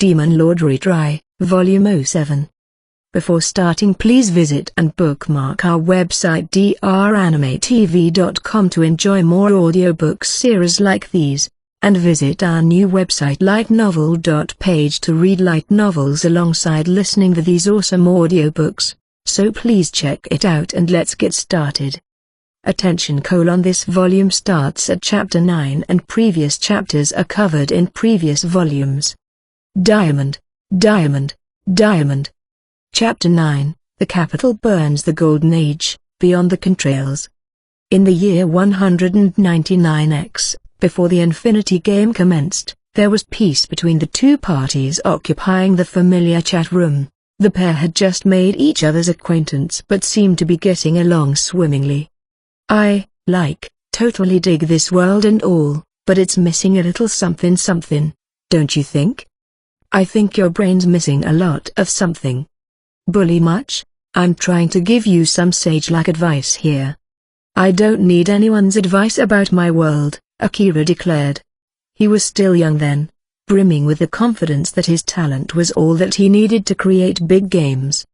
Demon Lord Retry, Volume 07. Before starting, please visit and bookmark our website dranimetv.com to enjoy more audiobooks series like these, and visit our new website lightnovel.page to read light novels alongside listening to these awesome audiobooks, so please check it out and let's get started. Attention: this volume starts at chapter 9 and previous chapters are covered in previous volumes. Diamond, Diamond, Diamond. Chapter 9, The Capital Burns. The Golden Age, Beyond the Contrails. In the year 199X, before the Infinity game commenced, there was peace between the two parties occupying the familiar chat room. The pair had just made each other's acquaintance but seemed to be getting along swimmingly. "I, totally dig this world and all, but it's missing a little something, don't you think? I think your brain's missing a lot of something." "Bully much? I'm trying to give you some sage-like advice here." "I don't need anyone's advice about my world," Akira declared. He was still young then, brimming with the confidence that his talent was all that he needed to create big games.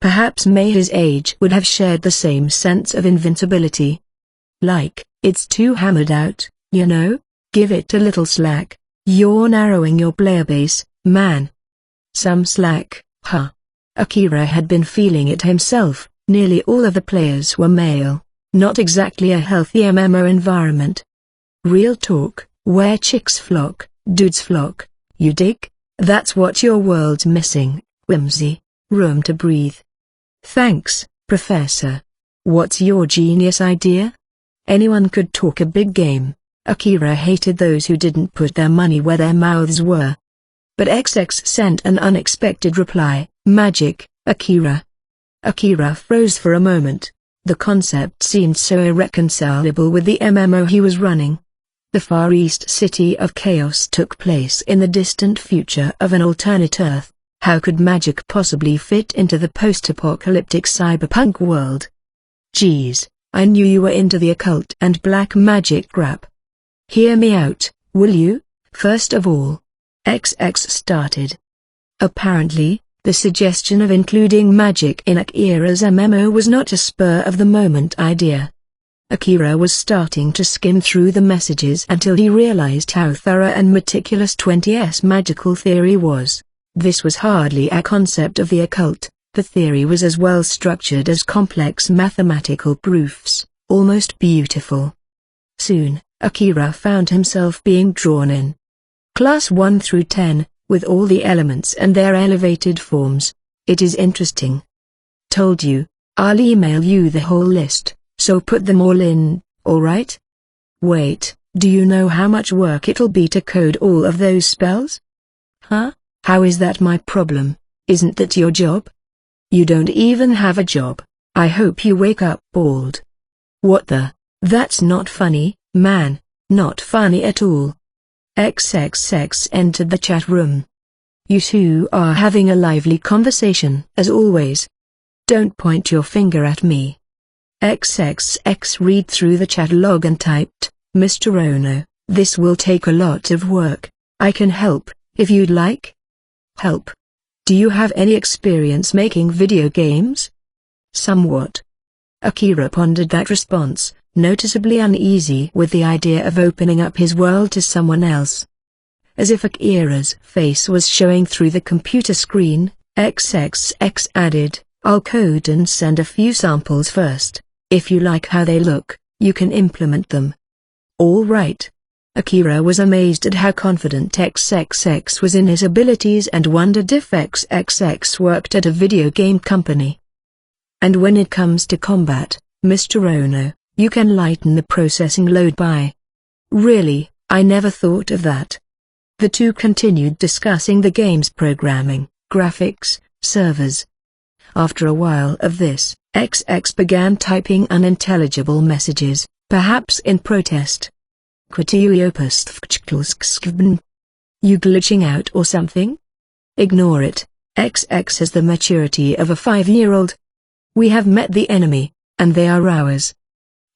Perhaps May his age would have shared the same sense of invincibility. "It's too hammered out, you know? Give it a little slack. You're narrowing your player base, man." "Some slack, huh?" Akira had been feeling it himself. Nearly all of the players were male, not exactly a healthy MMO environment. Real talk, where chicks flock, dudes flock, you dig? That's what your world's missing: whimsy, room to breathe. "Thanks, Professor. What's your genius idea?" Anyone could talk a big game. Akira hated those who didn't put their money where their mouths were. But XX sent an unexpected reply: "Magic, Akira." Akira froze for a moment. The concept seemed so irreconcilable with the MMO he was running. The Far East City of Chaos took place in the distant future of an alternate Earth. How could magic possibly fit into the post-apocalyptic cyberpunk world? "Geez, I knew you were into the occult and black magic crap. Hear me out, will you? First of all," XX started. Apparently, the suggestion of including magic in Akira's MMO was not a spur-of-the-moment idea. Akira was starting to skim through the messages until he realized how thorough and meticulous 20's magical theory was. This was hardly a concept of the occult. The theory was as well structured as complex mathematical proofs, almost beautiful. Soon, Akira found himself being drawn in. Class 1 through 10, with all the elements and their elevated forms. It is interesting. Told you, I'll email you the whole list, so put them all in, alright? Wait, do you know how much work it'll be to code all of those spells? Huh? How is that my problem? Isn't that your job? You don't even have a job. I hope you wake up bald. What the? That's not funny, man, not funny at all. XXX entered the chat room. "You two are having a lively conversation, as always. Don't point your finger at me." XXX read through the chat log and typed, "Mr. Ono, this will take a lot of work. I can help, if you'd like." "Help? Do you have any experience making video games?" "Somewhat." Akira pondered that response, noticeably uneasy with the idea of opening up his world to someone else. As if Akira's face was showing through the computer screen, XXX added, "I'll code and send a few samples first. If you like how they look, you can implement them." "All right." Akira was amazed at how confident XXX was in his abilities and wondered if XXX worked at a video game company. "And when it comes to combat, Mr. Ono, you can lighten the processing load by..." "Really, I never thought of that." The two continued discussing the game's programming, graphics, servers. After a while of this, XX began typing unintelligible messages, perhaps in protest. "You glitching out or something?" "Ignore it. XX has the maturity of a 5-year-old. We have met the enemy, and they are ours."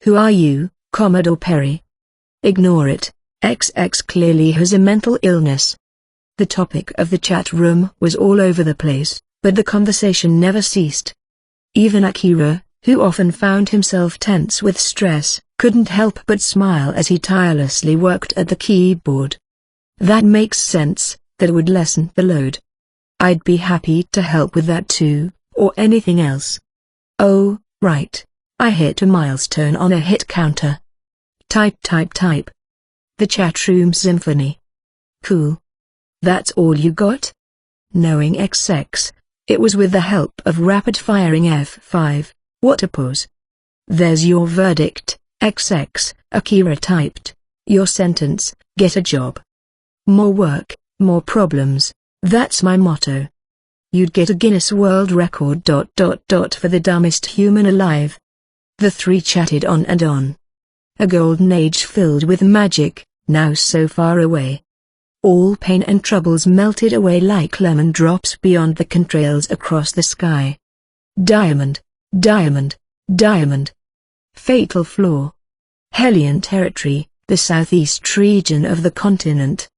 "Who are you, Commodore Perry?" "Ignore it. XX clearly has a mental illness." The topic of the chat room was all over the place, but the conversation never ceased. Even Akira, who often found himself tense with stress, couldn't help but smile as he tirelessly worked at the keyboard. That makes sense, that would lessen the load. I'd be happy to help with that too, or anything else. Oh, right. I hit a milestone on a hit counter. Type. The chat room symphony. Cool. That's all you got? Knowing XX, it was with the help of rapid-firing F5. What a pause. There's your verdict, XX, Akira typed. Your sentence, get a job. More work, more problems, that's my motto. You'd get a Guinness World Record ... for the dumbest human alive. The three chatted on and on. A golden age filled with magic, now so far away. All pain and troubles melted away like lemon drops beyond the contrails across the sky. Diamond. Fatal flaw. Hellion territory, the southeast region of the continent.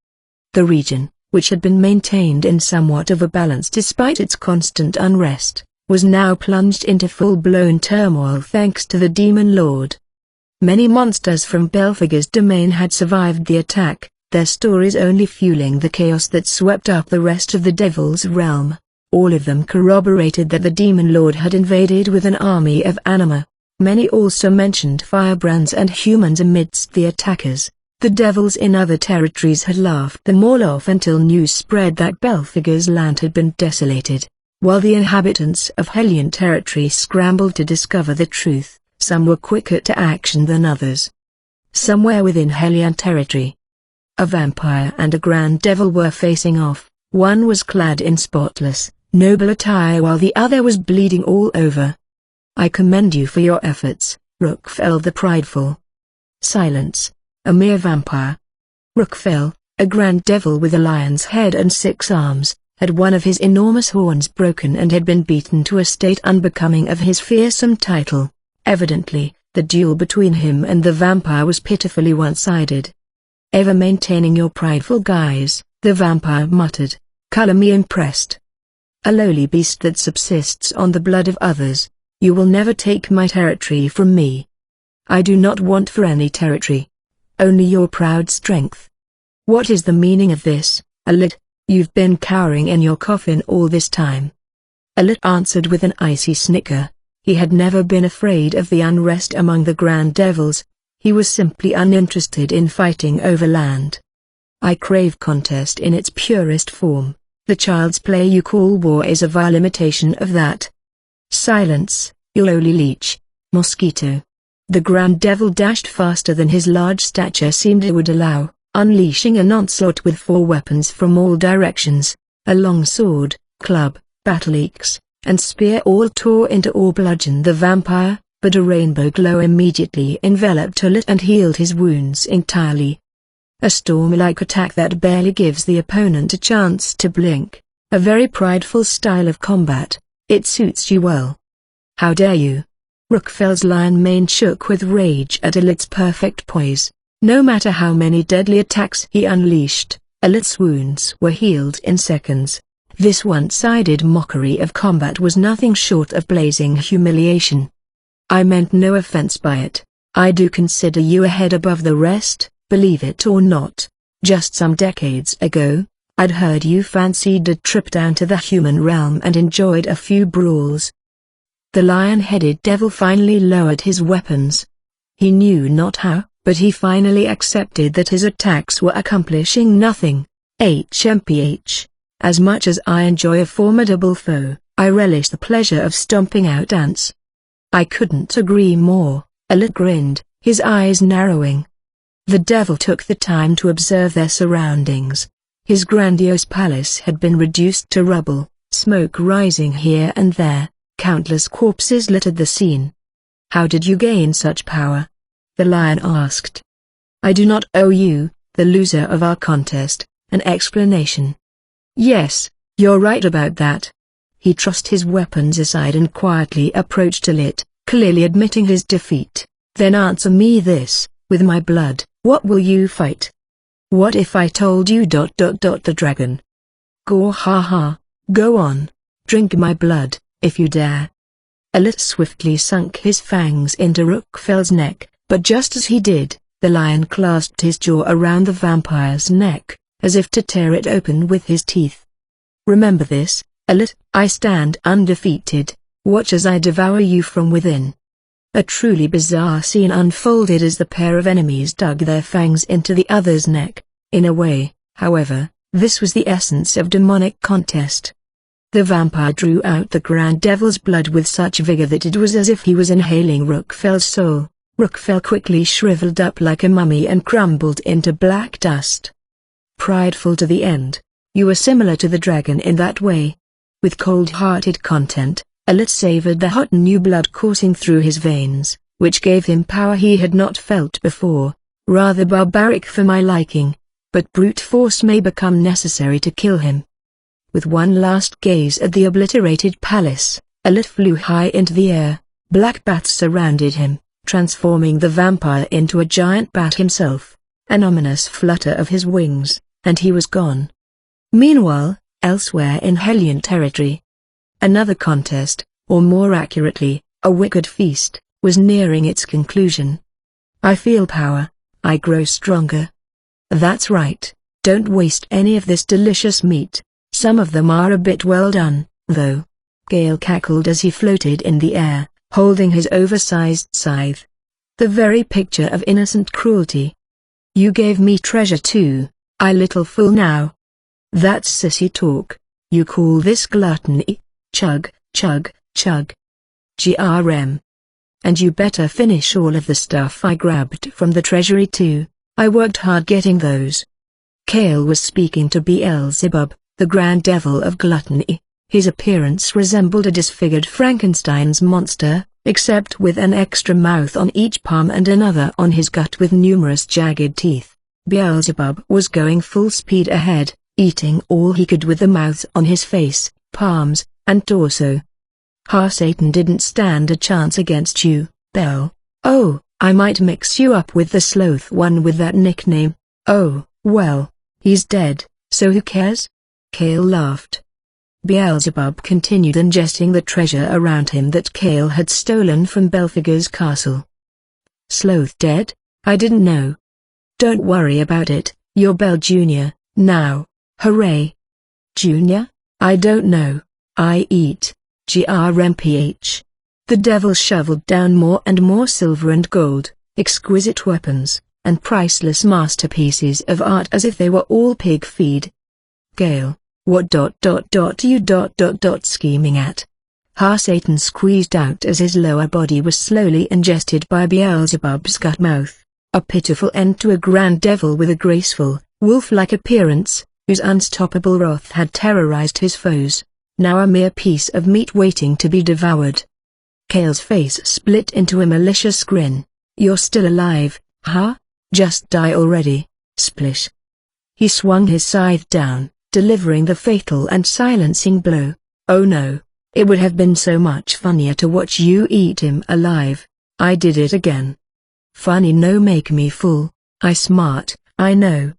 The region, which had been maintained in somewhat of a balance despite its constant unrest, was now plunged into full-blown turmoil thanks to the Demon Lord. Many monsters from Belphegor's domain had survived the attack, their stories only fueling the chaos that swept up the rest of the Devil's Realm. All of them corroborated that the Demon Lord had invaded with an army of anima. Many also mentioned firebrands and humans amidst the attackers. The devils in other territories had laughed them all off until news spread that Belphegor's land had been desolated. While the inhabitants of Hellion territory scrambled to discover the truth, some were quicker to action than others. Somewhere within Hellion territory, a vampire and a grand devil were facing off. One was clad in spotless, noble attire while the other was bleeding all over. I commend you for your efforts, Rookfell the Prideful. Silence. A mere vampire. Rookfell, a grand devil with a lion's head and 6 arms, had one of his enormous horns broken and had been beaten to a state unbecoming of his fearsome title. Evidently, the duel between him and the vampire was pitifully one-sided. Ever maintaining your prideful guise, the vampire muttered, color me impressed. A lowly beast that subsists on the blood of others, you will never take my territory from me. I do not want for any territory. Only your proud strength. What is the meaning of this, Alit? You've been cowering in your coffin all this time. Alit answered with an icy snicker. He had never been afraid of the unrest among the Grand Devils. He was simply uninterested in fighting over land. I crave contest in its purest form. The child's play you call war is a vile imitation of that. Silence, you lowly leech, mosquito. The Grand Devil dashed faster than his large stature seemed it would allow, unleashing an onslaught with 4 weapons from all directions. A long sword, club, battle-axe, and spear all tore into or bludgeoned the vampire, but a rainbow glow immediately enveloped Alit and healed his wounds entirely. A storm-like attack that barely gives the opponent a chance to blink. A very prideful style of combat. It suits you well. How dare you? Rookfell's lion mane shook with rage at Alit's perfect poise. No matter how many deadly attacks he unleashed, Alit's wounds were healed in seconds. This one-sided mockery of combat was nothing short of blazing humiliation. I meant no offense by it. I do consider you a head above the rest, believe it or not. Just some decades ago, I'd heard you fancied a trip down to the human realm and enjoyed a few brawls. The lion-headed devil finally lowered his weapons. He knew not how, but he finally accepted that his attacks were accomplishing nothing. HMPH. As much as I enjoy a formidable foe, I relish the pleasure of stomping out ants. I couldn't agree more, Alit grinned, his eyes narrowing. The devil took the time to observe their surroundings. His grandiose palace had been reduced to rubble, smoke rising here and there, countless corpses littered the scene. How did you gain such power? The lion asked. I do not owe you, the loser of our contest, an explanation. Yes, you're right about that. He thrust his weapons aside and quietly approached Alit, clearly admitting his defeat. Then answer me this, with my blood, what will you fight? What if I told you ... the dragon, Go ha ha, go on, drink my blood, if you dare. Alit swiftly sunk his fangs into Rookfel's neck, but just as he did, the lion clasped his jaw around the vampire's neck, as if to tear it open with his teeth. Remember this, Alit, I stand undefeated, watch as I devour you from within. A truly bizarre scene unfolded as the pair of enemies dug their fangs into the other's neck. In a way, however, this was the essence of demonic contest. The vampire drew out the Grand Devil's blood with such vigor that it was as if he was inhaling Rookfel's soul. Rookfel quickly shriveled up like a mummy and crumbled into black dust. Prideful to the end, you were similar to the dragon in that way. With cold-hearted content, Alit savored the hot new blood coursing through his veins, which gave him power he had not felt before. Rather barbaric for my liking, but brute force may become necessary to kill him. With one last gaze at the obliterated palace, Alit flew high into the air. Black bats surrounded him, transforming the vampire into a giant bat himself. An ominous flutter of his wings, and he was gone. Meanwhile, elsewhere in Hellion territory, another contest, or more accurately, a wicked feast, was nearing its conclusion. I feel power. I grow stronger. That's right, don't waste any of this delicious meat. Some of them are a bit well done, though. Gale cackled as he floated in the air, holding his oversized scythe. The very picture of innocent cruelty. You gave me treasure too, I little fool now. That's sissy talk. You call this gluttony? Chug, chug, chug. GRM. And you better finish all of the stuff I grabbed from the treasury too. I worked hard getting those. Kale was speaking to Beelzebub, the Grand Devil of Gluttony. His appearance resembled a disfigured Frankenstein's monster, except with an extra mouth on each palm and another on his gut with numerous jagged teeth. Beelzebub was going full speed ahead, eating all he could with the mouths on his face, palms, and torso. Satan didn't stand a chance against you, Belle. Oh, I might mix you up with the sloth one with that nickname. Oh, well, he's dead, so who cares? Kale laughed. Beelzebub continued ingesting the treasure around him that Kale had stolen from Belphegor's castle. Sloth dead? I didn't know. Don't worry about it, you're Belle Jr. now. Hooray. Junior? I don't know. I eat. GRMPH. The devil shoveled down more and more silver and gold, exquisite weapons, and priceless masterpieces of art as if they were all pig feed. Gale, what you scheming at? Satan squeezed out as his lower body was slowly ingested by Beelzebub's gut mouth, a pitiful end to a grand devil with a graceful, wolf-like appearance, whose unstoppable wrath had terrorized his foes, now a mere piece of meat waiting to be devoured. Kale's face split into a malicious grin. You're still alive, huh? Just die already, splish. He swung his scythe down, delivering the fatal and silencing blow. Oh no, it would have been so much funnier to watch you eat him alive. I did it again. Funny no make me fool, I smart, I know.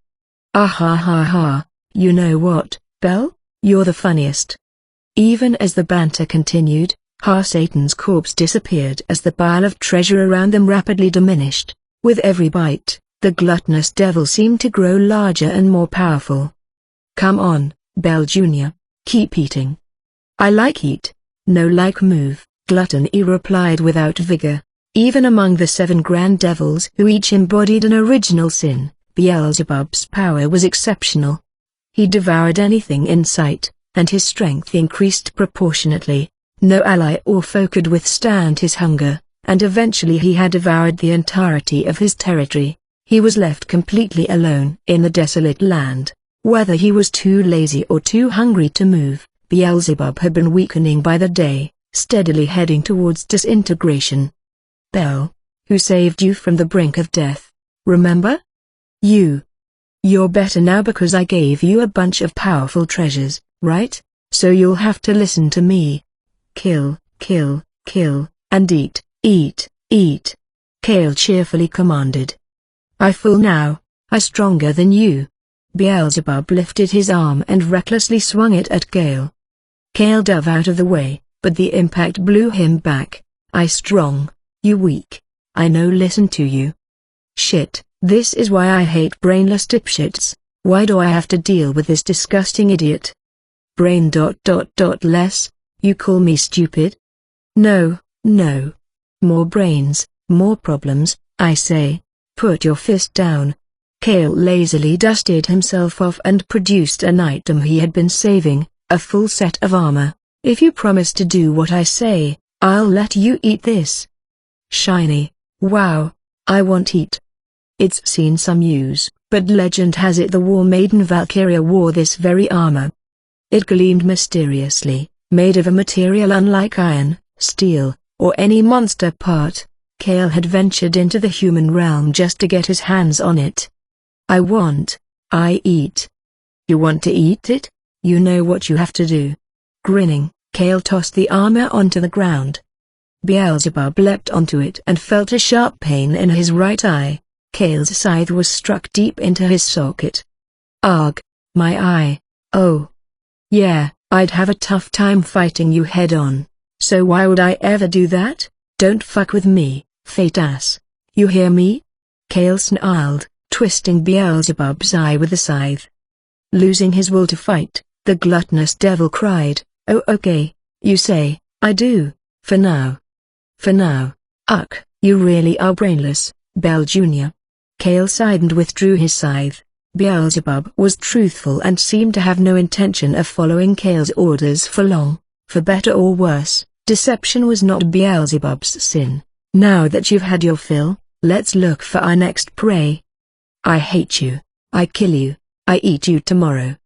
Ah ha ha ha, you know what, Belle? You're the funniest. Even as the banter continued, Satan's corpse disappeared as the pile of treasure around them rapidly diminished. With every bite, the gluttonous devil seemed to grow larger and more powerful. Come on, Belle Jr., keep eating. I like eat, no like move, Gluttony replied without vigor. Even among the 7 grand devils who each embodied an original sin, Beelzebub's power was exceptional. He devoured anything in sight, and his strength increased proportionately. No ally or foe could withstand his hunger, and eventually he had devoured the entirety of his territory. He was left completely alone in the desolate land. Whether he was too lazy or too hungry to move, Beelzebub had been weakening by the day, steadily heading towards disintegration. Belle, who saved you from the brink of death, remember? You're better now because I gave you a bunch of powerful treasures, right? So you'll have to listen to me. Kill, kill, kill, and eat, eat, eat. Kale cheerfully commanded. I fool now, I stronger than you. Beelzebub lifted his arm and recklessly swung it at Kale. Kale dove out of the way, but the impact blew him back. "I strong, you weak. I no listen to you. Shit, this is why I hate brainless dipshits. Why do I have to deal with this disgusting idiot? Brain ... less, you call me stupid? No, no. More brains, more problems, I say. Put your fist down." Kale lazily dusted himself off and produced an item he had been saving, a full set of armor. "If you promise to do what I say, I'll let you eat this." Shiny, wow, I want eat. It's seen some use, but legend has it the war maiden Valkyria wore this very armor. It gleamed mysteriously, made of a material unlike iron, steel, or any monster part. Kale had ventured into the human realm just to get his hands on it. I eat. You want to eat it? You know what you have to do." Grinning, Kale tossed the armor onto the ground. Beelzebub leapt onto it and felt a sharp pain in his right eye. Kale's scythe was struck deep into his socket. "Arg, my eye, oh. Yeah, I'd have a tough time fighting you head-on, so why would I ever do that? Don't fuck with me, fate ass. You hear me?" Kale snarled, twisting Beelzebub's eye with the scythe. Losing his will to fight, the gluttonous devil cried, "Oh okay, you say, I do, for now. For now, uck, you really are brainless, Bell Jr." Kale sighed and withdrew his scythe. Beelzebub was truthful and seemed to have no intention of following Kale's orders for long. For better or worse, deception was not Beelzebub's sin. "Now that you've had your fill, let's look for our next prey. I hate you, I kill you, I eat you tomorrow."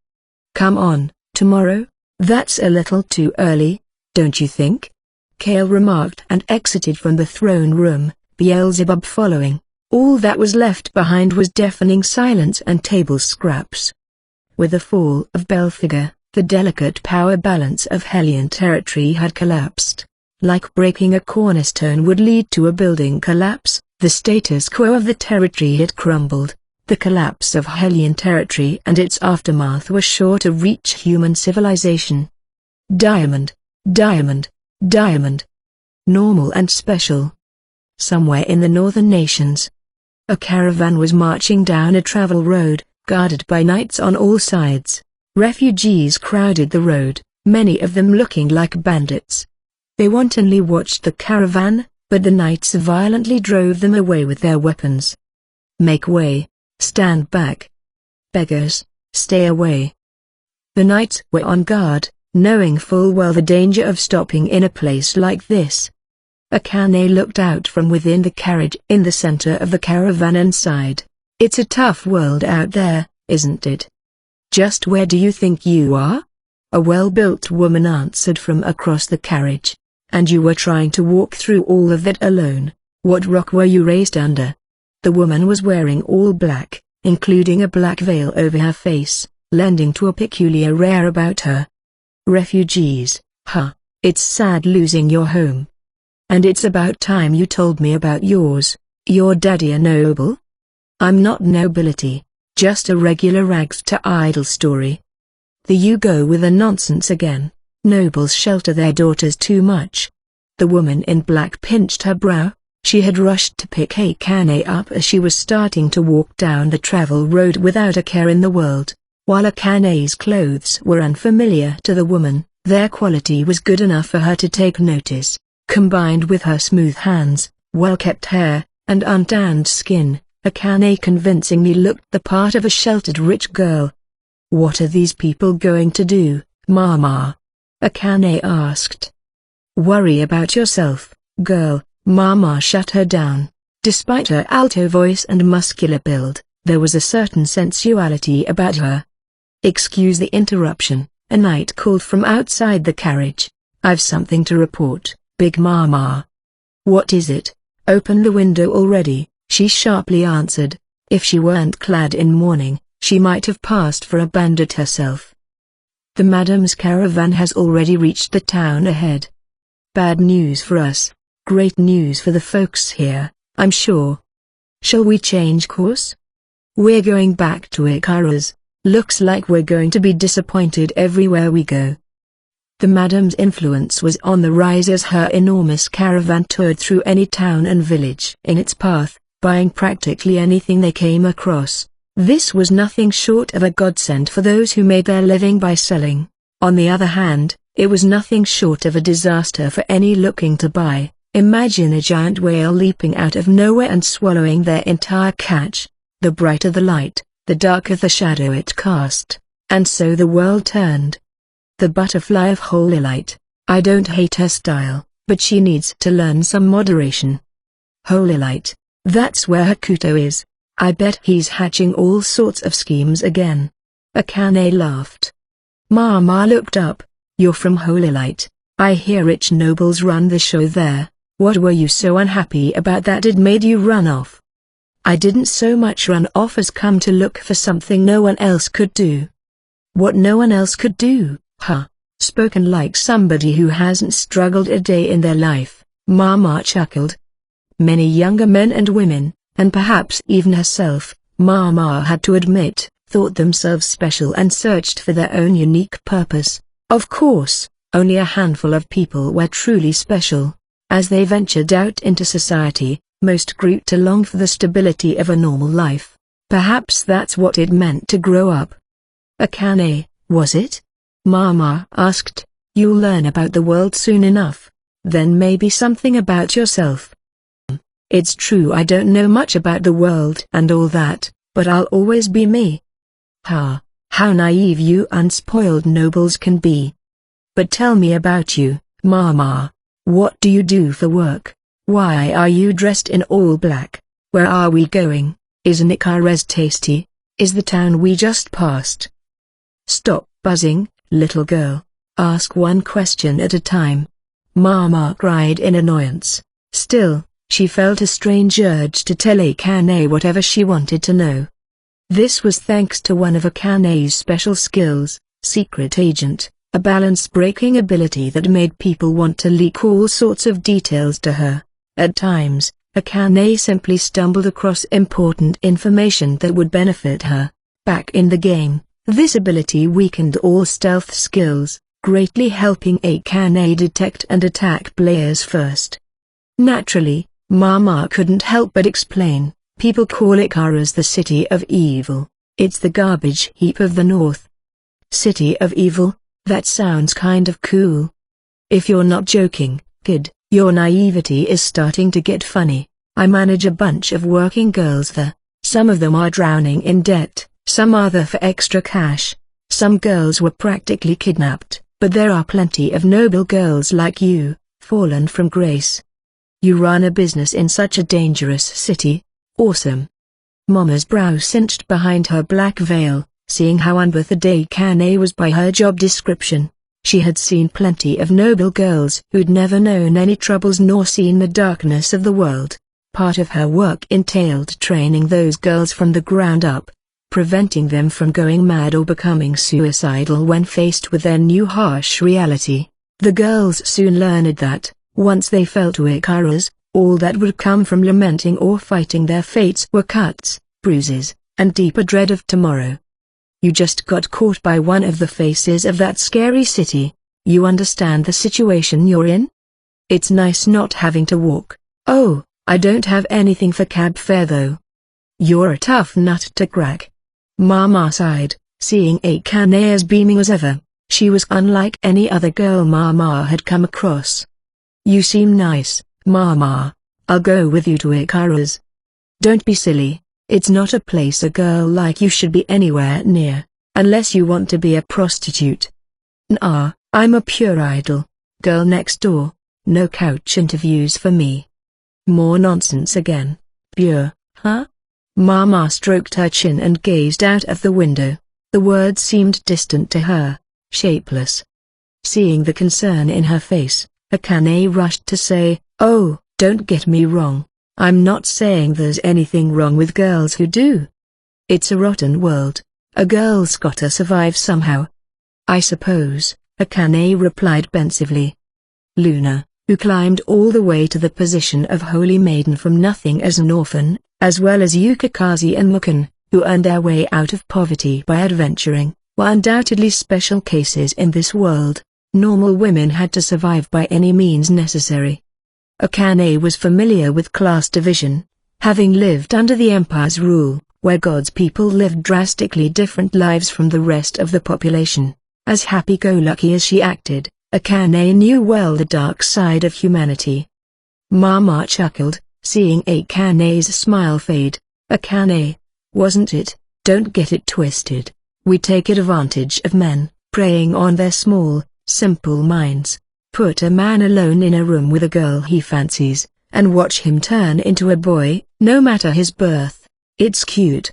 "Come on, tomorrow? That's a little too early, don't you think?" Kale remarked and exited from the throne room, Beelzebub following. All that was left behind was deafening silence and table scraps. With the fall of Belphegor, the delicate power balance of Hellion territory had collapsed. Like breaking a cornerstone would lead to a building collapse, the status quo of the territory had crumbled. The collapse of Hellion territory and its aftermath were sure to reach human civilization. Diamond, diamond, diamond. Normal and special. Somewhere in the northern nations, a caravan was marching down a travel road, guarded by knights on all sides. Refugees crowded the road, many of them looking like bandits. They wantonly watched the caravan, but the knights violently drove them away with their weapons. "Make way, stand back. Beggars, stay away." The knights were on guard, knowing full well the danger of stopping in a place like this. Akane looked out from within the carriage in the center of the caravan and sighed. "It's a tough world out there, isn't it?" "Just where do you think you are?" a well-built woman answered from across the carriage. "And you were trying to walk through all of that alone. What rock were you raised under?" The woman was wearing all black, including a black veil over her face, lending to a peculiar air about her. "Refugees, huh? It's sad losing your home. And it's about time you told me about yours. Your daddy a noble?" "I'm not nobility, just a regular rags to idle story." "The you go with the nonsense again. Nobles shelter their daughters too much." The woman in black pinched her brow. She had rushed to pick Akane up as she was starting to walk down the travel road without a care in the world. While Akane's clothes were unfamiliar to the woman, their quality was good enough for her to take notice. Combined with her smooth hands, well-kept hair, and untanned skin, Akane convincingly looked the part of a sheltered rich girl. "What are these people going to do, Mama?" Akane asked. "Worry about yourself, girl." Mama shut her down. Despite her alto voice and muscular build, there was a certain sensuality about her. "Excuse the interruption," a knight called from outside the carriage. "I've something to report, Big Mama." "What is it? Open the window already," she sharply answered. If she weren't clad in mourning, she might have passed for a bandit herself. "The madam's caravan has already reached the town ahead." "Bad news for us. Great news for the folks here, I'm sure. Shall we change course?" "We're going back to Ikara's. Looks like we're going to be disappointed everywhere we go. The madam's influence was on the rise as her enormous caravan toured through any town and village in its path, buying practically anything they came across. This was nothing short of a godsend for those who made their living by selling. On the other hand, it was nothing short of a disaster for any looking to buy. Imagine a giant whale leaping out of nowhere and swallowing their entire catch. The brighter the light, the darker the shadow it cast. And so the world turned. The butterfly of holy light. I don't hate her style, but she needs to learn some moderation. Holy light. That's where Hakuto is. I bet he's hatching all sorts of schemes again. Akane laughed. Mama looked up. You're from Holy Light. I hear rich nobles run the show there. What were you so unhappy about that it made you run off? I didn't so much run off as come to look for something no one else could do. What no one else could do? Huh. Spoken like somebody who hasn't struggled a day in their life, Mama chuckled. Many younger men and women, and perhaps even herself, Mama had to admit, thought themselves special and searched for their own unique purpose. Of course, only a handful of people were truly special. As they ventured out into society, most grew to long for the stability of a normal life. Perhaps that's what it meant to grow up. Akane, was it? Mama asked. You'll learn about the world soon enough. Then maybe something about yourself. It's true I don't know much about the world and all that, but I'll always be me. Ha, how naive you unspoiled nobles can be. But tell me about you, Mama. What do you do for work? Why are you dressed in all black? Where are we going? Isn't Ikares tasty? Is the town we just passed? Stop buzzing, little girl. Ask one question at a time. Mama cried in annoyance. Still, she felt a strange urge to tell Akane whatever she wanted to know. This was thanks to one of Akane's special skills, Secret Agent, a balance-breaking ability that made people want to leak all sorts of details to her. At times, Akane simply stumbled across important information that would benefit her. Back in the game, this ability weakened all stealth skills, greatly helping Akane detect and attack players first. Naturally, Mama couldn't help but explain, people call Ikaris the City of Evil. It's the garbage heap of the north. City of Evil? That sounds kind of cool. If you're not joking, kid, your naivety is starting to get funny. I manage a bunch of working girls there. Some of them are drowning in debt, some are there for extra cash. Some girls were practically kidnapped, but there are plenty of noble girls like you, fallen from grace. You run a business in such a dangerous city. Awesome. Mama's brow cinched behind her black veil, seeing how unbothered Akane was by her job description. She had seen plenty of noble girls who'd never known any troubles nor seen the darkness of the world. Part of her work entailed training those girls from the ground up, preventing them from going mad or becoming suicidal when faced with their new harsh reality. The girls soon learned that, once they fell to Ikaris, all that would come from lamenting or fighting their fates were cuts, bruises, and deeper dread of tomorrow. You just got caught by one of the faces of that scary city. You understand the situation you're in? It's nice not having to walk. Oh, I don't have anything for cab fare though. You're a tough nut to crack. Mama sighed, seeing Akane as beaming as ever. She was unlike any other girl Mama had come across. You seem nice, Mama. I'll go with you to Ikaris. Don't be silly. It's not a place a girl like you should be anywhere near, unless you want to be a prostitute. Nah, I'm a pure idol. Girl next door. No couch interviews for me. More nonsense again. Pure, huh? Mama stroked her chin and gazed out of the window. The words seemed distant to her, shapeless. Seeing the concern in her face, Akane rushed to say, "Oh, don't get me wrong. I'm not saying there's anything wrong with girls who do. It's a rotten world. A girl's gotta survive somehow." "I suppose," Akane replied pensively. Luna, who climbed all the way to the position of Holy Maiden from nothing as an orphan, as well as Yukikaze and Mukan, who earned their way out of poverty by adventuring, were undoubtedly special cases in this world. Normal women had to survive by any means necessary. Akane was familiar with class division, having lived under the Empire's rule, where God's people lived drastically different lives from the rest of the population. As happy-go-lucky as she acted, Akane knew well the dark side of humanity. Mama chuckled, seeing Akane's smile fade. Akane, wasn't it? Don't get it twisted. We take advantage of men, preying on their small, simple minds. Put a man alone in a room with a girl he fancies, and watch him turn into a boy, no matter his birth. It's cute.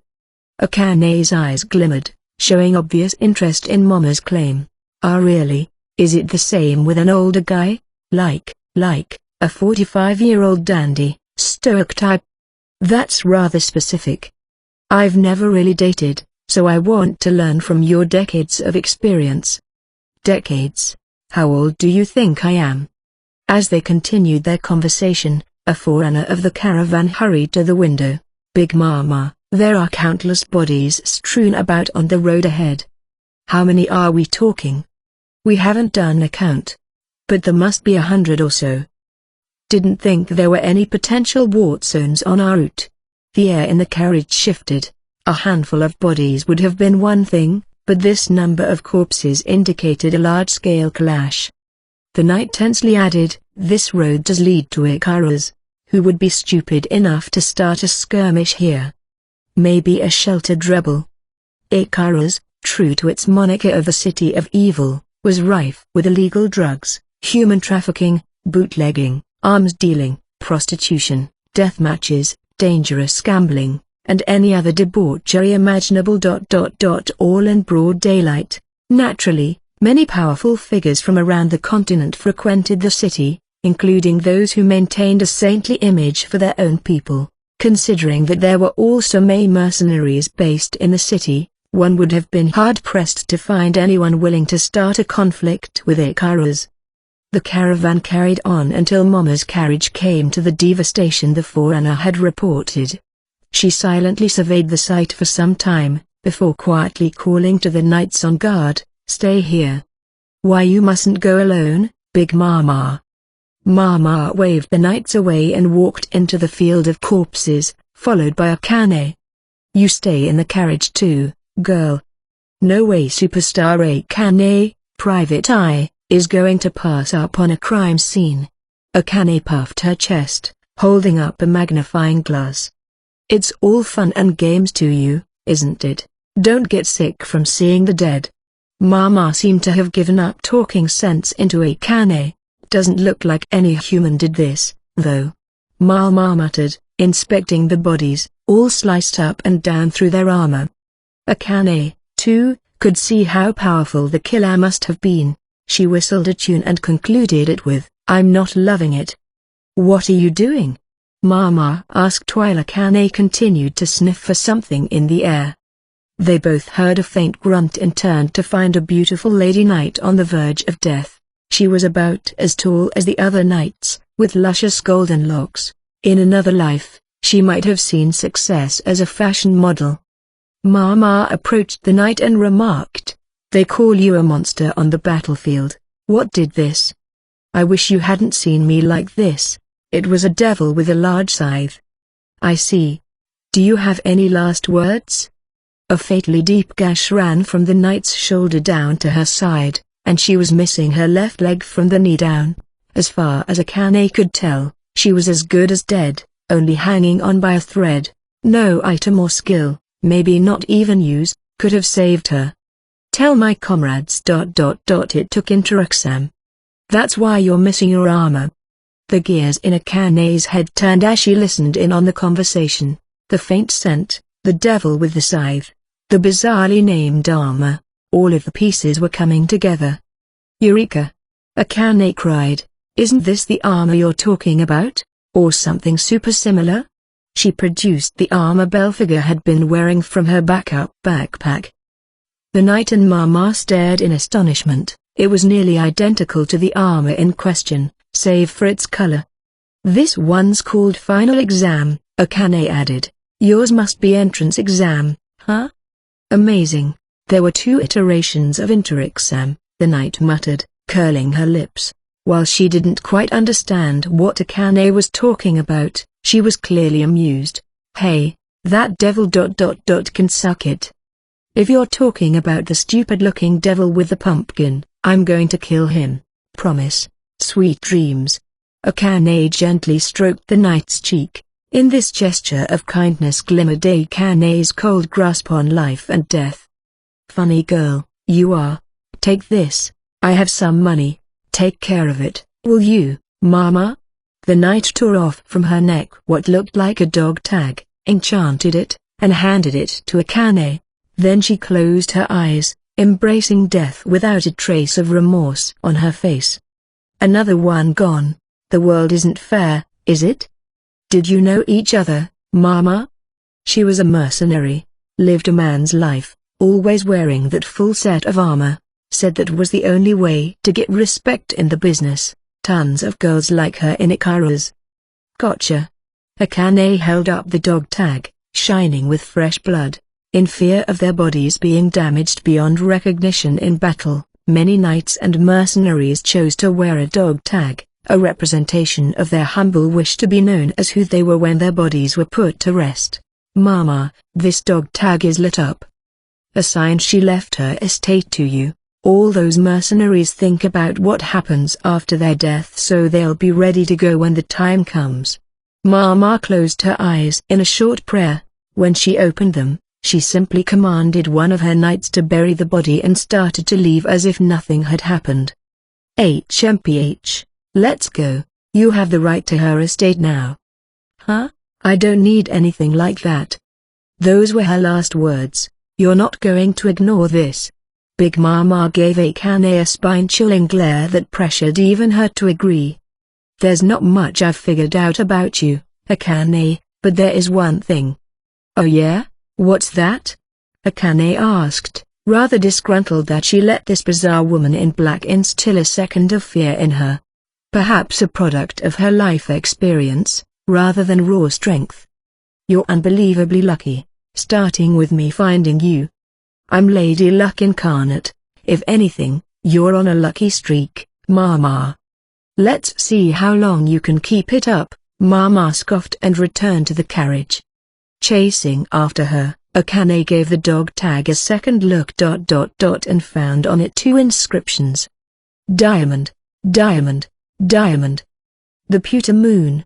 Akane's eyes glimmered, showing obvious interest in Mama's claim. Ah, really? Is it the same with an older guy? Like a 45-year-old dandy, stoic type? That's rather specific. I've never really dated, so I want to learn from your decades of experience. Decades? How old do you think I am? As they continued their conversation, a forerunner of the caravan hurried to the window. Big Mama, there are countless bodies strewn about on the road ahead. How many are we talking? We haven't done a count. But there must be 100 or so. Didn't think there were any potential war zones on our route. The air in the carriage shifted. A handful of bodies would have been one thing, but this number of corpses indicated a large-scale clash. The knight tensely added, this road does lead to Ikaru's. Who would be stupid enough to start a skirmish here? Maybe a sheltered rebel. Ikaru's, true to its moniker of the city of evil, was rife with illegal drugs, human trafficking, bootlegging, arms dealing, prostitution, death matches, dangerous gambling, and any other debauchery imaginable. All in broad daylight. Naturally, many powerful figures from around the continent frequented the city, including those who maintained a saintly image for their own people. Considering that there were also May mercenaries based in the city, one would have been hard-pressed to find anyone willing to start a conflict with Ikaru's. The caravan carried on until Mama's carriage came to the devastation the forerunner had reported. She silently surveyed the site for some time, before quietly calling to the knights on guard, stay here. Why, you mustn't go alone, Big Mama. Mama waved the knights away and walked into the field of corpses, followed by Akane. You stay in the carriage too, girl. No way superstar Akane, Private Eye, is going to pass up on a crime scene. Akane puffed her chest, holding up a magnifying glass. It's all fun and games to you, isn't it? Don't get sick from seeing the dead. Mama seemed to have given up talking sense into Akane. Doesn't look like any human did this, though. Mama muttered, inspecting the bodies, all sliced up and down through their armor. Akane, too, could see how powerful the killer must have been. She whistled a tune and concluded it with, I'm not loving it. What are you doing? Mama asked while Akane continued to sniff for something in the air. They both heard a faint grunt and turned to find a beautiful lady knight on the verge of death. She was about as tall as the other knights, with luscious golden locks. In another life, she might have seen success as a fashion model. Mama approached the knight and remarked, they call you a monster on the battlefield. What did this? I wish you hadn't seen me like this. It was a devil with a large scythe. I see. Do you have any last words? A fatally deep gash ran from the knight's shoulder down to her side, and she was missing her left leg from the knee down. As far as Akane could tell, she was as good as dead, only hanging on by a thread. No item or skill, maybe not even use, could have saved her. Tell my comrades. It took Interaxam. That's why you're missing your armor. The gears in Akane's head turned as she listened in on the conversation. The faint scent, the devil with the scythe, the bizarrely named armor, all of the pieces were coming together. Eureka! Akane cried. Isn't this the armor you're talking about, or something super similar? She produced the armor Belphegor had been wearing from her backup backpack. The knight and Mama stared in astonishment. It was nearly identical to the armor in question, save for its color. This one's called Final Exam, Akane added. Yours must be Entrance Exam, Huh? Amazing. There were 2 iterations of interexam, the knight muttered, curling her lips. While she didn't quite understand what Akane was talking about, she was clearly amused. Hey, that devil ... can suck it. If you're talking about the stupid-looking devil with the pumpkin, I'm going to kill him. Promise. Sweet dreams. Akane gently stroked the knight's cheek. In this gesture of kindness glimmered Akane's cold grasp on life and death. Funny girl, you are. Take this. I have some money. Take care of it, will you, Mama? The knight tore off from her neck what looked like a dog tag, enchanted it, and handed it to Akane. Then she closed her eyes, embracing death without a trace of remorse on her face. Another one gone. The world isn't fair, is it? Did you know each other, Mama? She was a mercenary, lived a man's life, always wearing that full set of armor, said that was the only way to get respect in the business, tons of girls like her in Ikaru's. Gotcha. Akane held up the dog tag, shining with fresh blood. In fear of their bodies being damaged beyond recognition in battle, many knights and mercenaries chose to wear a dog tag, a representation of their humble wish to be known as who they were when their bodies were put to rest. Mama, this dog tag is lit up. A sign she left her estate to you. All those mercenaries think about what happens after their death so they'll be ready to go when the time comes. Mama closed her eyes in a short prayer. When she opened them, she simply commanded one of her knights to bury the body and started to leave as if nothing had happened. HMPH, let's go. You have the right to her estate now. Huh? I don't need anything like that. Those were her last words. You're not going to ignore this. Big Mama gave Akane a spine-chilling glare that pressured even her to agree. There's not much I've figured out about you, Akane, but there is one thing. Oh yeah? What's that? Akane asked, rather disgruntled that she let this bizarre woman in black instill a second of fear in her. Perhaps a product of her life experience, rather than raw strength. You're unbelievably lucky, starting with me finding you. I'm Lady Luck incarnate. If anything, you're on a lucky streak, Mama. Let's see how long you can keep it up, Mama scoffed and returned to the carriage. Chasing after her, Akane gave the dog tag a second look ... and found on it 2 inscriptions. Diamond, Diamond, Diamond. The Pewter Moon.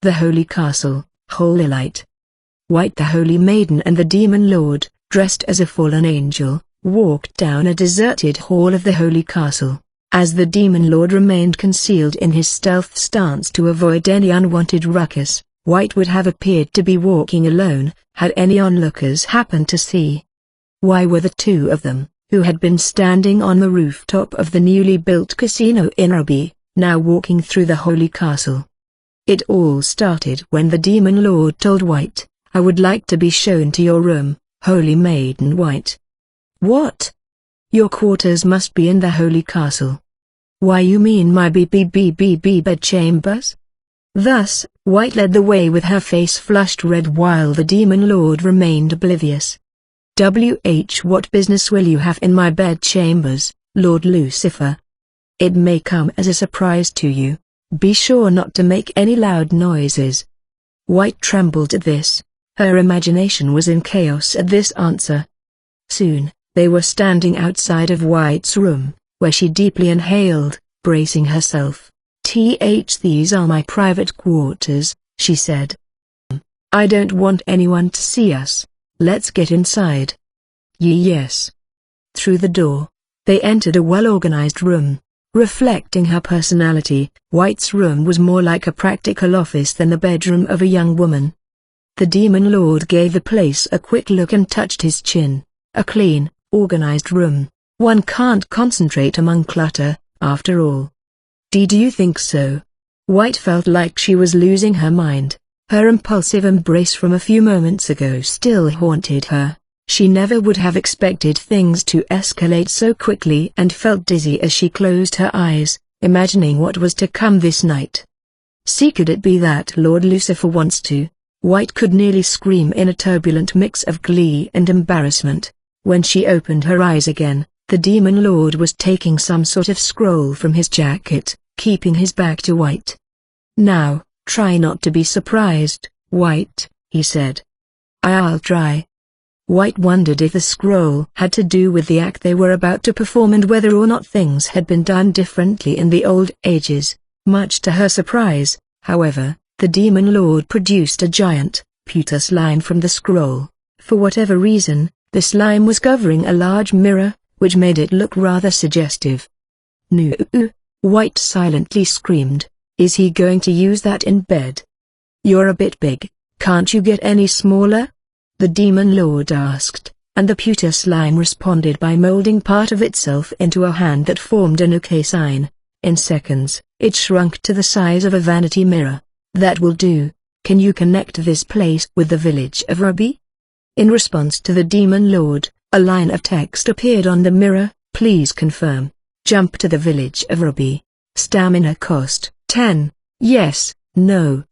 The Holy Castle, Holy Light. White the Holy Maiden and the Demon Lord, dressed as a fallen angel, walked down a deserted hall of the Holy Castle. As the Demon Lord remained concealed in his stealth stance to avoid any unwanted ruckus, White would have appeared to be walking alone, had any onlookers happened to see. Why were the 2 of them, who had been standing on the rooftop of the newly built casino in Ruby, now walking through the Holy Castle? It all started when the Demon Lord told White, I would like to be shown to your room, Holy Maiden White. What? Your quarters must be in the Holy Castle. Why you mean my bedchambers? Thus, White led the way with her face flushed red while the Demon Lord remained oblivious. What business will you have in my bedchambers, Lord Lucifer? It may come as a surprise to you. Be sure not to make any loud noises. White trembled at this. Her imagination was in chaos at this answer. Soon, they were standing outside of White's room, where she deeply inhaled, bracing herself. These are my private quarters, she said. I don't want anyone to see us. Let's get inside. Yes. Through the door, they entered a well-organized room. Reflecting her personality, White's room was more like a practical office than the bedroom of a young woman. The Demon Lord gave the place a quick look and touched his chin. A clean, organized room. One can't concentrate among clutter, after all. Do you think so? White felt like she was losing her mind. Her impulsive embrace from a few moments ago still haunted her. She never would have expected things to escalate so quickly and felt dizzy as she closed her eyes, imagining what was to come this night. See, could it be that Lord Lucifer wants to White could nearly scream in a turbulent mix of glee and embarrassment. When she opened her eyes again, the Demon Lord was taking some sort of scroll from his jacket, keeping his back to White. "Now, try not to be surprised, White," he said. "I'll try." White wondered if the scroll had to do with the act they were about to perform and whether or not things had been done differently in the old ages. Much to her surprise, however, the Demon Lord produced a giant, pewter slime from the scroll. For whatever reason, the slime was covering a large mirror, which made it look rather suggestive. "No!" White silently screamed. "Is he going to use that in bed?" "You're a bit big, can't you get any smaller?" the Demon Lord asked, and the pewter slime responded by molding part of itself into a hand that formed an OK sign. In seconds, it shrunk to the size of a vanity mirror. "That will do. Can you connect this place with the village of Ruby?" In response to the Demon Lord, a line of text appeared on the mirror. "Please confirm. Jump to the village of Ruby. Stamina cost 10, yes, no.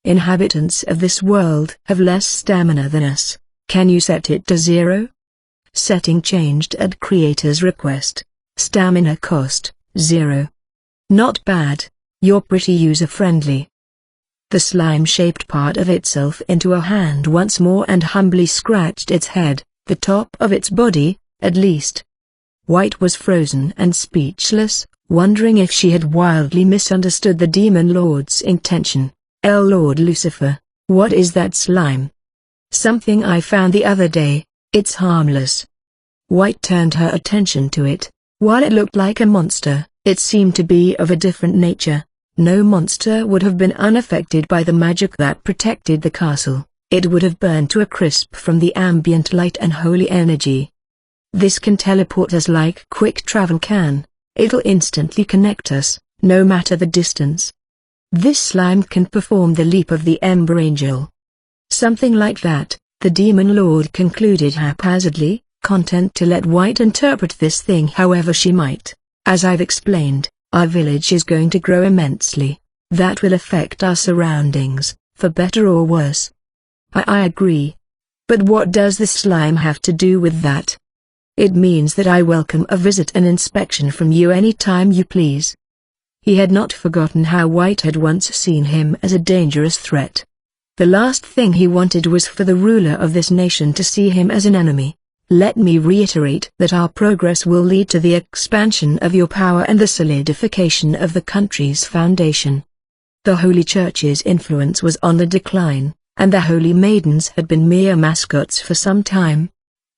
Inhabitants of this world have less stamina than us. Can you set it to 0? Setting changed at creator's request. Stamina cost 0. Not bad. You're pretty user-friendly." The slime shaped part of itself into a hand once more and humbly scratched its head, the top of its body, at least. White was frozen and speechless, wondering if she had wildly misunderstood the Demon Lord's intention. Lord Lucifer, what is that slime?" "Something I found the other day. It's harmless." White turned her attention to it. While it looked like a monster, it seemed to be of a different nature. No monster would have been unaffected by the magic that protected the castle. It would have burned to a crisp from the ambient light and holy energy. "This can teleport us like quick travel can. It'll instantly connect us, no matter the distance. This slime can perform the leap of the Ember Angel." "Something like that," the Demon Lord concluded haphazardly, content to let White interpret this thing however she might. "As I've explained, our village is going to grow immensely. That will affect our surroundings, for better or worse." I agree. But what does the slime have to do with that?" "It means that I welcome a visit and inspection from you any time you please." He had not forgotten how White had once seen him as a dangerous threat. The last thing he wanted was for the ruler of this nation to see him as an enemy. "Let me reiterate that our progress will lead to the expansion of your power and the solidification of the country's foundation." The Holy Church's influence was on the decline, and the Holy Maidens had been mere mascots for some time.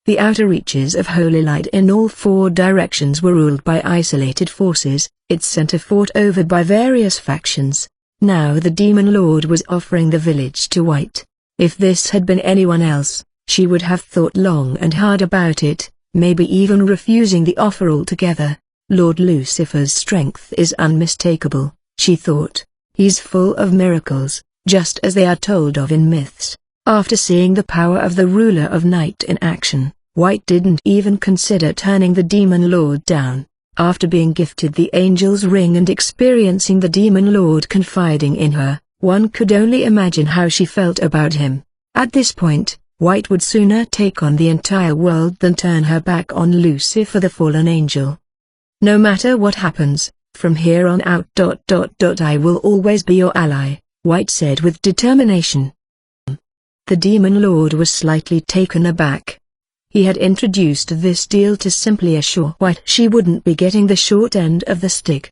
The outer reaches of holy light in all 4 directions were ruled by isolated forces, its center fought over by various factions. Now the Demon Lord was offering the village to White. If this had been anyone else, she would have thought long and hard about it, maybe even refusing the offer altogether. Lord Lucifer's strength is unmistakable, she thought. He's full of miracles, just as they are told of in myths. After seeing the power of the ruler of night in action, White didn't even consider turning the Demon Lord down. After being gifted the Angel's Ring and experiencing the Demon Lord confiding in her, one could only imagine how she felt about him. At this point, White would sooner take on the entire world than turn her back on Lucifer the fallen angel. "No matter what happens, from here on out I will always be your ally," White said with determination. The Demon Lord was slightly taken aback. He had introduced this deal to simply assure White she wouldn't be getting the short end of the stick.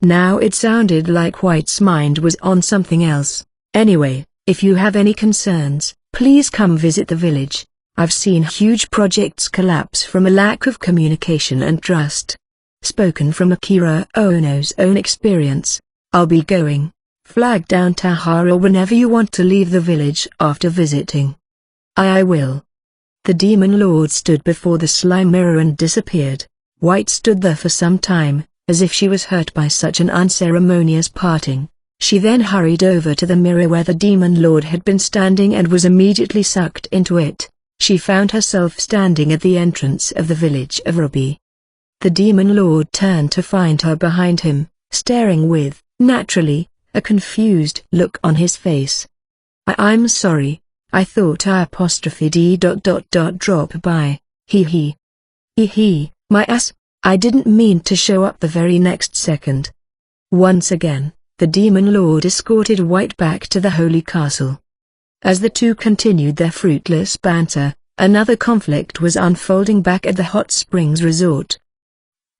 Now it sounded like White's mind was on something else. "Anyway, if you have any concerns, please come visit the village. I've seen huge projects collapse from a lack of communication and trust." Spoken from Akira Ono's own experience. "I'll be going. Flag down Tahara whenever you want to leave the village after visiting." I will." The Demon Lord stood before the slime mirror and disappeared. White stood there for some time, as if she was hurt by such an unceremonious parting. She then hurried over to the mirror where the Demon Lord had been standing and was immediately sucked into it. She found herself standing at the entrance of the village of Ruby. The Demon Lord turned to find her behind him, staring with, naturally, a confused look on his face. I'm sorry. I thought I apostrophe d drop by. Hee hee. Hee hee, my ass. I didn't mean to show up the very next second. Once again, the demon lord escorted White back to the holy castle. As the two continued their fruitless banter, another conflict was unfolding back at the hot springs resort.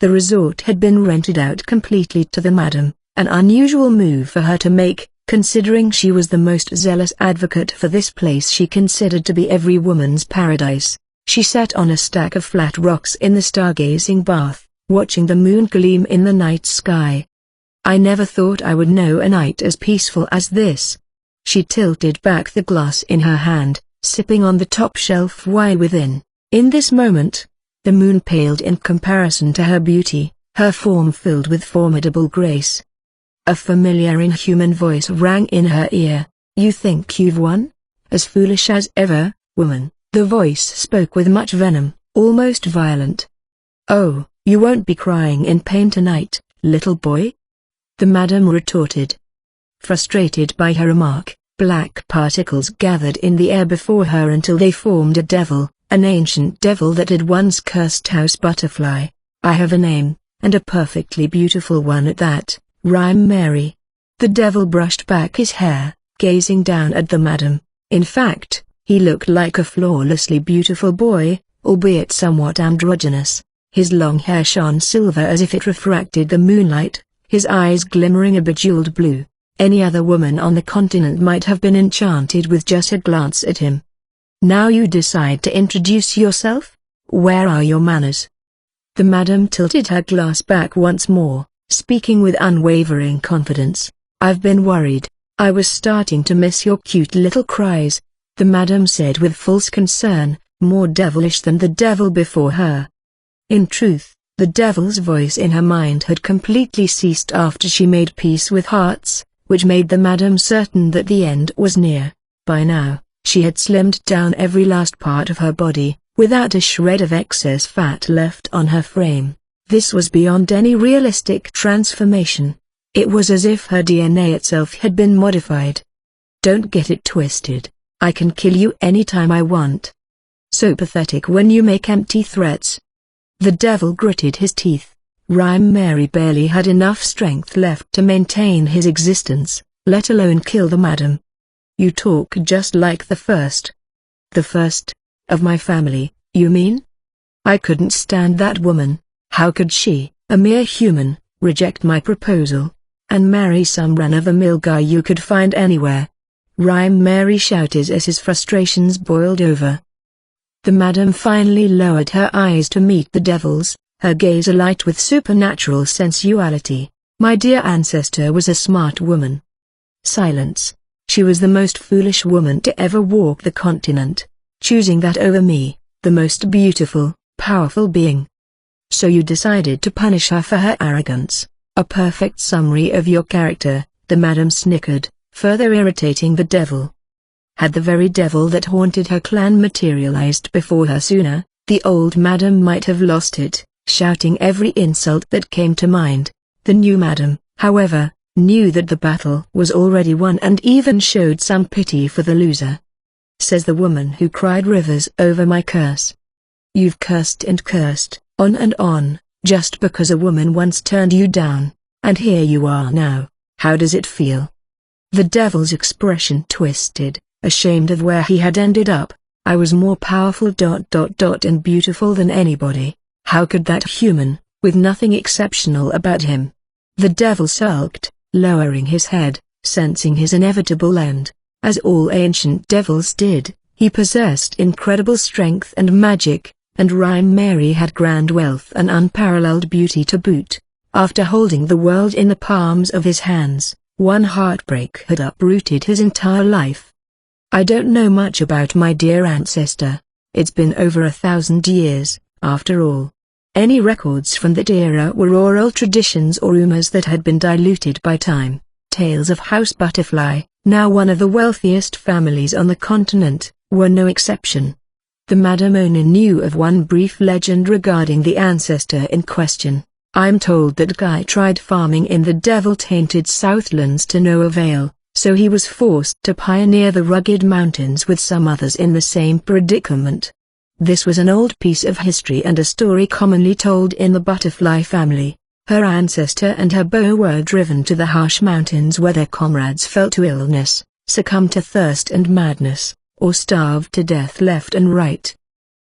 The resort had been rented out completely to the madam, an unusual move for her to make, considering she was the most zealous advocate for this place she considered to be every woman's paradise. She sat on a stack of flat rocks in the stargazing bath, watching the moon gleam in the night sky. I never thought I would know a night as peaceful as this. She tilted back the glass in her hand, sipping on the top shelf wine within. In this moment, the moon paled in comparison to her beauty, her form filled with formidable grace. A familiar inhuman voice rang in her ear. "You think you've won? As foolish as ever, woman." The voice spoke with much venom, almost violent. "Oh, you won't be crying in pain tonight, little boy?" the madam retorted. Frustrated by her remark, black particles gathered in the air before her until they formed a devil, an ancient devil that had once cursed House Butterfly. "I have a name, and a perfectly beautiful one at that, Rhyme Mary." The devil brushed back his hair, gazing down at the madam. In fact, he looked like a flawlessly beautiful boy, albeit somewhat androgynous. His long hair shone silver as if it refracted the moonlight, his eyes glimmering a bejeweled blue. Any other woman on the continent might have been enchanted with just a glance at him. "Now you decide to introduce yourself? Where are your manners?" The madam tilted her glass back once more, speaking with unwavering confidence. "I've been worried. I was starting to miss your cute little cries," the madam said with false concern, more devilish than the devil before her. In truth, the devil's voice in her mind had completely ceased after she made peace with Hearts, which made the madam certain that the end was near. By now, she had slimmed down every last part of her body, without a shred of excess fat left on her frame. This was beyond any realistic transformation. It was as if her DNA itself had been modified. "Don't get it twisted. I can kill you anytime I want." "So pathetic when you make empty threats." The devil gritted his teeth. Rhyme Mary barely had enough strength left to maintain his existence, let alone kill the madam. "You talk just like the first." "The first? Of my family, you mean?" "I couldn't stand that woman. How could she, a mere human, reject my proposal, and marry some run-of-the-mill guy you could find anywhere?" Rhyme Mary shouted as his frustrations boiled over. The madam finally lowered her eyes to meet the devil's, her gaze alight with supernatural sensuality. "My dear ancestor was a smart woman." Silence. "She was the most foolish woman to ever walk the continent, choosing that over me, the most beautiful, powerful being. So you decided to punish her for her arrogance." "A perfect summary of your character," the madam snickered, further irritating the devil. Had the very devil that haunted her clan materialized before her sooner, the old madam might have lost it, shouting every insult that came to mind. The new madam, however, knew that the battle was already won and even showed some pity for the loser. "Says the woman who cried rivers over my curse. You've cursed and cursed, on, just because a woman once turned you down, and here you are now. How does it feel?" The devil's expression twisted, ashamed of where he had ended up. "I was more powerful and beautiful than anybody. How could that human, with nothing exceptional about him?" The devil sulked, lowering his head, sensing his inevitable end. As all ancient devils did, he possessed incredible strength and magic, and Rhyme Mary had grand wealth and unparalleled beauty to boot. After holding the world in the palms of his hands, one heartbreak had uprooted his entire life. "I don't know much about my dear ancestor. It's been over 1,000 years, after all. Any records from that era were oral traditions or rumors that had been diluted by time. Tales of House Butterfly, now one of the wealthiest families on the continent, were no exception." The madam only knew of one brief legend regarding the ancestor in question. "I'm told that guy tried farming in the devil-tainted Southlands to no avail, so he was forced to pioneer the rugged mountains with some others in the same predicament. This was an old piece of history and a story commonly told in the butterfly family. Her ancestor and her beau were driven to the harsh mountains where their comrades fell to illness, succumbed to thirst and madness, or starved to death left and right.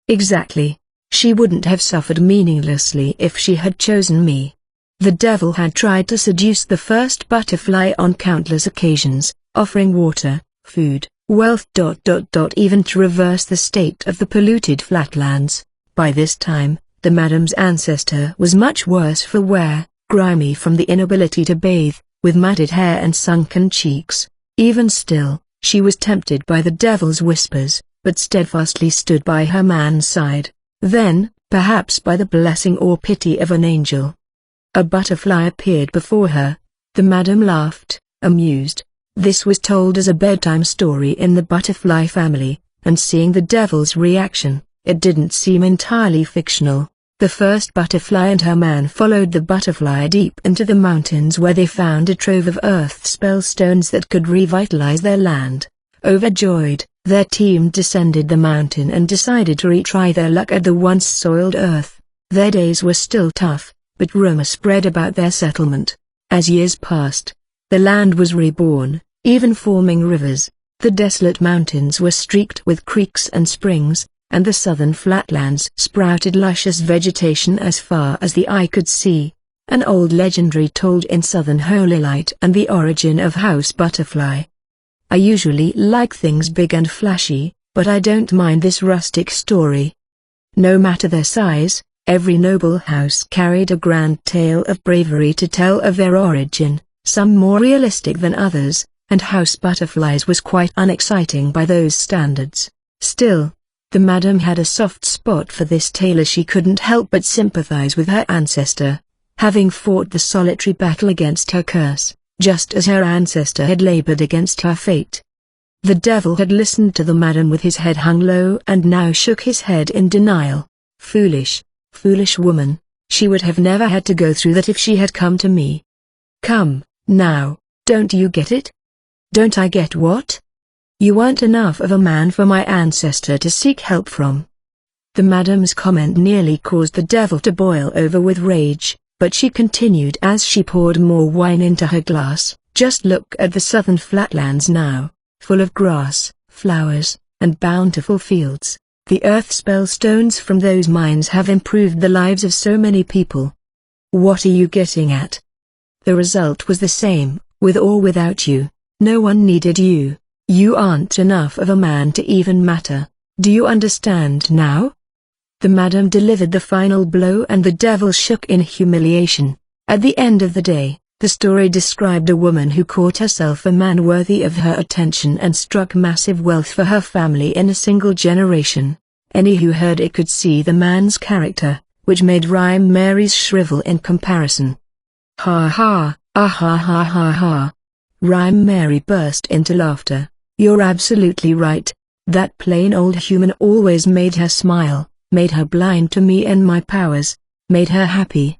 Exactly. She wouldn't have suffered meaninglessly if she had chosen me. The devil had tried to seduce the first butterfly on countless occasions, offering water, food, wealth, even to reverse the state of the polluted flatlands. By this time, the madam's ancestor was much worse for wear, grimy from the inability to bathe, with matted hair and sunken cheeks. Even still, she was tempted by the devil's whispers, but steadfastly stood by her man's side. Then, perhaps by the blessing or pity of an angel, a butterfly appeared before her. The madam laughed, amused. This was told as a bedtime story in the butterfly family, and seeing the devil's reaction, it didn't seem entirely fictional. The first butterfly and her man followed the butterfly deep into the mountains where they found a trove of earth spell stones that could revitalize their land. Overjoyed, their team descended the mountain and decided to retry their luck at the once soiled earth. Their days were still tough, but rumor spread about their settlement. As years passed, the land was reborn, even forming rivers. The desolate mountains were streaked with creeks and springs, and the southern flatlands sprouted luscious vegetation as far as the eye could see. An old legendary told in southern Holy Light and the origin of House Butterfly. I usually like things big and flashy, but I don't mind this rustic story. No matter their size, every noble house carried a grand tale of bravery to tell of their origin, some more realistic than others, and House Butterfly's was quite unexciting by those standards. Still, the madam had a soft spot for this tale as she couldn't help but sympathize with her ancestor, having fought the solitary battle against her curse, just as her ancestor had labored against her fate. The devil had listened to the madam with his head hung low and now shook his head in denial. Foolish, foolish woman, she would have never had to go through that if she had come to me. Come, now, don't you get it? Don't I get what? You weren't enough of a man for my ancestor to seek help from. The madam's comment nearly caused the devil to boil over with rage, but she continued as she poured more wine into her glass. Just look at the southern flatlands now, full of grass, flowers, and bountiful fields. The earth spell stones from those mines have improved the lives of so many people. What are you getting at? The result was the same, with or without you. No one needed you. You aren't enough of a man to even matter. Do you understand now? The madam delivered the final blow and the devil shook in humiliation. At the end of the day, the story described a woman who caught herself a man worthy of her attention and struck massive wealth for her family in a single generation. Any who heard it could see the man's character, which made Rhyme Mary's shrivel in comparison. Ha ha, ah ha ha ha ha. Rhyme Mary burst into laughter. You're absolutely right. That plain old human always made her smile, made her blind to me and my powers, made her happy.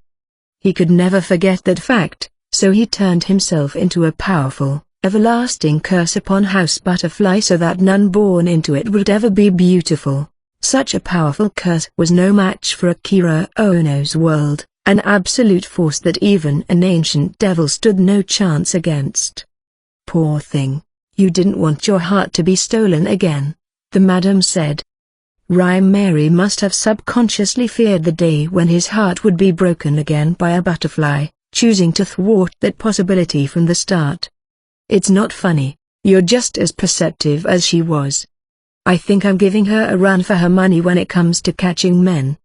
He could never forget that fact, so he turned himself into a powerful, everlasting curse upon House Butterfly so that none born into it would ever be beautiful. Such a powerful curse was no match for Akira Ono's world, an absolute force that even an ancient devil stood no chance against. Poor thing. You didn't want your heart to be stolen again, the madam said. Rhyme Mary must have subconsciously feared the day when his heart would be broken again by a butterfly, choosing to thwart that possibility from the start. It's not funny, you're just as perceptive as she was. I think I'm giving her a run for her money when it comes to catching men.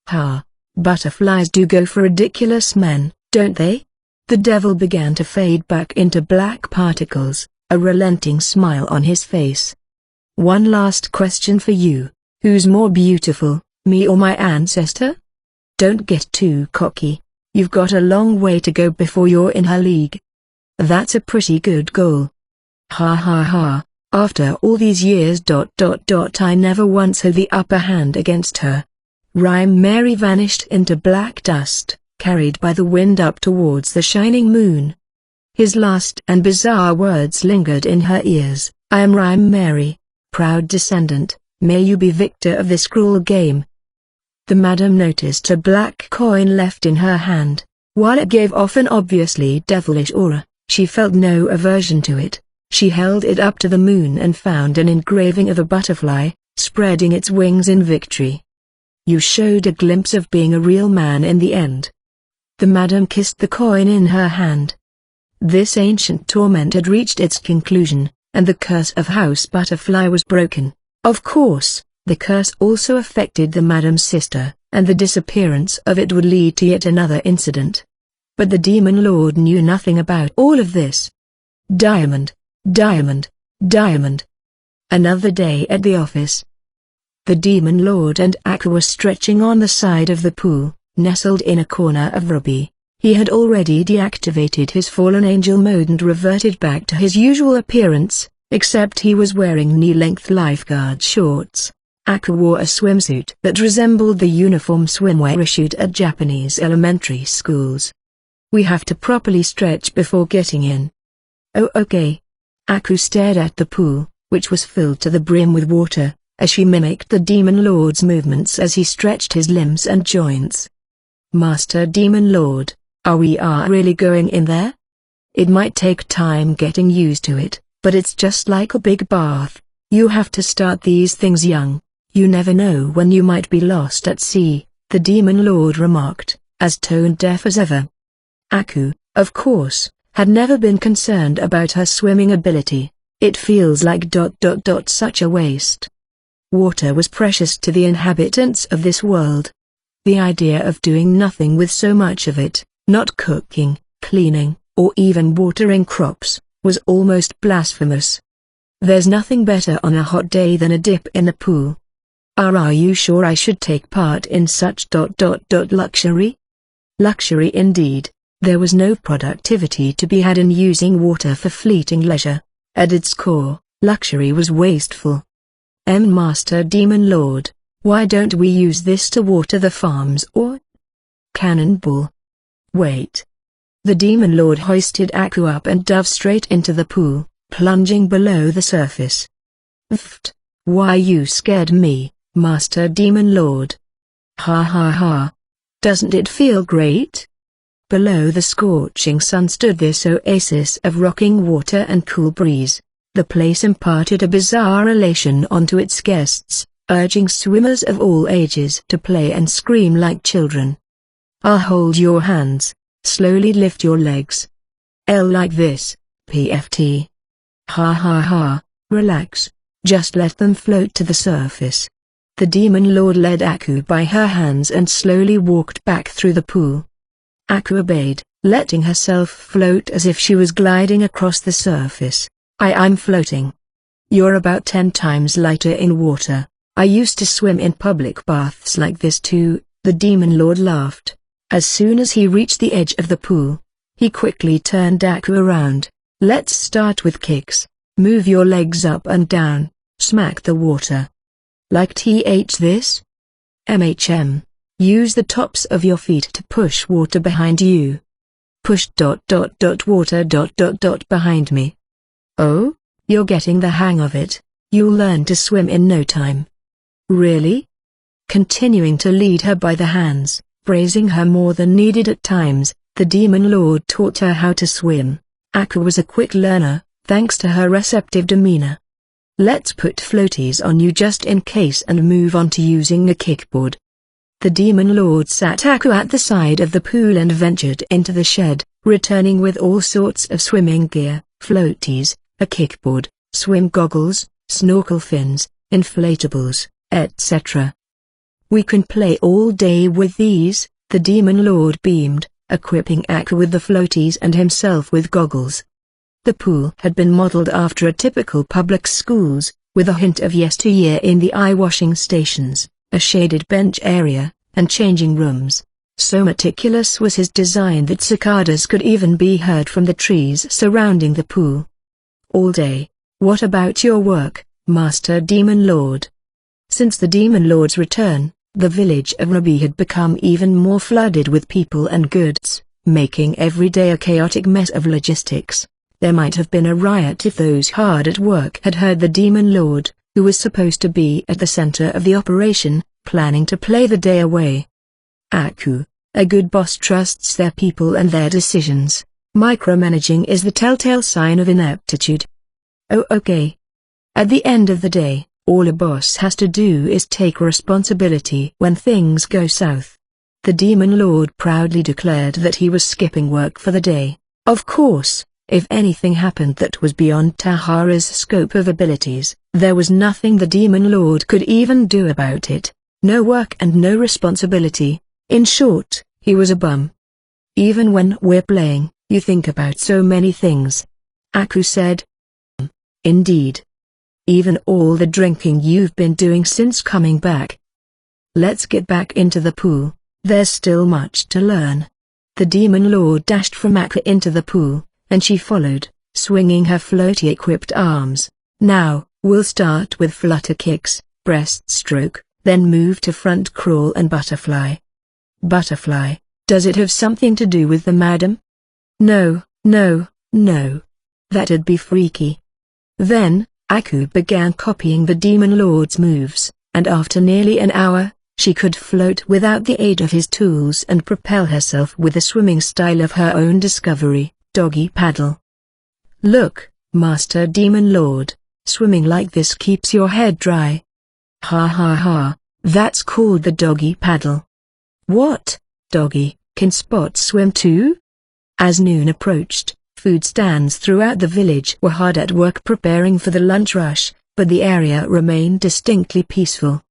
Ha, butterflies do go for ridiculous men, don't they? The devil began to fade back into black particles, a relenting smile on his face. One last question for you. Who's more beautiful, me or my ancestor? Don't get too cocky. You've got a long way to go before you're in her league. That's a pretty good goal. Ha ha ha, after all these years ... I never once had the upper hand against her. Rhyme Mary vanished into black dust, carried by the wind up towards the shining moon. His last and bizarre words lingered in her ears. I am Rhyme Mary, proud descendant, may you be victor of this cruel game. The madam noticed a black coin left in her hand. While it gave off an obviously devilish aura, she felt no aversion to it. She held it up to the moon and found an engraving of a butterfly, spreading its wings in victory. You showed a glimpse of being a real man in the end. The madam kissed the coin in her hand. This ancient torment had reached its conclusion, and the curse of House Butterfly was broken. Of course, the curse also affected the madam's sister, and the disappearance of it would lead to yet another incident. But the Demon Lord knew nothing about all of this. Diamond, diamond, diamond. Another day at the office. The Demon Lord and Aku were stretching on the side of the pool, nestled in a corner of Ruby. He had already deactivated his fallen angel mode and reverted back to his usual appearance, except he was wearing knee-length lifeguard shorts. Aku wore a swimsuit that resembled the uniform swimwear issued at Japanese elementary schools. We have to properly stretch before getting in. Oh, okay. Aku stared at the pool, which was filled to the brim with water, as she mimicked the Demon Lord's movements as he stretched his limbs and joints. Master Demon Lord, are we really going in there? It might take time getting used to it, but it's just like a big bath. You have to start these things young. You never know when you might be lost at sea, the Demon Lord remarked, as tone-deaf as ever. Aku, of course, had never been concerned about her swimming ability. It feels like such a waste. Water was precious to the inhabitants of this world. The idea of doing nothing with so much of it, not cooking, cleaning, or even watering crops, was almost blasphemous. There's nothing better on a hot day than a dip in the pool. Are you sure I should take part in such luxury? Luxury indeed. There was no productivity to be had in using water for fleeting leisure. At its core, luxury was wasteful. Master Demon Lord, why don't we use this to water the farms or? Cannonball. Wait. The Demon Lord hoisted Aku up and dove straight into the pool, plunging below the surface. Pfft. Why you scared me, Master Demon Lord. Ha ha ha. Doesn't it feel great? Below the scorching sun stood this oasis of rocking water and cool breeze. The place imparted a bizarre elation onto its guests, urging swimmers of all ages to play and scream like children. I'll hold your hands. Slowly lift your legs. L like this, PFT. Ha ha ha, relax. Just let them float to the surface. The Demon Lord led Aku by her hands and slowly walked back through the pool. Aku obeyed, letting herself float as if she was gliding across the surface. I'm floating. You're about 10 times lighter in water. I used to swim in public baths like this too, the Demon Lord laughed. As soon as he reached the edge of the pool, he quickly turned Aku around. Let's start with kicks. Move your legs up and down, smack the water. Like this? Use the tops of your feet to push water behind you. Push water behind me. Oh, you're getting the hang of it. You'll learn to swim in no time. Really? Continuing to lead her by the hands, praising her more than needed at times, the Demon Lord taught her how to swim. Aku was a quick learner, thanks to her receptive demeanor. Let's put floaties on you just in case and move on to using a kickboard. The Demon Lord sat Aku at the side of the pool and ventured into the shed, returning with all sorts of swimming gear, floaties, a kickboard, swim goggles, snorkel fins, inflatables, etc. We can play all day with these, the Demon Lord beamed, equipping Aku with the floaties and himself with goggles. The pool had been modeled after a typical public schools, with a hint of yesteryear in the eye-washing stations, a shaded bench area, and changing rooms. So meticulous was his design that cicadas could even be heard from the trees surrounding the pool. All day. What about your work, Master Demon Lord? Since the Demon Lord's return, the village of Ruby had become even more flooded with people and goods. making every day a chaotic mess of logistics. There might have been a riot if those hard at work had heard the Demon Lord, who was supposed to be at the center of the operation, planning to play the day away. Aku, a good boss trusts their people and their decisions. Micromanaging is the telltale sign of ineptitude. Oh, okay. At the end of the day, all a boss has to do is take responsibility when things go south. The Demon Lord proudly declared that he was skipping work for the day. Of course, if anything happened that was beyond Tahara's scope of abilities, there was nothing the Demon Lord could even do about it. No work and no responsibility. In short, he was a bum. Even when we're playing, you think about so many things. Aku said. Indeed. Even all the drinking you've been doing since coming back. Let's get back into the pool, there's still much to learn. The Demon Lord dashed from Aku into the pool, and she followed, swinging her floaty-equipped arms. Now, we'll start with flutter kicks, breaststroke, then move to front crawl and butterfly. Butterfly, does it have something to do with the madam? No, no, no. That'd be freaky. Then, Aku began copying the Demon Lord's moves, and after nearly an hour, she could float without the aid of his tools and propel herself with a swimming style of her own discovery, doggy paddle. Look, Master Demon Lord, swimming like this keeps your head dry. Ha ha ha, that's called the doggy paddle. What, doggy, can Spot swim too? As noon approached, food stands throughout the village were hard at work preparing for the lunch rush, but the area remained distinctly peaceful.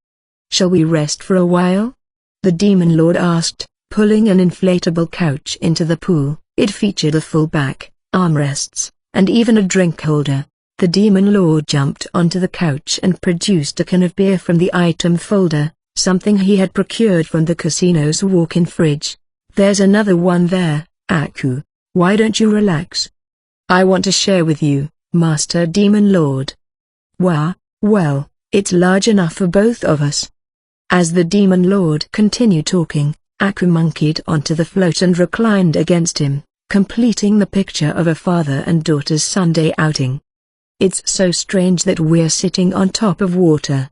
Shall we rest for a while? The Demon Lord asked, pulling an inflatable couch into the pool. It featured a full back, armrests, and even a drink holder. The Demon Lord jumped onto the couch and produced a can of beer from the item folder, something he had procured from the casino's walk-in fridge. There's another one there, Aku. Why don't you relax? I want to share with you, Master Demon Lord. Well, it's large enough for both of us. As the Demon Lord continued talking, Aku monkeyed onto the float and reclined against him, completing the picture of a father and daughter's Sunday outing. It's so strange that we're sitting on top of water.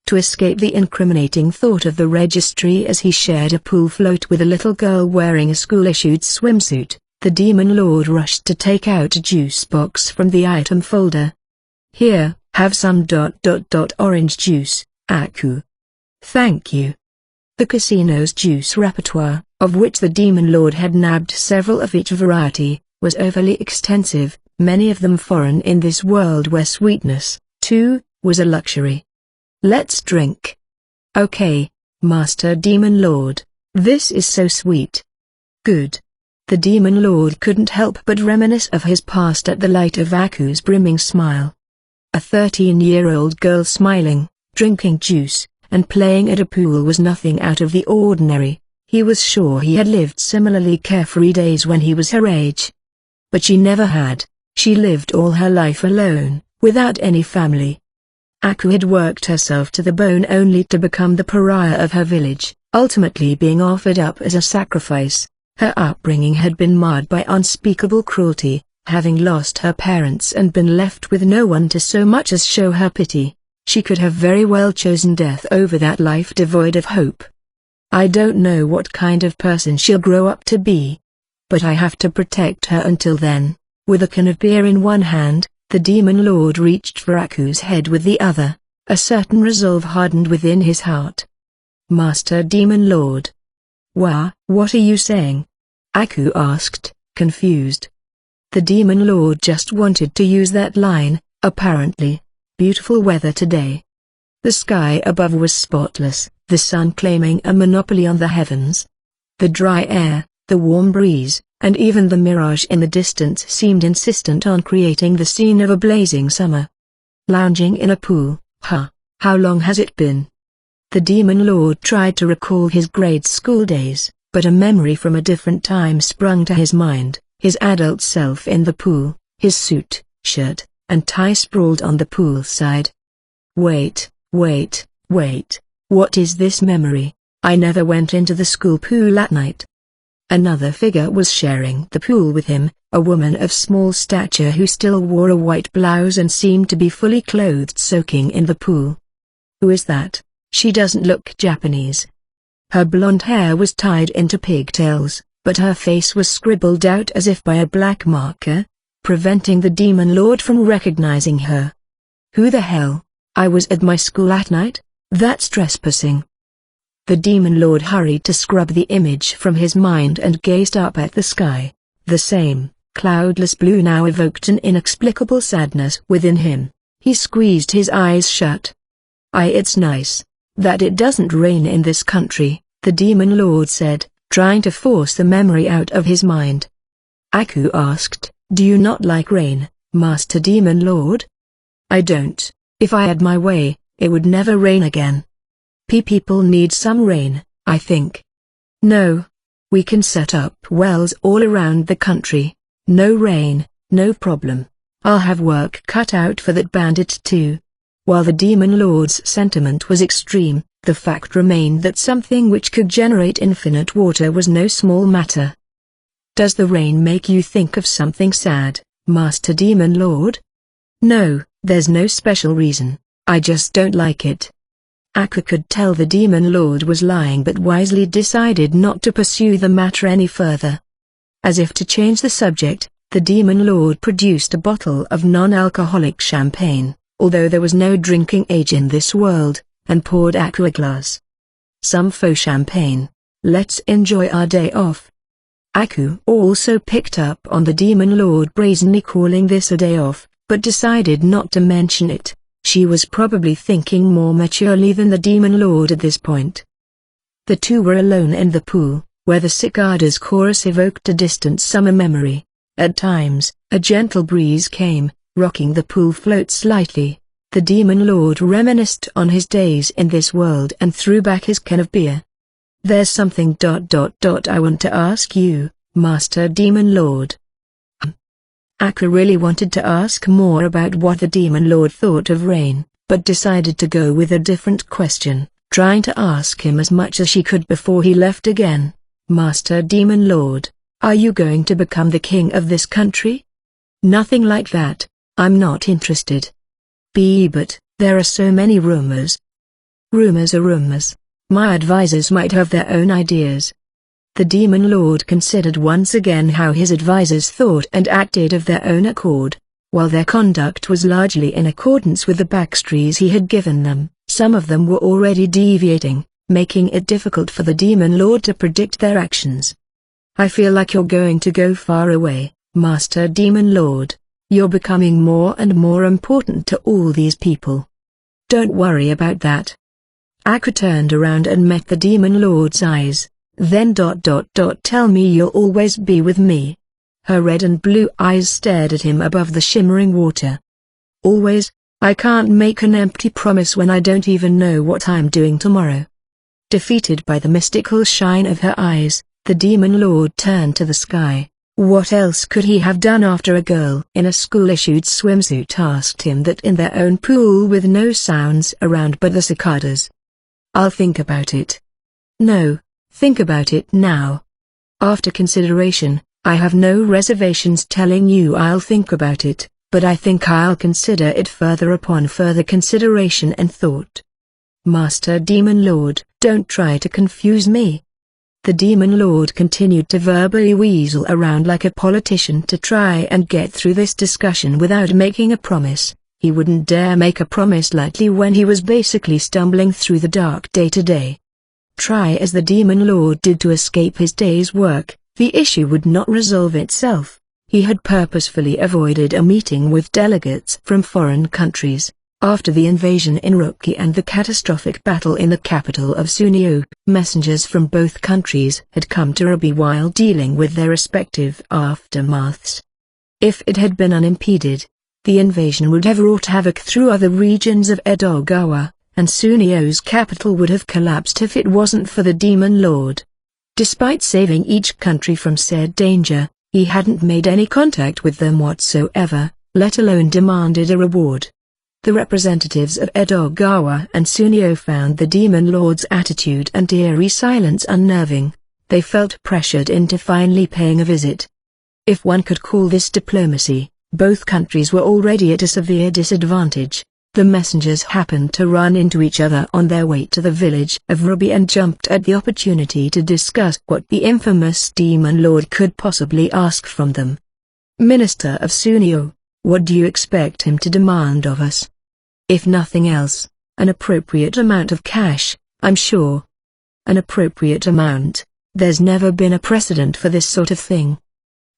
To escape the incriminating thought of the registry as he shared a pool float with a little girl wearing a school-issued swimsuit, the Demon Lord rushed to take out a juice box from the item folder. Here, have some orange juice, Aku. Thank you. The casino's juice repertoire, of which the Demon Lord had nabbed several of each variety, was overly extensive, many of them foreign in this world where sweetness, too, was a luxury. Let's drink. Okay, Master Demon Lord, this is so sweet. Good. The Demon Lord couldn't help but reminisce of his past at the light of Aku's brimming smile. A 13-year-old girl smiling, drinking juice, and playing at a pool was nothing out of the ordinary. He was sure he had lived similarly carefree days when he was her age. But she never had. She lived all her life alone, without any family. Aku had worked herself to the bone only to become the pariah of her village, ultimately being offered up as a sacrifice. Her upbringing had been marred by unspeakable cruelty, having lost her parents and been left with no one to so much as show her pity. She could have very well chosen death over that life devoid of hope. I don't know what kind of person she'll grow up to be, but I have to protect her until then. With a can of beer in one hand, the Demon Lord reached for Aku's head with the other. A certain resolve hardened within his heart. Master Demon Lord. What are you saying? Aku asked, confused. The Demon Lord just wanted to use that line, apparently. Beautiful weather today. The sky above was spotless, the sun claiming a monopoly on the heavens. The dry air, the warm breeze, and even the mirage in the distance seemed insistent on creating the scene of a blazing summer. Lounging in a pool, how long has it been? The Demon Lord tried to recall his grade school days, but a memory from a different time sprung to his mind, his adult self in the pool, his suit, shirt, and tie sprawled on the poolside. Wait, what is this memory? I never went into the school pool at night. Another figure was sharing the pool with him, a woman of small stature who still wore a white blouse and seemed to be fully clothed soaking in the pool. Who is that? She doesn't look Japanese. Her blonde hair was tied into pigtails, but her face was scribbled out as if by a black marker, preventing the demon lord from recognizing her. Who the hell? I was at my school at night? That's trespassing. The demon lord hurried to scrub the image from his mind and gazed up at the sky. The same, cloudless blue now evoked an inexplicable sadness within him. He squeezed his eyes shut. It's nice that it doesn't rain in this country, the demon lord said, trying to force the memory out of his mind. Aku asked, do you not like rain, Master Demon Lord? I don't. If I had my way, it would never rain again. People need some rain, I think. No. We can set up wells all around the country. No rain, no problem. I'll have work cut out for that bandit too. While the demon lord's sentiment was extreme, the fact remained that something which could generate infinite water was no small matter. Does the rain make you think of something sad, Master Demon Lord? No, there's no special reason, I just don't like it. Aku could tell the demon lord was lying but wisely decided not to pursue the matter any further. As if to change the subject, the demon lord produced a bottle of non-alcoholic champagne, although there was no drinking age in this world, and poured Aku a glass. Some faux champagne. Let's enjoy our day off. Aku also picked up on the demon lord brazenly calling this a day off, but decided not to mention it. She was probably thinking more maturely than the demon lord at this point. The two were alone in the pool, where the cicadas' chorus evoked a distant summer memory. At times, a gentle breeze came, rocking the pool float slightly. The demon lord reminisced on his days in this world and threw back his can of beer. There's something ... I want to ask you, Master Demon Lord. Aku really wanted to ask more about what the demon lord thought of rain, but decided to go with a different question, trying to ask him as much as she could before he left again. Master Demon Lord, are you going to become the king of this country? Nothing like that, I'm not interested. But there are so many rumors. Rumors are rumors. My advisors might have their own ideas. The demon lord considered once again how his advisors thought and acted of their own accord. While their conduct was largely in accordance with the backstories he had given them, some of them were already deviating, making it difficult for the demon lord to predict their actions. I feel like you're going to go far away, Master Demon Lord. You're becoming more and more important to all these people. Don't worry about that. Aku turned around and met the demon lord's eyes. Then ... tell me you'll always be with me. Her red and blue eyes stared at him above the shimmering water. Always? I can't make an empty promise when I don't even know what I'm doing tomorrow. Defeated by the mystical shine of her eyes, the demon lord turned to the sky. What else could he have done after a girl in a school-issued swimsuit asked him that in their own pool with no sounds around but the cicadas? I'll think about it. No. Think about it now. After consideration, I have no reservations telling you I'll think about it, but I think I'll consider it further upon further consideration and thought. Master Demon Lord, don't try to confuse me. The Demon Lord continued to verbally weasel around like a politician to try and get through this discussion without making a promise. He wouldn't dare make a promise lightly when he was basically stumbling through the dark day-to-day. Try as the Demon Lord did to escape his day's work, the issue would not resolve itself. He had purposefully avoided a meeting with delegates from foreign countries. After the invasion in Retry and the catastrophic battle in the capital of Sunio, messengers from both countries had come to Retry while dealing with their respective aftermaths. If it had been unimpeded, the invasion would have wrought havoc through other regions of Edogawa, and Sunio's capital would have collapsed if it wasn't for the Demon Lord. Despite saving each country from said danger, he hadn't made any contact with them whatsoever, let alone demanded a reward. The representatives of Edogawa and Sunio found the Demon Lord's attitude and eerie silence unnerving. they felt pressured into finally paying a visit. If one could call this diplomacy, both countries were already at a severe disadvantage. The messengers happened to run into each other on their way to the village of Ruby and jumped at the opportunity to discuss what the infamous demon lord could possibly ask from them. Minister of Sunio, what do you expect him to demand of us? If nothing else, an appropriate amount of cash, I'm sure. An appropriate amount? There's never been a precedent for this sort of thing.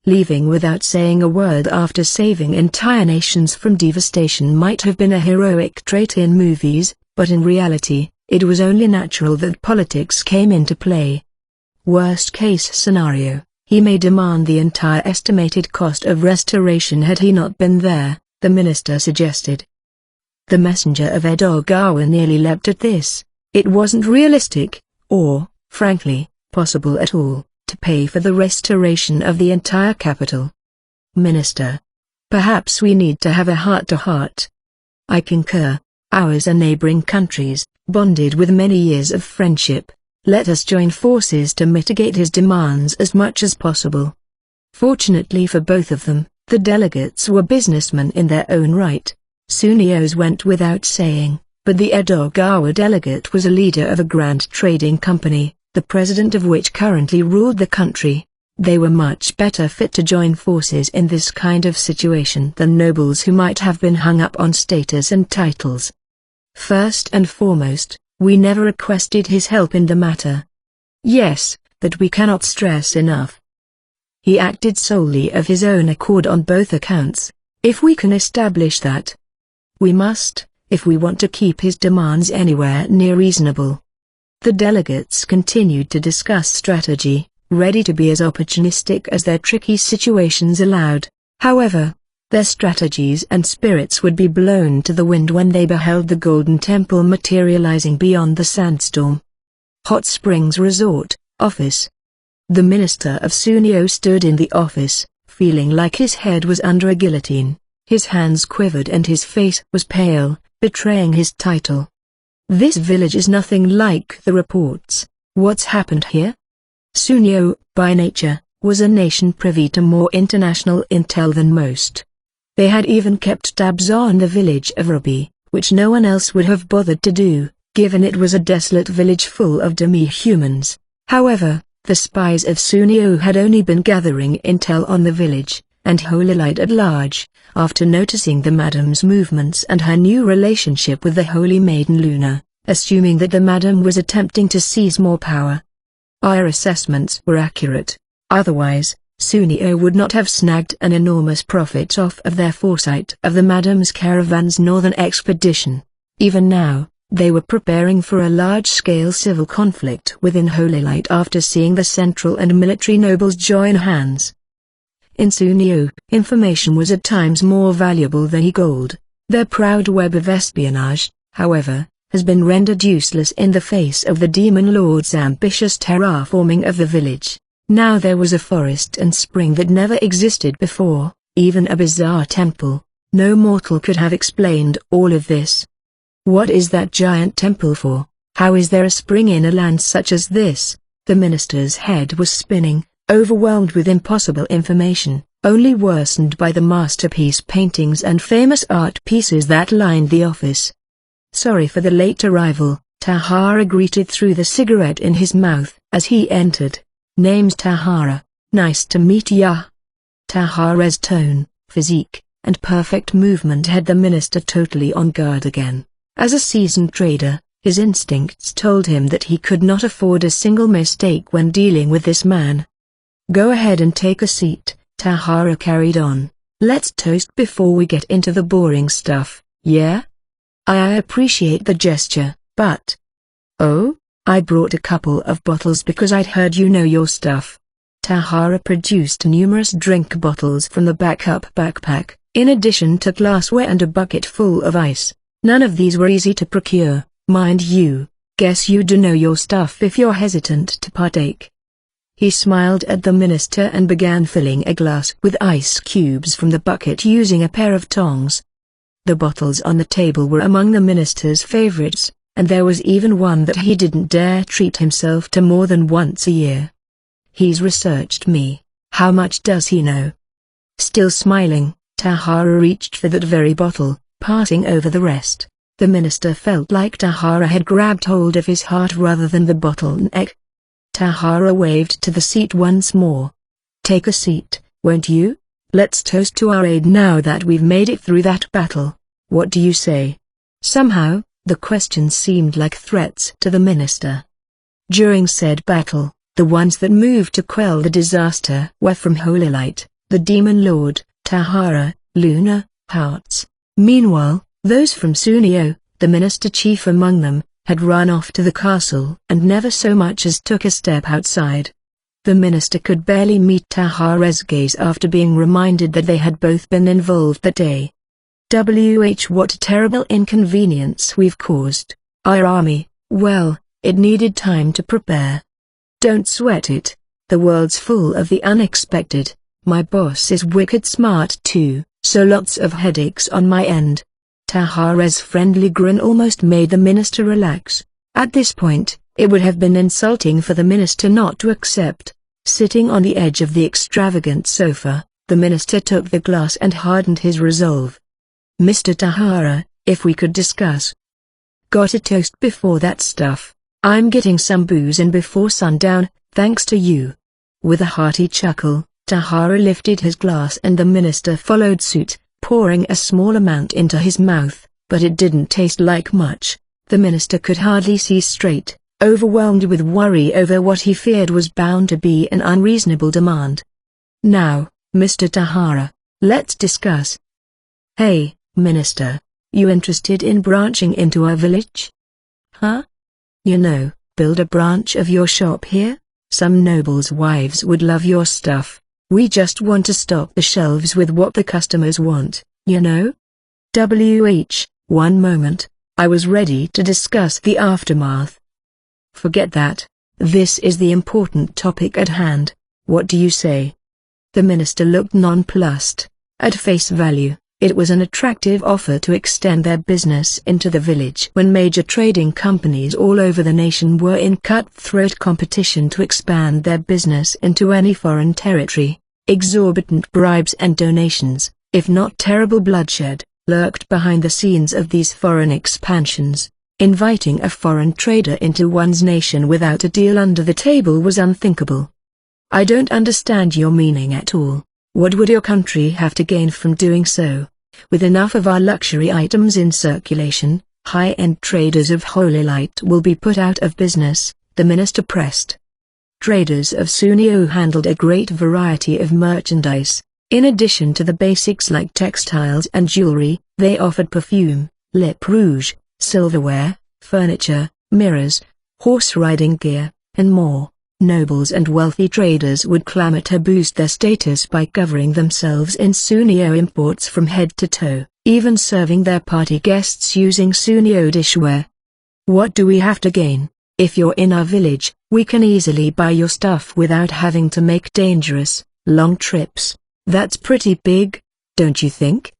Leaving without saying a word after saving entire nations from devastation might have been a heroic trait in movies, but in reality, it was only natural that politics came into play. Worst case scenario, he may demand the entire estimated cost of restoration had he not been there, the minister suggested. The messenger of Edogawa nearly leapt at this. It wasn't realistic, or, frankly, possible at all, to pay for the restoration of the entire capital. Minister. Perhaps we need to have a heart-to-heart. I concur. Ours are neighboring countries, bonded with many years of friendship. Let us join forces to mitigate his demands as much as possible. Fortunately for both of them, the delegates were businessmen in their own right. Sunio's went without saying, but the Edogawa delegate was a leader of a grand trading company, the president of which currently ruled the country. They were much better fit to join forces in this kind of situation than nobles who might have been hung up on status and titles. First and foremost, we never requested his help in the matter. Yes, that we cannot stress enough. He acted solely of his own accord on both accounts. If we can establish that, we must, if we want to keep his demands anywhere near reasonable. The delegates continued to discuss strategy, ready to be as opportunistic as their tricky situations allowed. However, their strategies and spirits would be blown to the wind when they beheld the Golden Temple materializing beyond the sandstorm. Hot Springs Resort, Office. The Minister of Sunio stood in the office, feeling like his head was under a guillotine. His hands quivered and his face was pale, betraying his title. This village is nothing like the reports. What's happened here? Sunio, by nature, was a nation privy to more international intel than most. They had even kept tabs on the village of Ruby, which no one else would have bothered to do, given it was a desolate village full of demi-humans. However, the spies of Sunio had only been gathering intel on the village, and Holy Light at large, after noticing the Madam's movements and her new relationship with the Holy Maiden Luna, assuming that the Madam was attempting to seize more power. Our assessments were accurate. Otherwise, Sunio would not have snagged an enormous profit off of their foresight of the Madam's caravan's northern expedition. Even now, they were preparing for a large-scale civil conflict within Holy Light after seeing the central and military nobles join hands. In Sunio, information was at times more valuable than gold. Their proud web of espionage, however, has been rendered useless in the face of the Demon Lord's ambitious terraforming of the village. Now there was a forest and spring that never existed before, even a bizarre temple. No mortal could have explained all of this. What is that giant temple for? How is there a spring in a land such as this? The minister's head was spinning, overwhelmed with impossible information, only worsened by the masterpiece paintings and famous art pieces that lined the office. Sorry for the late arrival, Tahara greeted through the cigarette in his mouth as he entered. Name's Tahara, nice to meet ya. Tahara's tone, physique, and perfect movement had the minister totally on guard again. As a seasoned trader, his instincts told him that he could not afford a single mistake when dealing with this man. Go ahead and take a seat, Tahara carried on. Let's toast before we get into the boring stuff, yeah? I appreciate the gesture, but... Oh? I brought a couple of bottles because I'd heard you know your stuff. Tahara produced numerous drink bottles from the backup backpack, in addition to glassware and a bucket full of ice. None of these were easy to procure, mind you. Guess you do know your stuff if you're hesitant to partake. He smiled at the minister and began filling a glass with ice cubes from the bucket using a pair of tongs. The bottles on the table were among the minister's favorites, and there was even one that he didn't dare treat himself to more than once a year. He's researched me. How much does he know? Still smiling, Tahara reached for that very bottle, passing over the rest. The minister felt like Tahara had grabbed hold of his heart rather than the bottleneck. Tahara waved to the seat once more. Take a seat, won't you? Let's toast to our aid now that we've made it through that battle. What do you say? Somehow, the questions seemed like threats to the minister. During said battle, the ones that moved to quell the disaster were from Holy Light, the Demon Lord, Tahara, Luna, Hearts. Meanwhile, those from Sunio, the minister chief among them, had run off to the castle and never so much as took a step outside. The minister could barely meet Tahara's gaze after being reminded that they had both been involved that day. What a terrible inconvenience we've caused. Our army, well, it needed time to prepare. Don't sweat it. The world's full of the unexpected. My boss is wicked smart too, so lots of headaches on my end. Tahara's friendly grin almost made the minister relax. At this point, it would have been insulting for the minister not to accept. Sitting on the edge of the extravagant sofa, the minister took the glass and hardened his resolve. Mr. Tahara, if we could discuss. Got a toast before that stuff. I'm getting some booze in before sundown, thanks to you. With a hearty chuckle, Tahara lifted his glass and the minister followed suit, pouring a small amount into his mouth, but it didn't taste like much. The minister could hardly see straight, overwhelmed with worry over what he feared was bound to be an unreasonable demand. Now, Mr. Tahara, let's discuss. Hey, minister, you interested in branching into our village? Huh? You know, build a branch of your shop here? Some nobles' wives would love your stuff. We just want to stock the shelves with what the customers want, you know? One moment, I was ready to discuss the aftermath. Forget that. This is the important topic at hand. What do you say? The minister looked nonplussed. At face value, it was an attractive offer to extend their business into the village when major trading companies all over the nation were in cutthroat competition to expand their business into any foreign territory. Exorbitant bribes and donations, if not terrible bloodshed, lurked behind the scenes of these foreign expansions. Inviting a foreign trader into one's nation without a deal under the table was unthinkable. I don't understand your meaning at all. What would your country have to gain from doing so? With enough of our luxury items in circulation, high-end traders of Holy Light will be put out of business, the minister pressed. Traders of Sunio handled a great variety of merchandise. In addition to the basics like textiles and jewelry, they offered perfume, lip rouge, silverware, furniture, mirrors, horse-riding gear, and more. Nobles and wealthy traders would clamor to boost their status by covering themselves in Sunio imports from head to toe, even serving their party guests using Sunio dishware. What do we have to gain? If you're in our village, we can easily buy your stuff without having to make dangerous, long trips. That's pretty big, don't you think?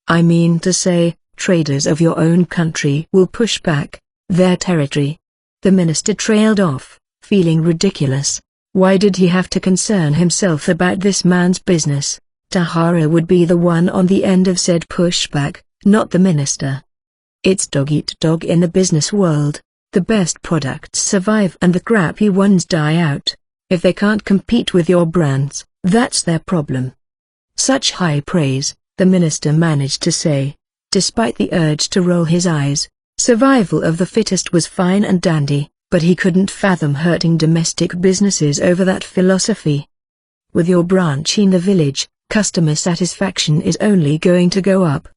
I mean to say, traders of your own country will push back their territory. The minister trailed off, feeling ridiculous. Why did he have to concern himself about this man's business? Tahara would be the one on the end of said pushback, not the minister. It's dog eat dog in the business world. The best products survive and the crappy ones die out. If they can't compete with your brands, that's their problem. Such high praise, the minister managed to say. Despite the urge to roll his eyes, survival of the fittest was fine and dandy, but he couldn't fathom hurting domestic businesses over that philosophy. With your branch in the village, customer satisfaction is only going to go up.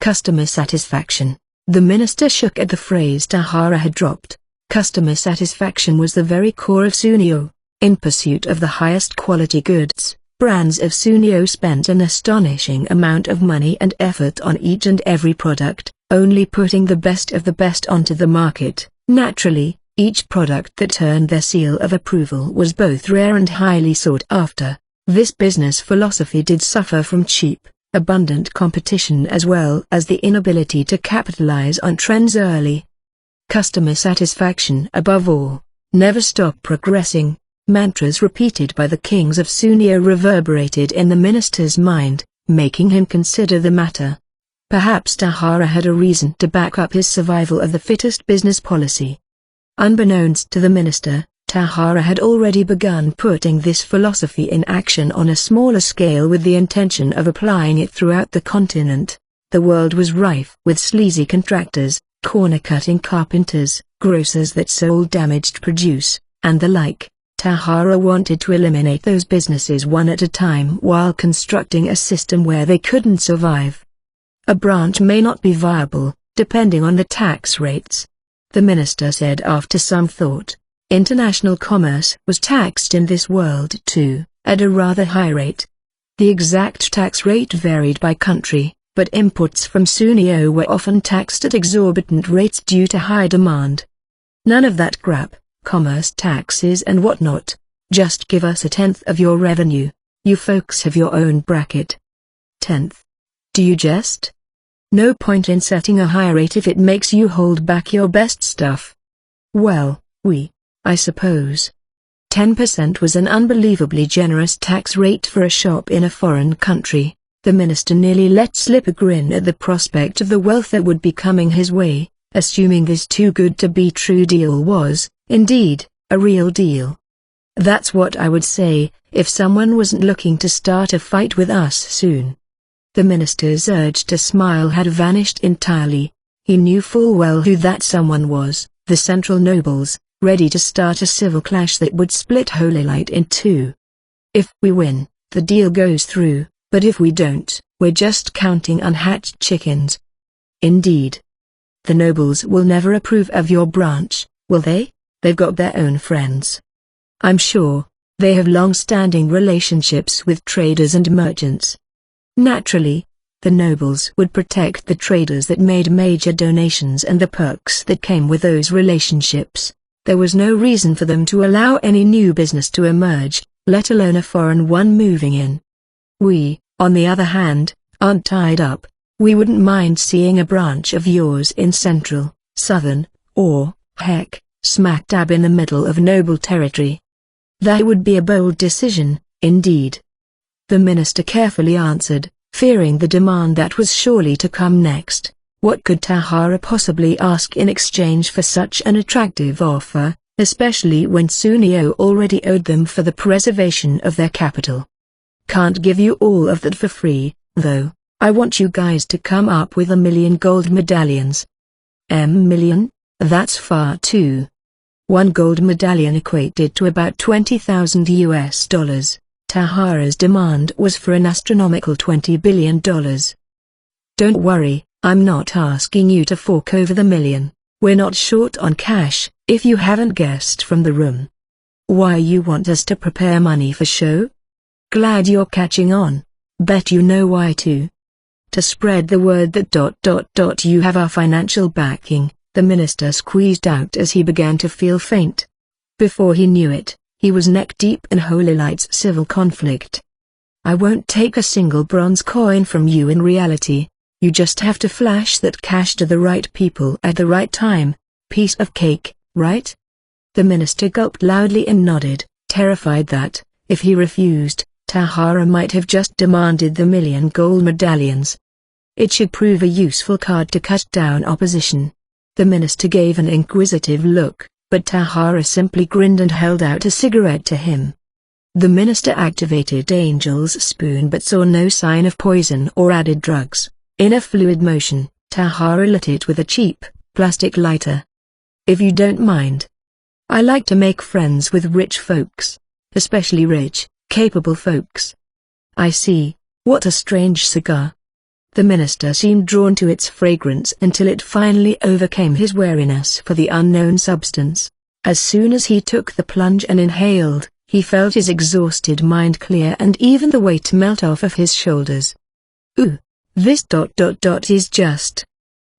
Customer satisfaction. The minister shook at the phrase Tahara had dropped. Customer satisfaction was the very core of Sunio. In pursuit of the highest quality goods, brands of Sunio spent an astonishing amount of money and effort on each and every product, only putting the best of the best onto the market. Naturally, each product that turned their seal of approval was both rare and highly sought after. This business philosophy did suffer from cheap, abundant competition as well as the inability to capitalize on trends early. Customer satisfaction above all. Never stop progressing. Mantras repeated by the kings of Sunio reverberated in the minister's mind, making him consider the matter. Perhaps Tahara had a reason to back up his survival of the fittest business policy. Unbeknownst to the minister, Tahara had already begun putting this philosophy in action on a smaller scale with the intention of applying it throughout the continent. The world was rife with sleazy contractors, corner-cutting carpenters, grocers that sold damaged produce, and the like. Tahara wanted to eliminate those businesses one at a time while constructing a system where they couldn't survive. A branch may not be viable, depending on the tax rates. The minister said after some thought. International commerce was taxed in this world too, at a rather high rate. The exact tax rate varied by country, but imports from Sunio were often taxed at exorbitant rates due to high demand. None of that crap. Commerce taxes and whatnot. Just give us 1/10 of your revenue. You folks have your own bracket. 1/10. Do you jest? No point in setting a high rate if it makes you hold back your best stuff. Well, I suppose. 10% was an unbelievably generous tax rate for a shop in a foreign country. The minister nearly let slip a grin at the prospect of the wealth that would be coming his way, assuming this too-good-to-be-true deal was, indeed, a real deal. That's what I would say, if someone wasn't looking to start a fight with us soon. The minister's urge to smile had vanished entirely. He knew full well who that someone was, the central nobles, ready to start a civil clash that would split Holy Light in two. If we win, the deal goes through, but if we don't, we're just counting unhatched chickens. Indeed. The nobles will never approve of your branch, will they? They've got their own friends. I'm sure. They have long-standing relationships with traders and merchants. Naturally, the nobles would protect the traders that made major donations and the perks that came with those relationships. There was no reason for them to allow any new business to emerge, let alone a foreign one moving in. We, on the other hand, aren't tied up. We wouldn't mind seeing a branch of yours in central, southern, or, heck, smack dab in the middle of noble territory. That would be a bold decision, indeed. The minister carefully answered, fearing the demand that was surely to come next. What could Tahara possibly ask in exchange for such an attractive offer, especially when Sunio already owed them for the preservation of their capital? Can't give you all of that for free, though. I want you guys to come up with 1 million gold medallions. Million? That's far too. 1 gold medallion equated to about $20,000. Tahara's demand was for an astronomical $20 billion. Don't worry, I'm not asking you to fork over the million. We're not short on cash, if you haven't guessed from the room. Why you want us to prepare money for show? Glad you're catching on. Bet you know why too. To spread the word that you have our financial backing, the minister squeezed out as he began to feel faint. Before he knew it, he was neck-deep in Holy Light's civil conflict. I won't take a single bronze coin from you in reality. You just have to flash that cash to the right people at the right time. Piece of cake, right? The minister gulped loudly and nodded, terrified that, if he refused, Tahara might have just demanded the 1 million gold medallions. It should prove a useful card to cut down opposition. The minister gave an inquisitive look, but Tahara simply grinned and held out a cigarette to him. The minister activated Angel's spoon but saw no sign of poison or added drugs. In a fluid motion, Tahara lit it with a cheap, plastic lighter. If you don't mind. I like to make friends with rich folks. Especially rich, capable folks. I see. What a strange cigar. The minister seemed drawn to its fragrance until it finally overcame his wariness for the unknown substance. As soon as he took the plunge and inhaled, he felt his exhausted mind clear and even the weight melt off of his shoulders. Ooh, this is just.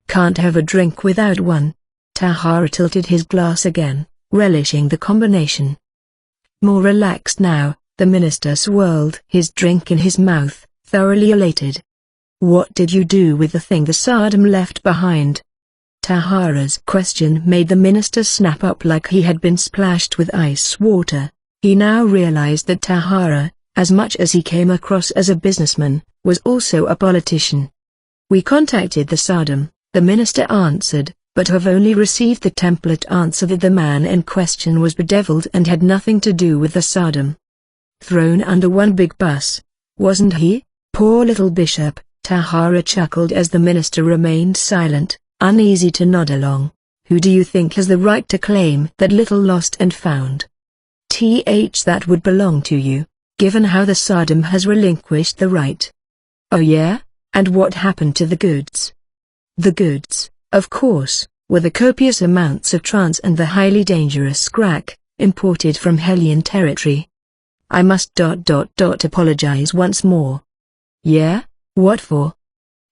Can't have a drink without one. Tahara tilted his glass again, relishing the combination. More relaxed now, the minister swirled his drink in his mouth, thoroughly elated. What did you do with the thing the Sardom left behind? Tahara's question made the minister snap up like he had been splashed with ice water. He now realized that Tahara, as much as he came across as a businessman, was also a politician. "We contacted the Sardam," the minister answered, "but have only received the template answer that the man in question was bedeviled and had nothing to do with the Sardam." "Thrown under one big bus, wasn't he? Poor little bishop," Tahara chuckled as the minister remained silent, uneasy to nod along. "Who do you think has the right to claim that little lost and found?" That would belong to you, given how the Sardam has relinquished the right." "Oh yeah? And what happened to the goods?" "The goods, of course, were the copious amounts of trance and the highly dangerous crack, imported from Hellion territory." "I must apologize once more." "Yeah? What for?"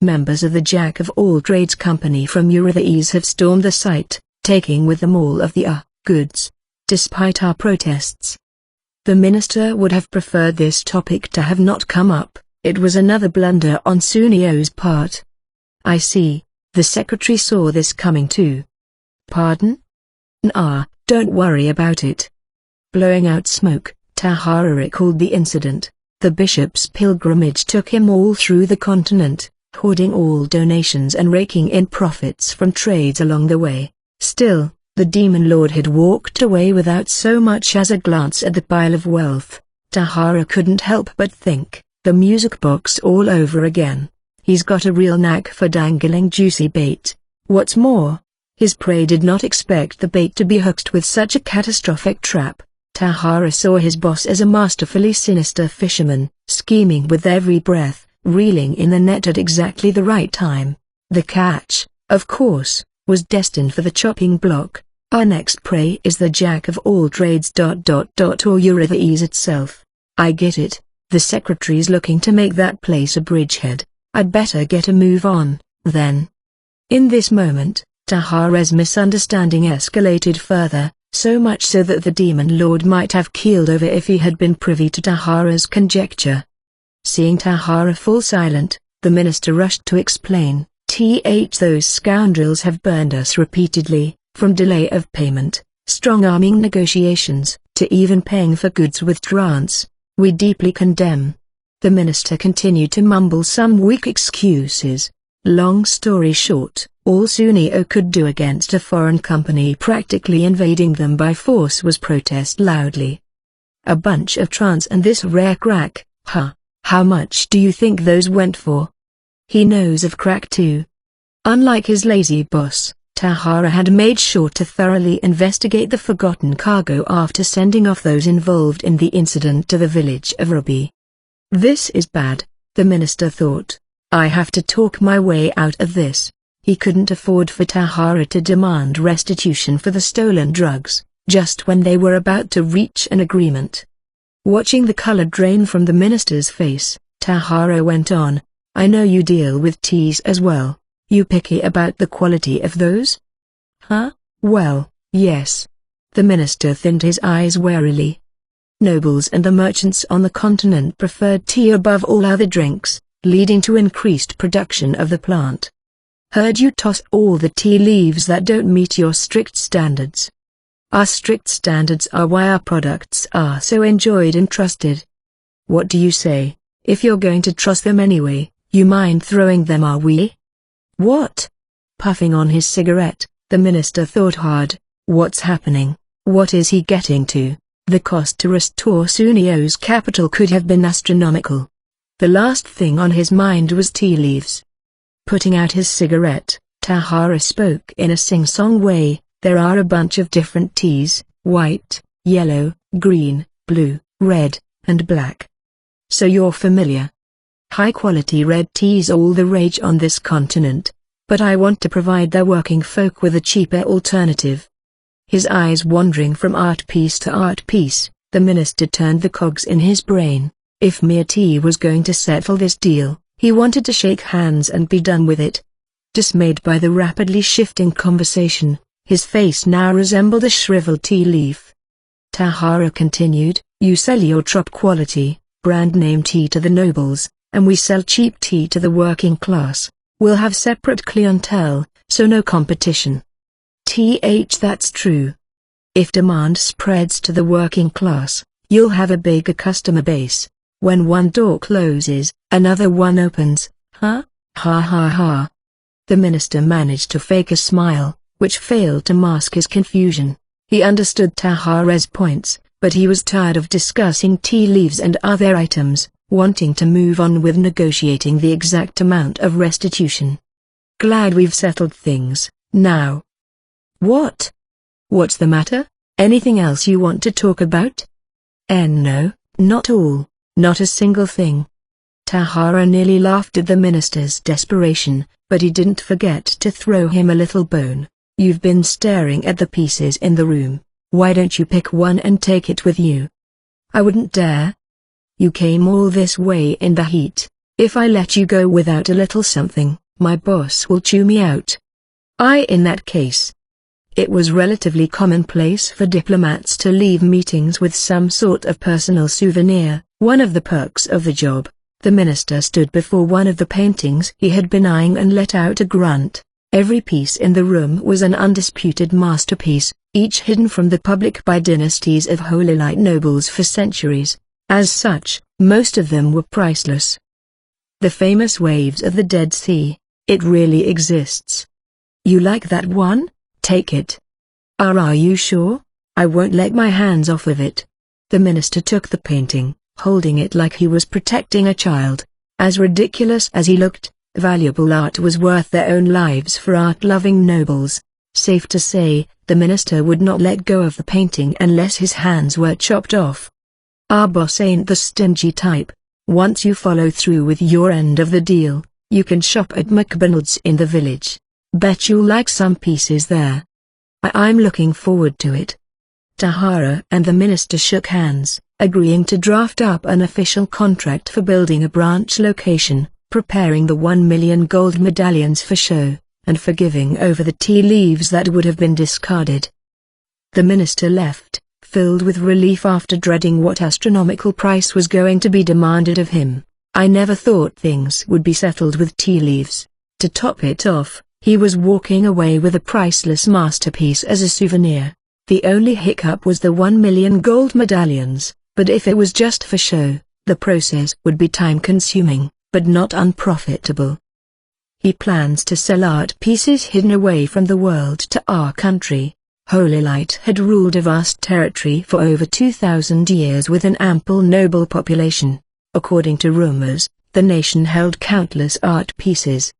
"Members of the Jack of all Trades company from Eurithees have stormed the site, taking with them all of the goods, despite our protests." The minister would have preferred this topic to have not come up. It was another blunder on Sunio's part. "I see, the secretary saw this coming too." "Pardon?" "Nah, don't worry about it." Blowing out smoke, Tahara recalled the incident. The bishop's pilgrimage took him all through the continent, hoarding all donations and raking in profits from trades along the way. Still, the demon lord had walked away without so much as a glance at the pile of wealth. Tahara couldn't help but think, the music box all over again. He's got a real knack for dangling juicy bait. What's more, his prey did not expect the bait to be hooked with such a catastrophic trap. Tahara saw his boss as a masterfully sinister fisherman, scheming with every breath, reeling in the net at exactly the right time. The catch, of course, was destined for the chopping block. Our next prey is the Jack of all Trades ... or Eurithees itself. I get it, the secretary's looking to make that place a bridgehead. I'd better get a move on, then. In this moment, Tahara's misunderstanding escalated further, so much so that the demon lord might have keeled over if he had been privy to Tahara's conjecture. Seeing Tahara fall silent, the minister rushed to explain, "Those scoundrels have burned us repeatedly, from delay of payment, strong-arming negotiations, to even paying for goods with trance. We deeply condemn." The minister continued to mumble some weak excuses. Long story short, all Sunio could do against a foreign company practically invading them by force was protest loudly. "A bunch of trance and this rare crack, huh? How much do you think those went for?" "He knows of crack too." Unlike his lazy boss, Tahara had made sure to thoroughly investigate the forgotten cargo after sending off those involved in the incident to the village of Ruby. "This is bad," the minister thought. "I have to talk my way out of this." He couldn't afford for Tahara to demand restitution for the stolen drugs, just when they were about to reach an agreement. Watching the color drain from the minister's face, Tahara went on, "I know you deal with teas as well. You picky about the quality of those?" "Huh? Well, yes." The minister thinned his eyes warily. Nobles and the merchants on the continent preferred tea above all other drinks, leading to increased production of the plant. "Heard you toss all the tea leaves that don't meet your strict standards." "Our strict standards are why our products are so enjoyed and trusted." "What do you say? If you're going to trust them anyway, you mind throwing them our way?" "What?" Puffing on his cigarette, the minister thought hard. What's happening? What is he getting to? The cost to restore Sunio's capital could have been astronomical. The last thing on his mind was tea leaves. Putting out his cigarette, Tahara spoke in a sing-song way. "There are a bunch of different teas, white, yellow, green, blue, red, and black. So you're familiar. High-quality red tea's all the rage on this continent, but I want to provide the working folk with a cheaper alternative." His eyes wandering from art piece to art piece, the minister turned the cogs in his brain. If mere tea was going to settle this deal, he wanted to shake hands and be done with it. Dismayed by the rapidly shifting conversation, his face now resembled a shriveled tea leaf. Tahara continued, "You sell your top-quality, brand-name tea to the nobles, and we sell cheap tea to the working class. We'll have separate clientele, so no competition." That's true. If demand spreads to the working class, You'll have a bigger customer base. When one door closes, another one opens, huh? Ha ha ha. The minister managed to fake a smile, which failed to mask his confusion. He understood Tahara's points, but he was tired of discussing tea leaves and other items, wanting to move on with negotiating the exact amount of restitution. Glad we've settled things, now. What? What's the matter? Anything else you want to talk about? No, not all, not a single thing. Tahara nearly laughed at the minister's desperation, but he didn't forget to throw him a little bone. You've been staring at the pieces in the room. Why don't you pick one and take it with you? I wouldn't dare. You came all this way in the heat. If I let you go without a little something, my boss will chew me out. In that case. It was relatively commonplace for diplomats to leave meetings with some sort of personal souvenir, one of the perks of the job. The minister stood before one of the paintings he had been eyeing and let out a grunt. Every piece in the room was an undisputed masterpiece, each hidden from the public by dynasties of Holy Light nobles for centuries. As such, most of them were priceless. The famous waves of the Dead Sea, it really exists. You like that one? Take it. Are you sure? I won't let my hands off of it. The minister took the painting, holding it like he was protecting a child. As ridiculous as he looked, valuable art was worth their own lives for art-loving nobles. Safe to say, the minister would not let go of the painting unless his hands were chopped off. Our boss ain't the stingy type. Once you follow through with your end of the deal, you can shop at McDonald's in the village. Bet you'll like some pieces there. I'm looking forward to it. Tahara and the minister shook hands, agreeing to draft up an official contract for building a branch location, preparing the 1 million gold medallions for show, and for giving over the tea leaves that would have been discarded. The minister left, filled with relief after dreading what astronomical price was going to be demanded of him. I never thought things would be settled with tea leaves. To top it off, he was walking away with a priceless masterpiece as a souvenir. The only hiccup was the 1 million gold medallions, but if it was just for show, the process would be time-consuming, but not unprofitable. He plans to sell art pieces hidden away from the world to our country. Holy Light had ruled a vast territory for over 2,000 years with an ample noble population. According to rumors, the nation held countless art pieces.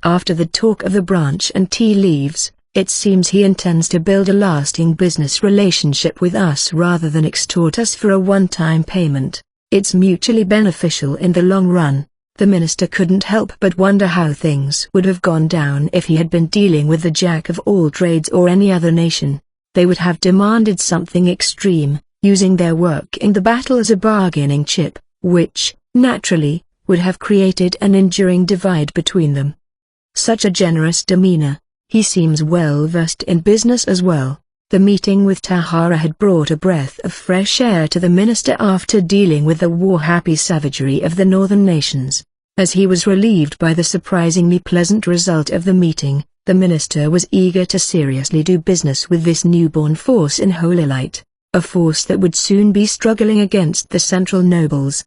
After the talk of the branch and tea leaves, it seems he intends to build a lasting business relationship with us rather than extort us for a one-time payment. It's mutually beneficial in the long run. The minister couldn't help but wonder how things would have gone down if he had been dealing with the Jack of all trades or any other nation. They would have demanded something extreme, using their work in the battle as a bargaining chip, which, naturally, would have created an enduring divide between them. Such a generous demeanor. He seems well versed in business as well. The meeting with Tahara had brought a breath of fresh air to the minister after dealing with the war-happy savagery of the northern nations. As he was relieved by the surprisingly pleasant result of the meeting, the minister was eager to seriously do business with this newborn force in Holy Light, a force that would soon be struggling against the central nobles.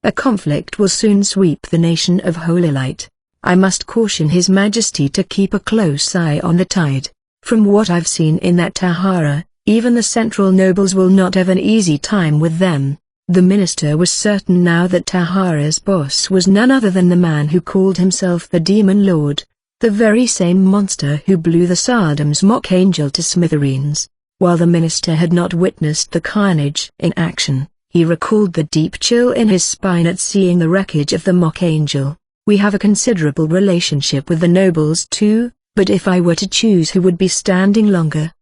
A conflict will soon sweep the nation of Holy Light. I must caution His Majesty to keep a close eye on the tide. From what I've seen in that Tahara, even the central nobles will not have an easy time with them. The minister was certain now that Tahara's boss was none other than the man who called himself the Demon Lord, the very same monster who blew the Saddam's mock angel to smithereens. While the minister had not witnessed the carnage in action, he recalled the deep chill in his spine at seeing the wreckage of the mock angel. We have a considerable relationship with the nobles too, but if I were to choose who would be standing longer.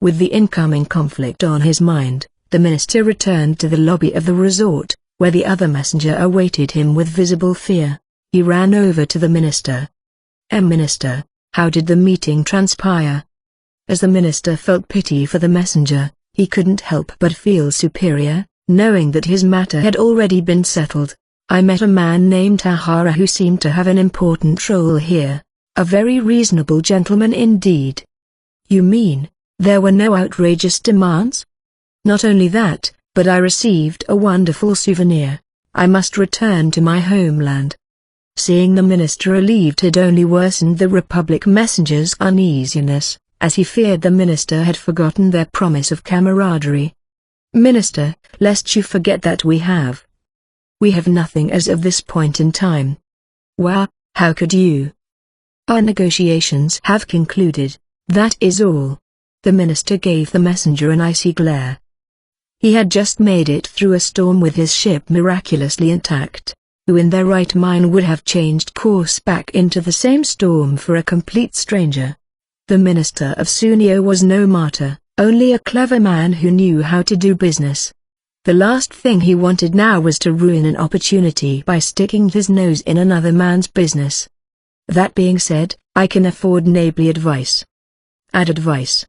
With the incoming conflict on his mind, the minister returned to the lobby of the resort, where the other messenger awaited him with visible fear. He ran over to the minister. Minister, how did the meeting transpire? As the minister felt pity for the messenger, he couldn't help but feel superior, knowing that his matter had already been settled. I met a man named Tahara who seemed to have an important role here. A very reasonable gentleman indeed. You mean, there were no outrageous demands? Not only that, but I received a wonderful souvenir. I must return to my homeland." Seeing the minister relieved had only worsened the Republic messenger's uneasiness, as he feared the minister had forgotten their promise of camaraderie. "Minister, lest you forget that we have nothing as of this point in time." "Wah, how could you?" "Our negotiations have concluded, that is all." The minister gave the messenger an icy glare. He had just made it through a storm with his ship miraculously intact. Who in their right mind would have changed course back into the same storm for a complete stranger? The minister of Sunio was no martyr, only a clever man who knew how to do business. The last thing he wanted now was to ruin an opportunity by sticking his nose in another man's business. "That being said, I can afford neighborly advice." "Add advice."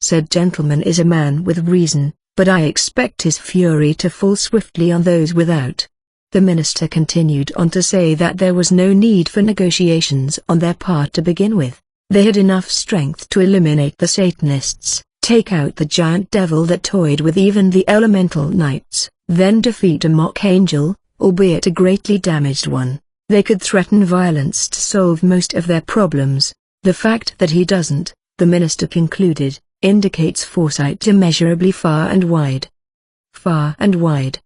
Said gentleman is a man with reason, but I expect his fury to fall swiftly on those without. The minister continued on to say that there was no need for negotiations on their part to begin with. They had enough strength to eliminate the Satanists, take out the giant devil that toyed with even the elemental knights, then defeat a mock angel, albeit a greatly damaged one. They could threaten violence to solve most of their problems. The fact that he doesn't, the minister concluded, indicates foresight immeasurably far and wide. Far and wide.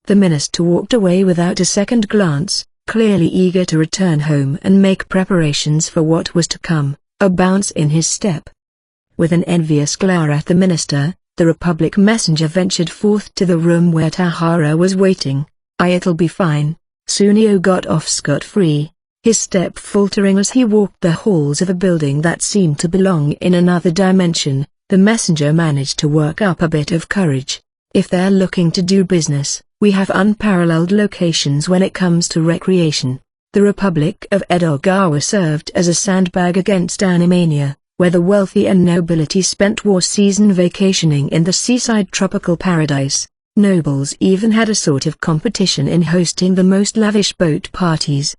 The minister walked away without a second glance, clearly eager to return home and make preparations for what was to come, a bounce in his step. With an envious glare at the minister, the Republic messenger ventured forth to the room where Tahara was waiting. "It'll be fine." Sunio got off scot-free, his step faltering as he walked the halls of a building that seemed to belong in another dimension. The messenger managed to work up a bit of courage. "If they're looking to do business, we have unparalleled locations when it comes to recreation." The Republic of Edogawa served as a sandbag against Animania, where the wealthy and nobility spent war season vacationing in the seaside tropical paradise. Nobles even had a sort of competition in hosting the most lavish boat parties.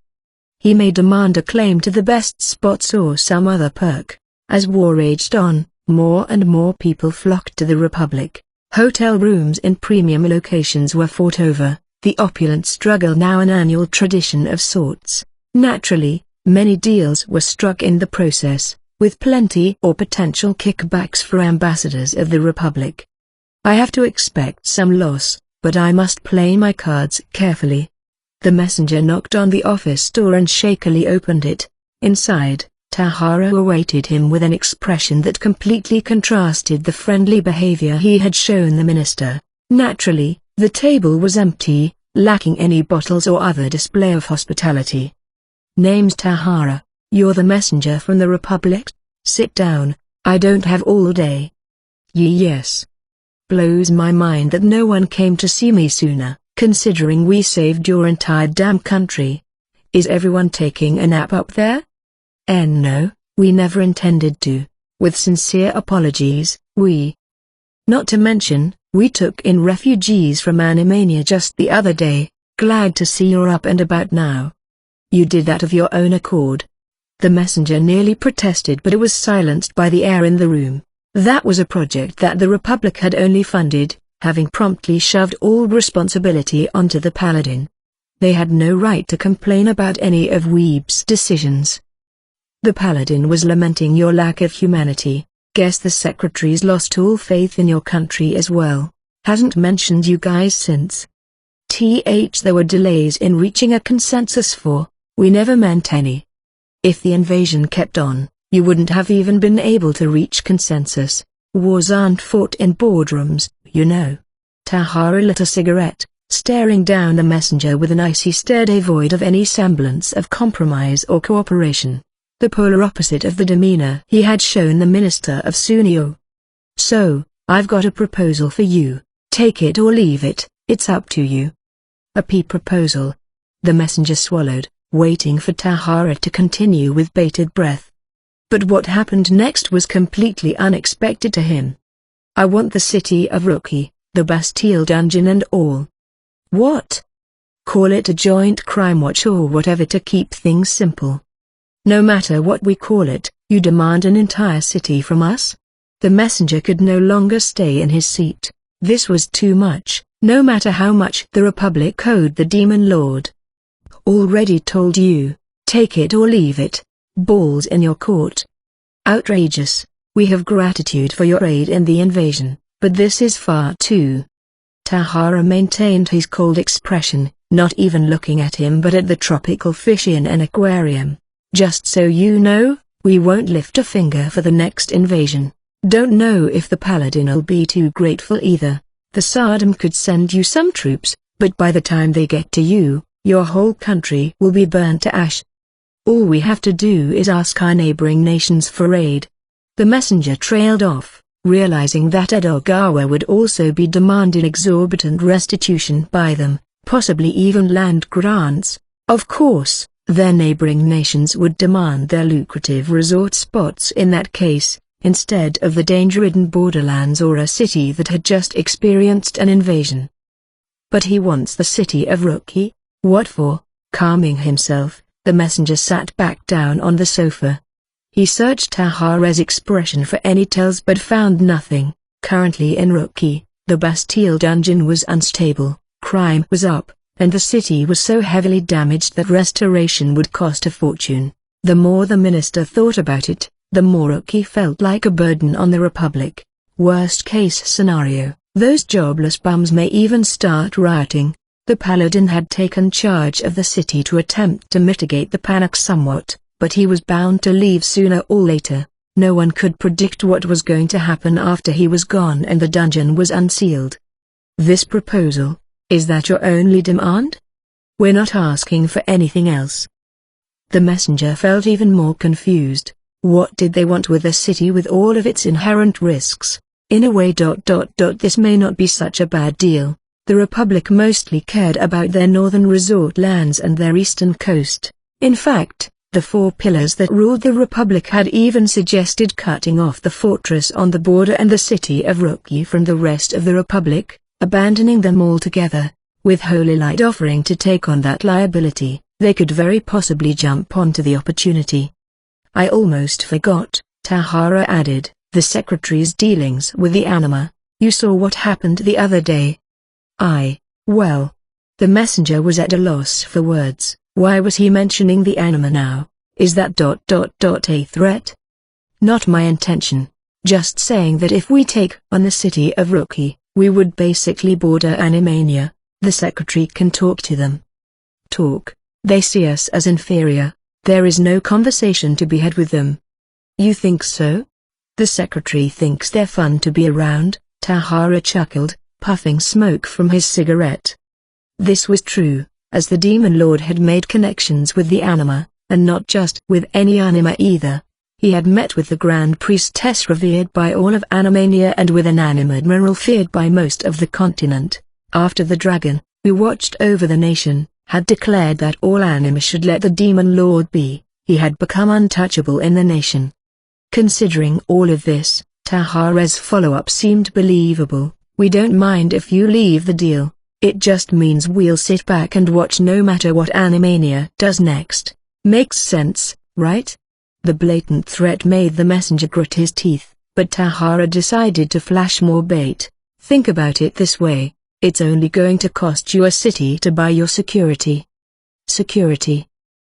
He may demand a claim to the best spots or some other perk. As war raged on, more and more people flocked to the Republic. Hotel rooms in premium locations were fought over, the opulent struggle now an annual tradition of sorts. Naturally, many deals were struck in the process, with plenty or potential kickbacks for ambassadors of the Republic. "I have to expect some loss, but I must play my cards carefully." The messenger knocked on the office door and shakily opened it. Inside, Tahara awaited him with an expression that completely contrasted the friendly behavior he had shown the minister. Naturally, the table was empty, lacking any bottles or other display of hospitality. "Name's Tahara, you're the messenger from the Republic? Sit down, I don't have all day." "Yes. Blows my mind that no one came to see me sooner, considering we saved your entire damn country. Is everyone taking a nap up there?" No, we never intended to. With sincere apologies, Not to mention, we took in refugees from Animania just the other day. Glad to see you're up and about now." "You did that of your own accord." The messenger nearly protested, but it was silenced by the air in the room. That was a project that the Republic had only funded, having promptly shoved all responsibility onto the Paladin. They had no right to complain about any of Weeb's decisions. The Paladin was lamenting your lack of humanity. Guess the secretary's lost all faith in your country as well. Hasn't mentioned you guys since. There were delays in reaching a consensus for, we never meant any. If the invasion kept on, you wouldn't have even been able to reach consensus. Wars aren't fought in boardrooms, you know. Tahara lit a cigarette, staring down the messenger with an icy stare devoid of any semblance of compromise or cooperation. The polar opposite of the demeanor he had shown the minister of Sunio. "So, I've got a proposal for you. Take it or leave it, it's up to you." "A proposal?" The messenger swallowed, waiting for Tahara to continue with bated breath. But what happened next was completely unexpected to him. "I want the city of Rookie, the Bastille dungeon and all." "What?" "Call it a joint crime watch or whatever to keep things simple." "No matter what we call it, you demand an entire city from us?" The messenger could no longer stay in his seat. This was too much, no matter how much the Republic owed the Demon Lord. Already told you, take it or leave it. Balls in your court. Outrageous. We have gratitude for your aid in the invasion, but this is far too. Tahara maintained his cold expression, not even looking at him but at the tropical fish in an aquarium. Just so you know, we won't lift a finger for the next invasion. Don't know if the Paladin'll be too grateful either. The Sardom could send you some troops, but by the time they get to you, your whole country will be burnt to ash. All we have to do is ask our neighboring nations for aid. The messenger trailed off, realizing that Edogawa would also be demanding exorbitant restitution by them, possibly even land grants. Of course, their neighboring nations would demand their lucrative resort spots in that case, instead of the danger-ridden borderlands or a city that had just experienced an invasion. But he wants the city of Retry. What for? Calming himself, the messenger sat back down on the sofa. He searched Tahara's expression for any tells but found nothing. Currently in Retry, the Bastille dungeon was unstable, crime was up, and the city was so heavily damaged that restoration would cost a fortune. The more the minister thought about it, the more Retry felt like a burden on the Republic. Worst case scenario, those jobless bums may even start rioting. The Paladin had taken charge of the city to attempt to mitigate the panic somewhat, but he was bound to leave sooner or later. No one could predict what was going to happen after he was gone and the dungeon was unsealed. This proposal, is that your only demand? We're not asking for anything else. The messenger felt even more confused. What did they want with a city with all of its inherent risks? In a way, this may not be such a bad deal. The Republic mostly cared about their northern resort lands and their eastern coast. In fact, the four pillars that ruled the Republic had even suggested cutting off the fortress on the border and the city of Retry from the rest of the Republic, abandoning them altogether. With Holy Light offering to take on that liability, they could very possibly jump onto the opportunity. I almost forgot, Tahara added, the Secretary's dealings with the Anima. You saw what happened the other day. Well. The messenger was at a loss for words. Why was he mentioning the Anima now? Is that a threat? Not my intention. Just saying that if we take on the city of Retry, we would basically border Animania. The Secretary can talk to them. Talk? They see us as inferior. There is no conversation to be had with them. You think so? The Secretary thinks they're fun to be around, Tahara chuckled, puffing smoke from his cigarette. This was true, as the Demon Lord had made connections with the Anima, and not just with any Anima either. He had met with the Grand Priestess revered by all of Animania and with an Anima Admiral feared by most of the continent. After the dragon, who watched over the nation, had declared that all Anima should let the Demon Lord be, he had become untouchable in the nation. Considering all of this, Tahara's follow-up seemed believable. We don't mind if you leave the deal. It just means we'll sit back and watch no matter what Animania does next. Makes sense, right? The blatant threat made the messenger grit his teeth, but Tahara decided to flash more bait. Think about it this way. It's only going to cost you a city to buy your security. Security.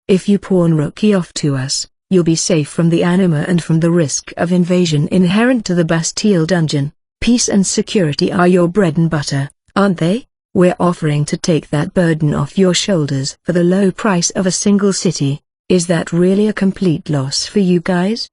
If you pawn Retry off to us, you'll be safe from the Anima and from the risk of invasion inherent to the Bastille dungeon. Peace and security are your bread and butter, aren't they? We're offering to take that burden off your shoulders for the low price of a single city. Is that really a complete loss for you guys?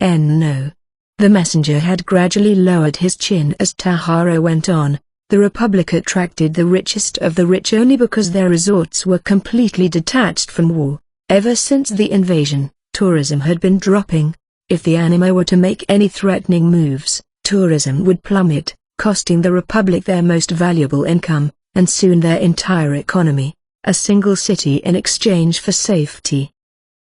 No. The messenger had gradually lowered his chin as Tahara went on. The Republic attracted the richest of the rich only because their resorts were completely detached from war. Ever since the invasion, tourism had been dropping. If the Anima were to make any threatening moves, tourism would plummet, costing the Republic their most valuable income, and soon their entire economy. A single city in exchange for safety.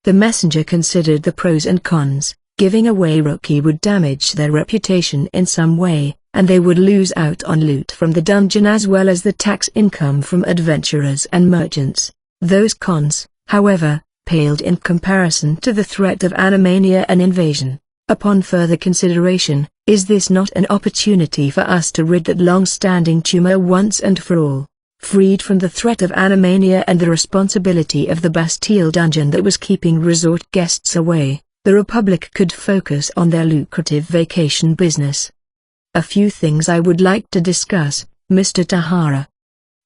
The messenger considered the pros and cons. Giving away Retry would damage their reputation in some way, and they would lose out on loot from the dungeon as well as the tax income from adventurers and merchants. Those cons, however, paled in comparison to the threat of Animania and invasion. Upon further consideration, Is this not an opportunity for us to rid that long-standing tumor once and for all? Freed from the threat of Animania and the responsibility of the Bastille dungeon that was keeping resort guests away, the Republic could focus on their lucrative vacation business. A few things I would like to discuss, Mr. Tahara.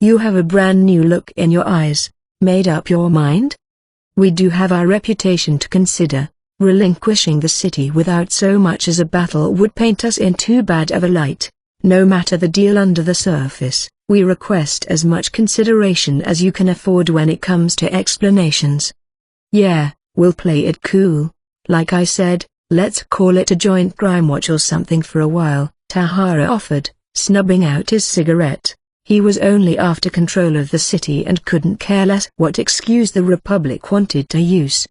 You have a brand new look in your eyes. Made up your mind? We do have our reputation to consider. Relinquishing the city without so much as a battle would paint us in too bad of a light. No matter the deal under the surface, we request as much consideration as you can afford when it comes to explanations. Yeah, we'll play it cool. Like I said, let's call it a joint crime watch or something for a while, Tahara offered, snubbing out his cigarette. He was only after control of the city and couldn't care less what excuse the Republic wanted to use.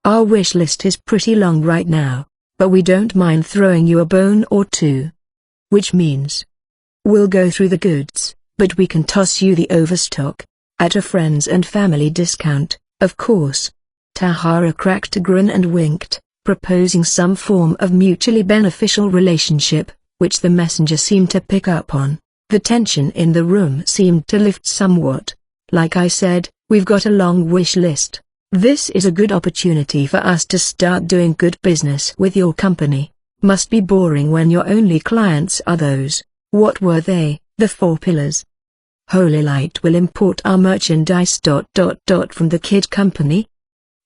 Our wish list is pretty long right now, but we don't mind throwing you a bone or two. Which means we'll go through the goods, but we can toss you the overstock, at a friends and family discount, of course. Tahara cracked a grin and winked, proposing some form of mutually beneficial relationship, which the messenger seemed to pick up on. The tension in the room seemed to lift somewhat. Like I said, we've got a long wish list. This is a good opportunity for us to start doing good business with your company. Must be boring when your only clients are those. What were they? The four pillars. Holy Light will import our merchandise ... from the Kid Company.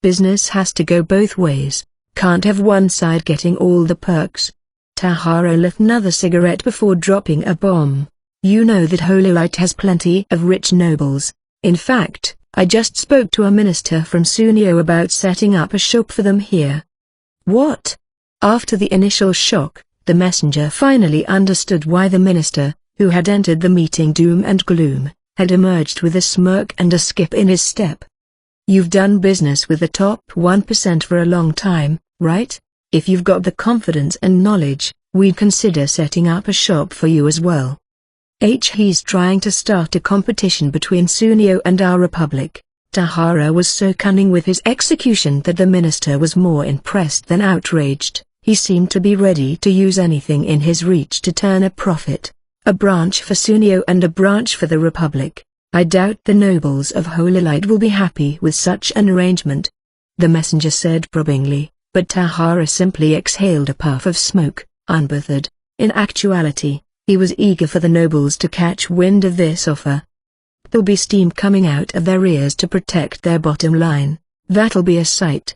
Business has to go both ways. Can't have one side getting all the perks. Tahara lit another cigarette before dropping a bomb. You know that Holy Light has plenty of rich nobles. In fact, I just spoke to a minister from Sunio about setting up a shop for them here. What? After the initial shock, the messenger finally understood why the minister, who had entered the meeting doom and gloom, had emerged with a smirk and a skip in his step. You've done business with the top 1% for a long time, right? If you've got the confidence and knowledge, we'd consider setting up a shop for you as well. He's trying to start a competition between Sunio and our Republic. Tahara was so cunning with his execution that the minister was more impressed than outraged. He seemed to be ready to use anything in his reach to turn a profit. A branch for Sunio and a branch for the Republic. I doubt the nobles of Holy Light will be happy with such an arrangement. The messenger said probingly, but Tahara simply exhaled a puff of smoke, unbothered. In actuality, he was eager for the nobles to catch wind of this offer. There'll be steam coming out of their ears to protect their bottom line. That'll be a sight.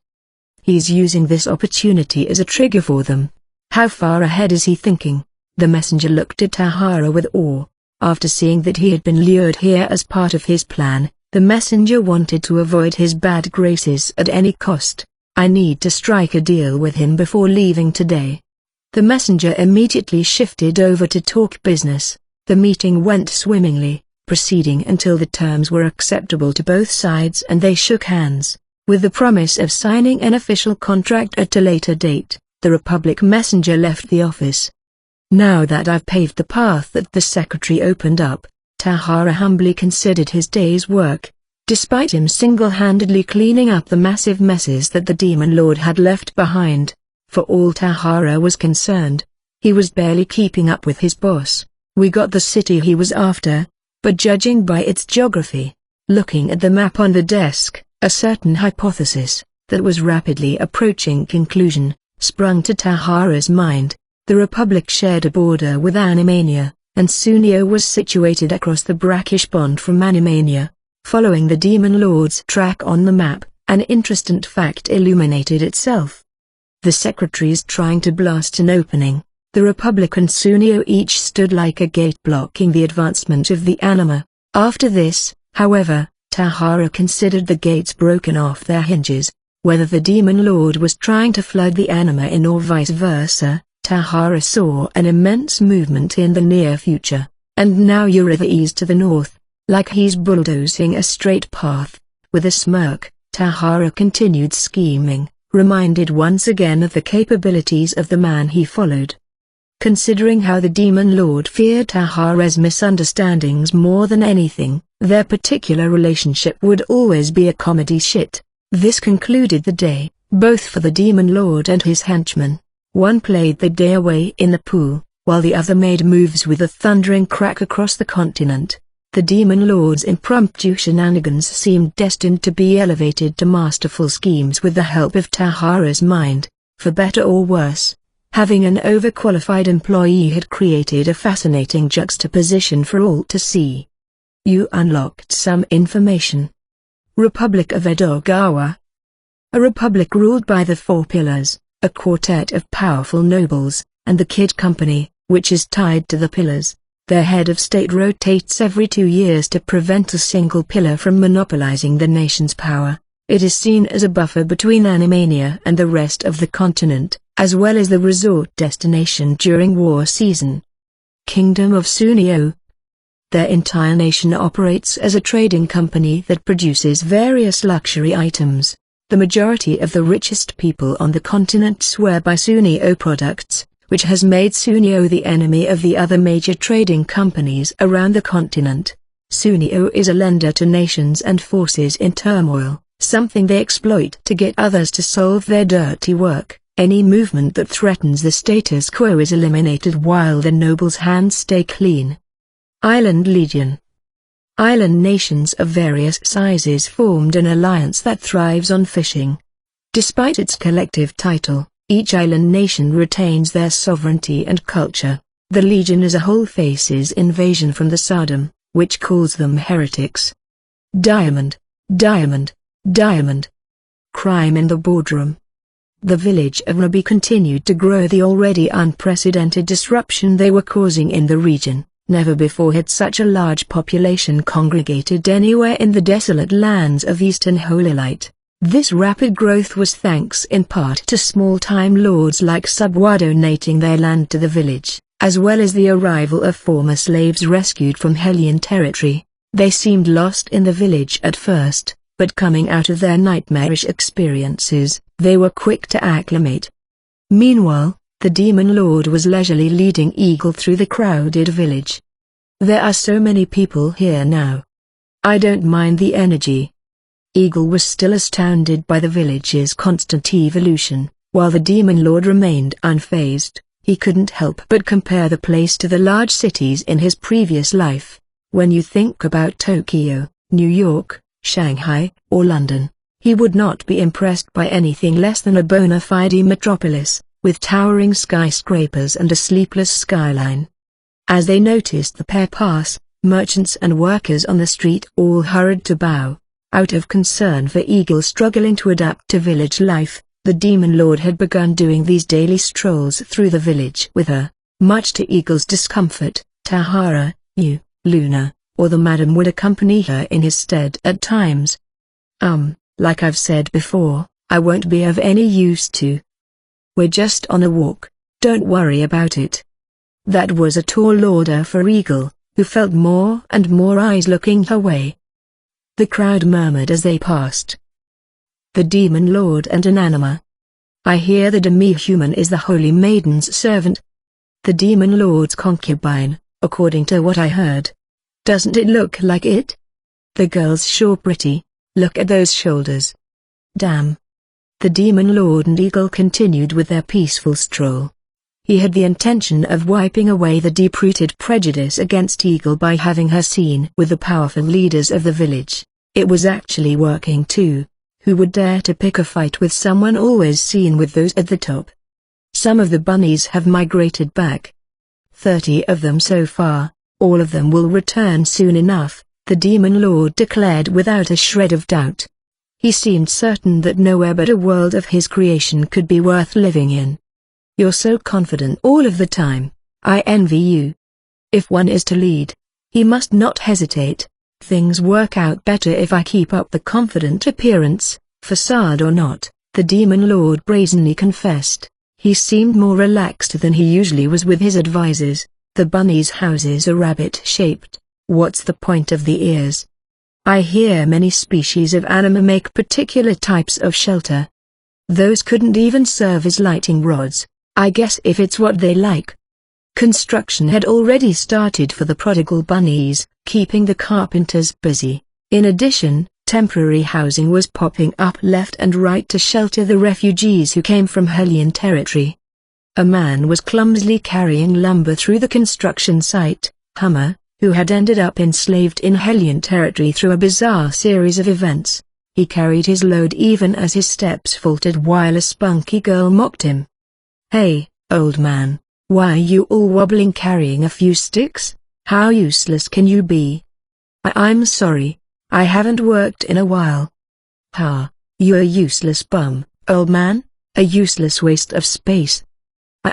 He's using this opportunity as a trigger for them. How far ahead is he thinking? The messenger looked at Tahara with awe. After seeing that he had been lured here as part of his plan, the messenger wanted to avoid his bad graces at any cost. I need to strike a deal with him before leaving today. The messenger immediately shifted over to talk business. The meeting went swimmingly, proceeding until the terms were acceptable to both sides and they shook hands. With the promise of signing an official contract at a later date, the Republic messenger left the office. Now that I've paved the path that the secretary opened up, Tahara humbly considered his day's work. Despite him single-handedly cleaning up the massive messes that the Demon Lord had left behind, for all Tahara was concerned, he was barely keeping up with his boss. We got the city he was after, but judging by its geography, looking at the map on the desk, a certain hypothesis, that was rapidly approaching conclusion, sprung to Tahara's mind. The Republic shared a border with Animania, and Sunio was situated across the brackish pond from Animania. Following the Demon Lord's track on the map, an interesting fact illuminated itself. The secretaries trying to blast an opening, the Republic and Sunio each stood like a gate blocking the advancement of the anima. After this, however, Tahara considered the gates broken off their hinges. Whether the Demon Lord was trying to flood the anima in or vice versa, Tahara saw an immense movement in the near future, and now you're at the east to the north, like he's bulldozing a straight path. With a smirk, Tahara continued scheming, reminded once again of the capabilities of the man he followed. Considering how the Demon Lord feared Tahara's misunderstandings more than anything, their particular relationship would always be a comedy shit. This concluded the day, both for the Demon Lord and his henchmen. One played the day away in the pool, while the other made moves with a thundering crack across the continent. The Demon Lord's impromptu shenanigans seemed destined to be elevated to masterful schemes with the help of Tahara's mind. For better or worse, having an overqualified employee had created a fascinating juxtaposition for all to see. You unlocked some information. Republic of Edogawa. A republic ruled by the Four Pillars, a quartet of powerful nobles, and the Kid Company, which is tied to the pillars. Their head of state rotates every 2 years to prevent a single pillar from monopolizing the nation's power. It is seen as a buffer between Animania and the rest of the continent, as well as the resort destination during war season. Kingdom of Sunio. Their entire nation operates as a trading company that produces various luxury items. The majority of the richest people on the continent swear by Sunio products, which has made Sunio the enemy of the other major trading companies around the continent. Sunio is a lender to nations and forces in turmoil, something they exploit to get others to solve their dirty work. Any movement that threatens the status quo is eliminated while the nobles' hands stay clean. Island Legion. Island nations of various sizes formed an alliance that thrives on fishing. Despite its collective title, each island nation retains their sovereignty and culture. The Legion as a whole faces invasion from the Sodom, which calls them heretics. Diamond, diamond, diamond. Crime in the boardroom. The village of Ruby continued to grow the already unprecedented disruption they were causing in the region. Never before had such a large population congregated anywhere in the desolate lands of Eastern Holy Light. This rapid growth was thanks in part to small-time lords like Subwa donating their land to the village, as well as the arrival of former slaves rescued from Hellion territory. They seemed lost in the village at first, but coming out of their nightmarish experiences, they were quick to acclimate. Meanwhile, the Demon Lord was leisurely leading Eagle through the crowded village. There are so many people here now. I don't mind the energy. Eagle was still astounded by the village's constant evolution, while the Demon Lord remained unfazed. He couldn't help but compare the place to the large cities in his previous life. When you think about Tokyo, New York, Shanghai, or London, he would not be impressed by anything less than a bona fide metropolis, with towering skyscrapers and a sleepless skyline. As they noticed the pair pass, merchants and workers on the street all hurried to bow. Out of concern for Eagle struggling to adapt to village life, the Demon Lord had begun doing these daily strolls through the village with her. Much to Eagle's discomfort, Tahara, you, Luna, or the madam would accompany her in his stead at times. Like I've said before, I won't be of any use to. We're just on a walk, don't worry about it. That was a tall order for Eagle, who felt more and more eyes looking her way. The crowd murmured as they passed. The Demon Lord and Ananima. I hear the demi-human is the Holy Maiden's servant. The Demon Lord's concubine, according to what I heard. Doesn't it look like it? The girl's sure pretty, look at those shoulders. Damn. The Demon Lord and Eagle continued with their peaceful stroll. He had the intention of wiping away the deep-rooted prejudice against Eagle by having her seen with the powerful leaders of the village. It was actually working too. Who would dare to pick a fight with someone always seen with those at the top? Some of the bunnies have migrated back. 30 of them so far. All of them will return soon enough, the Demon Lord declared without a shred of doubt. He seemed certain that nowhere but a world of his creation could be worth living in. You're so confident all of the time. I envy you. If one is to lead, he must not hesitate. Things work out better if I keep up the confident appearance, facade or not, the Demon Lord brazenly confessed. He seemed more relaxed than he usually was with his advisors. The bunny's houses are rabbit-shaped. What's the point of the ears? I hear many species of anima make particular types of shelter. Those couldn't even serve as lighting rods. I guess if it's what they like. Construction had already started for the prodigal bunnies, keeping the carpenters busy. In addition, temporary housing was popping up left and right to shelter the refugees who came from Hellion territory. A man was clumsily carrying lumber through the construction site. Hummer, who had ended up enslaved in Hellion territory through a bizarre series of events. He carried his load even as his steps faltered while a spunky girl mocked him. "Hey, old man, why are you all wobbling carrying a few sticks? How useless can you be?" I'm sorry, I haven't worked in a while." "Ha, you're a useless bum, old man, a useless waste of space."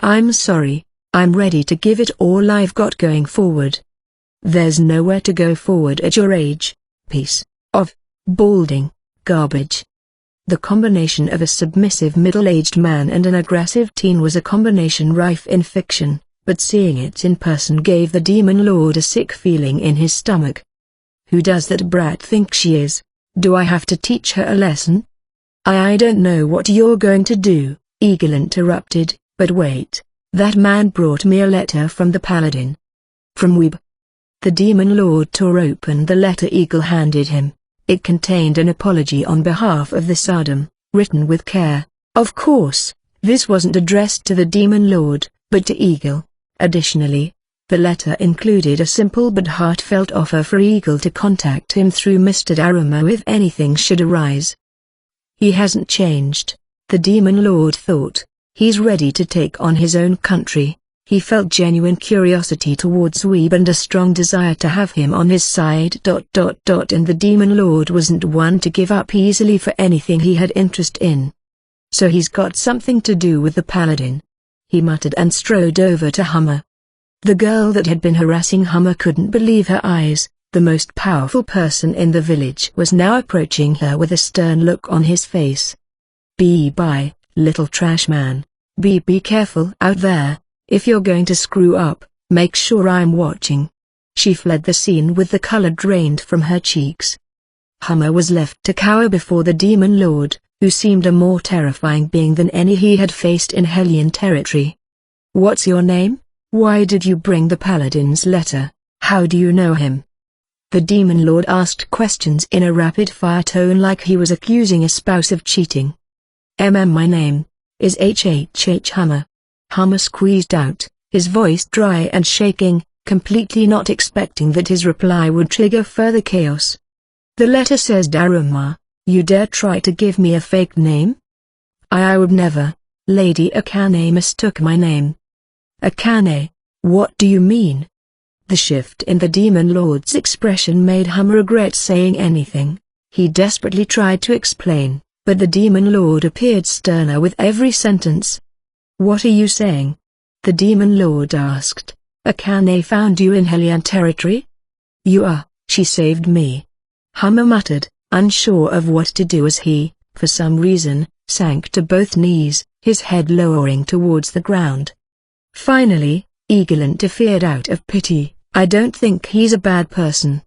I'm sorry, I'm ready to give it all I've got going forward." "There's nowhere to go forward at your age, piece of balding garbage." The combination of a submissive middle-aged man and an aggressive teen was a combination rife in fiction, but seeing it in person gave the Demon Lord a sick feeling in his stomach. "Who does that brat think she is? Do I have to teach her a lesson?" I don't know what you're going to do," Eagle interrupted, "but wait, that man brought me a letter from the Paladin." "From Weeb?" The Demon Lord tore open the letter Eagle handed him. It contained an apology on behalf of the Sodom, written with care. Of course, this wasn't addressed to the Demon Lord, but to Eagle. Additionally, the letter included a simple but heartfelt offer for Eagle to contact him through Mr. Daruma if anything should arise. He hasn't changed, the Demon Lord thought. He's ready to take on his own country. He felt genuine curiosity towards Weeb and a strong desire to have him on his side. And the Demon Lord wasn't one to give up easily for anything he had interest in. "So he's got something to do with the Paladin," he muttered and strode over to Hummer. The girl that had been harassing Hummer couldn't believe her eyes. The most powerful person in the village was now approaching her with a stern look on his face. Bye, little trash man. Be careful out there. If you're going to screw up, make sure I'm watching." She fled the scene with the color drained from her cheeks. Hummer was left to cower before the Demon Lord, who seemed a more terrifying being than any he had faced in Hellion territory. "What's your name? Why did you bring the Paladin's letter? How do you know him?" The Demon Lord asked questions in a rapid-fire tone like he was accusing a spouse of cheating. My name is H. Hummer." Hummer squeezed out, his voice dry and shaking, completely not expecting that his reply would trigger further chaos. "The letter says Daruma. You dare try to give me a fake name?" I would never. Lady Akane mistook my name." "Akane? What do you mean?" The shift in the Demon Lord's expression made Hummer regret saying anything. He desperately tried to explain, but the Demon Lord appeared sterner with every sentence. "What are you saying?" the Demon Lord asked. "Akane found you in Hellion territory?" She saved me." Hummer muttered, unsure of what to do as he, for some reason, sank to both knees, his head lowering towards the ground. Finally, Eagle interfered out of pity. "I don't think he's a bad person."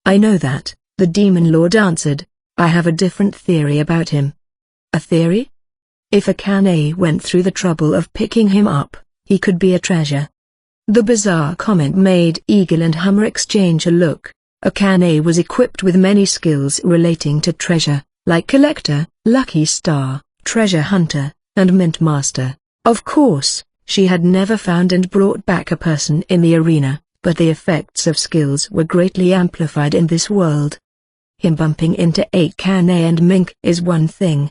"I know that," the Demon Lord answered. "I have a different theory about him." "A theory?" "If Akane went through the trouble of picking him up, he could be a treasure." The bizarre comment made Eagle and Hummer exchange a look. Akane was equipped with many skills relating to treasure, like Collector, Lucky Star, Treasure Hunter, and Mint Master. Of course, she had never found and brought back a person in the arena, but the effects of skills were greatly amplified in this world. Him bumping into Akane and Mink is one thing,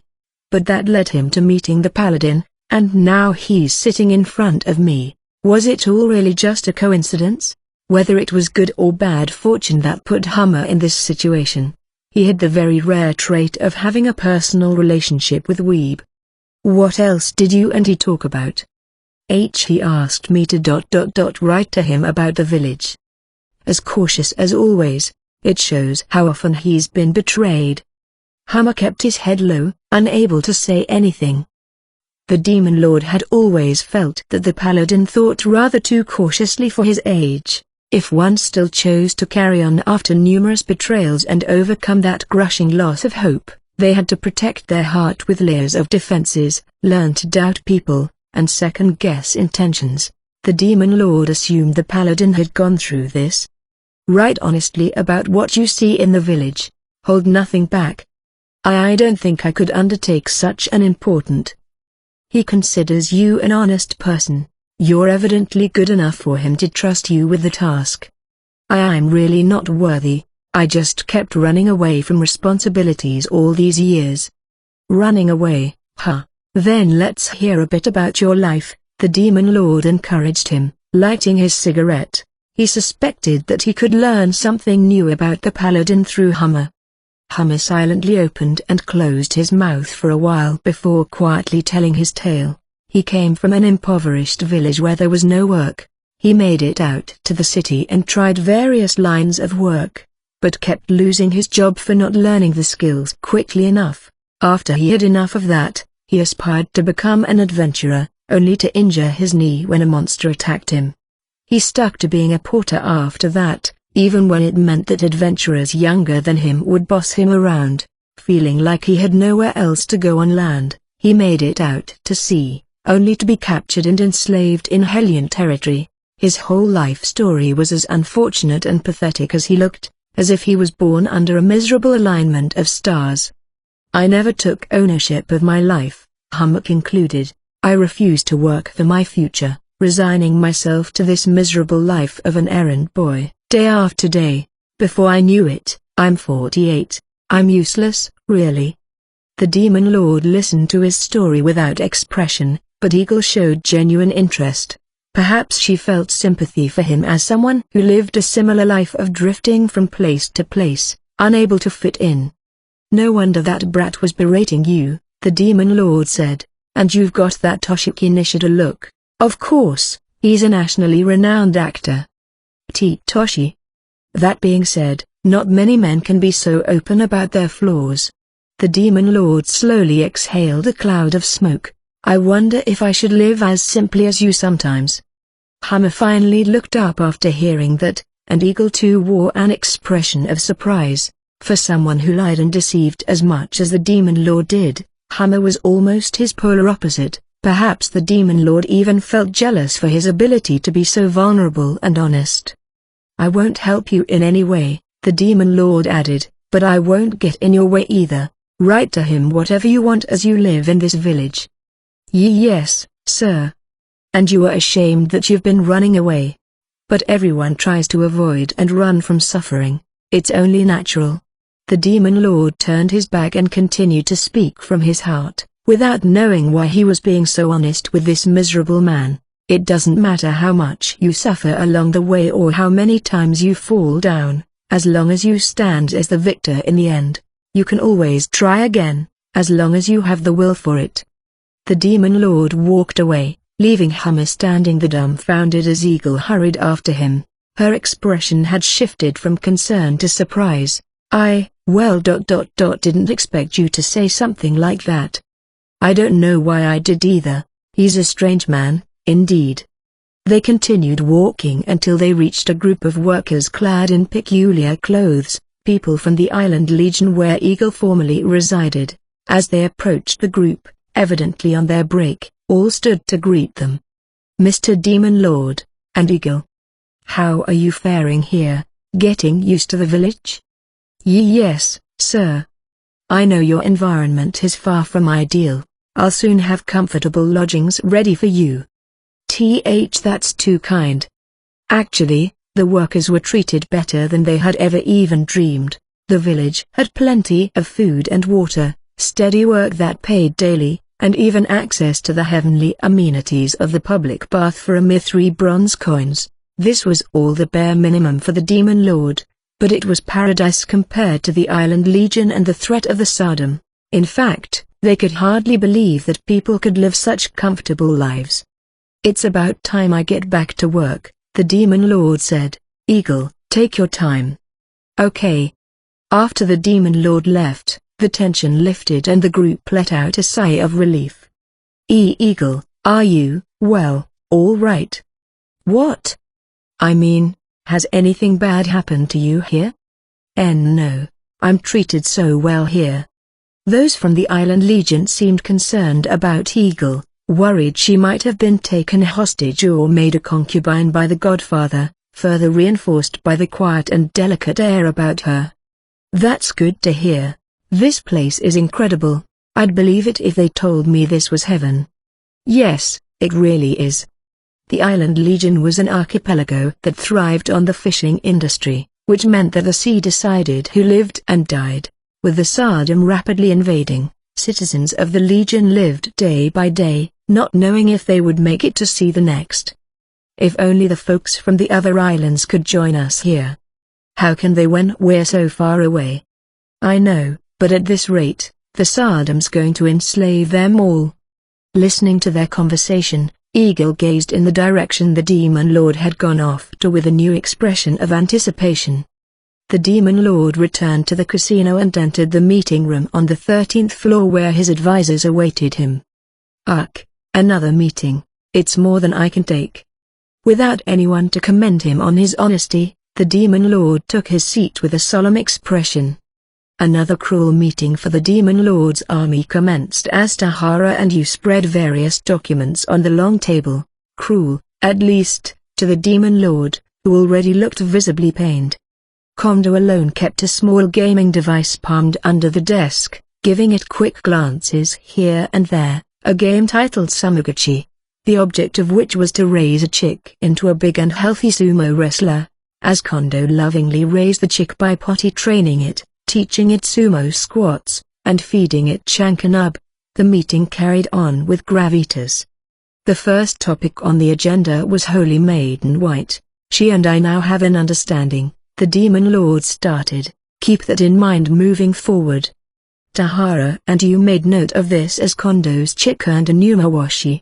but that led him to meeting the Paladin, and now he's sitting in front of me. Was it all really just a coincidence? Whether it was good or bad fortune that put Hummer in this situation, he had the very rare trait of having a personal relationship with Weeb. "What else did you and he talk about?" He asked me to write to him about the village. As cautious as always, it shows how often he's been betrayed. Hummer kept his head low, unable to say anything. The Demon Lord had always felt that the Paladin thought rather too cautiously for his age. If one still chose to carry on after numerous betrayals and overcome that crushing loss of hope, they had to protect their heart with layers of defenses, learn to doubt people, and second-guess intentions. The Demon Lord assumed the Paladin had gone through this. "Write honestly about what you see in the village. Hold nothing back." I don't think I could undertake such an important He considers you an honest person. You're evidently good enough for him to trust you with the task. I'm really not worthy. I just kept running away from responsibilities all these years. Running away, huh? Then let's hear a bit about your life, the Demon Lord encouraged him, lighting his cigarette. He suspected that he could learn something new about the Paladin through Hummer. Hummer silently opened and closed his mouth for a while before quietly telling his tale. He came from an impoverished village where there was no work. He made it out to the city and tried various lines of work, but kept losing his job for not learning the skills quickly enough. After he had enough of that, he aspired to become an adventurer, only to injure his knee when a monster attacked him. He stuck to being a porter after that, even when it meant that adventurers younger than him would boss him around. Feeling like he had nowhere else to go on land, he made it out to sea, only to be captured and enslaved in Hellion territory. His whole life story was as unfortunate and pathetic as he looked, as if he was born under a miserable alignment of stars. I never took ownership of my life, Hummer concluded. I refused to work for my future, resigning myself to this miserable life of an errand boy, day after day. Before I knew it, I'm 48. I'm useless, really. The Demon Lord listened to his story without expression, but Eagle showed genuine interest. Perhaps she felt sympathy for him as someone who lived a similar life of drifting from place to place, unable to fit in. No wonder that brat was berating you, the Demon Lord said. And you've got that Toshiki Nishida look. Of course, he's a nationally renowned actor. Toshi. That being said, not many men can be so open about their flaws. The Demon Lord slowly exhaled a cloud of smoke. I wonder if I should live as simply as you sometimes. Hummer finally looked up after hearing that, and Eagle too wore an expression of surprise. For someone who lied and deceived as much as the Demon Lord did, Hummer was almost his polar opposite. Perhaps the Demon Lord even felt jealous for his ability to be so vulnerable and honest. I won't help you in any way, the Demon Lord added, but I won't get in your way either. Write to him whatever you want as you live in this village. Yes, sir. And you are ashamed that you've been running away. But everyone tries to avoid and run from suffering. It's only natural. The Demon Lord turned his back and continued to speak from his heart, without knowing why he was being so honest with this miserable man. It doesn't matter how much you suffer along the way or how many times you fall down, as long as you stand as the victor in the end. You can always try again, as long as you have the will for it. The Demon Lord walked away, leaving Hummer standing there dumbfounded as Eagle hurried after him. Her expression had shifted from concern to surprise. Didn't expect you to say something like that. I don't know why I did either. He's a strange man, indeed. They continued walking until they reached a group of workers clad in peculiar clothes, people from the Island Legion where Eagle formerly resided. As they approached the group, evidently on their break, all stood to greet them. Mr. Demon Lord, and Eagle. How are you faring here, getting used to the village? Yes, sir. I know your environment is far from ideal. I'll soon have comfortable lodgings ready for you. That's too kind. Actually, the workers were treated better than they had ever even dreamed. The village had plenty of food and water, steady work that paid daily, and even access to the heavenly amenities of the public bath for a mere 3 bronze coins. This was all the bare minimum for the Demon Lord, but it was paradise compared to the Island Legion and the threat of the Sodom. In fact, they could hardly believe that people could live such comfortable lives. It's about time I get back to work, the Demon Lord said. Eagle, take your time. Okay. After the Demon Lord left, the tension lifted and the group let out a sigh of relief. Eagle, are you, well, all right? What? I mean, has anything bad happened to you here? No, I'm treated so well here. Those from the Island Legion seemed concerned about Eagle, worried she might have been taken hostage or made a concubine by the Godfather, further reinforced by the quiet and delicate air about her. That's good to hear. This place is incredible. I'd believe it if they told me this was heaven. Yes, it really is. The Island Legion was an archipelago that thrived on the fishing industry, which meant that the sea decided who lived and died. With the Sardom rapidly invading, citizens of the Legion lived day by day, not knowing if they would make it to see the next. If only the folks from the other islands could join us here. How can they when we're so far away? I know, but at this rate, the Sardom's going to enslave them all. Listening to their conversation, Eagle gazed in the direction the Demon Lord had gone off to with a new expression of anticipation. The Demon Lord returned to the casino and entered the meeting room on the 13th floor where his advisors awaited him. Ugh, another meeting, it's more than I can take. Without anyone to commend him on his honesty, the Demon Lord took his seat with a solemn expression. Another cruel meeting for the Demon Lord's army commenced as Tahara and you spread various documents on the long table. Cruel, at least, to the Demon Lord, who already looked visibly pained. Kondo alone kept a small gaming device palmed under the desk, giving it quick glances here and there, a game titled Sumugachi, the object of which was to raise a chick into a big and healthy sumo wrestler. As Kondo lovingly raised the chick by potty training it, teaching it sumo squats, and feeding it chankanub, the meeting carried on with gravitas. The first topic on the agenda was Holy Maiden White. She and I now have an understanding, the Demon Lord started. Keep that in mind moving forward. Tahara and you made note of this as Kondo's chick earned a Numawashi.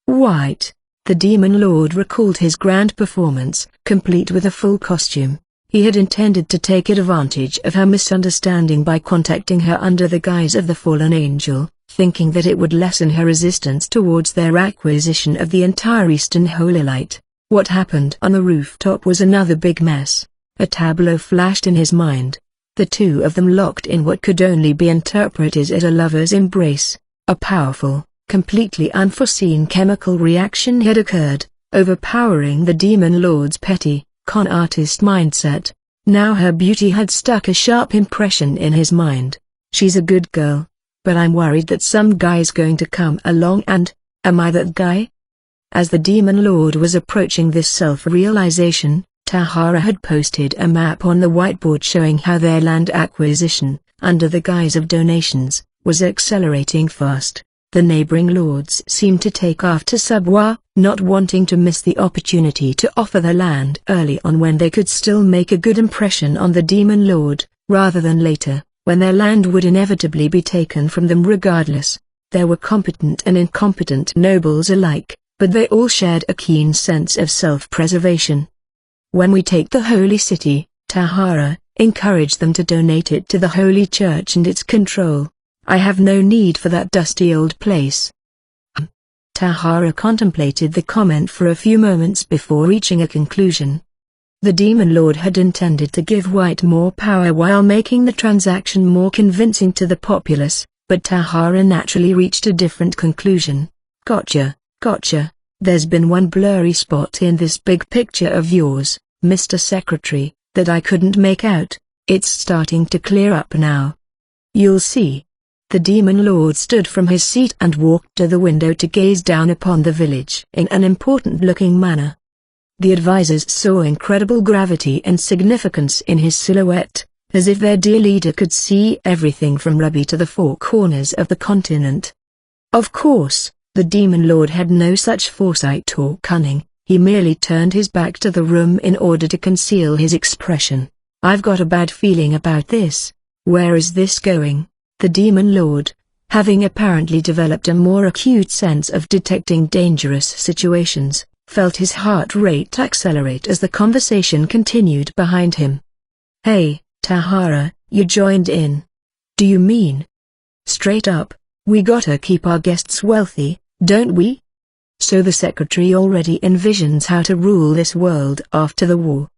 White. The Demon Lord recalled his grand performance, complete with a full costume. He had intended to take advantage of her misunderstanding by contacting her under the guise of the fallen angel, thinking that it would lessen her resistance towards their acquisition of the entire Eastern Holy Light. What happened on the rooftop was another big mess. A tableau flashed in his mind. The two of them locked in what could only be interpreted as a lover's embrace. A powerful, completely unforeseen chemical reaction had occurred, overpowering the Demon Lord's petty, con artist mindset. Now her beauty had stuck a sharp impression in his mind. She's a good girl, but I'm worried that some guy's going to come along and, am I that guy? As the Demon Lord was approaching this self-realization, Tahara had posted a map on the whiteboard showing how their land acquisition, under the guise of donations, was accelerating fast. The neighboring lords seemed to take after Subwa, not wanting to miss the opportunity to offer their land early on when they could still make a good impression on the Demon Lord, rather than later, when their land would inevitably be taken from them regardless. There were competent and incompetent nobles alike, but they all shared a keen sense of self-preservation. When we take the holy city, Tahara, encourage them to donate it to the Holy Church and its control. I have no need for that dusty old place. Tahara contemplated the comment for a few moments before reaching a conclusion. The Demon Lord had intended to give White more power while making the transaction more convincing to the populace, but Tahara naturally reached a different conclusion. Gotcha. There's been one blurry spot in this big picture of yours, Mr. Secretary, that I couldn't make out. It's starting to clear up now. You'll see. The Demon Lord stood from his seat and walked to the window to gaze down upon the village in an important-looking manner. The advisors saw incredible gravity and significance in his silhouette, as if their dear leader could see everything from Ruby to the four corners of the continent. Of course, the Demon Lord had no such foresight or cunning. He merely turned his back to the room in order to conceal his expression. I've got a bad feeling about this. Where is this going? The Demon Lord, having apparently developed a more acute sense of detecting dangerous situations, felt his heart rate accelerate as the conversation continued behind him. Hey, Tahara, you joined in. Do you mean? Straight up, we gotta keep our guests wealthy, don't we? So the Secretary already envisions how to rule this world after the war.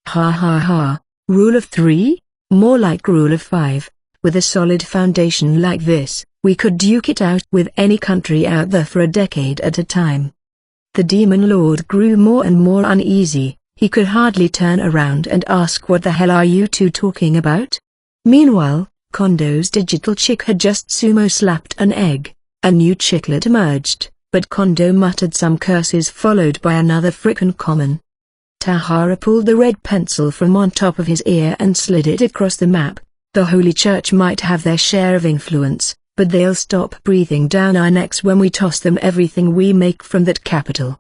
Ha ha ha, rule of 3? More like rule of 5. With a solid foundation like this, we could duke it out with any country out there for a decade at a time. The Demon Lord grew more and more uneasy. He could hardly turn around and ask, what the hell are you two talking about? Meanwhile, Kondo's digital chick had just sumo slapped an egg. A new chicklet emerged, but Kondo muttered some curses followed by another frickin' common. Tahara pulled the red pencil from on top of his ear and slid it across the map. The Holy Church might have their share of influence, but they'll stop breathing down our necks when we toss them everything we make from that capital.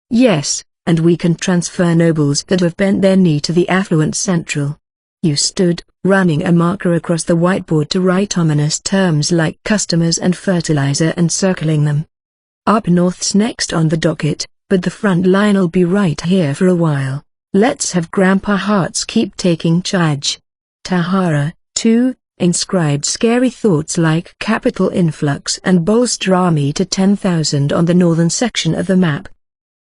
Yes, and we can transfer nobles that have bent their knee to the affluent Central. You stood, running a marker across the whiteboard to write ominous terms like customers and fertilizer and circling them. Up north's next on the docket, but the front line'll be right here for a while. Let's have Grandpa Hearts keep taking charge. Tahara, too, inscribed scary thoughts like capital influx and bolster army to 10,000 on the northern section of the map.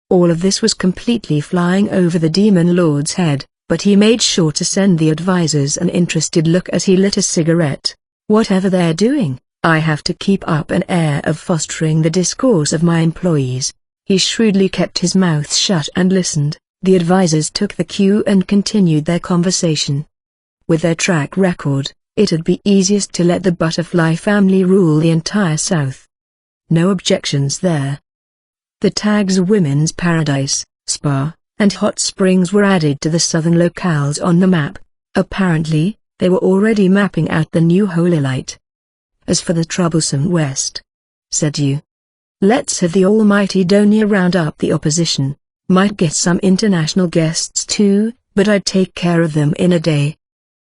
All of this was completely flying over the Demon Lord's head, but he made sure to send the advisors an interested look as he lit a cigarette. Whatever they're doing, I have to keep up an air of fostering the discourse of my employees. He shrewdly kept his mouth shut and listened. The advisors took the cue and continued their conversation. With their track record, it'd be easiest to let the Butterfly family rule the entire South. No objections there. The tags Women's Paradise, Spa, and Hot Springs were added to the southern locales on the map. Apparently, they were already mapping out the new Holy Light. As for the troublesome West, said you, let's have the almighty Donia round up the opposition. Might get some international guests too, but I'd take care of them in a day.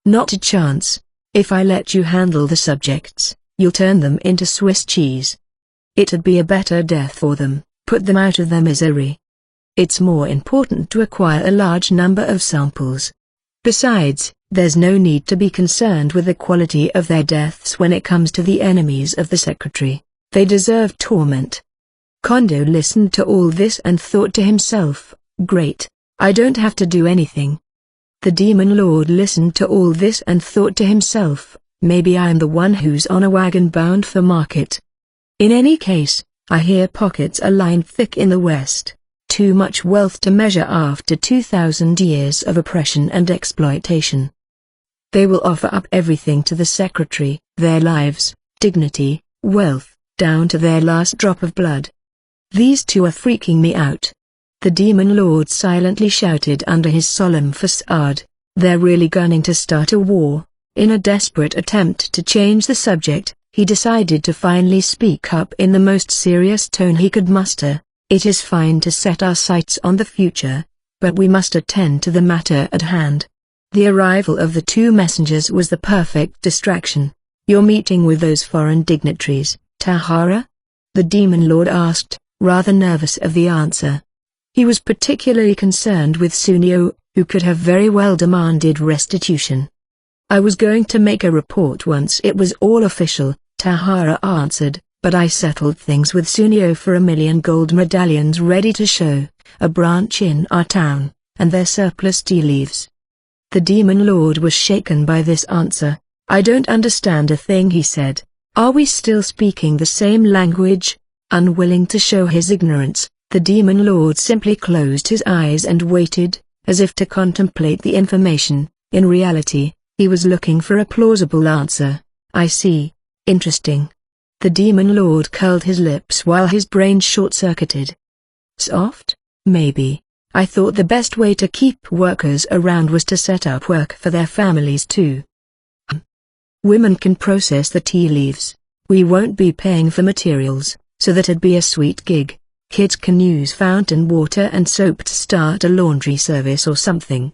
Not a chance. If I let you handle the subjects, you'll turn them into Swiss cheese. It'd be a better death for them, put them out of their misery. It's more important to acquire a large number of samples. Besides, there's no need to be concerned with the quality of their deaths when it comes to the enemies of the Secretary. They deserve torment. Kondo listened to all this and thought to himself, great, I don't have to do anything. The Demon Lord listened to all this and thought to himself, maybe I'm the one who's on a wagon bound for market. In any case, I hear pockets are lined thick in the West. Too much wealth to measure after 2,000 years of oppression and exploitation. They will offer up everything to the Secretary, their lives, dignity, wealth, down to their last drop of blood. These two are freaking me out. The Demon Lord silently shouted under his solemn facade, they're really gunning to start a war. In a desperate attempt to change the subject, he decided to finally speak up in the most serious tone he could muster. It is fine to set our sights on the future, but we must attend to the matter at hand. The arrival of the two messengers was the perfect distraction. You're meeting with those foreign dignitaries, Tahara? The Demon Lord asked, rather nervous of the answer. He was particularly concerned with Sunio, who could have very well demanded restitution. I was going to make a report once it was all official, Tahara answered. But I settled things with Sunio for 1,000,000 gold medallions ready to show, a branch in our town, and their surplus tea leaves. The Demon Lord was shaken by this answer. I don't understand a thing, he said. Are we still speaking the same language? Unwilling to show his ignorance, the Demon Lord simply closed his eyes and waited, as if to contemplate the information. In reality, he was looking for a plausible answer. I see. Interesting. The Demon Lord curled his lips while his brain short-circuited. Soft? Maybe. I thought the best way to keep workers around was to set up work for their families too. Women can process the tea leaves. We won't be paying for materials, so that'd be a sweet gig. Kids can use fountain water and soap to start a laundry service or something.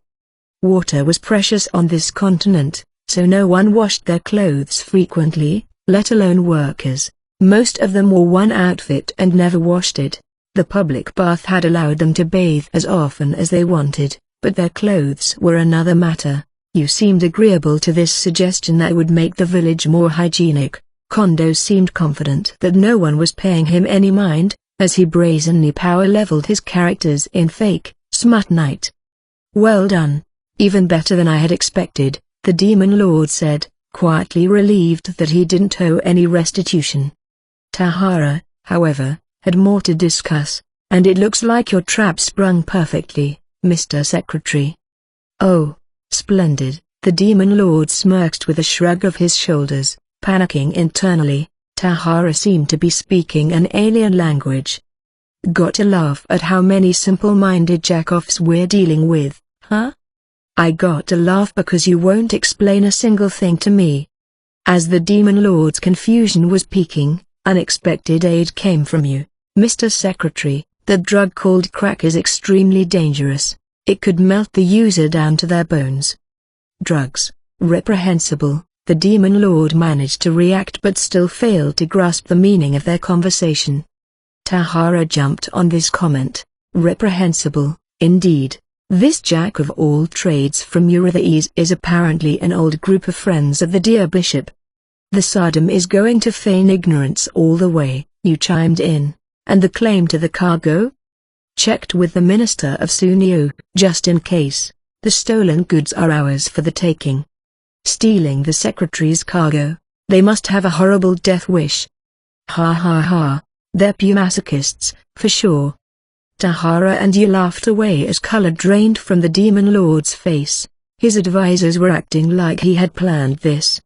Water was precious on this continent, so no one washed their clothes frequently, let alone workers. Most of them wore one outfit and never washed it. The public bath had allowed them to bathe as often as they wanted, but their clothes were another matter. You seemed agreeable to this suggestion that would make the village more hygienic. Kondo seemed confident that no one was paying him any mind, as he brazenly power-leveled his characters in fake, smut night. Well done. Even better than I had expected, the Demon Lord said, quietly relieved that he didn't owe any restitution. Tahara, however, had more to discuss, and it looks like your trap sprung perfectly, Mr. Secretary. Oh, splendid, the Demon Lord smirked with a shrug of his shoulders, panicking internally. Tahara seemed to be speaking an alien language. Gotta laugh at how many simple-minded jack-offs we're dealing with, huh? I gotta laugh because you won't explain a single thing to me. As the Demon Lord's confusion was peaking, unexpected aid came from you, Mr. Secretary. The drug called crack is extremely dangerous. It could melt the user down to their bones. Drugs, reprehensible. The Demon Lord managed to react but still failed to grasp the meaning of their conversation. Tahara jumped on this comment. Reprehensible, indeed. This jack of all trades from Eurythes is apparently an old group of friends of the dear bishop. The Sodom is going to feign ignorance all the way, you chimed in. And the claim to the cargo? Checked with the Minister of Sunio, just in case. The stolen goods are ours for the taking. Stealing the Secretary's cargo. They must have a horrible death wish. Ha ha ha. They're pure masochists, for sure. Tahara and you laughed away as color drained from the Demon Lord's face. His advisors were acting like he had planned this.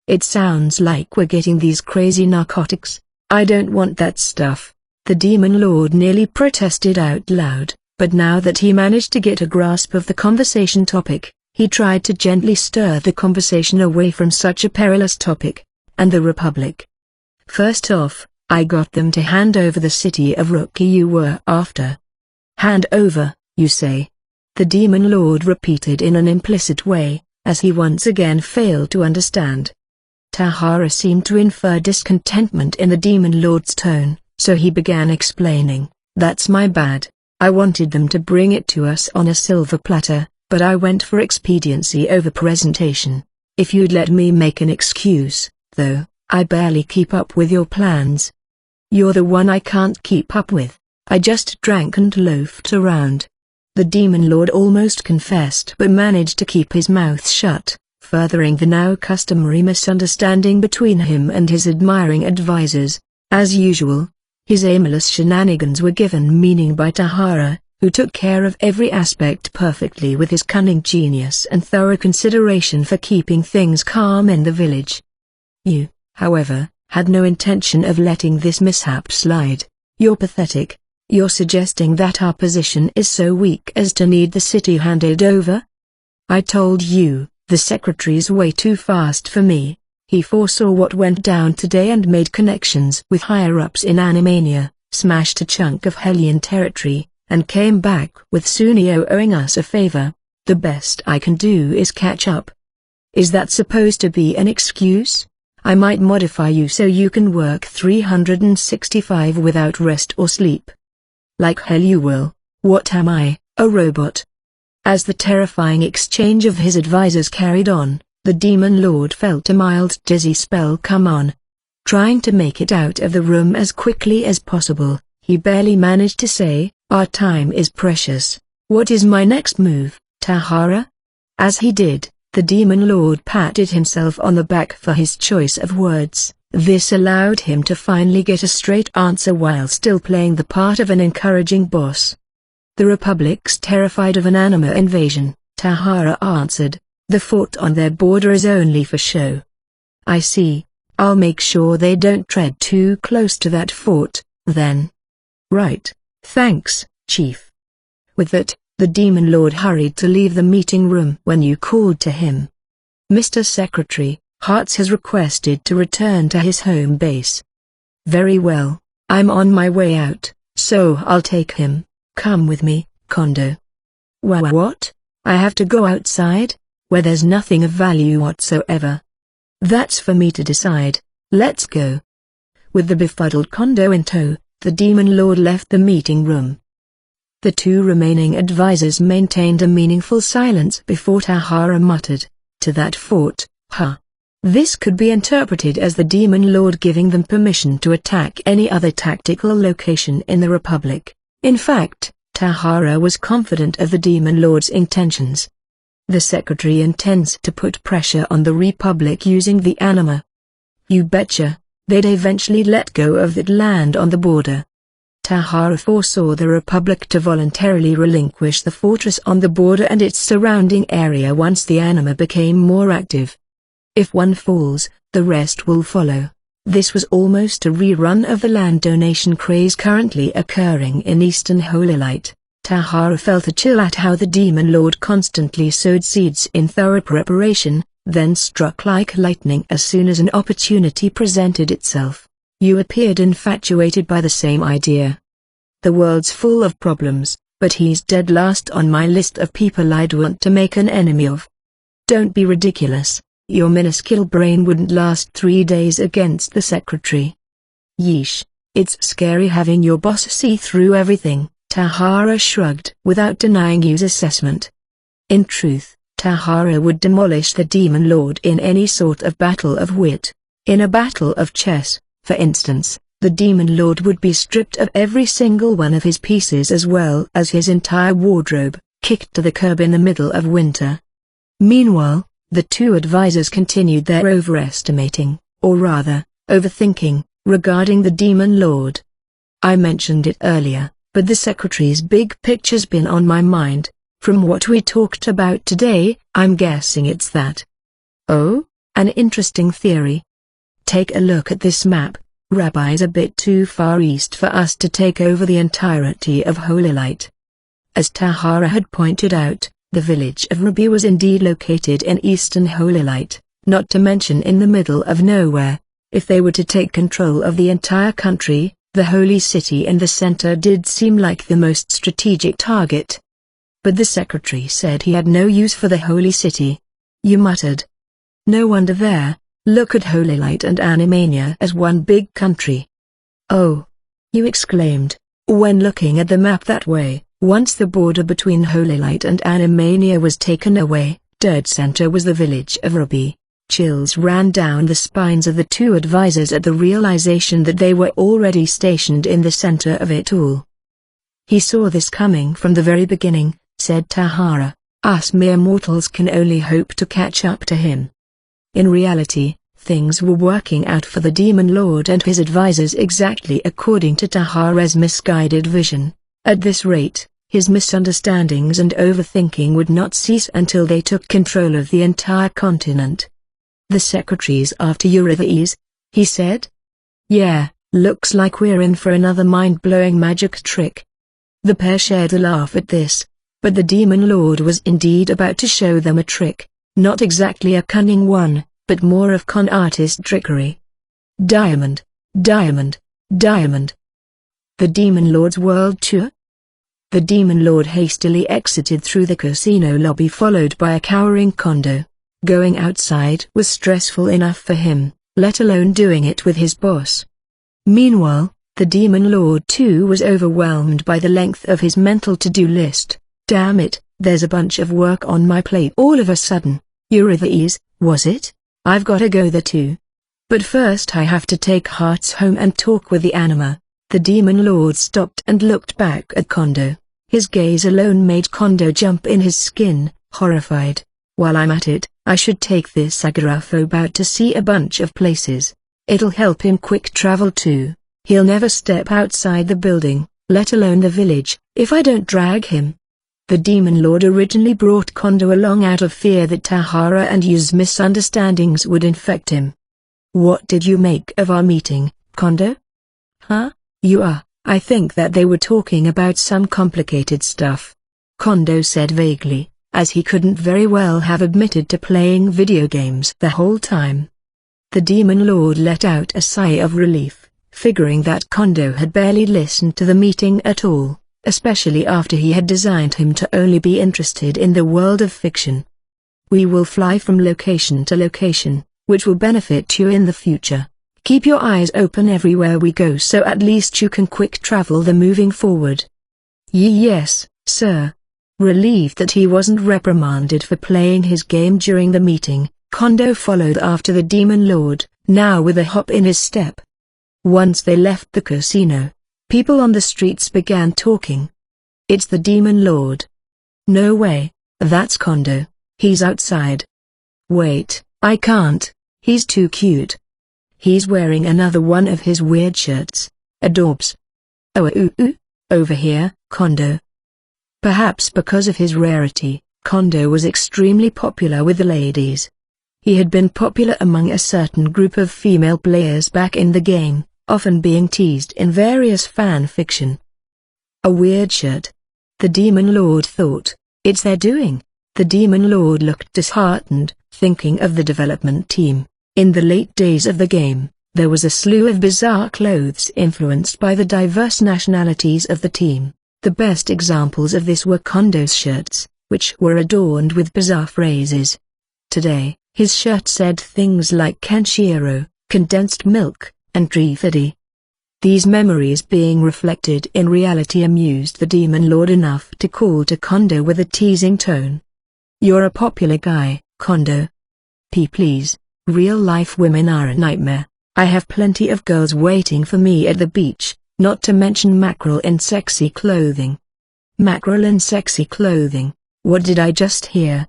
It sounds like we're getting these crazy narcotics. I don't want that stuff. The Demon Lord nearly protested out loud, but now that he managed to get a grasp of the conversation topic, he tried to gently stir the conversation away from such a perilous topic, and the Republic. First off, I got them to hand over the city of Rookie you were after. Hand over, you say? The Demon Lord repeated in an implicit way, as he once again failed to understand. Tahara seemed to infer discontentment in the Demon Lord's tone. So he began explaining, that's my bad. I wanted them to bring it to us on a silver platter, but I went for expediency over presentation. If you'd let me make an excuse, though, I barely keep up with your plans. You're the one I can't keep up with. I just drank and loafed around. The Demon Lord almost confessed but managed to keep his mouth shut, furthering the now customary misunderstanding between him and his admiring advisors. As usual, his aimless shenanigans were given meaning by Tahara, who took care of every aspect perfectly with his cunning genius and thorough consideration for keeping things calm in the village. You, however, had no intention of letting this mishap slide. You're pathetic. You're suggesting that our position is so weak as to need the city handed over? I told you, the Secretary's way too fast for me. He foresaw what went down today and made connections with higher-ups in Animania, smashed a chunk of Hellion territory, and came back with Sunio owing us a favor. The best I can do is catch up. Is that supposed to be an excuse? I might modify you so you can work 365 without rest or sleep. Like hell you will. What am I, a robot? As the terrifying exchange of his advisors carried on, the Demon Lord felt a mild dizzy spell come on. Trying to make it out of the room as quickly as possible, he barely managed to say, our time is precious. What is my next move, Tahara? As he did, the Demon Lord patted himself on the back for his choice of words. This allowed him to finally get a straight answer while still playing the part of an encouraging boss. The Republic's terrified of an anima invasion, Tahara answered. The fort on their border is only for show. I see. I'll make sure they don't tread too close to that fort, then. Right. Thanks, Chief. With that, the Demon Lord hurried to leave the meeting room when you called to him. Mr. Secretary, Hartz has requested to return to his home base. Very well. I'm on my way out, so I'll take him. Come with me, Kondo. What? I have to go outside? Where there's nothing of value whatsoever. That's for me to decide. Let's go. With the befuddled Kondo in tow, the Demon Lord left the meeting room. The two remaining advisors maintained a meaningful silence before Tahara muttered, to that fort, huh? This could be interpreted as the Demon Lord giving them permission to attack any other tactical location in the Republic. In fact, Tahara was confident of the Demon Lord's intentions. The Secretary intends to put pressure on the Republic using the anima. You betcha, they'd eventually let go of that land on the border. Tahara foresaw the Republic to voluntarily relinquish the fortress on the border and its surrounding area once the anima became more active. If one falls, the rest will follow. This was almost a rerun of the land donation craze currently occurring in Eastern Holy Light. Tahara felt a chill at how the Demon Lord constantly sowed seeds in thorough preparation, then struck like lightning as soon as an opportunity presented itself. You appeared infatuated by the same idea. The world's full of problems, but he's dead last on my list of people I'd want to make an enemy of. Don't be ridiculous, your minuscule brain wouldn't last 3 days against the secretary. Yeesh, it's scary having your boss see through everything, Tahara shrugged without denying Yu's assessment. In truth, Tahara would demolish the Demon Lord in any sort of battle of wit. In a battle of chess, for instance, the Demon Lord would be stripped of every single one of his pieces as well as his entire wardrobe, kicked to the curb in the middle of winter. Meanwhile, the two advisors continued their overestimating, or rather, overthinking, regarding the Demon Lord. I mentioned it earlier, but the secretary's big picture's been on my mind. From what we talked about today, I'm guessing it's that. Oh? An interesting theory. Take a look at this map. Rabbi's a bit too far east for us to take over the entirety of Holy Light. As Tahara had pointed out, the village of Rabbi was indeed located in Eastern Holy Light, not to mention in the middle of nowhere. If they were to take control of the entire country, the holy city in the center did seem like the most strategic target. But the secretary said he had no use for the holy city. You muttered. No wonder there. Look at Holy Light and Animania as one big country. Oh! You exclaimed, when looking at the map that way. Once the border between Holy Light and Animania was taken away, dead center was the village of Ruby. Chills ran down the spines of the two advisors at the realization that they were already stationed in the center of it all. He saw this coming from the very beginning, said Tahara. Us mere mortals can only hope to catch up to him. In reality, things were working out for the Demon Lord and his advisors exactly according to Tahara's misguided vision. At this rate, his misunderstandings and overthinking would not cease until they took control of the entire continent. The secretary's after Eurythes, he said. Yeah, looks like we're in for another mind-blowing magic trick. The pair shared a laugh at this, but the Demon Lord was indeed about to show them a trick, not exactly a cunning one, but more of con artist trickery. Diamond, diamond, diamond. The Demon Lord's world tour? The Demon Lord hastily exited through the casino lobby followed by a cowering Kondo. Going outside was stressful enough for him, let alone doing it with his boss. Meanwhile, the Demon Lord too was overwhelmed by the length of his mental to-do list. Damn it, there's a bunch of work on my plate all of a sudden. Eurythes, was it? I've gotta go there too. But first I have to take Hearts home and talk with the anima. The Demon Lord stopped and looked back at Kondo. His gaze alone made Kondo jump in his skin, horrified. While I'm at it, I should take this Agoraphobe out to see a bunch of places. It'll help him quick travel too. He'll never step outside the building, let alone the village, if I don't drag him. The Demon Lord originally brought Kondo along out of fear that Tahara and Yu's misunderstandings would infect him. What did you make of our meeting, Kondo? Huh? I think that they were talking about some complicated stuff. Kondo said vaguely, as he couldn't very well have admitted to playing video games the whole time. The Demon Lord let out a sigh of relief, figuring that Kondo had barely listened to the meeting at all, especially after he had designed him to only be interested in the world of fiction. We will fly from location to location, which will benefit you in the future. Keep your eyes open everywhere we go so at least you can quick travel the moving forward. Yes, sir. Relieved that he wasn't reprimanded for playing his game during the meeting, Kondo followed after the Demon Lord, now with a hop in his step. Once they left the casino, people on the streets began talking. It's the Demon Lord. No way, that's Kondo, he's outside. Wait, I can't, he's too cute. He's wearing another one of his weird shirts. Adorbs. Over here, Kondo. Perhaps because of his rarity, Kondo was extremely popular with the ladies. He had been popular among a certain group of female players back in the game, often being teased in various fan fiction. A weird shirt. The Demon Lord thought. It's their doing. The Demon Lord looked disheartened, thinking of the development team. In the late days of the game, there was a slew of bizarre clothes influenced by the diverse nationalities of the team. The best examples of this were Kondo's shirts, which were adorned with bizarre phrases. Today, his shirt said things like Kenshiro, condensed milk, and Trifidi. These memories being reflected in reality amused the Demon Lord enough to call to Kondo with a teasing tone. "You're a popular guy, Kondo. Please, real-life women are a nightmare. I have plenty of girls waiting for me at the beach, not to mention mackerel in sexy clothing." Mackerel in sexy clothing, what did I just hear?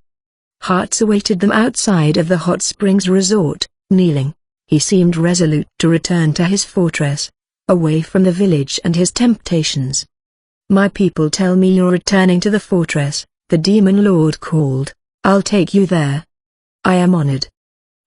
Hearts awaited them outside of the hot springs resort, kneeling. He seemed resolute to return to his fortress, away from the village and his temptations. "My people tell me you're returning to the fortress," the Demon Lord called. "I'll take you there." "I am honored."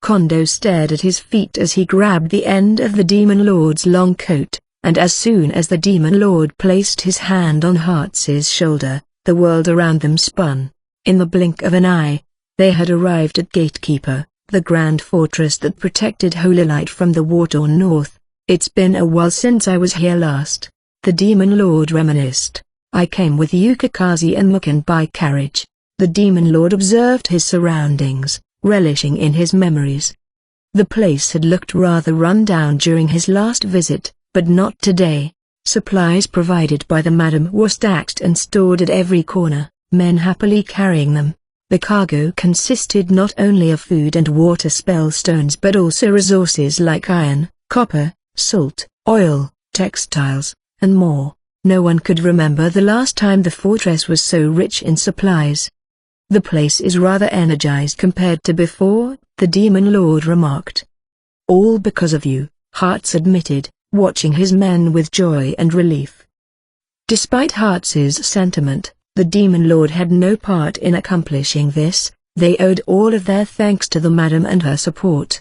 Kondo stared at his feet as he grabbed the end of the Demon Lord's long coat, and as soon as the Demon Lord placed his hand on Hearts' shoulder, the world around them spun. In the blink of an eye, they had arrived at Gatekeeper, the grand fortress that protected Holy Light from the war-torn north. "It's been a while since I was here last," the Demon Lord reminisced. "I came with Yukikaze and Muken by carriage." The Demon Lord observed his surroundings, relishing in his memories. The place had looked rather run down during his last visit, but not today. Supplies provided by the madam were stacked and stored at every corner, men happily carrying them. The cargo consisted not only of food and water spell stones but also resources like iron, copper, salt, oil, textiles, and more. No one could remember the last time the fortress was so rich in supplies. "The place is rather energized compared to before," the Demon Lord remarked. "All because of you," Hearts admitted, watching his men with joy and relief. Despite Hearts' sentiment, the Demon Lord had no part in accomplishing this. They owed all of their thanks to the madam and her support.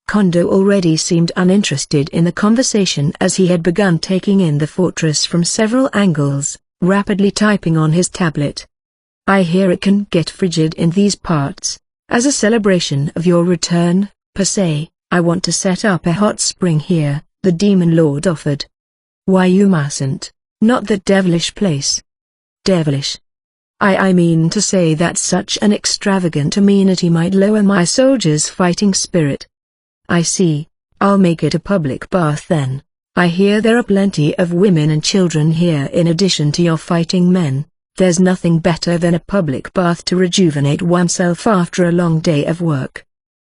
Kondo already seemed uninterested in the conversation as he had begun taking in the fortress from several angles, rapidly typing on his tablet. "I hear it can get frigid in these parts. As a celebration of your return, per se, I want to set up a hot spring here," the Demon Lord offered. "Why, you mustn't. Not that devilish place." "Devilish? I mean to say that such an extravagant amenity might lower my soldiers' fighting spirit." "I see. I'll make it a public bath then. I hear there are plenty of women and children here in addition to your fighting men. There's nothing better than a public bath to rejuvenate oneself after a long day of work."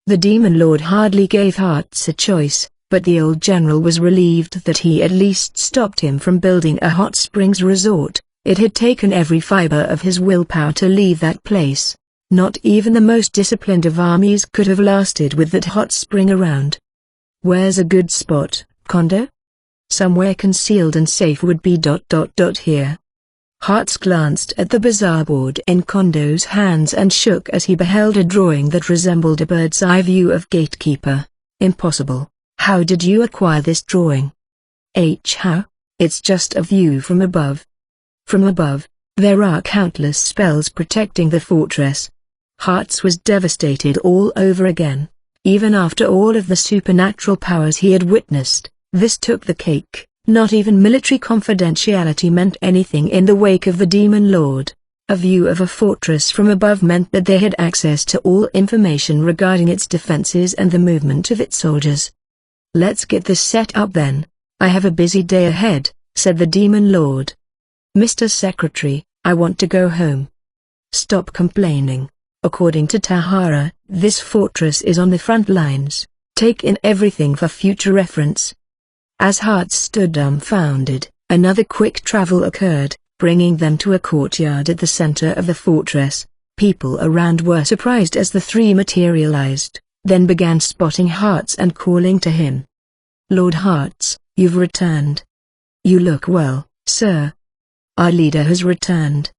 The Demon Lord hardly gave Hearts a choice, but the old general was relieved that he at least stopped him from building a hot springs resort. It had taken every fiber of his willpower to leave that place. Not even the most disciplined of armies could have lasted with that hot spring around. "Where's a good spot, Kondo?" "Somewhere concealed and safe would be ... here." Hearts glanced at the bazaar board in Kondo's hands and shook as he beheld a drawing that resembled a bird's eye view of Gatekeeper. "Impossible. How did you acquire this drawing?" "How? It's just a view from above." "From above, there are countless spells protecting the fortress." Hearts was devastated all over again. Even after all of the supernatural powers he had witnessed, this took the cake. Not even military confidentiality meant anything in the wake of the Demon Lord. A view of a fortress from above meant that they had access to all information regarding its defenses and the movement of its soldiers. "Let's get this set up then. I have a busy day ahead," said the Demon Lord. "Mr. Secretary, I want to go home." "Stop complaining. According to Tahara, this fortress is on the front lines. Take in everything for future reference." As Hearts stood dumbfounded, another quick travel occurred, bringing them to a courtyard at the center of the fortress. People around were surprised as the three materialized, then began spotting Hearts and calling to him. "Lord Hearts, you've returned. You look well, sir. Our leader has returned."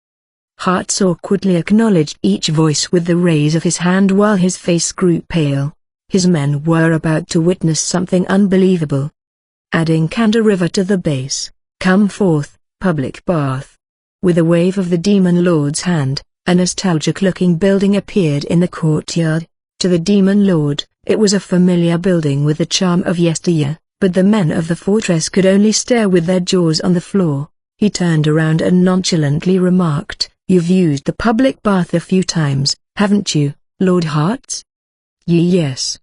Hearts awkwardly acknowledged each voice with the raise of his hand while his face grew pale. His men were about to witness something unbelievable. Adding Kanda River to the base, come forth, public bath. With a wave of the Demon Lord's hand, a nostalgic-looking building appeared in the courtyard. To the Demon Lord, it was a familiar building with the charm of yesteryear, but the men of the fortress could only stare with their jaws on the floor. He turned around and nonchalantly remarked, "You've used the public bath a few times, haven't you, Lord Hearts?" "Yes.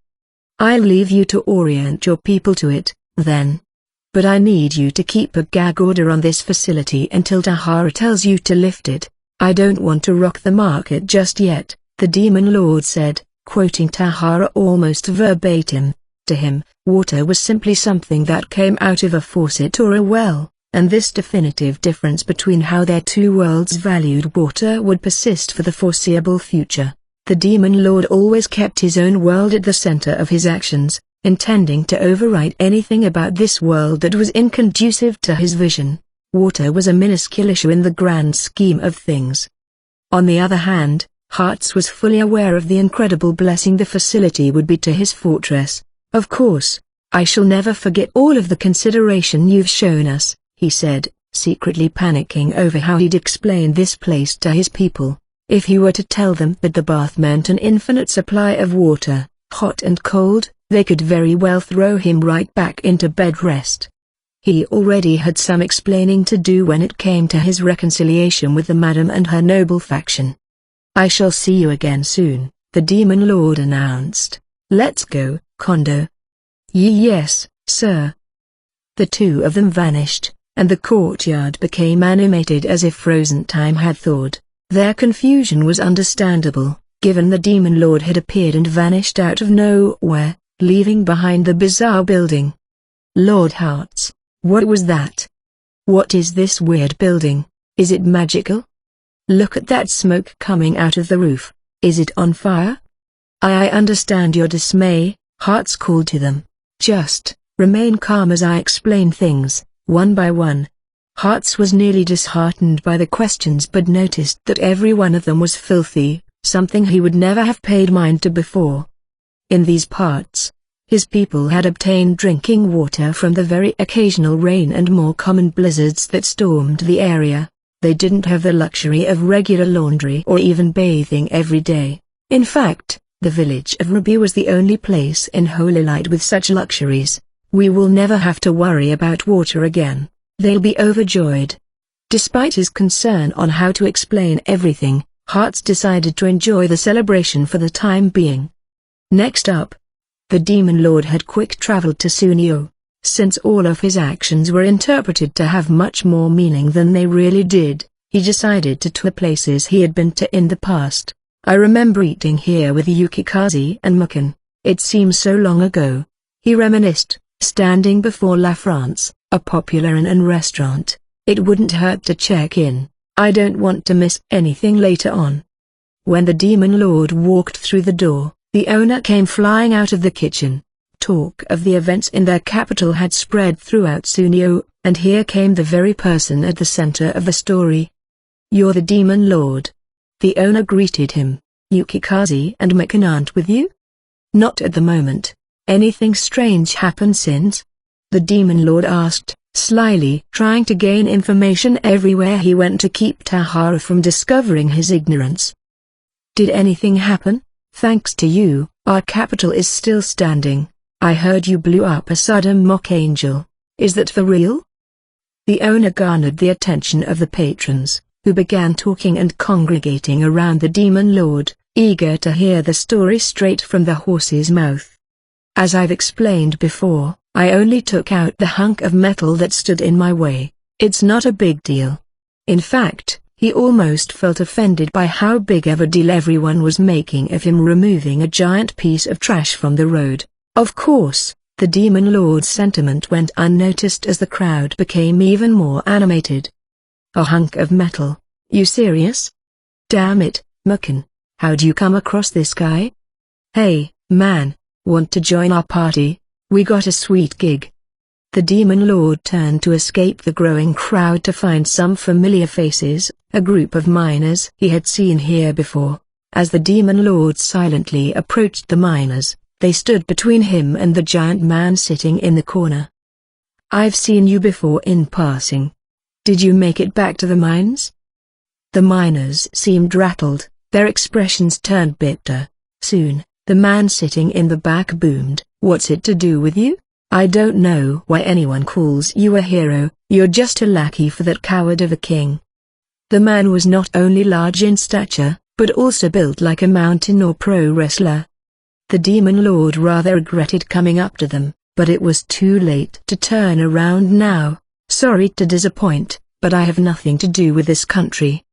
I'll leave you to orient your people to it, then. But I need you to keep a gag order on this facility until Tahara tells you to lift it. I don't want to rock the market just yet," the Demon Lord said, quoting Tahara almost verbatim. To him, water was simply something that came out of a faucet or a well, and this definitive difference between how their two worlds valued water would persist for the foreseeable future. The Demon Lord always kept his own world at the center of his actions, intending to overwrite anything about this world that was inconducive to his vision. Water was a minuscule issue in the grand scheme of things. On the other hand, Hearts was fully aware of the incredible blessing the facility would be to his fortress. "Of course, I shall never forget all of the consideration you've shown us," he said, secretly panicking over how he'd explain this place to his people. If he were to tell them that the bath meant an infinite supply of water, hot and cold, they could very well throw him right back into bed rest. He already had some explaining to do when it came to his reconciliation with the madam and her noble faction. "I shall see you again soon," the Demon Lord announced. "Let's go, Kondo." "Yes, sir." The two of them vanished, and the courtyard became animated as if frozen time had thawed. Their confusion was understandable, given the Demon Lord had appeared and vanished out of nowhere, leaving behind the bizarre building. "Lord Hearts, what was that? What is this weird building? Is it magical? Look at that smoke coming out of the roof. Is it on fire?" I understand your dismay," Hearts called to them. "Just remain calm as I explain things, one by one." Hearts was nearly disheartened by the questions but noticed that every one of them was filthy, something he would never have paid mind to before. In these parts, his people had obtained drinking water from the very occasional rain and more common blizzards that stormed the area. They didn't have the luxury of regular laundry or even bathing every day. In fact, the village of Ruby was the only place in Holy Light with such luxuries. "We will never have to worry about water again. They'll be overjoyed." Despite his concern on how to explain everything, Hearts decided to enjoy the celebration for the time being. Next up, the Demon Lord had quick traveled to Sunio. Since all of his actions were interpreted to have much more meaning than they really did, he decided to tour places he had been to in the past. "I remember eating here with Yukikaze and Mukan. It seems so long ago," he reminisced, standing before La France, a popular inn and restaurant. "It wouldn't hurt to check in. I don't want to miss anything later on." When the Demon Lord walked through the door, the owner came flying out of the kitchen. Talk of the events in their capital had spread throughout Sunio, and here came the very person at the center of the story. "You're the Demon Lord." The owner greeted him. "Yukikaze and Mikan aren't with you?" "Not at the moment. Anything strange happened since?" the Demon Lord asked, slyly trying to gain information everywhere he went to keep Tahara from discovering his ignorance. "Did anything happen? Thanks to you, our capital is still standing. I heard you blew up a Sodom mock angel. Is that for real?" The owner garnered the attention of the patrons, who began talking and congregating around the Demon Lord, eager to hear the story straight from the horse's mouth. "As I've explained before, I only took out the hunk of metal that stood in my way. It's not a big deal." In fact, he almost felt offended by how big of a deal everyone was making of him removing a giant piece of trash from the road. Of course, the Demon Lord's sentiment went unnoticed as the crowd became even more animated. "A hunk of metal? You serious? Damn it, Mukan, how'd you come across this guy? Hey, man, want to join our party? We got a sweet gig." The Demon Lord turned to escape the growing crowd to find some familiar faces, a group of miners he had seen here before. As the Demon Lord silently approached the miners, they stood between him and the giant man sitting in the corner. "I've seen you before in passing. Did you make it back to the mines?" The miners seemed rattled, their expressions turned bitter. Soon, the man sitting in the back boomed, "What's it to do with you? I don't know why anyone calls you a hero, you're just a lackey for that coward of a king." The man was not only large in stature, but also built like a mountain or pro wrestler. The Demon Lord rather regretted coming up to them, but it was too late to turn around now. "Sorry to disappoint, but I have nothing to do with this country."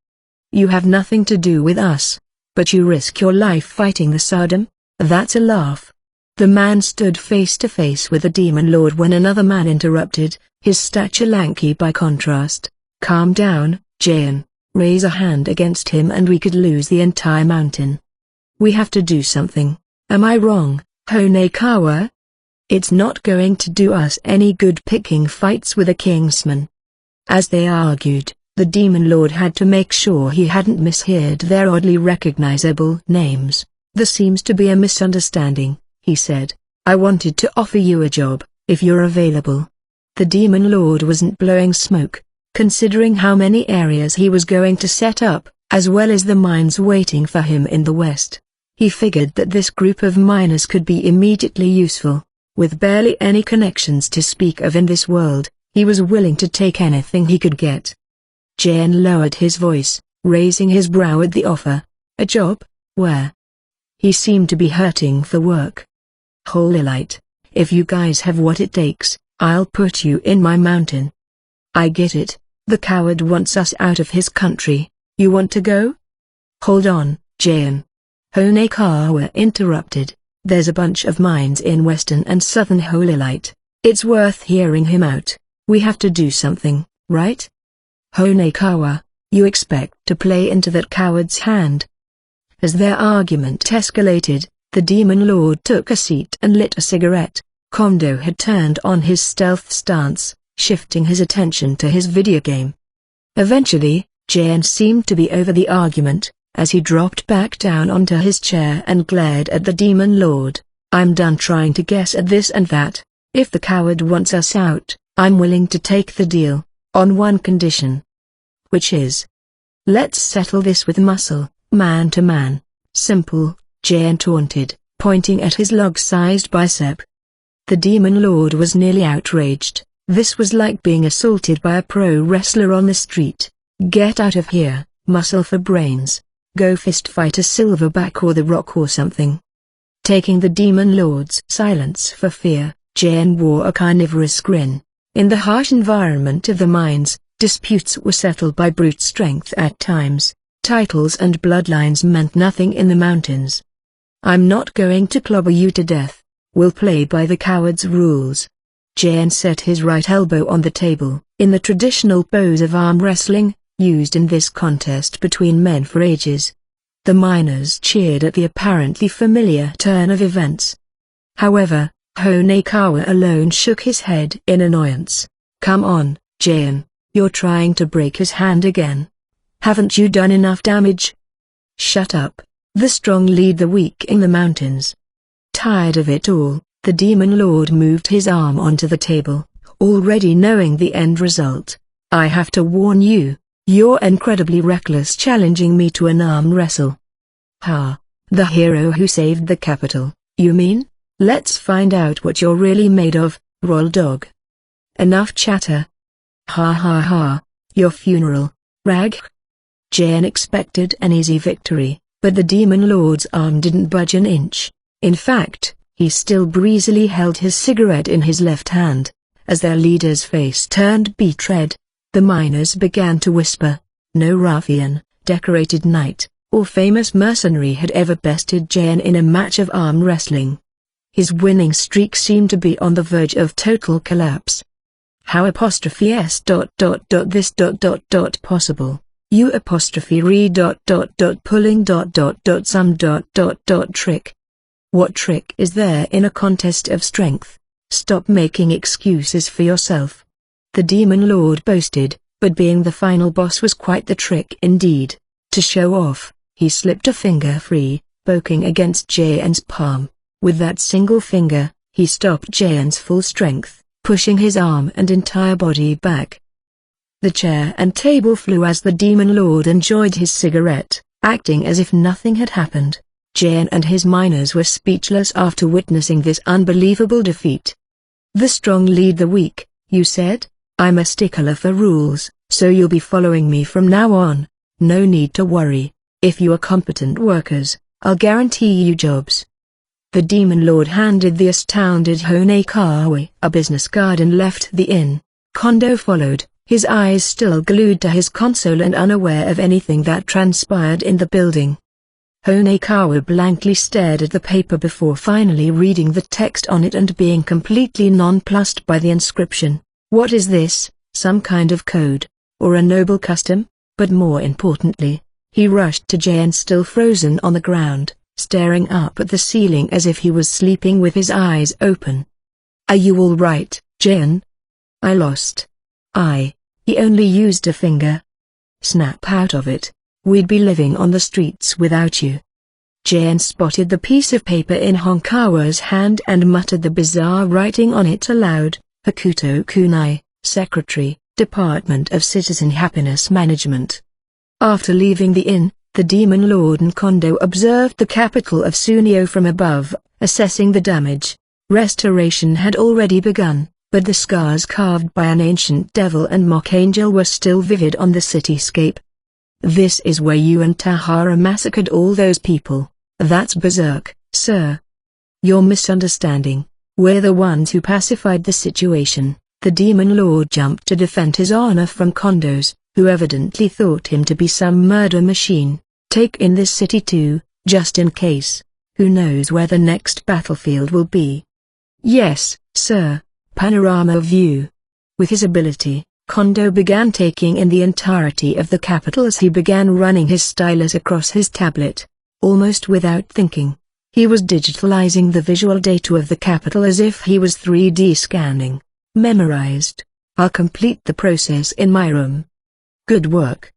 "You have nothing to do with us. But you risk your life fighting the Sodom? That's a laugh." The man stood face to face with the Demon Lord when another man interrupted, his stature lanky by contrast. "Calm down, Jayan. Raise a hand against him and we could lose the entire mountain. We have to do something. Am I wrong, Honekawa? It's not going to do us any good picking fights with a kingsman." As they argued, the Demon Lord had to make sure he hadn't misheard their oddly recognizable names. "There seems to be a misunderstanding," he said. "I wanted to offer you a job, if you're available." The Demon Lord wasn't blowing smoke, considering how many areas he was going to set up, as well as the mines waiting for him in the west. He figured that this group of miners could be immediately useful. With barely any connections to speak of in this world, he was willing to take anything he could get. Jayan lowered his voice, raising his brow at the offer. "A job? Where?" He seemed to be hurting for work. "Holy Light, if you guys have what it takes, I'll put you in my mountain." "I get it. The coward wants us out of his country. You want to go?" "Hold on, Jayan." Honekawa interrupted. "There's a bunch of mines in western and southern Holy Light. It's worth hearing him out. We have to do something, right?" "Honekawa, you expect to play into that coward's hand?" As their argument escalated, the Demon Lord took a seat and lit a cigarette. Kondo had turned on his stealth stance, shifting his attention to his video game. Eventually, Jayan seemed to be over the argument, as he dropped back down onto his chair and glared at the Demon Lord. "I'm done trying to guess at this and that. If the coward wants us out, I'm willing to take the deal, on one condition." "Which is?" "Let's settle this with muscle, man to man." "Simple," Jayan taunted, pointing at his log-sized bicep. The Demon Lord was nearly outraged. This was like being assaulted by a pro wrestler on the street. "Get out of here, muscle for brains. Go fist fight a silverback or the Rock or something." Taking the Demon Lord's silence for fear, Jayan wore a carnivorous grin. In the harsh environment of the mines, disputes were settled by brute strength at times. Titles and bloodlines meant nothing in the mountains. "I'm not going to clobber you to death. We'll play by the coward's rules." Jayan set his right elbow on the table, in the traditional pose of arm wrestling, used in this contest between men for ages. The miners cheered at the apparently familiar turn of events. However, Honekawa alone shook his head in annoyance. "Come on, Jayan, you're trying to break his hand again. Haven't you done enough damage?" "Shut up. The strong lead the weak in the mountains." Tired of it all, the Demon Lord moved his arm onto the table, already knowing the end result. "I have to warn you, you're incredibly reckless challenging me to an arm wrestle." "Ha, the hero who saved the capital, you mean? Let's find out what you're really made of, royal dog." "Enough chatter. Ha ha ha, your funeral, rag." Jayan expected an easy victory, but the Demon Lord's arm didn't budge an inch. In fact, he still breezily held his cigarette in his left hand. As their leader's face turned betrayed, the miners began to whisper. No ruffian, decorated knight, or famous mercenary had ever bested Jayan in a match of arm wrestling. His winning streak seemed to be on the verge of total collapse. How ''s this possible? You pulling some trick. What trick is there in a contest of strength? stop making excuses for yourself. The Demon Lord boasted, but being the final boss was quite the trick indeed. To show off, he slipped a finger free, poking against Jayan's palm. With that single finger, he stopped Jayan's full strength, pushing his arm and entire body back. The chair and table flew as the Demon Lord enjoyed his cigarette, acting as if nothing had happened. Jayan and his miners were speechless after witnessing this unbelievable defeat. The strong lead the weak, you said? I'm a stickler for rules, so you'll be following me from now on. No need to worry. If you are competent workers, I'll guarantee you jobs. The Demon Lord handed the astounded Honekawa a business card and left the inn. Kondo followed, his eyes still glued to his console and unaware of anything that transpired in the building. Honekawa blankly stared at the paper before finally reading the text on it and being completely nonplussed by the inscription. What is this, some kind of code, or a noble custom? But more importantly, he rushed to Jayan still frozen on the ground, staring up at the ceiling as if he was sleeping with his eyes open. Are you all right, Jayan? I lost. He only used a finger. Snap out of it. We'd be living on the streets without you. Jayan spotted the piece of paper in Honkawa's hand and muttered the bizarre writing on it aloud. Hakuto Kunai, Secretary, Department of Citizen Happiness Management. After leaving the inn, the Demon Lord and Kondo observed the capital of Sunio from above, assessing the damage. Restoration had already begun, but the scars carved by an ancient devil and mock angel were still vivid on the cityscape. This is where you and Tahara massacred all those people. That's berserk, sir. You're misunderstanding. We're the ones who pacified the situation. The Demon Lord jumped to defend his honor from Kondo's, who evidently thought him to be some murder machine. Take in this city too, just in case. Who knows where the next battlefield will be? Yes, sir. Panorama view. With his ability, Kondo began taking in the entirety of the capital as he began running his stylus across his tablet. Almost without thinking, he was digitalizing the visual data of the capital as if he was 3D scanning. Memorized. I'll complete the process in my room. Good work.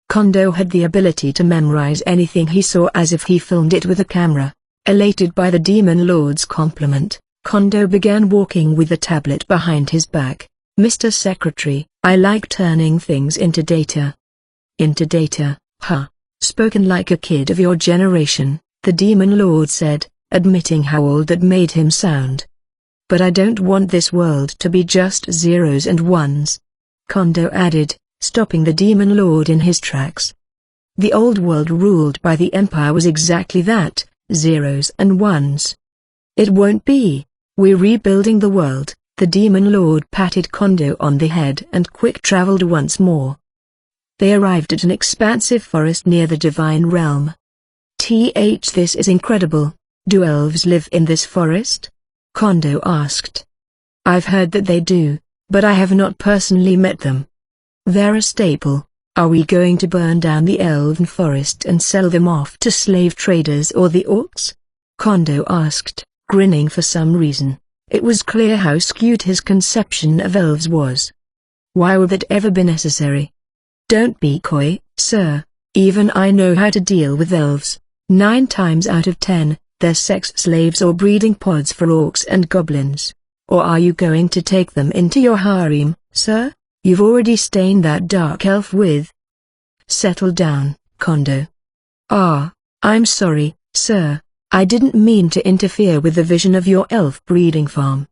Kondo had the ability to memorize anything he saw as if he filmed it with a camera. Elated by the Demon Lord's compliment, Kondo began walking with the tablet behind his back. Mr. Secretary, I like turning things into data. Into data, huh? Spoken like a kid of your generation, the Demon Lord said, admitting how old that made him sound. But I don't want this world to be just zeros and ones. Kondo added, stopping the Demon Lord in his tracks. The old world ruled by the Empire was exactly that, zeros and ones. It won't be. We're rebuilding the world. The Demon Lord patted Kondo on the head and quick-traveled once more. They arrived at an expansive forest near the Divine Realm. This is incredible. Do elves live in this forest? Kondo asked. I've heard that they do, but I have not personally met them. They're a staple. Are we going to burn down the elven forest and sell them off to slave traders or the orcs? Kondo asked, grinning for some reason. It was clear how skewed his conception of elves was. Why would that ever be necessary? Don't be coy, sir. Even I know how to deal with elves. 9 times out of 10, they're sex slaves or breeding pods for orcs and goblins. Or are you going to take them into your harem, sir? You've already stained that dark elf with. Settle down, Kondo. I'm sorry, sir. I didn't mean to interfere with the vision of your elf breeding farm.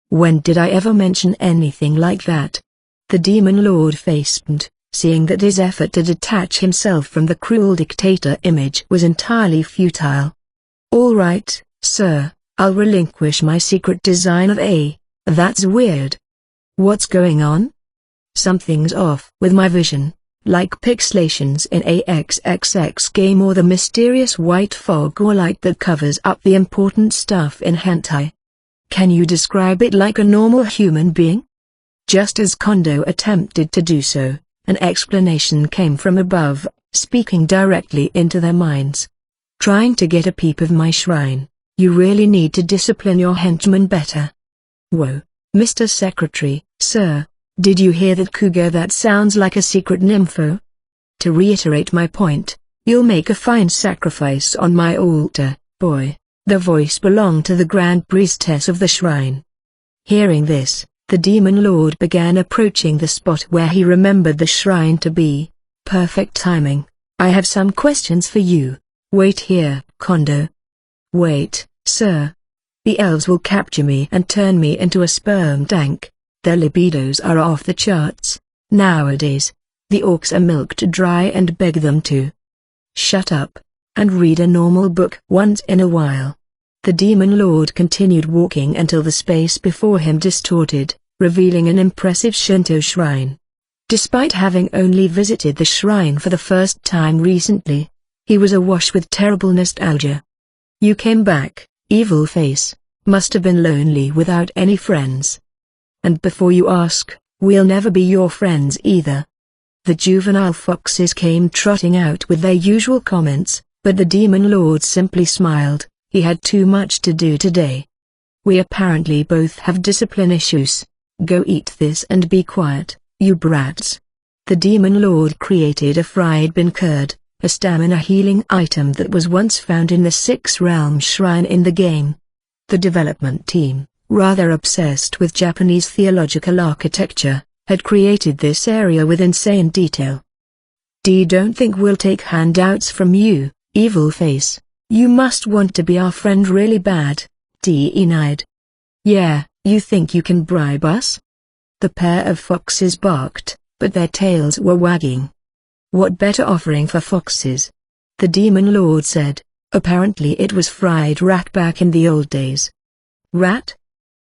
When did I ever mention anything like that? The Demon Lord faced, seeing that his effort to detach himself from the cruel dictator image was entirely futile. All right, sir, I'll relinquish my secret design of A. That's weird. What's going on? Something's off with my vision, like pixelations in a XXX game or the mysterious white fog or light that covers up the important stuff in hentai. Can you describe it like a normal human being? Just as Kondo attempted to do so, an explanation came from above, speaking directly into their minds. Trying to get a peep of my shrine, you really need to discipline your henchmen better. Whoa, Mr. Secretary, sir, did you hear that cougar? That sounds like a secret nympho. To reiterate my point, you'll make a fine sacrifice on my altar, boy. The voice belonged to the Grand Priestess of the shrine. Hearing this, the Demon Lord began approaching the spot where he remembered the shrine to be. Perfect timing. I have some questions for you. Wait here, Kondo. Wait, sir. The elves will capture me and turn me into a sperm tank. Their libidos are off the charts. Nowadays, the orcs are milked dry and beg them to shut up and read a normal book once in a while. The Demon Lord continued walking until the space before him distorted, revealing an impressive Shinto shrine. Despite having only visited the shrine for the first time recently, he was awash with terrible nostalgia. You came back, evil face, must have been lonely without any friends. And before you ask, we'll never be your friends either. The juvenile foxes came trotting out with their usual comments, but the Demon Lord simply smiled. He had too much to do today. We apparently both have discipline issues. Go eat this and be quiet, you brats. The Demon Lord created a fried bean curd, a stamina healing item that was once found in the Six Realm Shrine in the game. The development team, rather obsessed with Japanese theological architecture, had created this area with insane detail. Don't think we'll take handouts from you, evil face. You must want to be our friend really bad, denied. Yeah, you think you can bribe us? The pair of foxes barked, but their tails were wagging. What better offering for foxes? The Demon Lord said. Apparently it was fried rat back in the old days. Rat?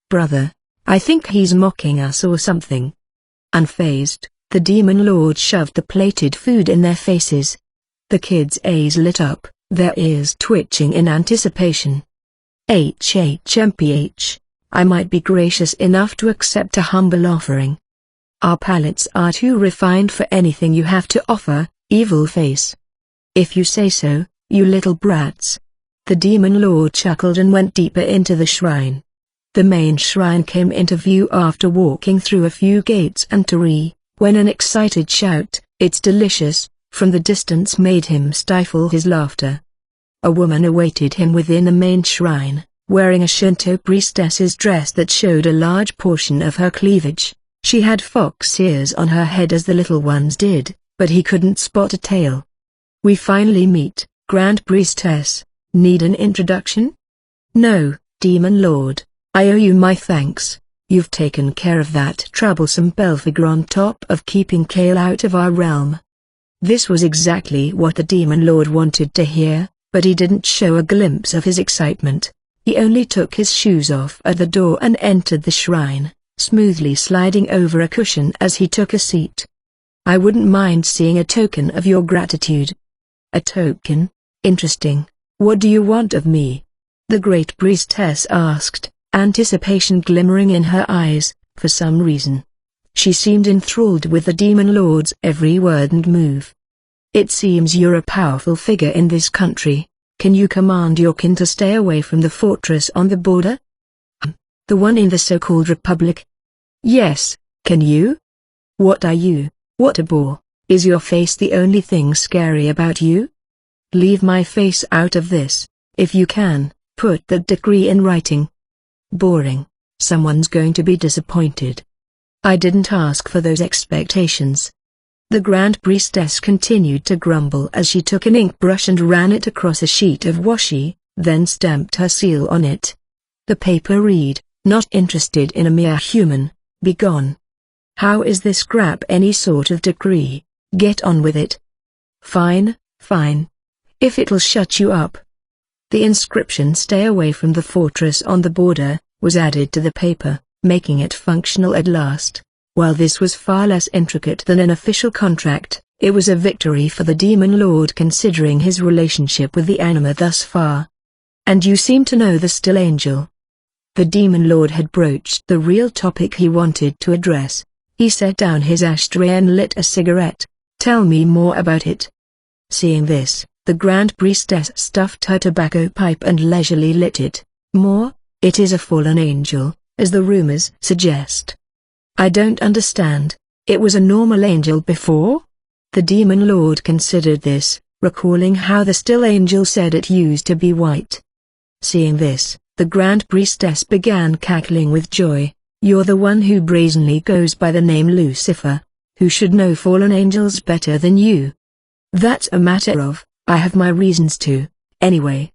Brother, I think he's mocking us or something. Unfazed, the Demon Lord shoved the plated food in their faces. The kids' eyes lit up, their ears twitching in anticipation. HHMPH, I might be gracious enough to accept a humble offering. Our palates are too refined for anything you have to offer, evil face. If you say so, you little brats. The Demon Lord chuckled and went deeper into the shrine. The main shrine came into view after walking through a few gates and when an excited shout, "It's delicious!" from the distance made him stifle his laughter. A woman awaited him within the main shrine, wearing a Shinto priestess's dress that showed a large portion of her cleavage. She had fox ears on her head as the little ones did, but he couldn't spot a tail. We finally meet, Grand Priestess. Need an introduction? No, Demon Lord, I owe you my thanks. You've taken care of that troublesome Belphegor on top of keeping Kale out of our realm. This was exactly what the Demon Lord wanted to hear, but he didn't show a glimpse of his excitement. He only took his shoes off at the door and entered the shrine, smoothly sliding over a cushion as he took a seat. I wouldn't mind seeing a token of your gratitude. A token? Interesting. What do you want of me? The Great Priestess asked, anticipation glimmering in her eyes, for some reason. She seemed enthralled with the Demon Lord's every word and move. It seems you're a powerful figure in this country. Can you command your kin to stay away from the fortress on the border? The one in the so-called Republic? Yes, can you? What are you? What a bore. Is your face the only thing scary about you? Leave my face out of this. If you can, put that decree in writing. Boring. Someone's going to be disappointed. I didn't ask for those expectations. The Grand Priestess continued to grumble as she took an ink brush and ran it across a sheet of washi, then stamped her seal on it. The paper read, "Not interested in a mere human, be gone." How is this crap any sort of decree? Get on with it. Fine, fine. If it'll shut you up. The inscription "Stay away from the fortress on the border" was added to the paper, making it functional at last. While this was far less intricate than an official contract, it was a victory for the Demon Lord considering his relationship with the anima thus far. And you seem to know the Still Angel. The Demon Lord had broached the real topic he wanted to address. He set down his ashtray and lit a cigarette. Tell me more about it. Seeing this, the Grand Priestess stuffed her tobacco pipe and leisurely lit it. More? It is a fallen angel, as the rumors suggest. I don't understand. It was a normal angel before? The demon lord considered this, recalling how the still angel said it used to be white. Seeing this, the Grand Priestess began cackling with joy. You're the one who brazenly goes by the name Lucifer. Who should know fallen angels better than you? That's a matter of, I have my reasons to, anyway.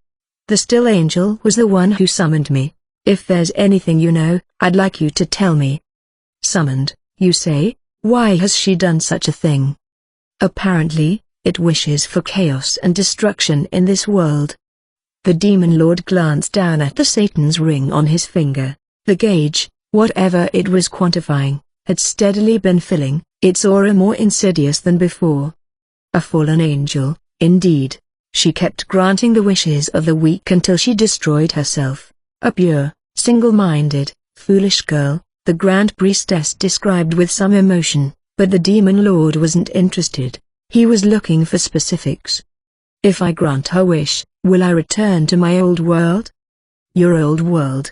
The still angel was the one who summoned me. If there's anything you know, I'd like you to tell me. Summoned, you say? Why has she done such a thing? Apparently, it wishes for chaos and destruction in this world. The demon lord glanced down at the Satan's ring on his finger. The gauge, whatever it was quantifying, had steadily been filling, its aura more insidious than before. A fallen angel, indeed. She kept granting the wishes of the weak until she destroyed herself. A pure, single-minded, foolish girl, the Grand Priestess described with some emotion, but the demon lord wasn't interested. He was looking for specifics. If I grant her wish, will I return to my old world? Your old world.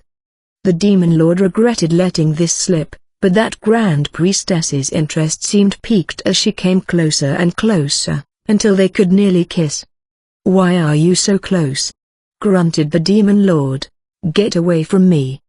The demon lord regretted letting this slip, but that Grand Priestess's interest seemed piqued as she came closer and closer, until they could nearly kiss. Why are you so close? Grunted the demon lord. Get away from me.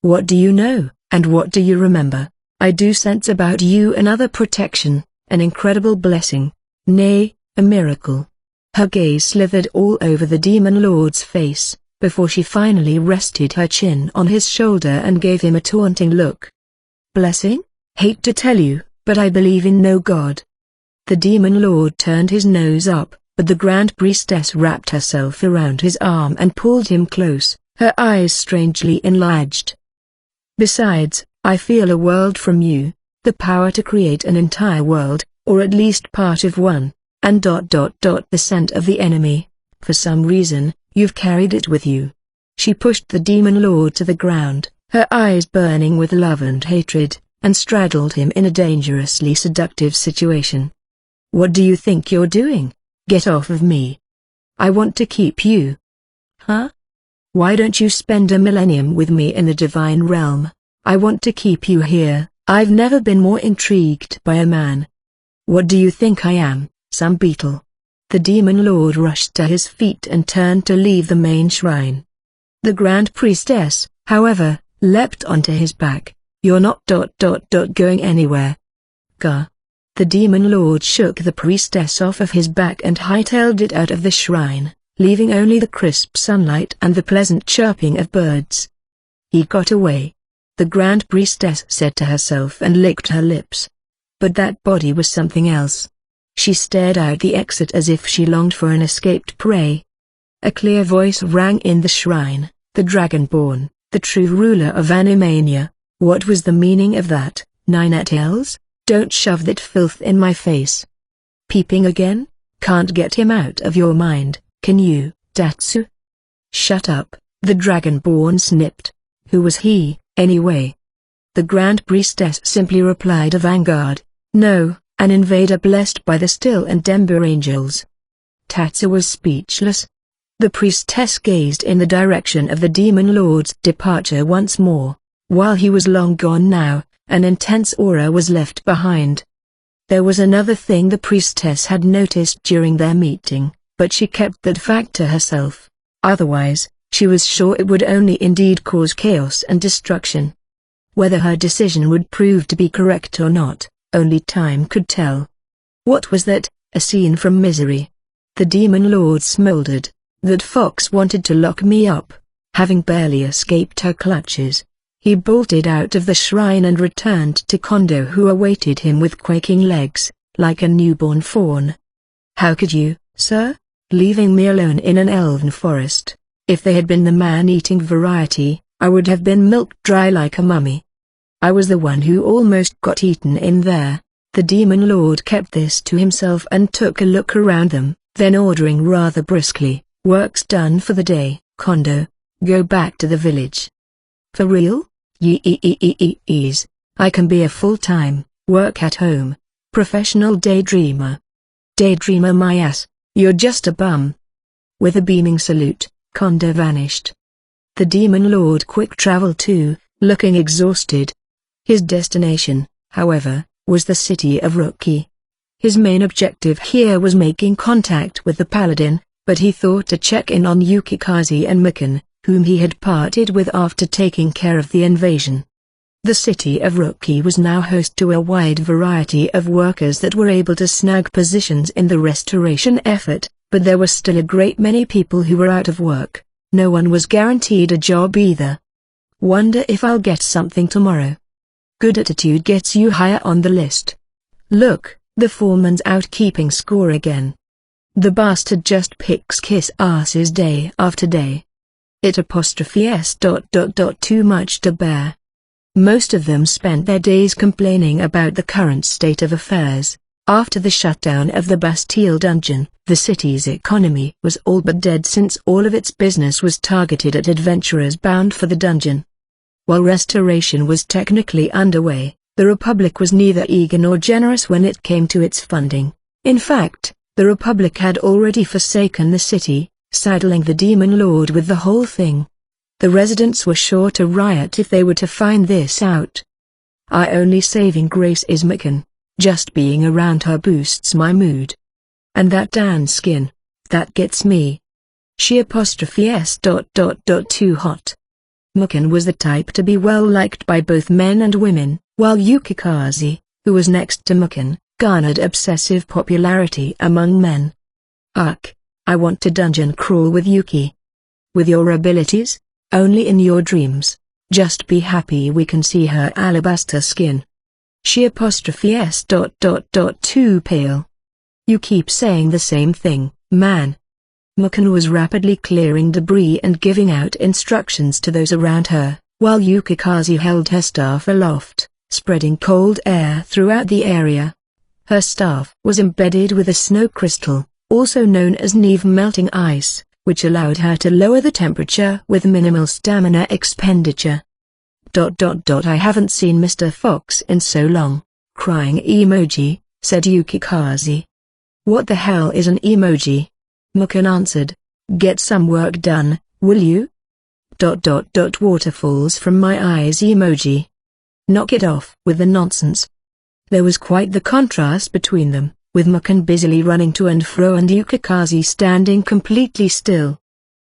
What do you know, and what do you remember? I do sense about you another protection, an incredible blessing. Nay, a miracle. Her gaze slithered all over the demon lord's face, before she finally rested her chin on his shoulder and gave him a taunting look. Blessing? Hate to tell you, but I believe in no god. The demon lord turned his nose up, but the Grand Priestess wrapped herself around his arm and pulled him close, her eyes strangely enlarged. Besides, I feel a world from you, the power to create an entire world, or at least part of one, and the scent of the enemy. For some reason, you've carried it with you. She pushed the demon lord to the ground, her eyes burning with love and hatred, and straddled him in a dangerously seductive situation. What do you think you're doing? Get off of me. I want to keep you. Huh? Why don't you spend a millennium with me in the divine realm? I want to keep you here. I've never been more intrigued by a man. What do you think I am, some beetle? The demon lord rushed to his feet and turned to leave the main shrine. The Grand Priestess, however, leapt onto his back. You're not going anywhere. Gah. The demon lord shook the priestess off of his back and hightailed it out of the shrine, leaving only the crisp sunlight and the pleasant chirping of birds. He got away. The Grand Priestess said to herself and licked her lips. But that body was something else. She stared out the exit as if she longed for an escaped prey. A clear voice rang in the shrine, the Dragonborn, the true ruler of Animania. What was the meaning of that, Ninetales? Don't shove that filth in my face. Peeping again? Can't get him out of your mind, can you, Tatsu? Shut up, the Dragonborn snipped. Who was he, anyway? The Grand Priestess simply replied of vanguard. No, an invader blessed by the Still and Ember Angels. Tatsu was speechless. The priestess gazed in the direction of the demon lord's departure once more. While he was long gone now, an intense aura was left behind. There was another thing the priestess had noticed during their meeting, but she kept that fact to herself. Otherwise, she was sure it would only indeed cause chaos and destruction. Whether her decision would prove to be correct or not, only time could tell. What was that? A scene from Misery. The demon lord smoldered. That fox wanted to lock me up. Having barely escaped her clutches, he bolted out of the shrine and returned to Kondo, who awaited him with quaking legs, like a newborn fawn. How could you, sir? Leaving me alone in an elven forest. If they had been the man-eating variety, I would have been milked dry like a mummy. I was the one who almost got eaten in there. The demon lord kept this to himself and took a look around them, then ordering rather briskly, "Work's done for the day, Kondo. Go back to the village." "For real? Yes. I can be a full-time, work-at-home, professional daydreamer." "Daydreamer my ass, you're just a bum." With a beaming salute, Kondo vanished. The demon lord quick-traveled too, looking exhausted. His destination, however, was the city of Retry. His main objective here was making contact with the Paladin, but he thought to check in on Yukikaze and Mikan, whom he had parted with after taking care of the invasion. The city of Retry was now host to a wide variety of workers that were able to snag positions in the restoration effort, but there were still a great many people who were out of work. No one was guaranteed a job either. Wonder if I'll get something tomorrow. Good attitude gets you higher on the list. Look, the foreman's out keeping score again. The bastard just picks kiss asses day after day. It''s ... too much to bear. Most of them spent their days complaining about the current state of affairs. After the shutdown of the Bastille dungeon, the city's economy was all but dead since all of its business was targeted at adventurers bound for the dungeon. While restoration was technically underway, the Republic was neither eager nor generous when it came to its funding. In fact, the Republic had already forsaken the city, saddling the Demon Lord with the whole thing. The residents were sure to riot if they were to find this out. Our only saving grace is Mikan. Just being around her boosts my mood. And that Dan skin, that gets me. She''s ... too hot. Mikan was the type to be well liked by both men and women, while Yukikaze, who was next to Mikan, garnered obsessive popularity among men. Ugh, I want to dungeon crawl with Yuki. With your abilities? Only in your dreams. Just be happy we can see her alabaster skin. She''s ... too pale. You keep saying the same thing, man. Mikan was rapidly clearing debris and giving out instructions to those around her, while Yukikaze held her staff aloft, spreading cold air throughout the area. Her staff was embedded with a snow crystal, also known as Neve melting ice, which allowed her to lower the temperature with minimal stamina expenditure. I haven't seen Mr. Fox in so long. Crying emoji, said Yukikaze. What the hell is an emoji? Mikan answered. Get some work done, will you? Waterfalls from my eyes emoji. Knock it off with the nonsense. There was quite the contrast between them, with Mikan busily running to and fro and Yukikaze standing completely still.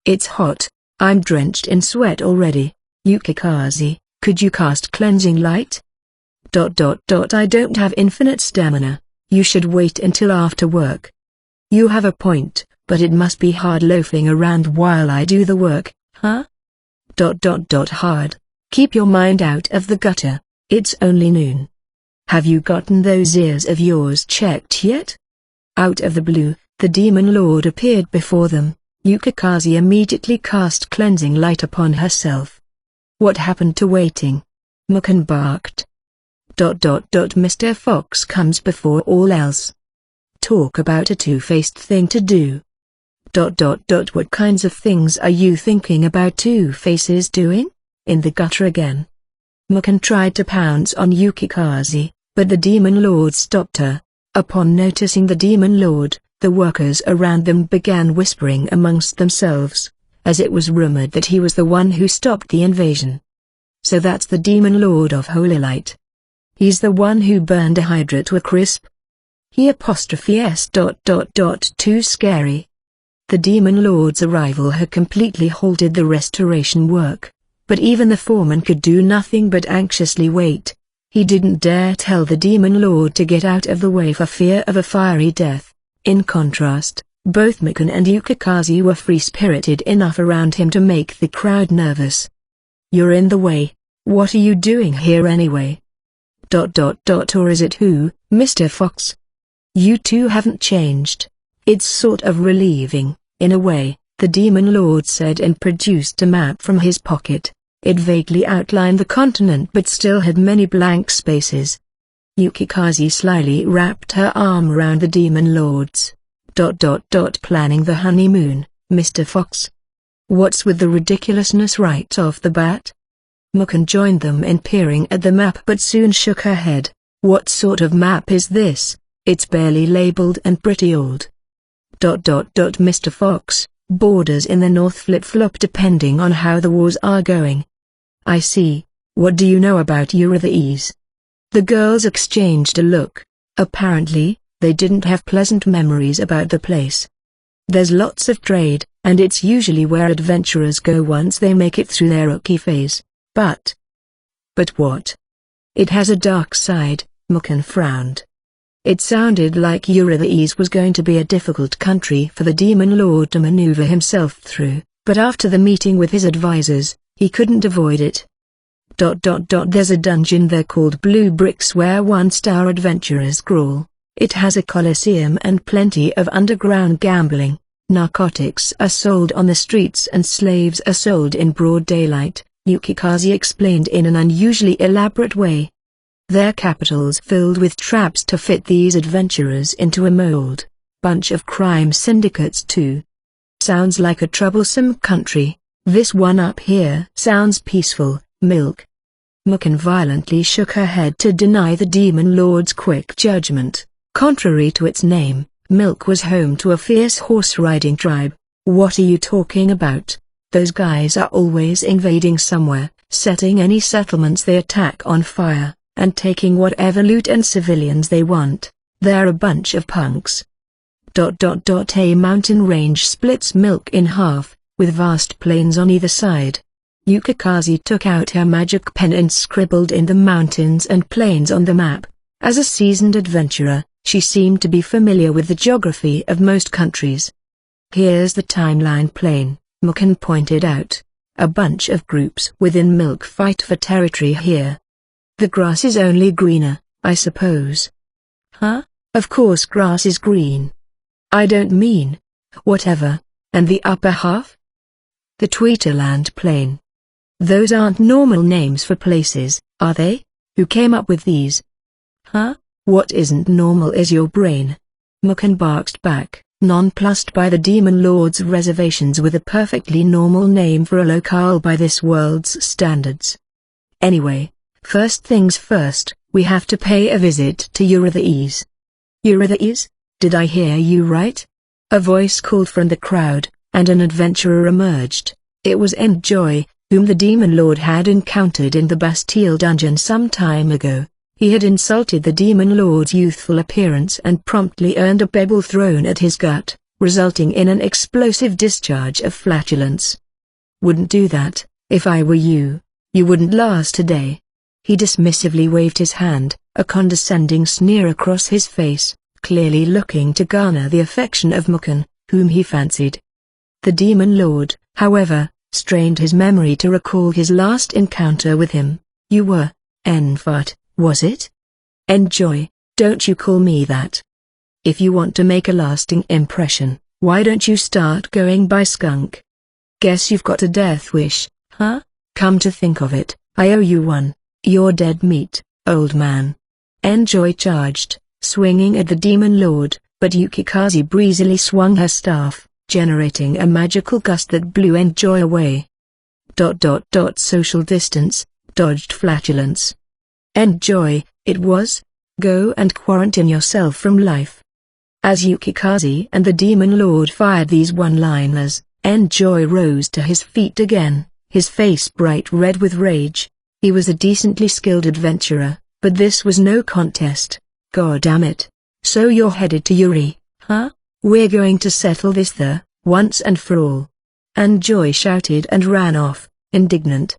It's hot, I'm drenched in sweat already. Yukikaze, could you cast cleansing light? I don't have infinite stamina. You should wait until after work. You have a point, but it must be hard loafing around while I do the work, huh? Hard. Keep your mind out of the gutter, it's only noon. Have you gotten those ears of yours checked yet? Out of the blue, the Demon Lord appeared before them. Yukikaze immediately cast cleansing light upon herself. What happened to waiting? Mikan barked. Mr. Fox comes before all else. Talk about a two-faced thing to do. What kinds of things are you thinking about Two Faces doing? In the gutter again. Mikan tried to pounce on Yukikaze, but the Demon Lord stopped her. Upon noticing the Demon Lord, the workers around them began whispering amongst themselves, as it was rumored that he was the one who stopped the invasion. So that's the Demon Lord of Holy Light. He's the one who burned a Hydra to a crisp? He''s ... too scary. The Demon Lord's arrival had completely halted the restoration work, but even the foreman could do nothing but anxiously wait. He didn't dare tell the Demon Lord to get out of the way for fear of a fiery death. In contrast, both Mikan and Yukikaze were free-spirited enough around him to make the crowd nervous. You're in the way. What are you doing here anyway? Or is it who, Mr. Fox? You two haven't changed. It's sort of relieving, in a way, the Demon Lord said and produced a map from his pocket. It vaguely outlined the continent but still had many blank spaces. Yukikaze slyly wrapped her arm around the Demon Lord's. Planning the honeymoon, Mr. Fox? What's with the ridiculousness right off the bat? Mikan joined them in peering at the map but soon shook her head. What sort of map is this? It's barely labeled and pretty old. Mr. Fox, borders in the north flip-flop depending on how the wars are going. I see. What do you know about Eurythese? The girls exchanged a look. Apparently, they didn't have pleasant memories about the place. There's lots of trade, and it's usually where adventurers go once they make it through their rookie phase. But what? It has a dark side, Mukun frowned. It sounded like Eurythese was going to be a difficult country for the Demon Lord to maneuver himself through, but after the meeting with his advisors, he couldn't avoid it. There's a dungeon there called Blue Bricks where one-star adventurers crawl. It has a coliseum and plenty of underground gambling. Narcotics are sold on the streets and slaves are sold in broad daylight, Yukikaze explained in an unusually elaborate way. Their capitals filled with traps to fit these adventurers into a mold. Bunch of crime syndicates too. Sounds like a troublesome country. This one up here sounds peaceful, Milk. Mukun violently shook her head to deny the Demon Lord's quick judgment. Contrary to its name, Milk was home to a fierce horse-riding tribe. What are you talking about? Those guys are always invading somewhere, setting any settlements they attack on fire, and taking whatever loot and civilians they want. They're a bunch of punks. A mountain range splits Milk in half, with vast plains on either side. Yukikaze took out her magic pen and scribbled in the mountains and plains on the map. As a seasoned adventurer, she seemed to be familiar with the geography of most countries. Here's the timeline plane, Mukun pointed out. A bunch of groups within Milk fight for territory here. The grass is only greener, I suppose. Huh? Of course grass is green. I don't mean. Whatever. And the upper half? The Tweeterland Plain. Those aren't normal names for places, are they? Who came up with these? Huh? What isn't normal is your brain. Mukun barked back, nonplussed by the Demon Lord's reservations with a perfectly normal name for a locale by this world's standards. Anyway, first things first, we have to pay a visit to Eurythese. Eurythese? Did I hear you right? A voice called from the crowd, and an adventurer emerged. It was Enjoy, whom the Demon Lord had encountered in the Bastille dungeon some time ago. He had insulted the Demon Lord's youthful appearance and promptly earned a pebble thrown at his gut, resulting in an explosive discharge of flatulence. Wouldn't do that, if I were you. You wouldn't last a day. He dismissively waved his hand, a condescending sneer across his face, clearly looking to garner the affection of Mukun, whom he fancied. The Demon Lord, however, strained his memory to recall his last encounter with him. You were, Enfart, was it? Enjoy, don't you call me that. If you want to make a lasting impression, why don't you start going by Skunk? Guess you've got a death wish, huh? Come to think of it, I owe you one. You're dead meat, old man. Enjoy charged, swinging at the Demon Lord, but Yukikaze breezily swung her staff, generating a magical gust that blew Enjoy away. Social distance, dodged flatulence. Enjoy, it was. Go and quarantine yourself from life. As Yukikaze and the Demon Lord fired these one-liners, Enjoy rose to his feet again, his face bright red with rage. He was a decently skilled adventurer, but this was no contest. God damn it. So you're headed to Yuri, huh? We're going to settle this there, once and for all. Enjoy shouted and ran off, indignant.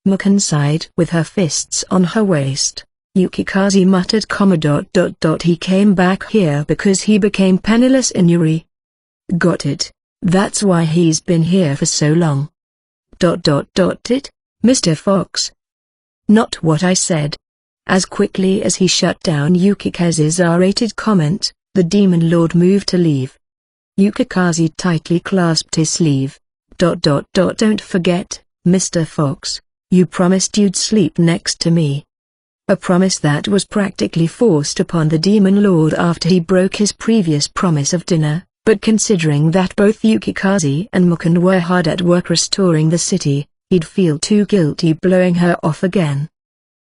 Mukun sighed with her fists on her waist. Yukikaze muttered, He came back here because he became penniless in Yuri. Got it. That's why he's been here for so long. It? Mr. Fox. Not what I said. As quickly as he shut down Yukikaze's R-rated comment, the Demon Lord moved to leave. Yukikaze tightly clasped his sleeve. Don't forget, Mr. Fox, you promised you'd sleep next to me. A promise that was practically forced upon the Demon Lord after he broke his previous promise of dinner, but considering that both Yukikaze and Mukun were hard at work restoring the city, he'd feel too guilty blowing her off again.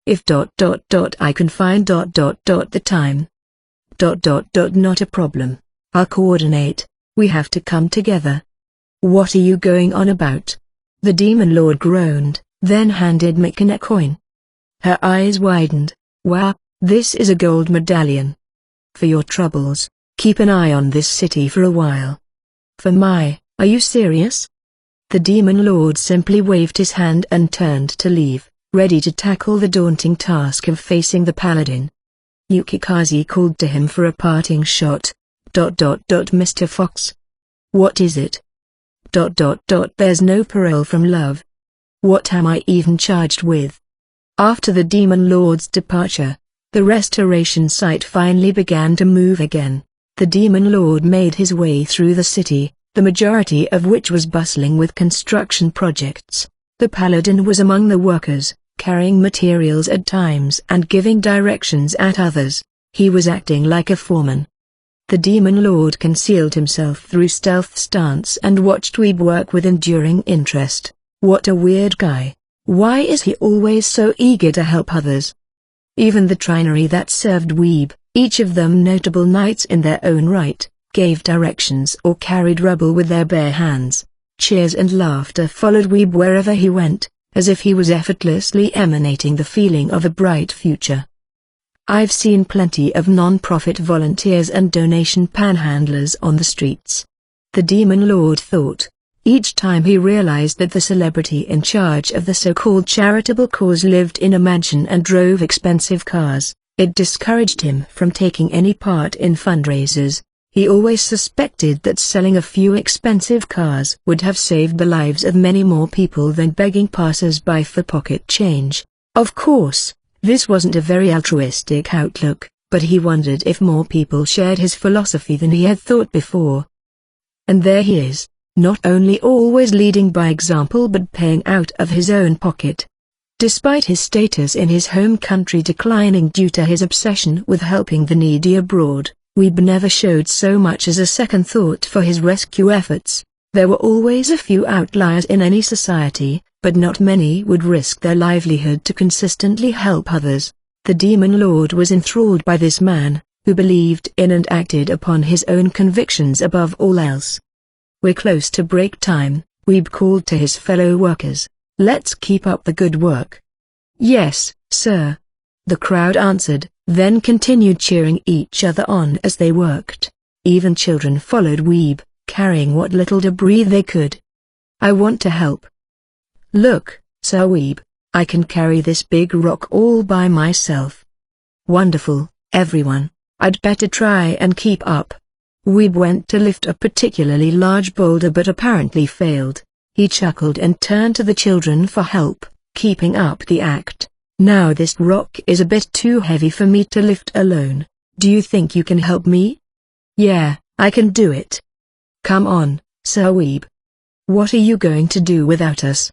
If I can find the time. Not a problem. I'll coordinate. We have to come together. What are you going on about? The Demon Lord groaned, then handed Mukun a coin. Her eyes widened. Wow, this is a gold medallion. For your troubles, keep an eye on this city for a while. Are you serious? The demon lord simply waved his hand and turned to leave, ready to tackle the daunting task of facing the paladin. Yukikaze called to him for a parting shot. Mr. Fox. What is it? There's no parole from love. What am I even charged with? After the demon lord's departure, the restoration site finally began to move again. The demon lord made his way through the city, the majority of which was bustling with construction projects. The paladin was among the workers, carrying materials at times and giving directions at others. He was acting like a foreman. The demon lord concealed himself through stealth stance and watched Weeb work with enduring interest. What a weird guy. Why is he always so eager to help others? Even the trinary that served Weeb, each of them notable knights in their own right, gave directions or carried rubble with their bare hands. Cheers and laughter followed Weeb wherever he went, as if he was effortlessly emanating the feeling of a bright future. I've seen plenty of non-profit volunteers and donation panhandlers on the streets. The demon lord thought. Each time he realized that the celebrity in charge of the so-called charitable cause lived in a mansion and drove expensive cars, it discouraged him from taking any part in fundraisers. He always suspected that selling a few expensive cars would have saved the lives of many more people than begging passers-by for pocket change. Of course, this wasn't a very altruistic outlook, but he wondered if more people shared his philosophy than he had thought before. And there he is, not only always leading by example but paying out of his own pocket. Despite his status in his home country declining due to his obsession with helping the needy abroad, Weeb never showed so much as a second thought for his rescue efforts. There were always a few outliers in any society, but not many would risk their livelihood to consistently help others. The demon lord was enthralled by this man, who believed in and acted upon his own convictions above all else. We're close to break time, Weeb called to his fellow workers. Let's keep up the good work. Yes, sir. The crowd answered, then continued cheering each other on as they worked. Even children followed Weeb, carrying what little debris they could. I want to help. Look, Sir Weeb, I can carry this big rock all by myself. Wonderful, everyone. I'd better try and keep up. Weeb went to lift a particularly large boulder but apparently failed. He chuckled and turned to the children for help, keeping up the act. Now this rock is a bit too heavy for me to lift alone. Do you think you can help me? Yeah, I can do it. Come on, Sir Weeb. What are you going to do without us?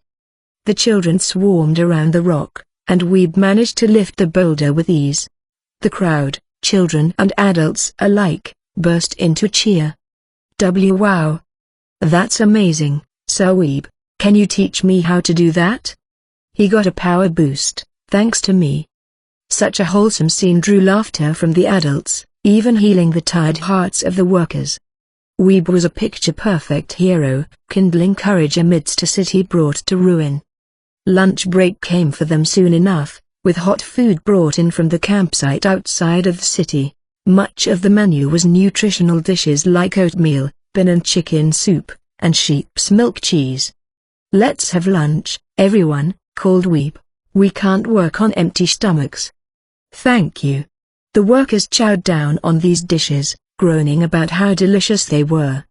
The children swarmed around the rock, and Weeb managed to lift the boulder with ease. The crowd, children and adults alike, burst into cheer. Wow! That's amazing, Sir Weeb. Can you teach me how to do that? He got a power boost, thanks to me. Such a wholesome scene drew laughter from the adults, even healing the tired hearts of the workers. Weeb was a picture-perfect hero, kindling courage amidst a city brought to ruin. Lunch break came for them soon enough, with hot food brought in from the campsite outside of the city. Much of the menu was nutritional dishes like oatmeal, bean and chicken soup, and sheep's milk cheese. Let's have lunch, everyone, called Weeb. We can't work on empty stomachs. Thank you. The workers chowed down on these dishes, groaning about how delicious they were.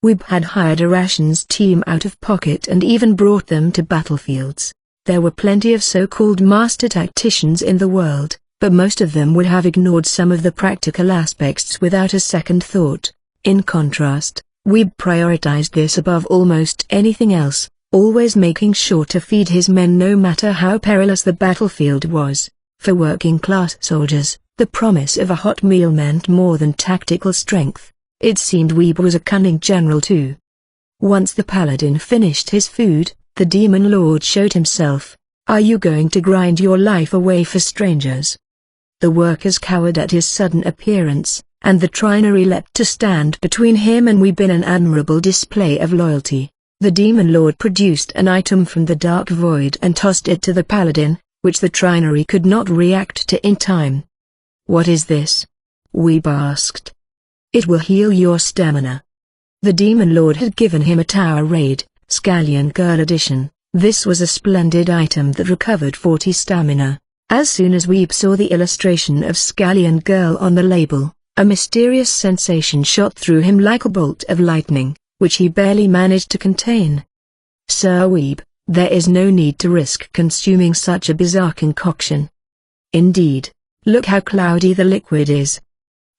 Weeb had hired a rations team out of pocket and even brought them to battlefields. There were plenty of so-called master tacticians in the world, but most of them would have ignored some of the practical aspects without a second thought. In contrast, Weeb prioritized this above almost anything else, always making sure to feed his men no matter how perilous the battlefield was. For working-class soldiers, the promise of a hot meal meant more than tactical strength. It seemed Weeb was a cunning general too. Once the paladin finished his food, the demon lord showed himself. Are you going to grind your life away for strangers? The workers cowered at his sudden appearance, and the trinary leapt to stand between him and Weeb in an admirable display of loyalty. The demon lord produced an item from the dark void and tossed it to the paladin. which the Trinary could not react to in time. "What is this?" Weeb asked. "It will heal your stamina." The Demon Lord had given him a Tower Raid, Scallion Girl Edition. This was a splendid item that recovered 40 stamina. As soon as Weeb saw the illustration of Scallion Girl on the label, a mysterious sensation shot through him like a bolt of lightning, which he barely managed to contain. "Sir Weeb, there is no need to risk consuming such a bizarre concoction." "Indeed. Look how cloudy the liquid is."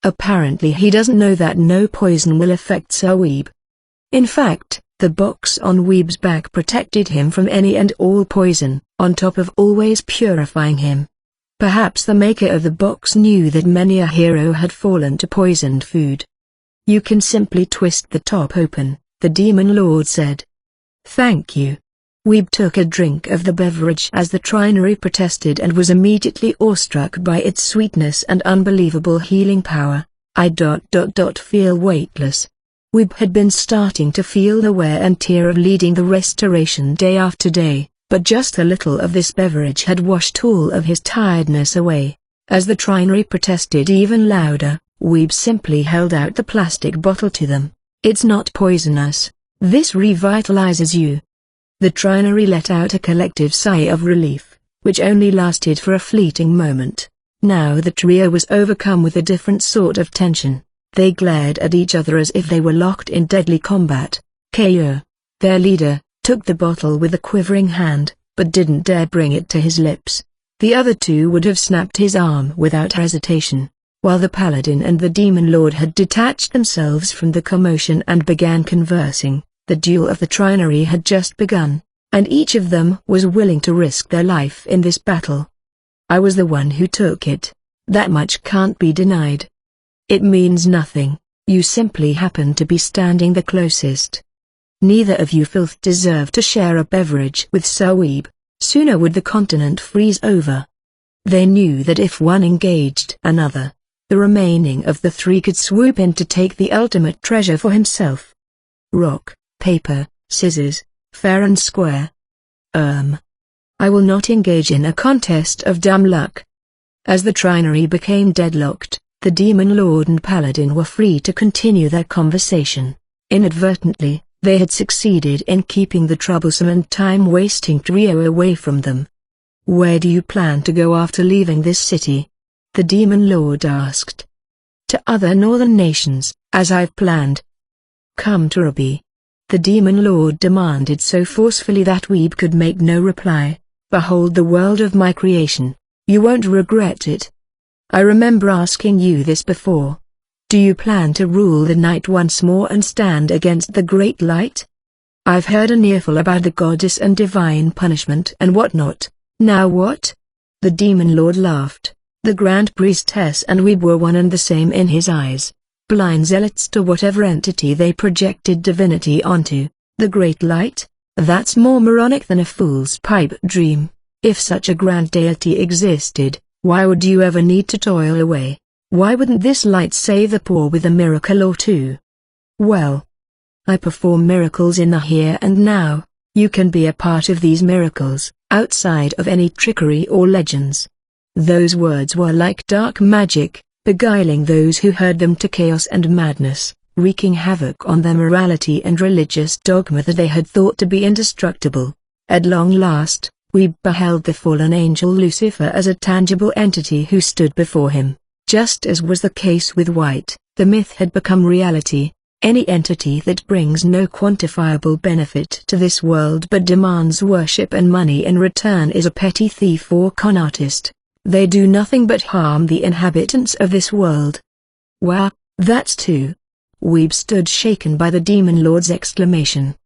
Apparently he doesn't know that no poison will affect Sir Weeb. In fact, the box on Weeb's back protected him from any and all poison, on top of always purifying him. Perhaps the maker of the box knew that many a hero had fallen to poisoned food. "You can simply twist the top open," the Demon Lord said. "Thank you." Weeb took a drink of the beverage as the Trinary protested and was immediately awestruck by its sweetness and unbelievable healing power. "I feel weightless." Weeb had been starting to feel the wear and tear of leading the restoration day after day, but just a little of this beverage had washed all of his tiredness away. As the Trinary protested even louder, Weeb simply held out the plastic bottle to them. "It's not poisonous. This revitalizes you." The Trinary let out a collective sigh of relief, which only lasted for a fleeting moment. Now the trio was overcome with a different sort of tension. They glared at each other as if they were locked in deadly combat. Ko, their leader, took the bottle with a quivering hand, but didn't dare bring it to his lips. The other two would have snapped his arm without hesitation. While the Paladin and the Demon Lord had detached themselves from the commotion and began conversing, the duel of the Trinary had just begun, and each of them was willing to risk their life in this battle. "I was the one who took it. That much can't be denied." "It means nothing, you simply happen to be standing the closest. Neither of you filth deserve to share a beverage with Sir Weeb. Sooner would the continent freeze over." They knew that if one engaged another, the remaining of the three could swoop in to take the ultimate treasure for himself. "Rock, paper, scissors, fair and square." I will not engage in a contest of dumb luck." As the Trinary became deadlocked, the Demon Lord and Paladin were free to continue their conversation. Inadvertently, they had succeeded in keeping the troublesome and time-wasting trio away from them. "Where do you plan to go after leaving this city?" the Demon Lord asked. "To other northern nations, as I've planned." "Come to Ruby," the Demon Lord demanded so forcefully that Weeb could make no reply. "Behold the world of my creation. You won't regret it. I remember asking you this before. Do you plan to rule the night once more and stand against the great light? I've heard an earful about the goddess and divine punishment and whatnot. Now what?" The Demon Lord laughed. The Grand Priestess and Weeb were one and the same in his eyes. Blind zealots to whatever entity they projected divinity onto. The great light? That's more moronic than a fool's pipe dream. If such a grand deity existed, why would you ever need to toil away? Why wouldn't this light save the poor with a miracle or two? Well, I perform miracles in the here and now. You can be a part of these miracles, outside of any trickery or legends. Those words were like dark magic, beguiling those who heard them to chaos and madness, wreaking havoc on their morality and religious dogma that they had thought to be indestructible. At long last, we beheld the fallen angel Lucifer as a tangible entity who stood before him. Just as was the case with White, the myth had become reality. Any entity that brings no quantifiable benefit to this world but demands worship and money in return is a petty thief or con artist. They do nothing but harm the inhabitants of this world. Wow, that's too. Weeb stood shaken by the Demon Lord's exclamation.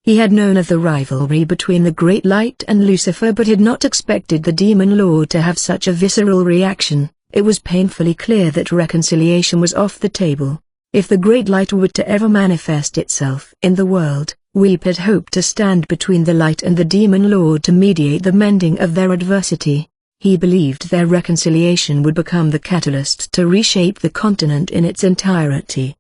He had known of the rivalry between the Great Light and Lucifer but had not expected the Demon Lord to have such a visceral reaction. It was painfully clear that reconciliation was off the table. If the Great Light were to ever manifest itself in the world, Weeb had hoped to stand between the Light and the Demon Lord to mediate the mending of their adversity. He believed their reconciliation would become the catalyst to reshape the continent in its entirety.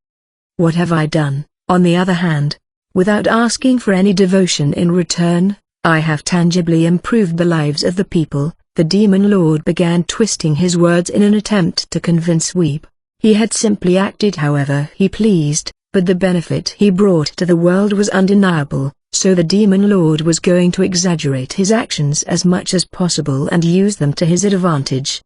What have I done, on the other hand? Without asking for any devotion in return, I have tangibly improved the lives of the people, The Demon Lord began twisting his words in an attempt to convince Weeb. He had simply acted however he pleased, but the benefit he brought to the world was undeniable, so the Demon Lord was going to exaggerate his actions as much as possible and use them to his advantage.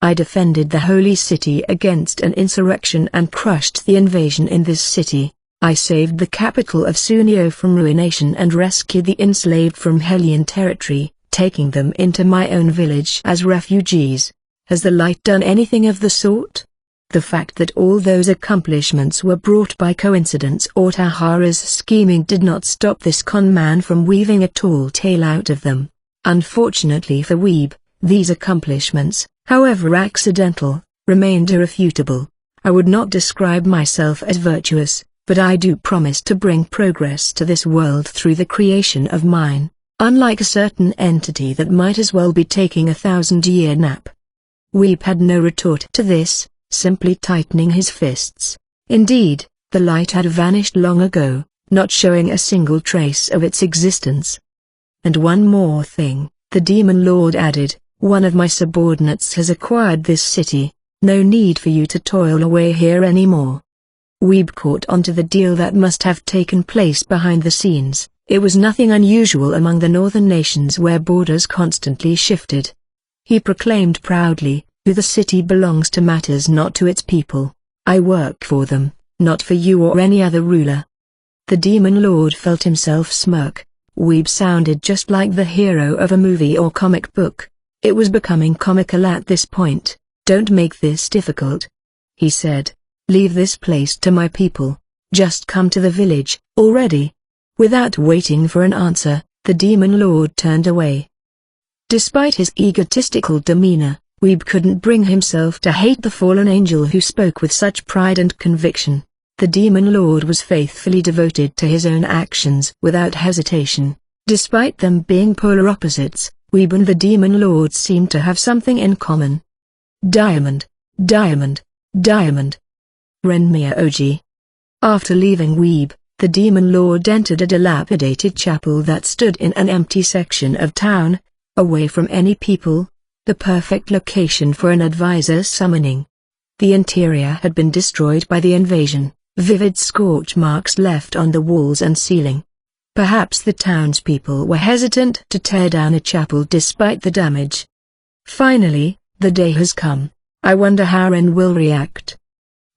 I defended the holy city against an insurrection and crushed the invasion in this city. I saved the capital of Sunio from ruination and rescued the enslaved from Hellion territory, taking them into my own village as refugees. Has the light done anything of the sort? The fact that all those accomplishments were brought by coincidence or Tahara's scheming did not stop this con man from weaving a tall tale out of them. Unfortunately for Weeb, these accomplishments, however accidental, remained irrefutable. I would not describe myself as virtuous, but I do promise to bring progress to this world through the creation of mine, unlike a certain entity that might as well be taking a 1,000-year nap. Weeb had no retort to this, simply tightening his fists. Indeed, the light had vanished long ago, not showing a single trace of its existence. And one more thing, the Demon Lord added, one of my subordinates has acquired this city. No need for you to toil away here anymore. Weeb caught onto the deal that must have taken place behind the scenes. It was nothing unusual among the northern nations where borders constantly shifted. He proclaimed proudly, "Who the city belongs to matters not to its people. I work for them, not for you or any other ruler." The Demon Lord felt himself smirk. Weeb sounded just like the hero of a movie or comic book. It was becoming comical at this point. "Don't make this difficult," he said. "Leave this place to my people. Just come to the village, already." Without waiting for an answer, the Demon Lord turned away. Despite his egotistical demeanor, Weeb couldn't bring himself to hate the fallen angel who spoke with such pride and conviction. The Demon Lord was faithfully devoted to his own actions without hesitation. Despite them being polar opposites, Weeb and the Demon Lord seemed to have something in common. Diamond, diamond, diamond. Renmia Oji. After leaving Weeb, the Demon Lord entered a dilapidated chapel that stood in an empty section of town, away from any people, the perfect location for an advisor's summoning. The interior had been destroyed by the invasion, vivid scorch marks left on the walls and ceiling. Perhaps the townspeople were hesitant to tear down a chapel despite the damage. Finally, the day has come. I wonder how Ren will react.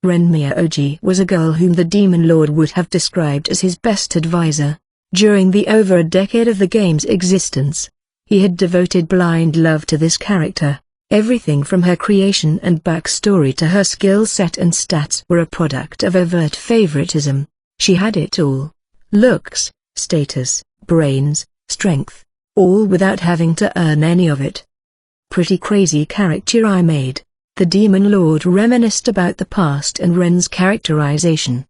Renmia Oji was a girl whom the Demon Lord would have described as his best advisor. During the over a decade of the game's existence, he had devoted blind love to this character. Everything from her creation and backstory to her skill set and stats were a product of overt favoritism. She had it all. Looks, status, brains, strength, all without having to earn any of it. Pretty crazy character I made. The Demon Lord reminisced about the past and Ren's characterization.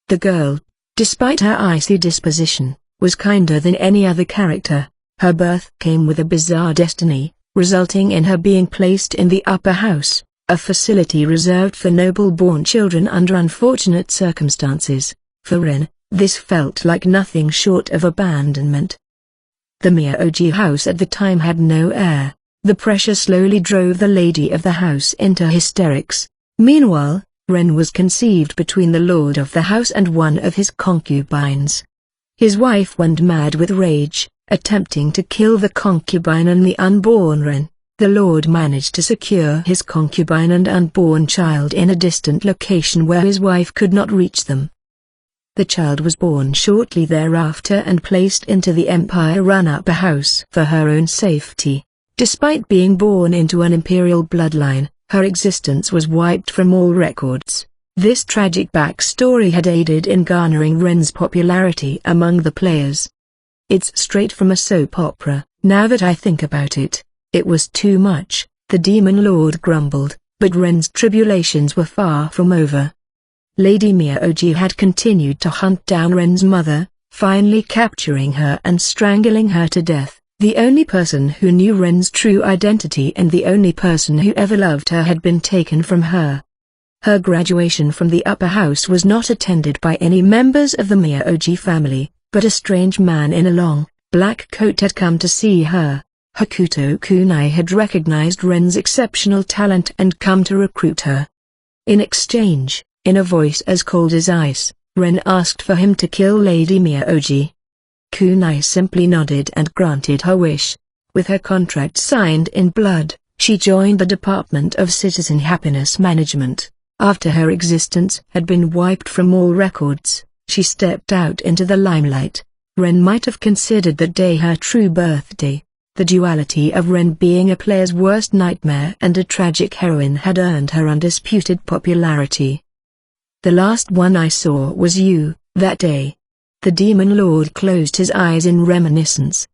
The girl, despite her icy disposition, was kinder than any other character. Her birth came with a bizarre destiny, resulting in her being placed in the upper house, a facility reserved for noble-born children under unfortunate circumstances. For Ren, this felt like nothing short of abandonment. The Miyaoji house at the time had no heir. The pressure slowly drove the lady of the house into hysterics. Meanwhile, Ren was conceived between the lord of the house and one of his concubines. His wife went mad with rage, attempting to kill the concubine and the unborn Ren. The lord managed to secure his concubine and unborn child in a distant location where his wife could not reach them. The child was born shortly thereafter and placed into the Empire-run upper house for her own safety. Despite being born into an imperial bloodline, her existence was wiped from all records. This tragic backstory had aided in garnering Ren's popularity among the players. It's straight from a soap opera. Now that I think about it, it was too much, the Demon Lord grumbled, but Ren's tribulations were far from over. Lady Miyaoji had continued to hunt down Ren's mother, finally capturing her and strangling her to death. The only person who knew Ren's true identity and the only person who ever loved her had been taken from her. Her graduation from the upper house was not attended by any members of the Miyaoji family, but a strange man in a long, black coat had come to see her. Hokuto Kunai had recognized Ren's exceptional talent and come to recruit her. In exchange, in a voice as cold as ice, Ren asked for him to kill Lady Miyoji. Kunai simply nodded and granted her wish. With her contract signed in blood, she joined the Department of Citizen Happiness Management. After her existence had been wiped from all records, she stepped out into the limelight. Ren might have considered that day her true birthday. The duality of Ren being a player's worst nightmare and a tragic heroine had earned her undisputed popularity. The last one I saw was you, that day. The Demon Lord closed his eyes in reminiscence.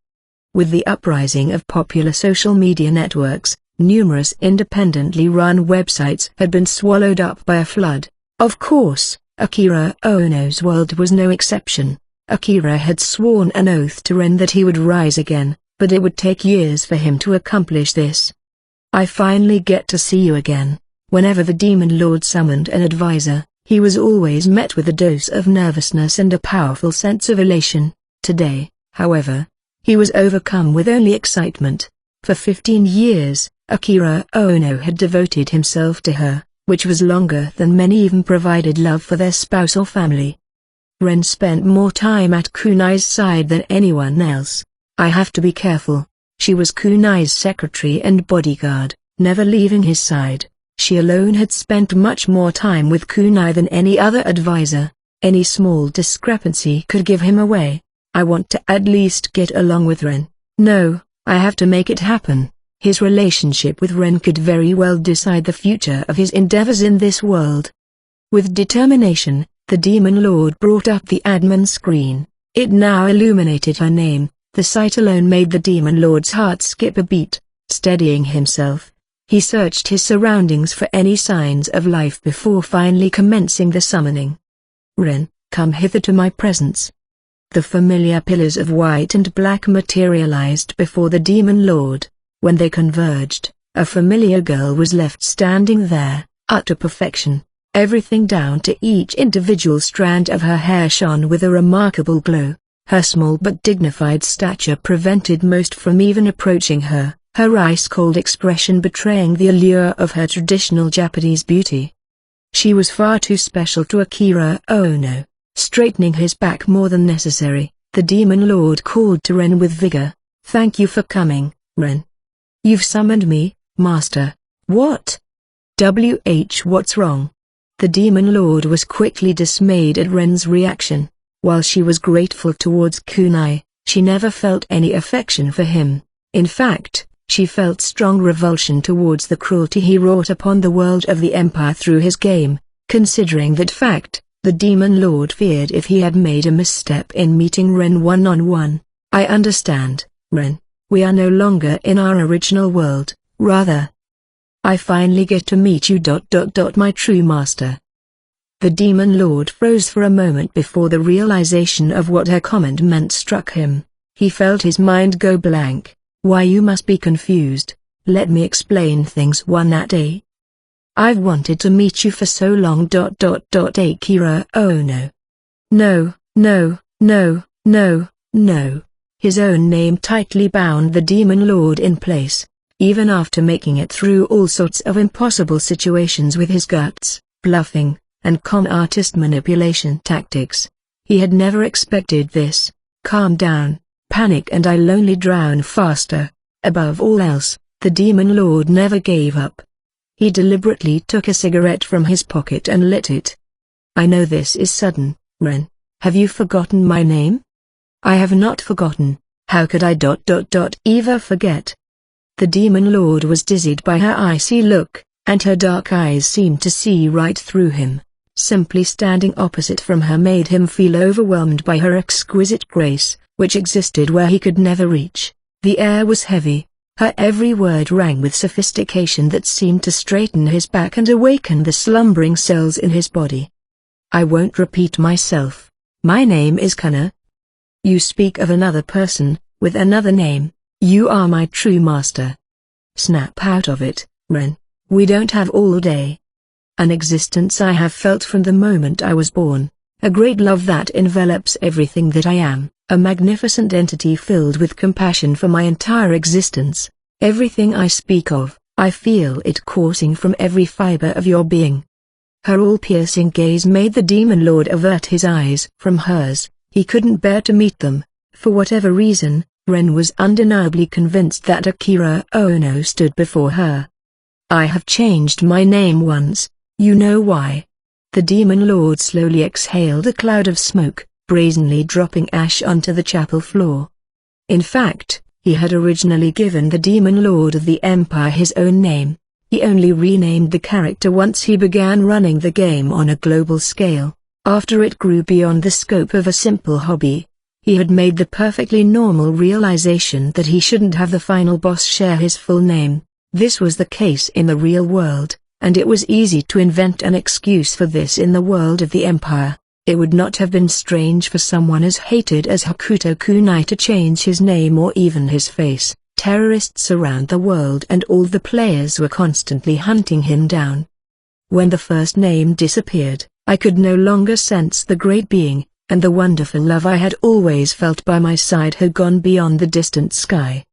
With the uprising of popular social media networks, numerous independently run websites had been swallowed up by a flood. Of course, Akira Ono's world was no exception. Akira had sworn an oath to Ren that he would rise again, but it would take years for him to accomplish this. I finally get to see you again. Whenever the Demon Lord summoned an advisor, he was always met with a dose of nervousness and a powerful sense of elation. Today, however, he was overcome with only excitement. For 15 years, Akira Ono had devoted himself to her, which was longer than many even provided love for their spouse or family. Ren spent more time at Kunai's side than anyone else. I have to be careful. She was Kunai's secretary and bodyguard, never leaving his side. She alone had spent much more time with Kunai than any other advisor. Any small discrepancy could give him away. I want to at least get along with Ren. No, I have to make it happen. His relationship with Ren could very well decide the future of his endeavors in this world. With determination, the Demon Lord brought up the admin screen. It now illuminated her name. The sight alone made the Demon Lord's heart skip a beat. Steadying himself, he searched his surroundings for any signs of life before finally commencing the summoning. Ren, come hither to my presence. The familiar pillars of white and black materialized before the Demon Lord. When they converged, a familiar girl was left standing there, utter perfection. Everything down to each individual strand of her hair shone with a remarkable glow. Her small but dignified stature prevented most from even approaching her, her ice-cold expression betraying the allure of her traditional Japanese beauty. She was far too special to Akira Ono. Straightening his back more than necessary, the Demon Lord called to Ren with vigor. Thank you for coming, Ren. You've summoned me, Master. What? What's wrong? The Demon Lord was quickly dismayed at Ren's reaction. While she was grateful towards Kunai, she never felt any affection for him. In fact, she felt strong revulsion towards the cruelty he wrought upon the world of the Empire through his game. Considering that fact, the Demon Lord feared if he had made a misstep in meeting Ren one-on-one. I understand, Ren. We are no longer in our original world, rather. I finally get to meet you. My true master. The Demon Lord froze for a moment before the realization of what her comment meant struck him. He felt his mind go blank. Why, you must be confused. Let me explain things one at a. I've wanted to meet you for so long. Akira Ono. No. His own name tightly bound the Demon Lord in place. Even after making it through all sorts of impossible situations with his guts, bluffing, and con artist manipulation tactics, he had never expected this. Calm down, panic and I'll only drown faster. Above all else, the Demon Lord never gave up. He deliberately took a cigarette from his pocket and lit it. I know this is sudden, Ren. Have you forgotten my name? I have not forgotten. How could I ever forget? The Demon Lord was dizzied by her icy look, and her dark eyes seemed to see right through him. Simply standing opposite from her made him feel overwhelmed by her exquisite grace, which existed where he could never reach. The air was heavy. Her every word rang with sophistication that seemed to straighten his back and awaken the slumbering cells in his body. I won't repeat myself. My name is Kana. You speak of another person, with another name. You are my true master. Snap out of it, Ren. We don't have all day. An existence I have felt from the moment I was born, a great love that envelops everything that I am. A magnificent entity filled with compassion for my entire existence. Everything I speak of, I feel it coursing from every fiber of your being. Her all-piercing gaze made the Demon Lord avert his eyes from hers. He couldn't bear to meet them. For whatever reason, Ren was undeniably convinced that Akira Ono stood before her. I have changed my name once. You know why? The Demon Lord slowly exhaled a cloud of smoke, brazenly dropping ash onto the chapel floor. In fact, he had originally given the Demon Lord of the Empire his own name. He only renamed the character once he began running the game on a global scale. After it grew beyond the scope of a simple hobby, he had made the perfectly normal realization that he shouldn't have the final boss share his full name. This was the case in the real world, and it was easy to invent an excuse for this in the world of the Empire. It would not have been strange for someone as hated as Hakuto Kunai to change his name or even his face. Terrorists around the world and all the players were constantly hunting him down. When the first name disappeared, I could no longer sense the great being, and the wonderful love I had always felt by my side had gone beyond the distant sky.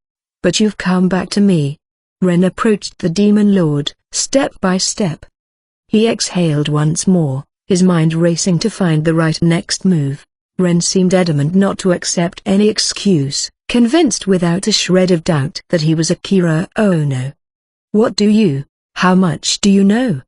But you've come back to me. Ren approached the Demon Lord, step by step. He exhaled once more, his mind racing to find the right next move. Ren seemed adamant not to accept any excuse, convinced without a shred of doubt that he was Akira Ono. How much do you know?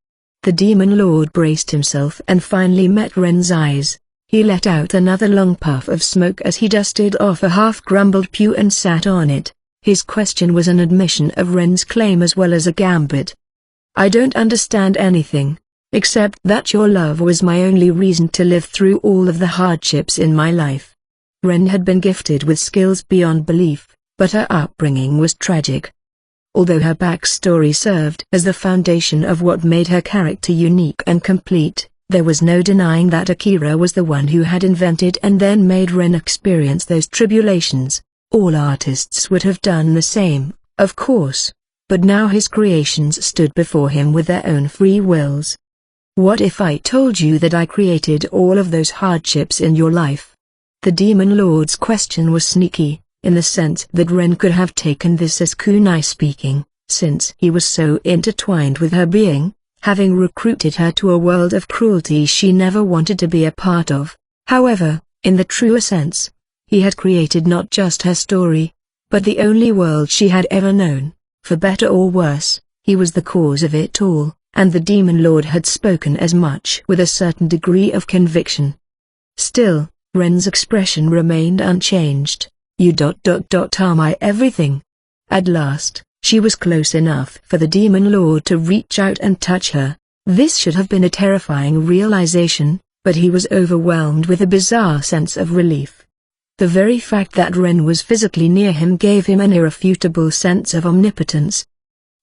The Demon Lord braced himself and finally met Ren's eyes. He let out another long puff of smoke as he dusted off a half-grumbled pew and sat on it. His question was an admission of Ren's claim as well as a gambit. I don't understand anything, except that your love was my only reason to live through all of the hardships in my life. Ren had been gifted with skills beyond belief, but her upbringing was tragic. Although her backstory served as the foundation of what made her character unique and complete, there was no denying that Akira was the one who had invented and then made Ren experience those tribulations. All artists would have done the same, of course, but now his creations stood before him with their own free wills. What if I told you that I created all of those hardships in your life? The Demon Lord's question was sneaky, in the sense that Ren could have taken this as Kunai speaking, since he was so intertwined with her being, having recruited her to a world of cruelty she never wanted to be a part of. However, in the truer sense, he had created not just her story, but the only world she had ever known. For better or worse, he was the cause of it all, and the Demon Lord had spoken as much with a certain degree of conviction. Still, Ren's expression remained unchanged. You are my everything. At last, she was close enough for the Demon Lord to reach out and touch her. This should have been a terrifying realization, but he was overwhelmed with a bizarre sense of relief. The very fact that Ren was physically near him gave him an irrefutable sense of omnipotence.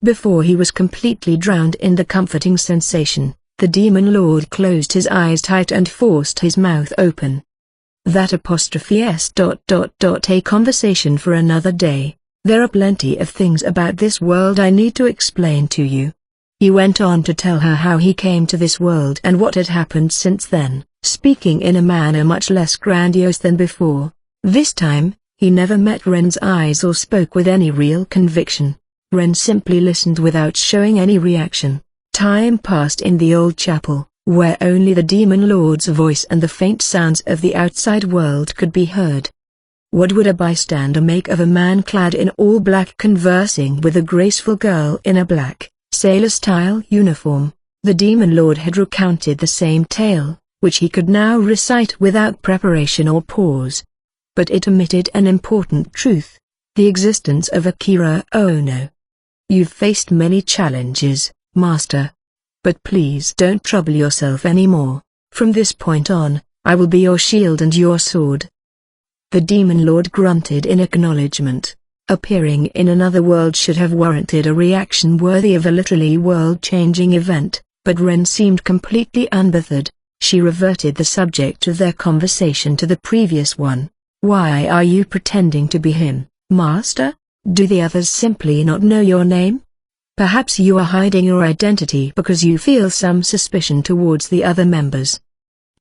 Before he was completely drowned in the comforting sensation, the Demon Lord closed his eyes tight and forced his mouth open. That apostrophe a conversation for another day. There are plenty of things about this world I need to explain to you. He went on to tell her how he came to this world and what had happened since then, speaking in a manner much less grandiose than before. This time, he never met Ren's eyes or spoke with any real conviction. Ren simply listened without showing any reaction. Time passed in the old chapel, where only the Demon Lord's voice and the faint sounds of the outside world could be heard. What would a bystander make of a man clad in all black conversing with a graceful girl in a black, sailor-style uniform? The Demon Lord had recounted the same tale, which he could now recite without preparation or pause. But it omitted an important truth: the existence of Akira Ono. You've faced many challenges, Master. But please don't trouble yourself anymore. From this point on, I will be your shield and your sword. The Demon Lord grunted in acknowledgement. Appearing in another world should have warranted a reaction worthy of a literally world-changing event, but Ren seemed completely unbothered. She reverted the subject of their conversation to the previous one. Why are you pretending to be him, Master? Do the others simply not know your name? Perhaps you are hiding your identity because you feel some suspicion towards the other members.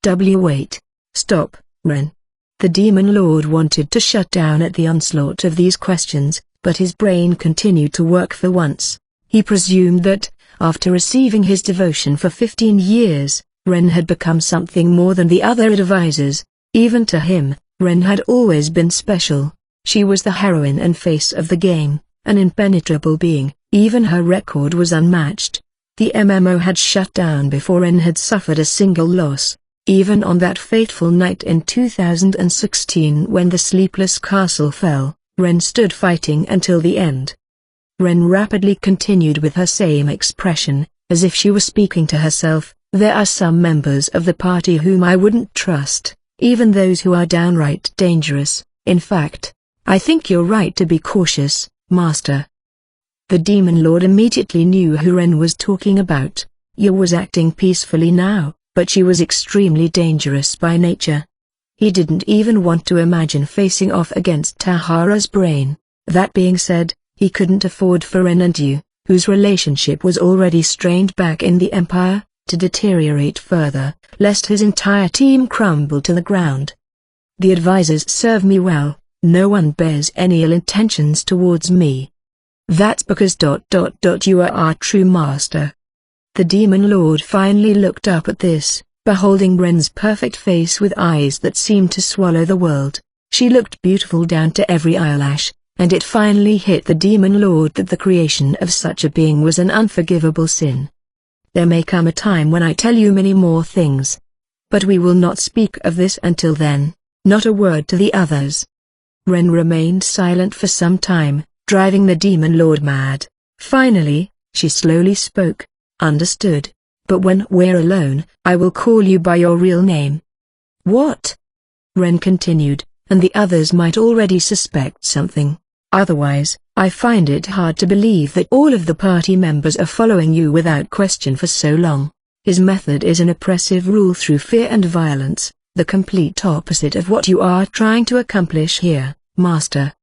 Wait. Stop, Ren. The Demon Lord wanted to shut down at the onslaught of these questions, but his brain continued to work for once. He presumed that, after receiving his devotion for 15 years, Ren had become something more than the other advisors. Even to him, Ren had always been special. She was the heroine and face of the game, an impenetrable being. Even her record was unmatched. The MMO had shut down before Ren had suffered a single loss. Even on that fateful night in 2016 when the sleepless castle fell, Ren stood fighting until the end. Ren rapidly continued with her same expression, as if she were speaking to herself. There are some members of the party whom I wouldn't trust, even those who are downright dangerous. In fact, I think you're right to be cautious, Master. The Demon Lord immediately knew who Ren was talking about. Yu was acting peacefully now, but she was extremely dangerous by nature. He didn't even want to imagine facing off against Tahara's brain. That being said, he couldn't afford for Ren and Yu, whose relationship was already strained back in the Empire, to deteriorate further, lest his entire team crumble to the ground. The advisors serve me well, no one bears any ill intentions towards me. That's because ... you are our true master. The Demon Lord finally looked up at this, beholding Ren's perfect face with eyes that seemed to swallow the world. She looked beautiful down to every eyelash, and it finally hit the Demon Lord that the creation of such a being was an unforgivable sin. There may come a time when I tell you many more things. But we will not speak of this until then. Not a word to the others. Ren remained silent for some time, driving the Demon Lord mad. Finally, she slowly spoke. Understood. But when we're alone, I will call you by your real name. What? Ren continued, and the others might already suspect something. Otherwise, I find it hard to believe that all of the party members are following you without question for so long. His method is an oppressive rule through fear and violence, the complete opposite of what you are trying to accomplish here, Master.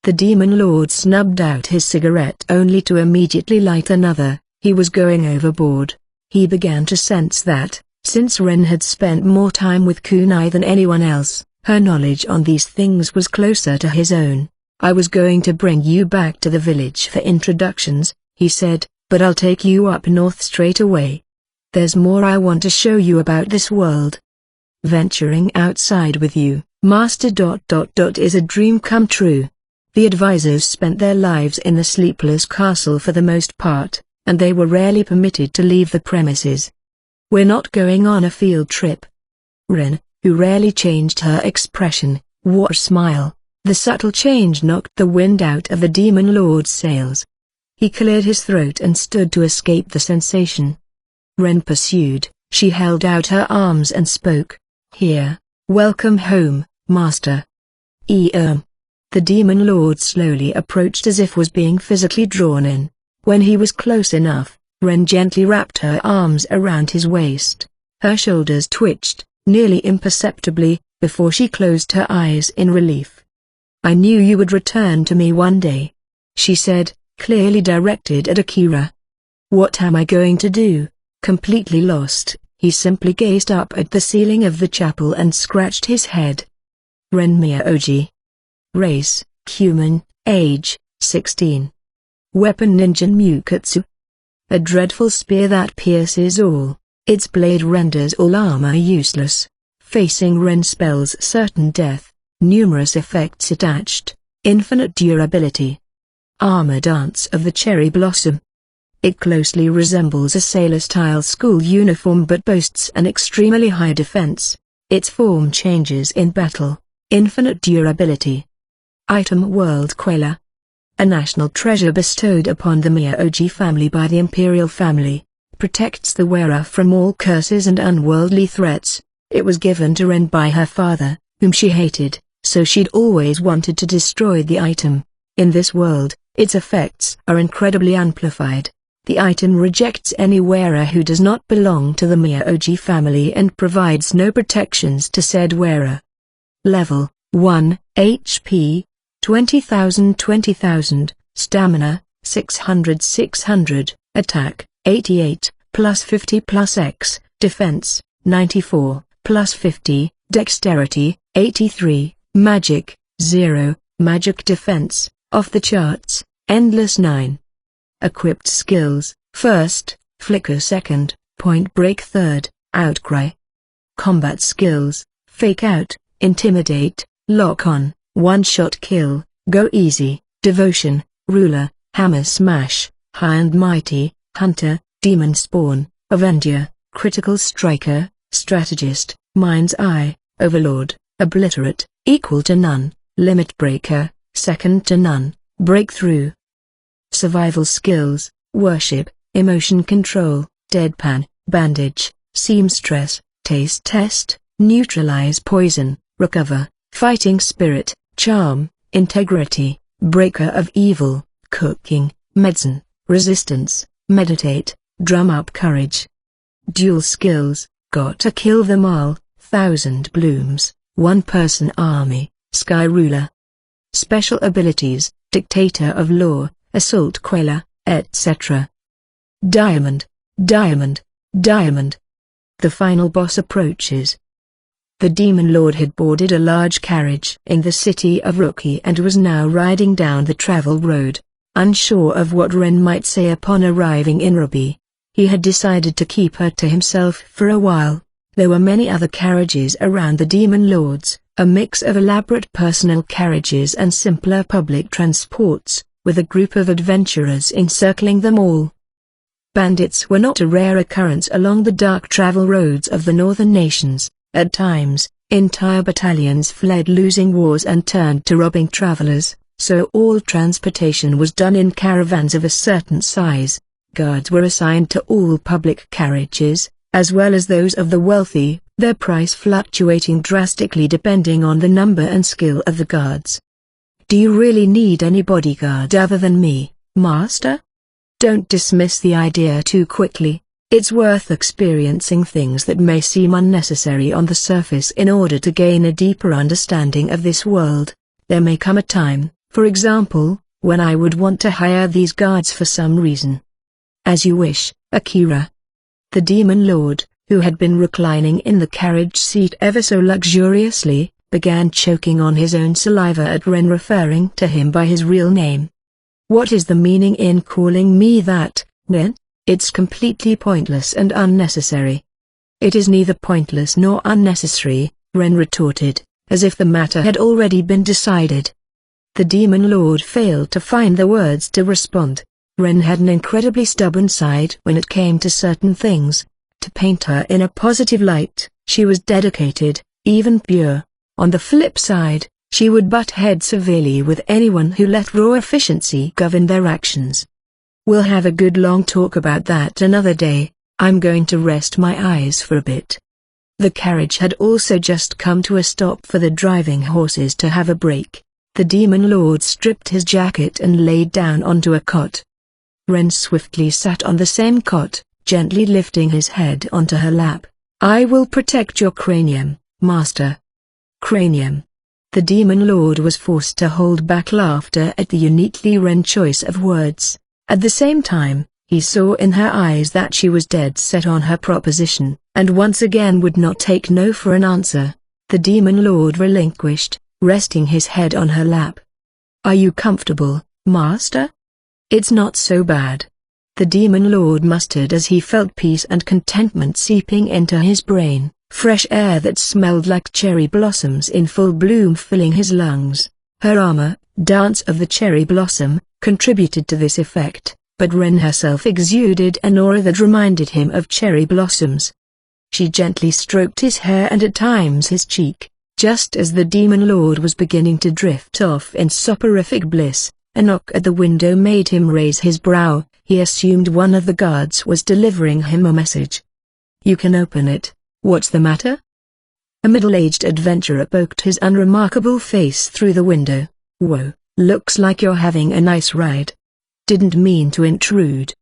The Demon Lord snubbed out his cigarette only to immediately light another. He was going overboard. He began to sense that, since Ren had spent more time with Kunai than anyone else, her knowledge on these things was closer to his own. I was going to bring you back to the village for introductions, he said, but I'll take you up north straight away. There's more I want to show you about this world. Venturing outside with you, Master ... is a dream come true. The advisors spent their lives in the sleepless castle for the most part, and they were rarely permitted to leave the premises. We're not going on a field trip. Ren, who rarely changed her expression, wore a smile. The subtle change knocked the wind out of the Demon Lord's sails. He cleared his throat and stood to escape the sensation. Ren pursued. She held out her arms and spoke. Here, welcome home, Master. The Demon Lord slowly approached as if was being physically drawn in. When he was close enough, Ren gently wrapped her arms around his waist. Her shoulders twitched, nearly imperceptibly, before she closed her eyes in relief. I knew you would return to me one day, she said, clearly directed at Akira. What am I going to do? Completely lost, he simply gazed up at the ceiling of the chapel and scratched his head. Ren Miyauji. Race, human, age, 16. Weapon ninja Mukatsu. A dreadful spear that pierces all, its blade renders all armor useless. Facing Ren spells certain death, numerous effects attached, infinite durability. Armor dance of the cherry blossom. It closely resembles a sailor-style school uniform but boasts an extremely high defense. Its form changes in battle. Infinite durability. Item World Queller. A national treasure bestowed upon the Miyauji family by the imperial family. Protects the wearer from all curses and unworldly threats. It was given to Ren by her father, whom she hated, so she'd always wanted to destroy the item. In this world, its effects are incredibly amplified. The item rejects any wearer who does not belong to the Miyauji family and provides no protections to said wearer. Level 1, HP, 20,000 20,000, Stamina, 600 Attack, 88, plus 50 plus X, Defense, 94, plus 50, Dexterity, 83, Magic, 0, Magic Defense, off the charts, Endless 9. Equipped skills, First, Flicker 2nd, Point Break 3rd, Outcry. Combat skills, Fake Out, Intimidate, Lock On, One-Shot Kill, Go Easy, Devotion, Ruler, Hammer Smash, High and Mighty, Hunter, Demon Spawn, Avenger, Critical Striker, Strategist, Mind's Eye, Overlord, Obliterate, Equal to None, Limit Breaker, Second to None, Breakthrough. Survival skills, Worship, Emotion Control, Deadpan, Bandage, Seamstress, Taste Test, Neutralize Poison, Recover, Fighting Spirit, Charm, Integrity, Breaker of Evil, Cooking, Medicine, Resistance, Meditate, Drum Up Courage. Dual skills, Gotta Kill Them All, Thousand Blooms, One Person Army, Sky Ruler. Special abilities, Dictator of Law, Assault Queller, etc. Diamond, Diamond, Diamond. The final boss approaches. The Demon Lord had boarded a large carriage in the city of Retry and was now riding down the travel road. Unsure of what Ren might say upon arriving in Retry, he had decided to keep her to himself for a while. There were many other carriages around the Demon Lords, a mix of elaborate personal carriages and simpler public transports, with a group of adventurers encircling them all. Bandits were not a rare occurrence along the dark travel roads of the northern nations. At times, entire battalions fled losing wars and turned to robbing travelers, so all transportation was done in caravans of a certain size. Guards were assigned to all public carriages, as well as those of the wealthy, their price fluctuating drastically depending on the number and skill of the guards. Do you really need any bodyguard other than me, Master? Don't dismiss the idea too quickly. It's worth experiencing things that may seem unnecessary on the surface in order to gain a deeper understanding of this world. There may come a time, for example, when I would want to hire these guards for some reason. As you wish, Akira. The Demon Lord, who had been reclining in the carriage seat ever so luxuriously, began choking on his own saliva at Ren referring to him by his real name. What is the meaning in calling me that, Ren? It's completely pointless and unnecessary. It is neither pointless nor unnecessary, Ren retorted, as if the matter had already been decided. The Demon Lord failed to find the words to respond. Ren had an incredibly stubborn side when it came to certain things. To paint her in a positive light, she was dedicated, even pure. On the flip side, she would butt heads severely with anyone who let raw efficiency govern their actions. We'll have a good long talk about that another day. I'm going to rest my eyes for a bit. The carriage had also just come to a stop for the driving horses to have a break. The Demon Lord stripped his jacket and laid down onto a cot. Ren swiftly sat on the same cot, gently lifting his head onto her lap. I will protect your cranium, Master. Cranium. The Demon Lord was forced to hold back laughter at the uniquely Ren choice of words. At the same time, he saw in her eyes that she was dead set on her proposition, and once again would not take no for an answer. The Demon Lord relinquished, resting his head on her lap. Are you comfortable, Master? It's not so bad. The Demon Lord muttered as he felt peace and contentment seeping into his brain, fresh air that smelled like cherry blossoms in full bloom filling his lungs. Her armor, Dance of the Cherry Blossom, contributed to this effect, but Ren herself exuded an aura that reminded him of cherry blossoms. She gently stroked his hair and at times his cheek, just as the Demon Lord was beginning to drift off in soporific bliss. A knock at the window made him raise his brow. He assumed one of the guards was delivering him a message. You can open it. What's the matter? A middle-aged adventurer poked his unremarkable face through the window. Whoa, looks like you're having a nice ride. Didn't mean to intrude.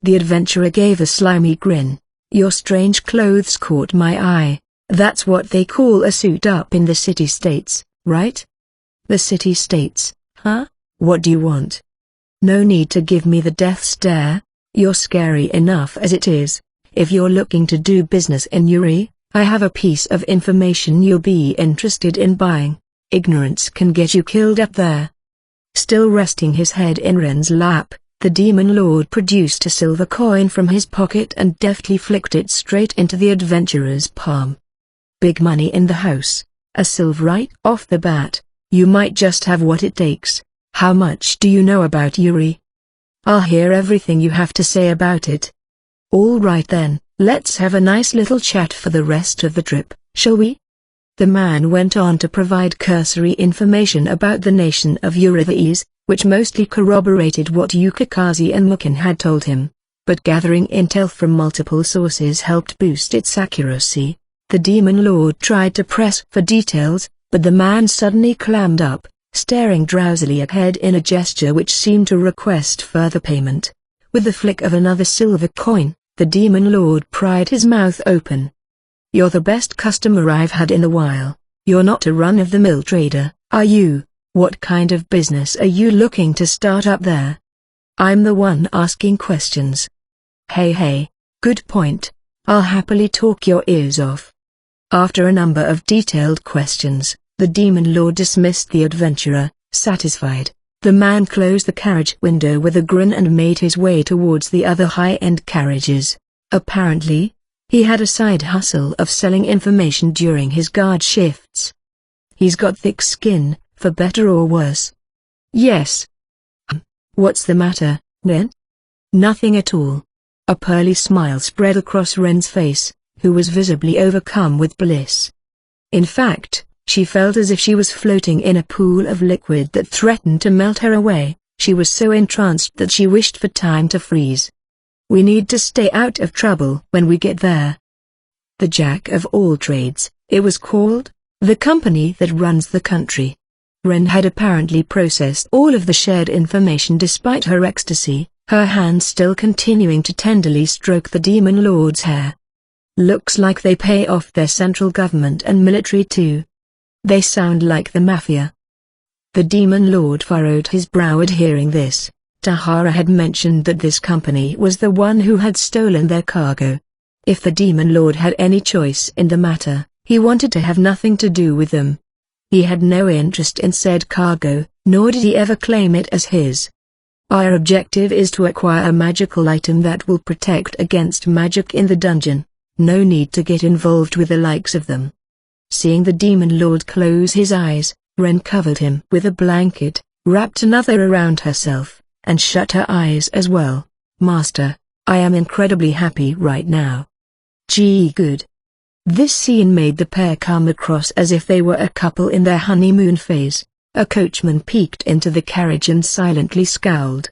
The adventurer gave a slimy grin. Your strange clothes caught my eye. That's what they call a suit up in the city-states, right? The city-states, huh? What do you want? No need to give me the death stare. You're scary enough as it is. If you're looking to do business in Yuri, I have a piece of information you'll be interested in buying. Ignorance can get you killed up there. Still resting his head in Ren's lap, the demon lord produced a silver coin from his pocket and deftly flicked it straight into the adventurer's palm. Big money in the house. A silver right off the bat. You might just have what it takes. How much do you know about Yuri? I'll hear everything you have to say about it. All right then, let's have a nice little chat for the rest of the trip, shall we? The man went on to provide cursory information about the nation of Eurythes, which mostly corroborated what Yukikaze and Mukin had told him, but gathering intel from multiple sources helped boost its accuracy. The demon lord tried to press for details, but the man suddenly clammed up, staring drowsily ahead in a gesture which seemed to request further payment. With the flick of another silver coin, the demon lord pried his mouth open. You're the best customer I've had in a while. You're not a run-of-the-mill trader, are you? What kind of business are you looking to start up there? I'm the one asking questions. Hey, good point. I'll happily talk your ears off. After a number of detailed questions, the demon lord dismissed the adventurer, satisfied. The man closed the carriage window with a grin and made his way towards the other high-end carriages. Apparently, he had a side hustle of selling information during his guard shifts. He's got thick skin, for better or worse. Yes. What's the matter, Ren? Nothing at all. A pearly smile spread across Ren's face, who was visibly overcome with bliss. In fact, she felt as if she was floating in a pool of liquid that threatened to melt her away. She was so entranced that she wished for time to freeze. We need to stay out of trouble when we get there. The Jack of all trades, it was called, the company that runs the country. Ren had apparently processed all of the shared information despite her ecstasy, her hand still continuing to tenderly stroke the demon lord's hair. Looks like they pay off their central government and military too. They sound like the mafia. The demon lord furrowed his brow at hearing this. Tahara had mentioned that this company was the one who had stolen their cargo. If the demon lord had any choice in the matter, he wanted to have nothing to do with them. He had no interest in said cargo, nor did he ever claim it as his. Our objective is to acquire a magical item that will protect against magic in the dungeon. No need to get involved with the likes of them. Seeing the demon lord close his eyes, Ren covered him with a blanket, wrapped another around herself, and shut her eyes as well. Master, I am incredibly happy right now. Gee, good. This scene made the pair come across as if they were a couple in their honeymoon phase. A coachman peeked into the carriage and silently scowled.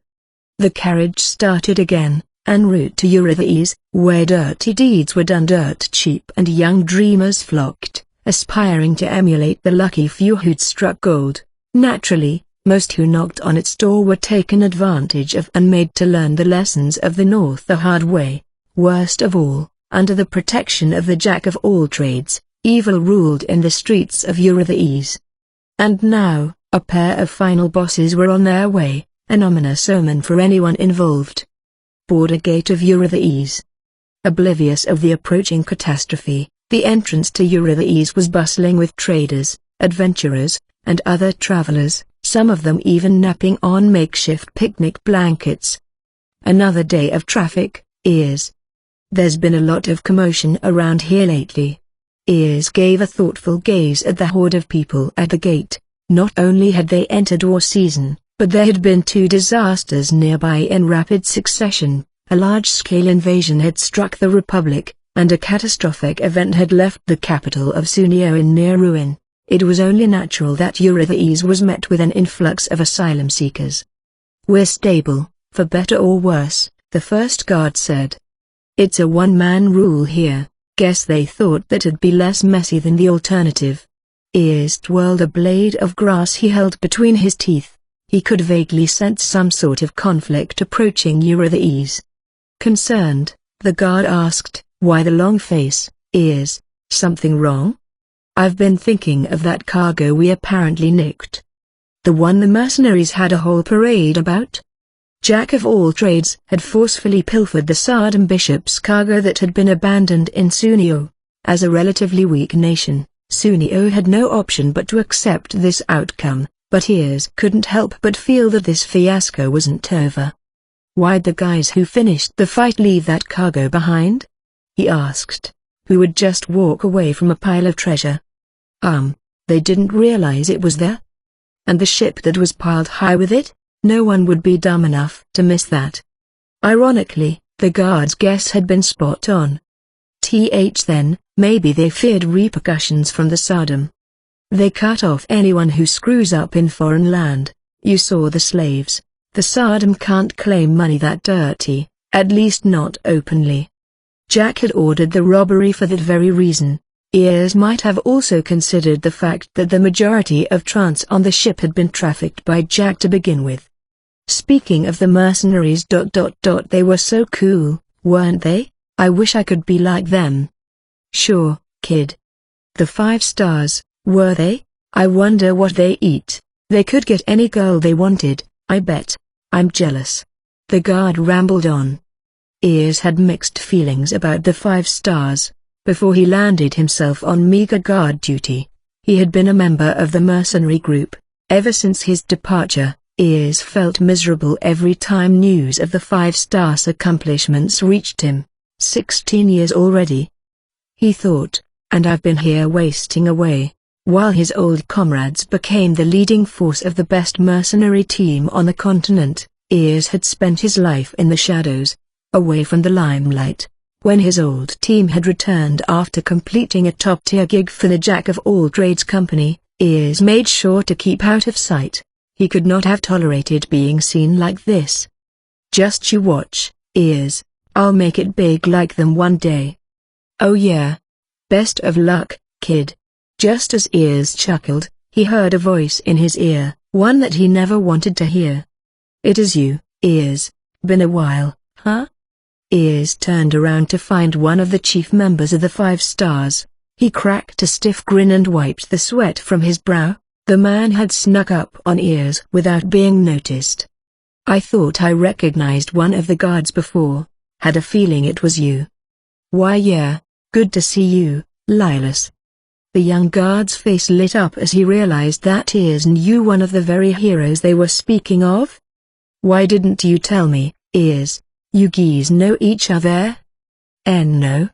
The carriage started again, en route to Eurythes, where dirty deeds were done dirt cheap and young dreamers flocked, aspiring to emulate the lucky few who'd struck gold. Naturally, most who knocked on its door were taken advantage of and made to learn the lessons of the North the hard way. Worst of all, under the protection of the Jack of all trades, evil ruled in the streets of Eurythes. And now, a pair of final bosses were on their way, an ominous omen for anyone involved. Border gate of Eurythes. Oblivious of the approaching catastrophe, the entrance to Eurythes was bustling with traders, adventurers, and other travelers, some of them even napping on makeshift picnic blankets. Another day of traffic, Ears. There's been a lot of commotion around here lately. Ears gave a thoughtful gaze at the horde of people at the gate. Not only had they entered war season, but there had been two disasters nearby in rapid succession. A large-scale invasion had struck the Republic, and a catastrophic event had left the capital of Sunio in near ruin. It was only natural that Eurythes was met with an influx of asylum seekers. We're stable, for better or worse, the first guard said. It's a one-man rule here. Guess they thought that it'd be less messy than the alternative. Ears twirled a blade of grass he held between his teeth. He could vaguely sense some sort of conflict approaching Eurythes. Concerned, the guard asked, "Why the long face, Ears? Something wrong?" "I've been thinking of that cargo we apparently nicked. The one the mercenaries had a whole parade about?" Jack of all trades had forcefully pilfered the Sardam Bishop's cargo that had been abandoned in Sunio. As a relatively weak nation, Sunio had no option but to accept this outcome, but Ears couldn't help but feel that this fiasco wasn't over. Why'd the guys who finished the fight leave that cargo behind? He asked. Who would just walk away from a pile of treasure? They didn't realize it was there? And the ship that was piled high with it? No one would be dumb enough to miss that. Ironically, the guard's guess had been spot on. Then, maybe they feared repercussions from the Sodom. They cut off anyone who screws up in foreign land. You saw the slaves. The Sodom can't claim money that dirty, at least not openly. Jack had ordered the robbery for that very reason. Ears might have also considered the fact that the majority of trance on the ship had been trafficked by Jack to begin with. Speaking of the mercenaries ... they were so cool, weren't they? I wish I could be like them. Sure, kid. The 5 stars, were they? I wonder what they eat. They could get any girl they wanted, I bet. I'm jealous. The guard rambled on. Ears had mixed feelings about the 5 stars. Before he landed himself on Mega guard duty, he had been a member of the mercenary group. Ever since his departure, Ears felt miserable every time news of the 5 stars' accomplishments reached him. 16 years already. He thought, and I've been here wasting away, while his old comrades became the leading force of the best mercenary team on the continent. Ears had spent his life in the shadows, away from the limelight. When his old team had returned after completing a top-tier gig for the Jack-of-all-trades company, Ears made sure to keep out of sight. He could not have tolerated being seen like this. Just you watch, Ears. I'll make it big like them one day. Oh yeah. Best of luck, kid. Just as Ears chuckled, he heard a voice in his ear, one that he never wanted to hear. It is you, Ears. Been a while, huh? Ears turned around to find one of the chief members of the 5 stars. He cracked a stiff grin and wiped the sweat from his brow. The man had snuck up on Ears without being noticed. I thought I recognized one of the guards before. Had a feeling it was you. Why yeah, good to see you, Lilas. The young guard's face lit up as he realized that Ears knew one of the very heroes they were speaking of. Why didn't you tell me, Ears? You geese know each other? No,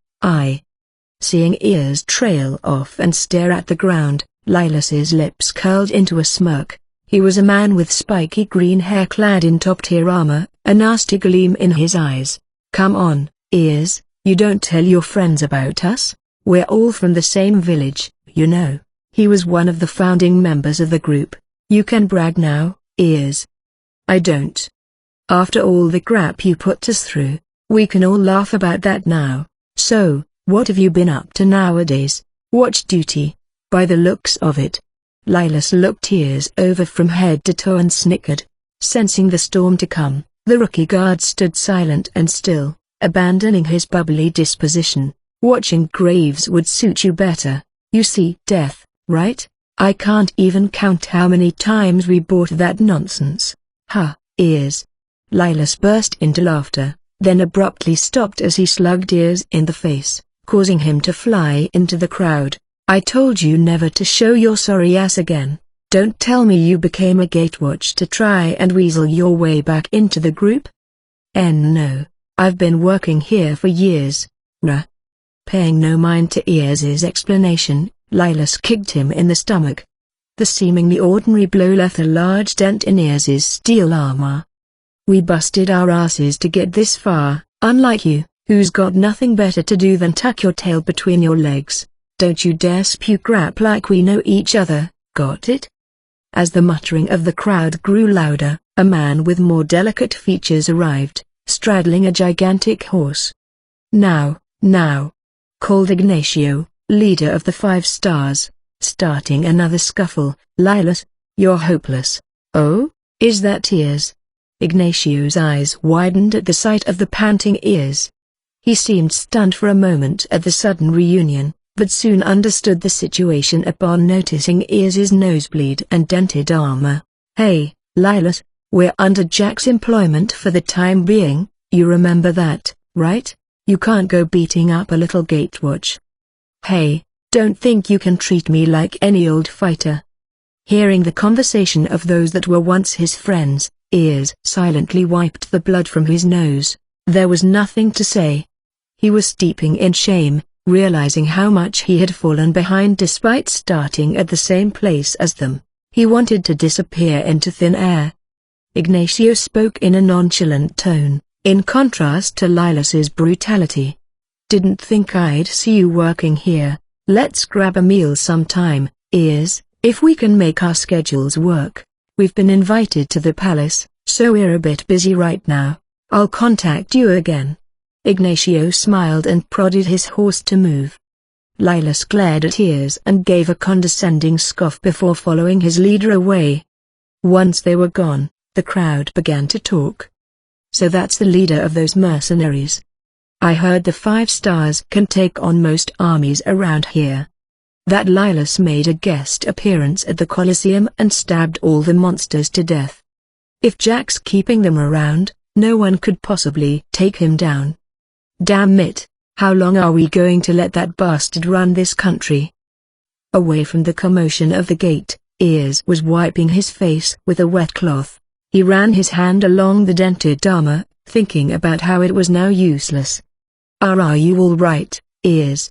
Seeing Ears trail off and stare at the ground, Lilas's lips curled into a smirk. He was a man with spiky green hair clad in top-tier armor, a nasty gleam in his eyes. Come on, Ears, you don't tell your friends about us? We're all from the same village, you know. He was one of the founding members of the group. You can brag now, Ears. I don't. After all the crap you put us through, we can all laugh about that now. So, what have you been up to nowadays? Watch duty. By the looks of it. Lilas looked Ears over from head to toe and snickered. Sensing the storm to come, the rookie guard stood silent and still, abandoning his bubbly disposition. Watching graves would suit you better. You see death, right? I can't even count how many times we bought that nonsense. Ha, Ears. Lilas burst into laughter, then abruptly stopped as he slugged Ears in the face, causing him to fly into the crowd. I told you never to show your sorry ass again. Don't tell me you became a gatewatch to try and weasel your way back into the group? No, I've been working here for years. Paying no mind to Ears's explanation, Lilas kicked him in the stomach. The seemingly ordinary blow left a large dent in Ears's steel armor. We busted our asses to get this far, unlike you, who's got nothing better to do than tuck your tail between your legs. Don't you dare spew crap like we know each other, got it? As the muttering of the crowd grew louder, a man with more delicate features arrived, straddling a gigantic horse. Now, called Ignacio, leader of the 5 stars, starting another scuffle. Lilas, you're hopeless. Oh, is that Ears? Ignacio's eyes widened at the sight of the panting Ears. He seemed stunned for a moment at the sudden reunion, but soon understood the situation upon noticing Ears's nosebleed and dented armor. Hey, Lilas, we're under Jack's employment for the time being, you remember that, right? You can't go beating up a little gatewatch. Hey, don't think you can treat me like any old fighter. Hearing the conversation of those that were once his friends, Ears silently wiped the blood from his nose. There was nothing to say. He was steeping in shame, realizing how much he had fallen behind despite starting at the same place as them. He wanted to disappear into thin air. Ignacio spoke in a nonchalant tone, in contrast to Lilas's brutality. Didn't think I'd see you working here. Let's grab a meal sometime, Ears, if we can make our schedules work. We've been invited to the palace, so we're a bit busy right now. I'll contact you again. Ignacio smiled and prodded his horse to move. Lilas glared at Ears and gave a condescending scoff before following his leader away. Once they were gone, the crowd began to talk. So that's the leader of those mercenaries. I heard the 5 stars can take on most armies around here. That Lilas made a guest appearance at the Colosseum and stabbed all the monsters to death. If Jack's keeping them around, no one could possibly take him down. Damn it, how long are we going to let that bastard run this country? Away from the commotion of the gate, Ears was wiping his face with a wet cloth. He ran his hand along the dented armor, thinking about how it was now useless. Are you all right, Ears?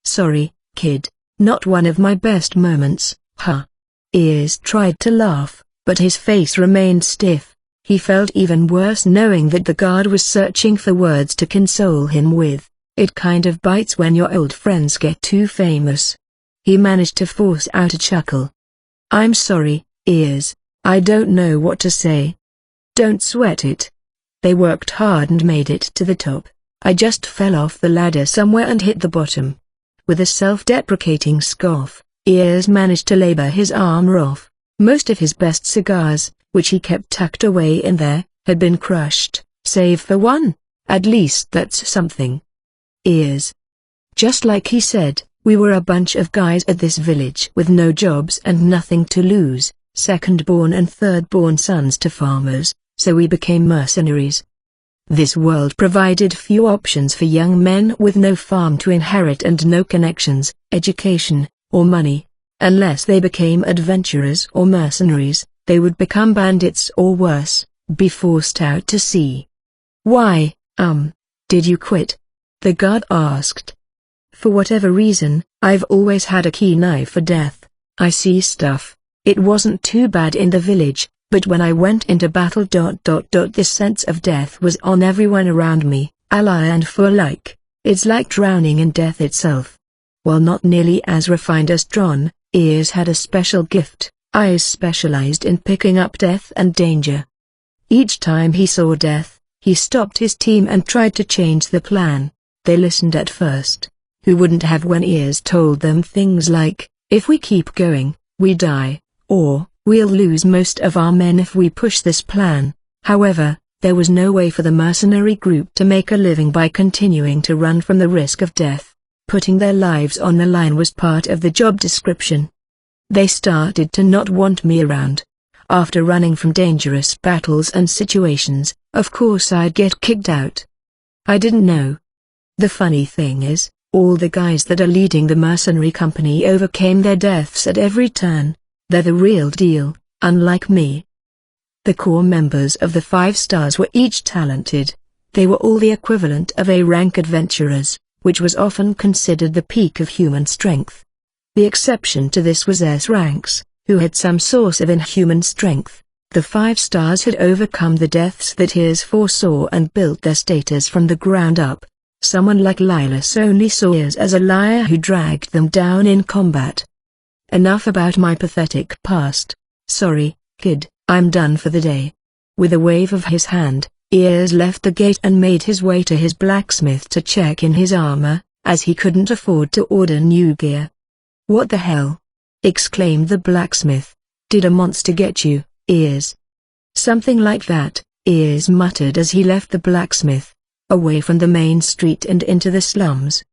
Sorry, kid. Not one of my best moments, huh? Ears tried to laugh, but his face remained stiff. He felt even worse knowing that the guard was searching for words to console him with. It kind of bites when your old friends get too famous. He managed to force out a chuckle. I'm sorry, Ears, I don't know what to say. Don't sweat it. They worked hard and made it to the top. I just fell off the ladder somewhere and hit the bottom. With a self-deprecating scoff, Ears managed to labor his armor off. Most of his best cigars, which he kept tucked away in there, had been crushed, save for one. At least that's something. Ears. Just like he said, we were a bunch of guys at this village with no jobs and nothing to lose, second-born and third-born sons to farmers, so we became mercenaries. This world provided few options for young men with no farm to inherit and no connections, education, or money. Unless they became adventurers or mercenaries, they would become bandits or worse, be forced out to sea. Why, did you quit? The guard asked. For whatever reason, I've always had a keen eye for death. I see stuff. It wasn't too bad in the village. But when I went into battle this sense of death was on everyone around me, ally and foe alike. It's like drowning in death itself. While not nearly as refined as Tron, Ears had a special gift. Eyes specialized in picking up death and danger. Each time he saw death, he stopped his team and tried to change the plan. They listened at first. Who wouldn't have when Ears told them things like, if we keep going, we die, or, we'll lose most of our men if we push this plan. However, there was no way for the mercenary group to make a living by continuing to run from the risk of death. Putting their lives on the line was part of the job description. They started to not want me around. After running from dangerous battles and situations, of course I'd get kicked out. I didn't know. The funny thing is, all the guys that are leading the mercenary company overcame their deaths at every turn. They're the real deal, unlike me. The core members of the 5 stars were each talented. They were all the equivalent of A-rank adventurers, which was often considered the peak of human strength. The exception to this was S-ranks, who had some source of inhuman strength. The 5 stars had overcome the deaths that Ears foresaw and built their status from the ground up. Someone like Lilas only saw Ears as a liar who dragged them down in combat. Enough about my pathetic past. Sorry, kid, I'm done for the day. With a wave of his hand, Ears left the gate and made his way to his blacksmith to check in his armor, as he couldn't afford to order new gear. What the hell? Exclaimed the blacksmith. Did a monster get you, Ears? Something like that, Ears muttered as he left the blacksmith, away from the main street and into the slums.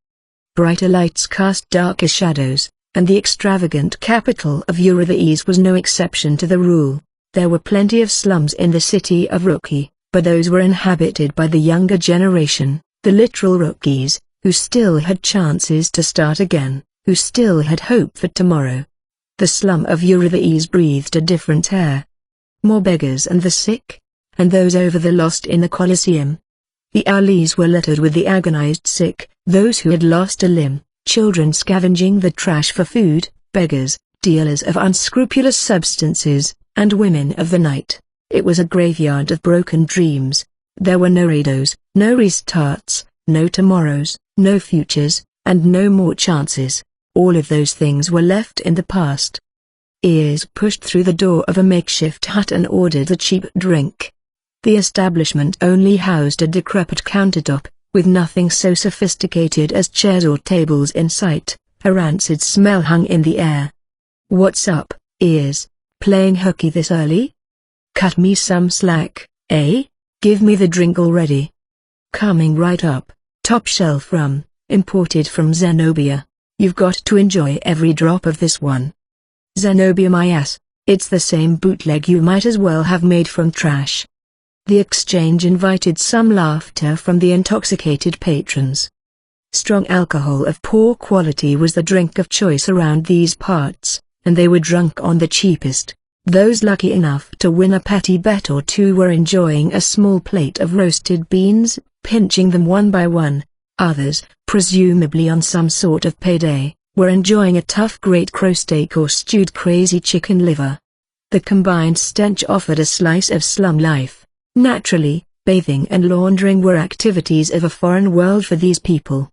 Brighter lights cast darker shadows, and the extravagant capital of Eurythese was no exception to the rule. There were plenty of slums in the city of Retry, but those were inhabited by the younger generation, the literal rookies, who still had chances to start again, who still had hope for tomorrow. The slum of Eurythes breathed a different air. More beggars and the sick, and those over the lost in the Colosseum. The alleys were littered with the agonized sick, those who had lost a limb, children scavenging the trash for food, beggars, dealers of unscrupulous substances, and women of the night. It was a graveyard of broken dreams. There were no rados, no restarts, no tomorrows, no futures, and no more chances. All of those things were left in the past. Ears pushed through the door of a makeshift hut and ordered a cheap drink. The establishment only housed a decrepit countertop, with nothing so sophisticated as chairs or tables in sight. A rancid smell hung in the air. "What's up, Ears? Playing hooky this early? Cut me some slack, eh? Give me the drink already." "Coming right up, top shelf rum, imported from Zenobia. You've got to enjoy every drop of this one." "Zenobia my ass, it's the same bootleg you might as well have made from trash." The exchange invited some laughter from the intoxicated patrons. Strong alcohol of poor quality was the drink of choice around these parts, and they were drunk on the cheapest. Those lucky enough to win a petty bet or two were enjoying a small plate of roasted beans, pinching them one by one. Others, presumably on some sort of payday, were enjoying a tough great crow steak or stewed crazy chicken liver. The combined stench offered a slice of slum life. Naturally, bathing and laundering were activities of a foreign world for these people.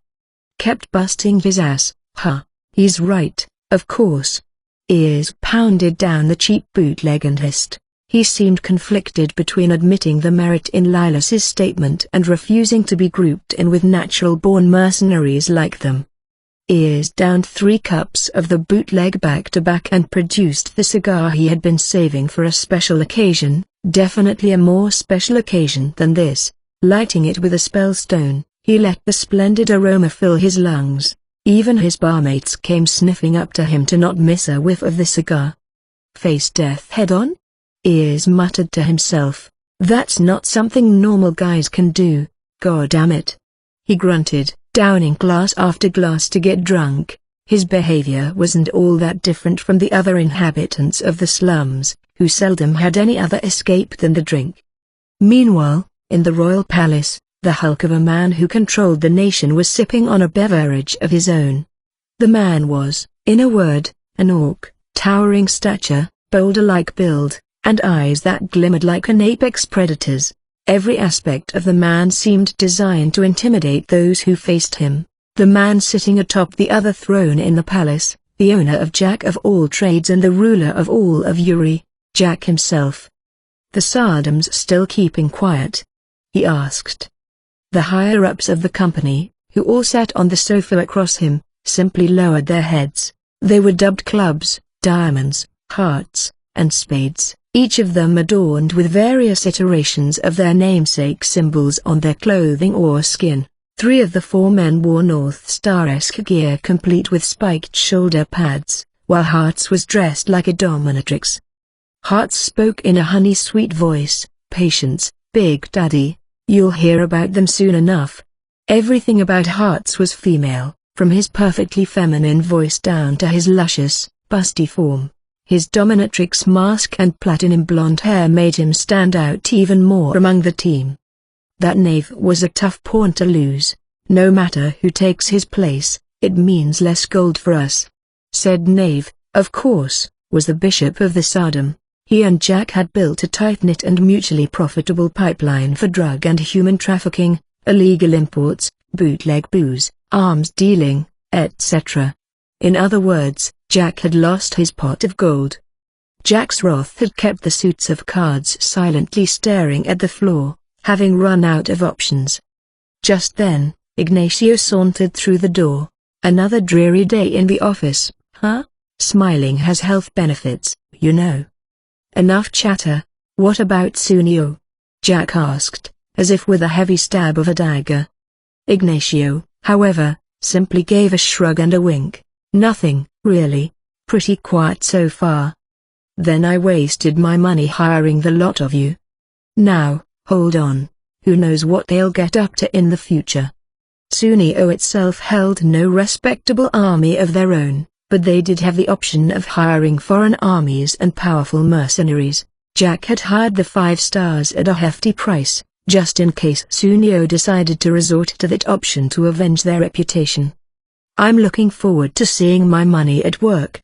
Kept busting his ass, huh? He's right, of course. Ears pounded down the cheap bootleg and hissed. He seemed conflicted between admitting the merit in Lilas's statement and refusing to be grouped in with natural-born mercenaries like them. Ears downed 3 cups of the bootleg back-to-back and produced the cigar he had been saving for a special occasion, definitely a more special occasion than this. Lighting it with a spellstone, he let the splendid aroma fill his lungs. Even his barmates came sniffing up to him to not miss a whiff of the cigar. "Face death head-on?" Ears muttered to himself. "That's not something normal guys can do, goddamn-it." He grunted, downing glass after glass to get drunk. His behavior wasn't all that different from the other inhabitants of the slums, who seldom had any other escape than the drink. Meanwhile, in the royal palace, the hulk of a man who controlled the nation was sipping on a beverage of his own. The man was, in a word, an orc, towering stature, boulder-like build, and eyes that glimmered like an apex predator's. Every aspect of the man seemed designed to intimidate those who faced him. The man sitting atop the other throne in the palace, the owner of Jack of all trades and the ruler of all of Uri, Jack himself. "The Sardoms still keeping quiet?" he asked. The higher-ups of the company, who all sat on the sofa across him, simply lowered their heads. They were dubbed clubs, diamonds, hearts, and spades, each of them adorned with various iterations of their namesake symbols on their clothing or skin. 3 of the 4 men wore North Star-esque gear complete with spiked shoulder pads, while Hearts was dressed like a dominatrix. Hearts spoke in a honey-sweet voice, "Patience, Big Daddy. You'll hear about them soon enough." Everything about Hearts was female, from his perfectly feminine voice down to his luscious, busty form. His dominatrix mask and platinum blonde hair made him stand out even more among the team. That knave was a tough pawn to lose. "No matter who takes his place, it means less gold for us." Said knave, of course, was the bishop of the Sodom. He and Jack had built a tight-knit and mutually profitable pipeline for drug and human trafficking, illegal imports, bootleg booze, arms dealing, etc. In other words, Jack had lost his pot of gold. Jack's wrath had kept the suits of cards silently staring at the floor, having run out of options. Just then, Ignacio sauntered through the door. "Another dreary day in the office, huh? Smiling has health benefits, you know." "Enough chatter. What about Sunio?" Jack asked, as if with a heavy stab of a dagger. Ignacio, however, simply gave a shrug and a wink. "Nothing, really. Pretty quiet so far." "Then I wasted my money hiring the lot of you. Now, hold on. Who knows what they'll get up to in the future?" Sunio itself held no respectable army of their own, but they did have the option of hiring foreign armies and powerful mercenaries. Jack had hired the 5 stars at a hefty price, just in case Sunio decided to resort to that option to avenge their reputation. I'm looking forward to seeing my money at work.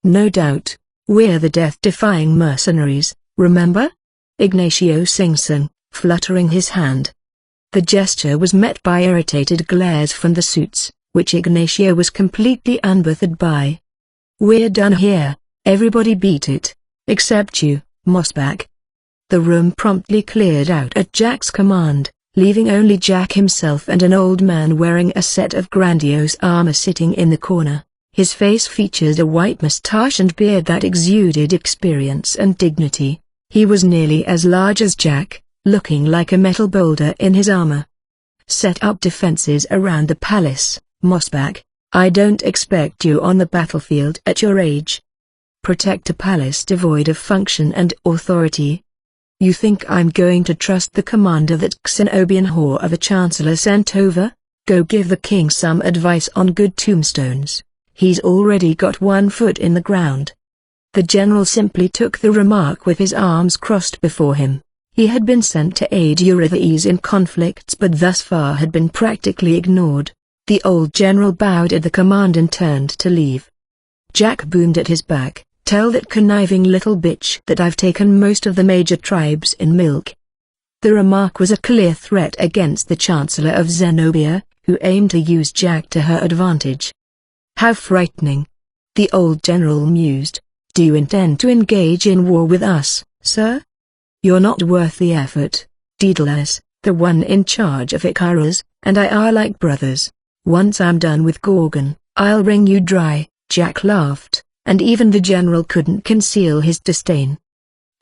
No doubt, we're the death-defying mercenaries, remember? Ignacio Singson, fluttering his hand. The gesture was met by irritated glares from the suits, which Ignacio was completely unbothered by. We're done here, everybody beat it, except you, Mossback. The room promptly cleared out at Jack's command, leaving only Jack himself and an old man wearing a set of grandiose armor sitting in the corner. His face featured a white mustache and beard that exuded experience and dignity. He was nearly as large as Jack, looking like a metal boulder in his armor. Set up defenses around the palace, Mossback. I don't expect you on the battlefield at your age. Protect a palace devoid of function and authority. You think I'm going to trust the commander that Xenobian whore of a chancellor sent over? Go give the king some advice on good tombstones. He's already got 1 foot in the ground. The general simply took the remark with his arms crossed before him. He had been sent to aid Eurystheus in conflicts but thus far had been practically ignored. The old general bowed at the command and turned to leave. Jack boomed at his back, "Tell that conniving little bitch that I've taken most of the major tribes in milk." The remark was a clear threat against the Chancellor of Zenobia, who aimed to use Jack to her advantage. How frightening. The old general mused. Do you intend to engage in war with us, sir? You're not worth the effort. Daedalus, the one in charge of Icarus, and I are like brothers. Once I'm done with Gorgon, I'll wring you dry. Jack laughed, and even the general couldn't conceal his disdain.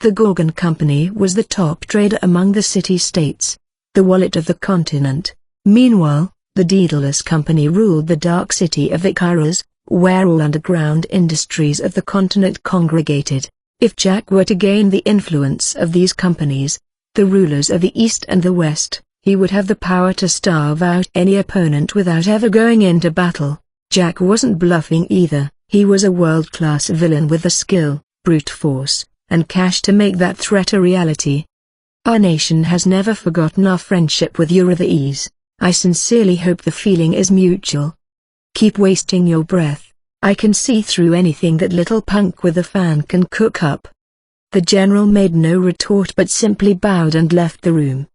The Gorgon Company was the top trader among the city-states, the wallet of the continent. Meanwhile, the Daedalus Company ruled the dark city of Icarus, where all underground industries of the continent congregated. If Jack were to gain the influence of these companies, the rulers of the East and the West, he would have the power to starve out any opponent without ever going into battle. Jack wasn't bluffing either, he was a world-class villain with the skill, brute force, and cash to make that threat a reality. Our nation has never forgotten our friendship with Eurystheus. I sincerely hope the feeling is mutual. Keep wasting your breath. I can see through anything that little punk with a fan can cook up. The general made no retort but simply bowed and left the room.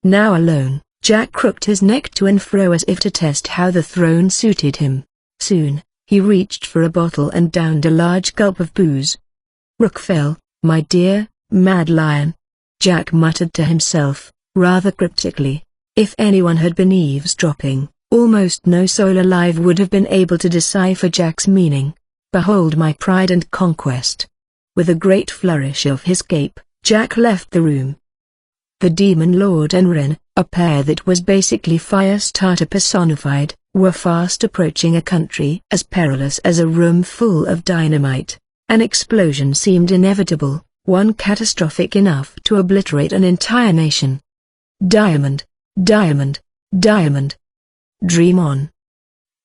Now alone, Jack crooked his neck to and fro as if to test how the throne suited him. Soon, he reached for a bottle and downed a large gulp of booze. "Rookfell, my dear, mad lion," Jack muttered to himself, rather cryptically. If anyone had been eavesdropping, almost no soul alive would have been able to decipher Jack's meaning. Behold my pride and conquest. With a great flourish of his cape, Jack left the room. The Demon Lord and Rin, a pair that was basically Firestarter personified, were fast approaching a country as perilous as a room full of dynamite. An explosion seemed inevitable, one catastrophic enough to obliterate an entire nation. Diamond, diamond, diamond. Dream on.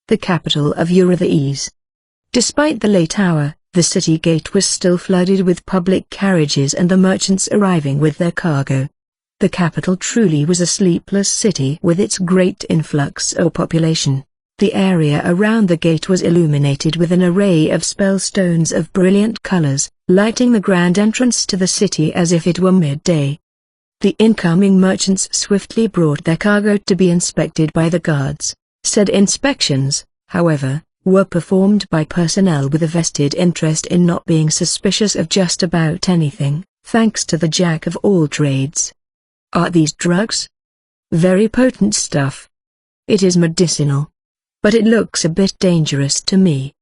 The capital of Eurystheus. Despite the late hour, the city gate was still flooded with public carriages and the merchants arriving with their cargo. The capital truly was a sleepless city with its great influx of population. The area around the gate was illuminated with an array of spell stones of brilliant colors, lighting the grand entrance to the city as if it were midday. The incoming merchants swiftly brought their cargo to be inspected by the guards. Said inspections, however, were performed by personnel with a vested interest in not being suspicious of just about anything, thanks to the jack of all trades. Are these drugs? Very potent stuff. It is medicinal. But it looks a bit dangerous to me.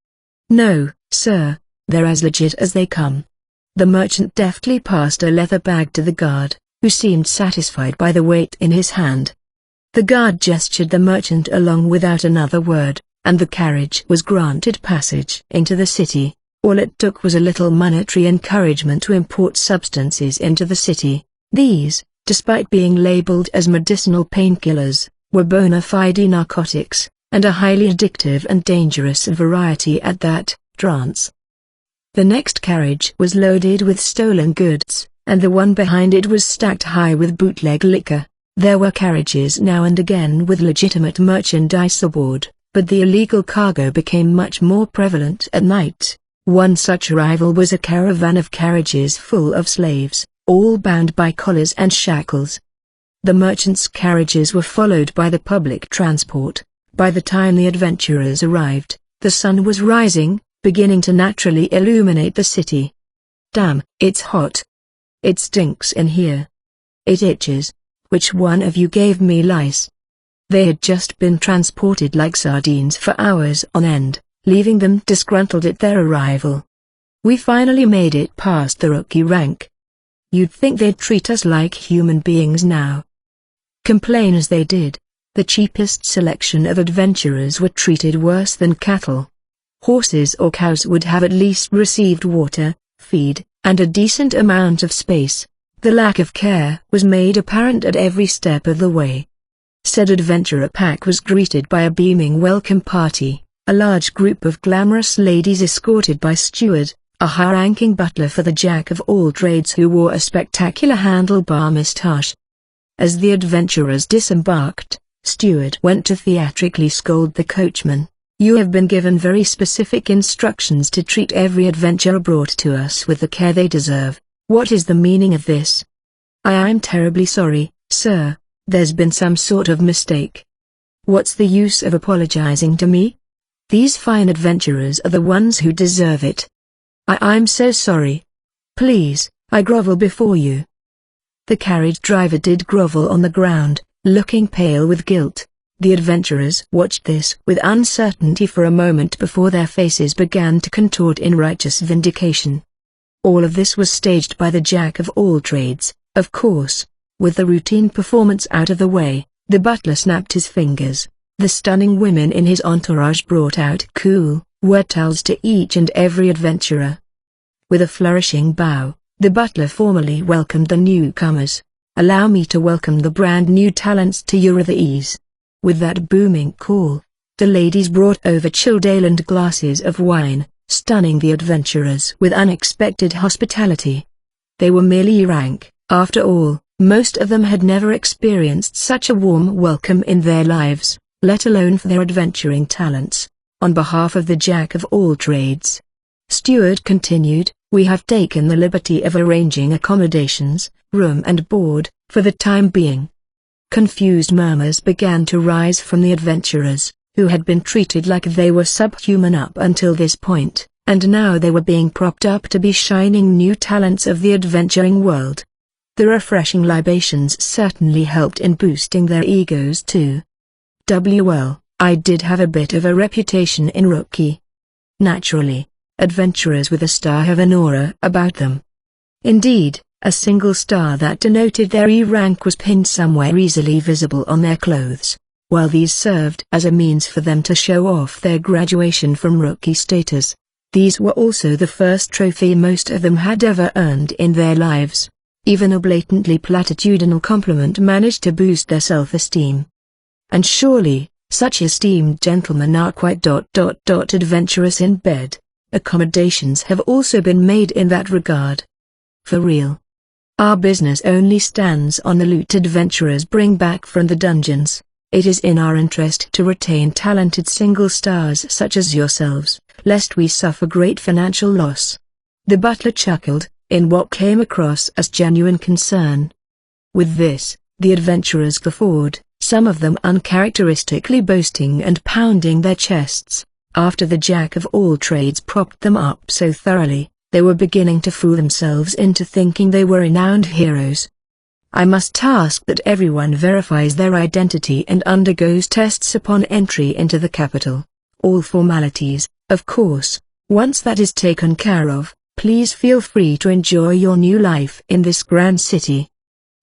No, sir, they're as legit as they come. The merchant deftly passed a leather bag to the guard, who seemed satisfied by the weight in his hand. The guard gestured the merchant along without another word, and the carriage was granted passage into the city. All it took was a little monetary encouragement to import substances into the city. These, despite being labeled as medicinal painkillers, were bona fide narcotics, and a highly addictive and dangerous variety at that. Trance. The next carriage was loaded with stolen goods, and the one behind it was stacked high with bootleg liquor. There were carriages now and again with legitimate merchandise aboard, but the illegal cargo became much more prevalent at night. One such arrival was a caravan of carriages full of slaves, all bound by collars and shackles. The merchants' carriages were followed by the public transport. By the time the adventurers arrived, the sun was rising, beginning to naturally illuminate the city. Damn, it's hot. It stinks in here. It itches. Which one of you gave me lice? They had just been transported like sardines for hours on end, leaving them disgruntled at their arrival. We finally made it past the rookie rank. You'd think they'd treat us like human beings now. Complain as they did, the cheapest selection of adventurers were treated worse than cattle. Horses or cows would have at least received water, feed, and a decent amount of space. The lack of care was made apparent at every step of the way. Said adventurer pack was greeted by a beaming welcome party, a large group of glamorous ladies escorted by steward, a high-ranking butler for the jack-of-all-trades who wore a spectacular handlebar moustache. As the adventurers disembarked, steward went to theatrically scold the coachman. You have been given very specific instructions to treat every adventurer brought to us with the care they deserve. What is the meaning of this? I'm terribly sorry, sir. There's been some sort of mistake. What's the use of apologizing to me? These fine adventurers are the ones who deserve it. I'm so sorry. Please, I grovel before you. The carriage driver did grovel on the ground, looking pale with guilt. The adventurers watched this with uncertainty for a moment before their faces began to contort in righteous vindication. All of this was staged by the jack-of-all-trades, of course. With the routine performance out of the way, the butler snapped his fingers. The stunning women in his entourage brought out cool, wet towels to each and every adventurer. With a flourishing bow, the butler formally welcomed the newcomers. Allow me to welcome the brand new talents to Ease. With that booming call, the ladies brought over chilled ale and glasses of wine, stunning the adventurers with unexpected hospitality. They were merely rank, after all, most of them had never experienced such a warm welcome in their lives, let alone for their adventuring talents. On behalf of the jack-of-all-trades, steward continued, we have taken the liberty of arranging accommodations, room and board, for the time being. Confused murmurs began to rise from the adventurers, who had been treated like they were subhuman up until this point, and now they were being propped up to be shining new talents of the adventuring world. The refreshing libations certainly helped in boosting their egos too. Well, I did have a bit of a reputation in Rookie. Naturally, adventurers with a star have an aura about them. Indeed, a single star that denoted their E-rank was pinned somewhere easily visible on their clothes, while these served as a means for them to show off their graduation from Rookie status. These were also the first trophy most of them had ever earned in their lives. Even a blatantly platitudinal compliment managed to boost their self-esteem. And surely, such esteemed gentlemen are quite adventurous in bed. Accommodations have also been made in that regard. For real. Our business only stands on the loot adventurers bring back from the dungeons. It is in our interest to retain talented single stars such as yourselves, lest we suffer great financial loss. The butler chuckled, in what came across as genuine concern. With this, the adventurers guffawed, some of them uncharacteristically boasting and pounding their chests. After the jack-of-all-trades propped them up so thoroughly, they were beginning to fool themselves into thinking they were renowned heroes. I must task that everyone verifies their identity and undergoes tests upon entry into the capital. All formalities, of course. Once that is taken care of, please feel free to enjoy your new life in this grand city.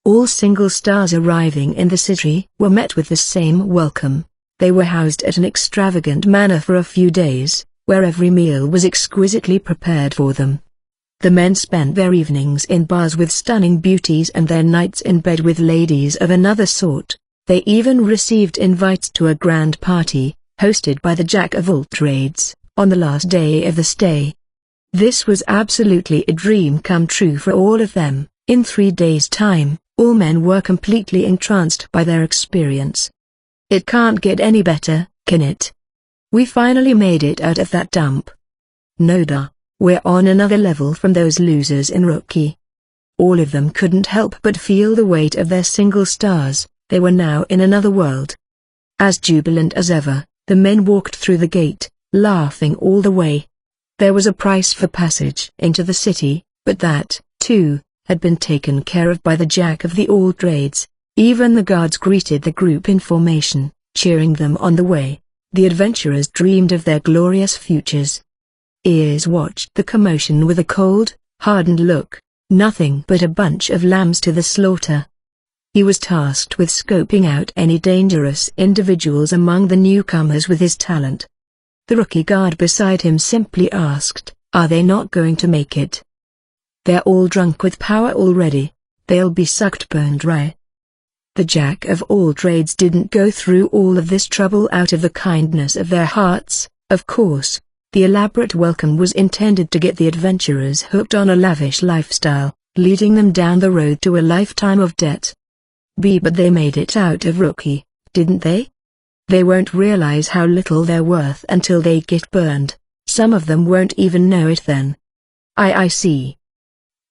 All single stars arriving in the city were met with the same welcome. They were housed at an extravagant manor for a few days, where every meal was exquisitely prepared for them. The men spent their evenings in bars with stunning beauties and their nights in bed with ladies of another sort. They even received invites to a grand party, hosted by the Jack of all trades, on the last day of the stay. This was absolutely a dream come true for all of them. In 3 days' time, all men were completely entranced by their experience. It can't get any better, can it? We finally made it out of that dump. Noda, we're on another level from those losers in Rookie. All of them couldn't help but feel the weight of their single stars. They were now in another world. As jubilant as ever, the men walked through the gate, laughing all the way. There was a price for passage into the city, but that, too, had been taken care of by the Jack of the all trades. Even the guards greeted the group in formation, cheering them on the way. The adventurers dreamed of their glorious futures. Ears watched the commotion with a cold, hardened look, nothing but a bunch of lambs to the slaughter. He was tasked with scoping out any dangerous individuals among the newcomers with his talent. The rookie guard beside him simply asked, "Are they not going to make it? They're all drunk with power already. They'll be sucked bone dry." The Jack of all trades didn't go through all of this trouble out of the kindness of their hearts, of course. The elaborate welcome was intended to get the adventurers hooked on a lavish lifestyle, leading them down the road to a lifetime of debt. But they made it out of Rookie, didn't they? They won't realize how little they're worth until they get burned. Some of them won't even know it then. I see.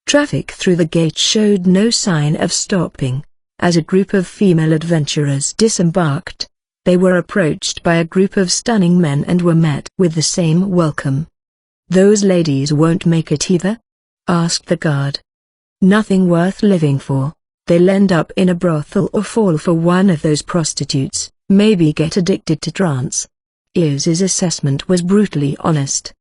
Traffic through the gate showed no sign of stopping. As a group of female adventurers disembarked, they were approached by a group of stunning men and were met with the same welcome. "Those ladies won't make it either?" asked the guard. "Nothing worth living for. They'll end up in a brothel or fall for one of those prostitutes, maybe get addicted to trance." Ears's assessment was brutally honest.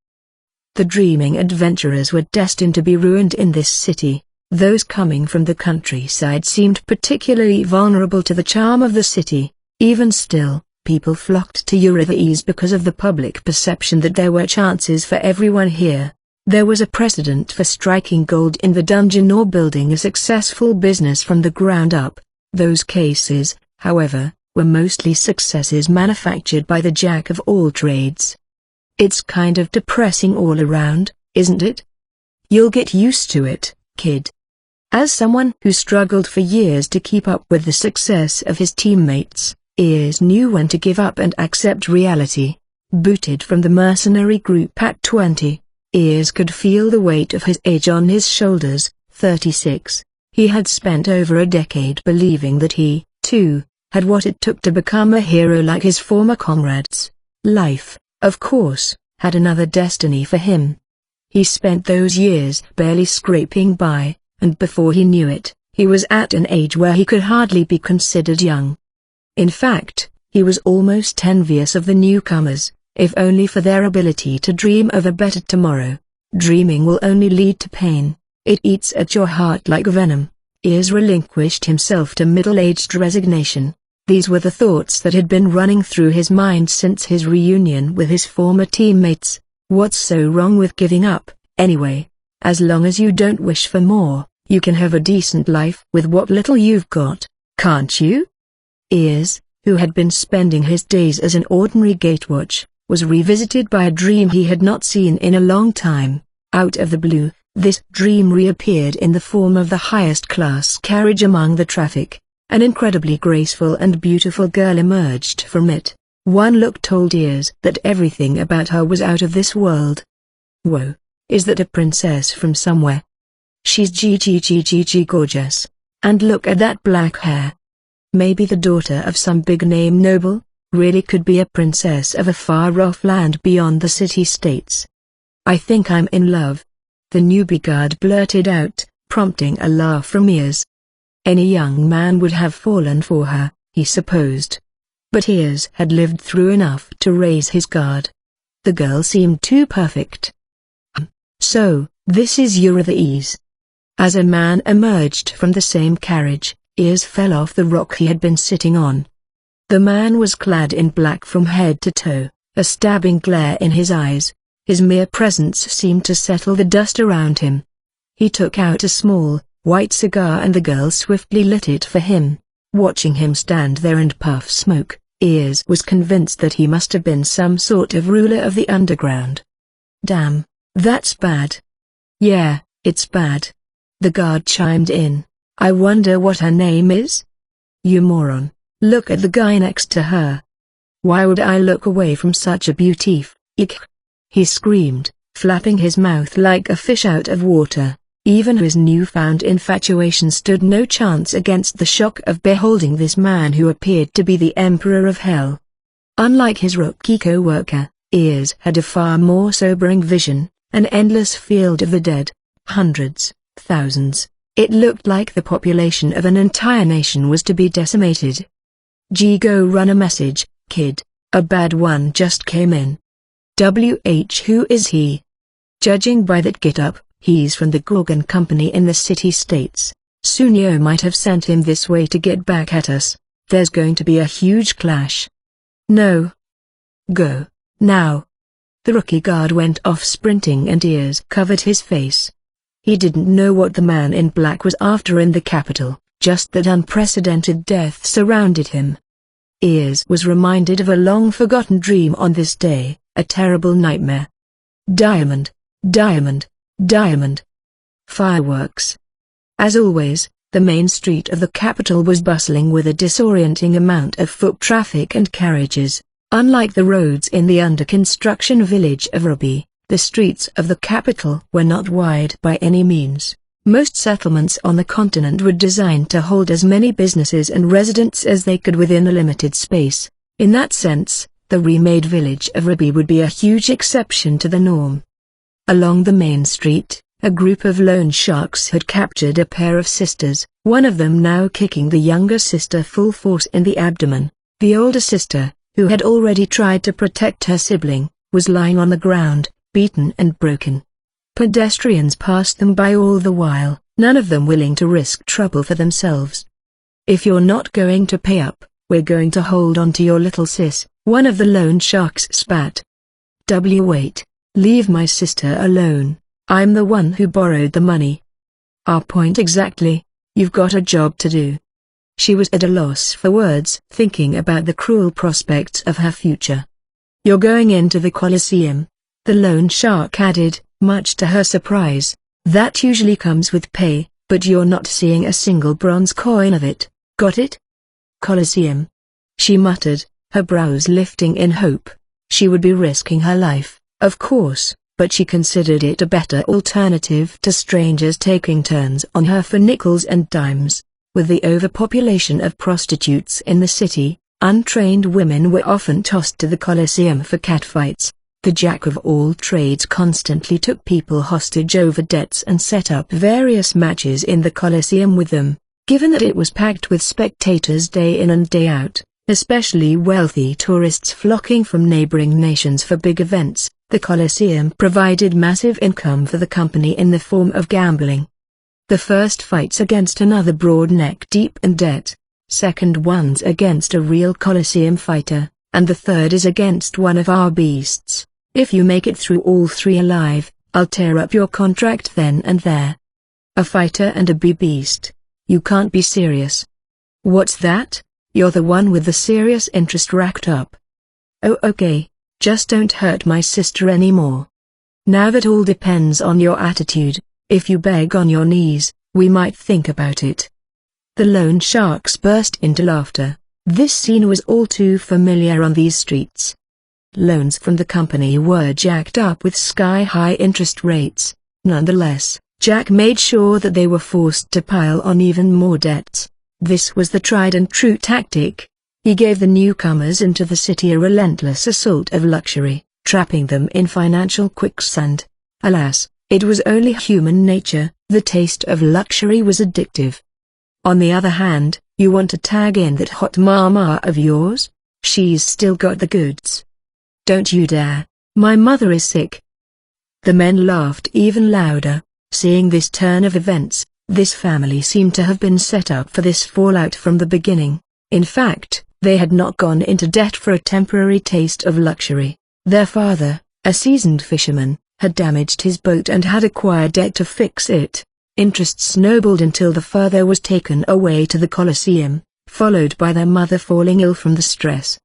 The dreaming adventurers were destined to be ruined in this city. Those coming from the countryside seemed particularly vulnerable to the charm of the city. Even still, people flocked to Retry because of the public perception that there were chances for everyone here. There was a precedent for striking gold in the dungeon or building a successful business from the ground up. Those cases, however, were mostly successes manufactured by the Jack of all trades. It's kind of depressing all around, isn't it? You'll get used to it, kid. As someone who struggled for years to keep up with the success of his teammates, Ears knew when to give up and accept reality. Booted from the mercenary group at 20, Ears could feel the weight of his age on his shoulders. 36, he had spent over a decade believing that he, too, had what it took to become a hero like his former comrades. Life, of course, had another destiny for him. He spent those years barely scraping by, and before he knew it, he was at an age where he could hardly be considered young. In fact, he was almost envious of the newcomers, if only for their ability to dream of a better tomorrow. Dreaming will only lead to pain. It eats at your heart like venom. Ears relinquished himself to middle-aged resignation. These were the thoughts that had been running through his mind since his reunion with his former teammates. What's so wrong with giving up, anyway? As long as you don't wish for more, you can have a decent life with what little you've got, can't you? Ears, who had been spending his days as an ordinary gatewatch, was revisited by a dream he had not seen in a long time. Out of the blue, this dream reappeared in the form of the highest-class carriage among the traffic. An incredibly graceful and beautiful girl emerged from it. One look told Ears that everything about her was out of this world. Whoa, is that a princess from somewhere? She's gorgeous. And look at that black hair. Maybe the daughter of some big-name noble, really could be a princess of a far-off land beyond the city-states. I think I'm in love. The newbie guard blurted out, prompting a laugh from Ears. Any young man would have fallen for her, he supposed. But Ears had lived through enough to raise his guard. The girl seemed too perfect. So, this is Retry. As a man emerged from the same carriage, Ears fell off the rock he had been sitting on. The man was clad in black from head to toe, a stabbing glare in his eyes. His mere presence seemed to settle the dust around him. He took out a small, white cigar and the girl swiftly lit it for him. Watching him stand there and puff smoke, Ears was convinced that he must have been some sort of ruler of the underground. Damn, that's bad. Yeah, it's bad. The guard chimed in. I wonder what her name is? You moron, look at the guy next to her. Why would I look away from such a beauty? Eek! He screamed, flapping his mouth like a fish out of water. Even his newfound infatuation stood no chance against the shock of beholding this man who appeared to be the Emperor of Hell. Unlike his rookie co-worker, Ears had a far more sobering vision, an endless field of the dead, hundreds, thousands. It looked like the population of an entire nation was to be decimated. Go run a message, kid, a bad one just came in. Who is he? Judging by that get-up, he's from the Gorgon Company in the city-states. Sunio might have sent him this way to get back at us. There's going to be a huge clash. No. Go, now. The rookie guard went off sprinting and Ears covered his face. He didn't know what the man in black was after in the capital, just that unprecedented death surrounded him. Ears was reminded of a long-forgotten dream on this day, a terrible nightmare. Diamond, diamond, diamond. Fireworks. As always, the main street of the capital was bustling with a disorienting amount of foot traffic and carriages. Unlike the roads in the under-construction village of Ruby, the streets of the capital were not wide by any means. Most settlements on the continent were designed to hold as many businesses and residents as they could within a limited space. In that sense, the remade village of Ruby would be a huge exception to the norm. Along the main street, a group of loan sharks had captured a pair of sisters, one of them now kicking the younger sister full force in the abdomen. The older sister, who had already tried to protect her sibling, was lying on the ground, beaten and broken. Pedestrians passed them by all the while, none of them willing to risk trouble for themselves. If you're not going to pay up, we're going to hold on to your little sis, one of the loan sharks spat. Wait. Leave my sister alone, I'm the one who borrowed the money. Our point exactly, you've got a job to do. She was at a loss for words, thinking about the cruel prospects of her future. You're going into the Colosseum, the loan shark added, much to her surprise. That usually comes with pay, but you're not seeing a single bronze coin of it, got it? Colosseum. She muttered, her brows lifting in hope. She would be risking her life, of course, but she considered it a better alternative to strangers taking turns on her for nickels and dimes. With the overpopulation of prostitutes in the city, untrained women were often tossed to the Colosseum for catfights. The jack of all trades constantly took people hostage over debts and set up various matches in the Colosseum with them. Given that it was packed with spectators day in and day out, especially wealthy tourists flocking from neighboring nations for big events, the Colosseum provided massive income for the company in the form of gambling. The first fight's against another broad neck deep in debt, second one's against a real Colosseum fighter, and the third is against one of our beasts. If you make it through all three alive, I'll tear up your contract then and there. A fighter and a beast. You can't be serious. What's that? You're the one with the serious interest racked up. Oh okay, just don't hurt my sister anymore. Now that all depends on your attitude. If you beg on your knees, we might think about it. The loan sharks burst into laughter. This scene was all too familiar on these streets. Loans from the company were jacked up with sky-high interest rates. Nonetheless, Jack made sure that they were forced to pile on even more debts. This was the tried-and-true tactic. He gave the newcomers into the city a relentless assault of luxury, trapping them in financial quicksand. Alas, it was only human nature, the taste of luxury was addictive. On the other hand, you want to tag in that hot mama of yours? She's still got the goods. Don't you dare, my mother is sick. The men laughed even louder, seeing this turn of events. This family seemed to have been set up for this fallout from the beginning. In fact, they had not gone into debt for a temporary taste of luxury. Their father, a seasoned fisherman, had damaged his boat and had acquired debt to fix it. Interest snowballed until the further was taken away to the Colosseum, followed by their mother falling ill from the stress.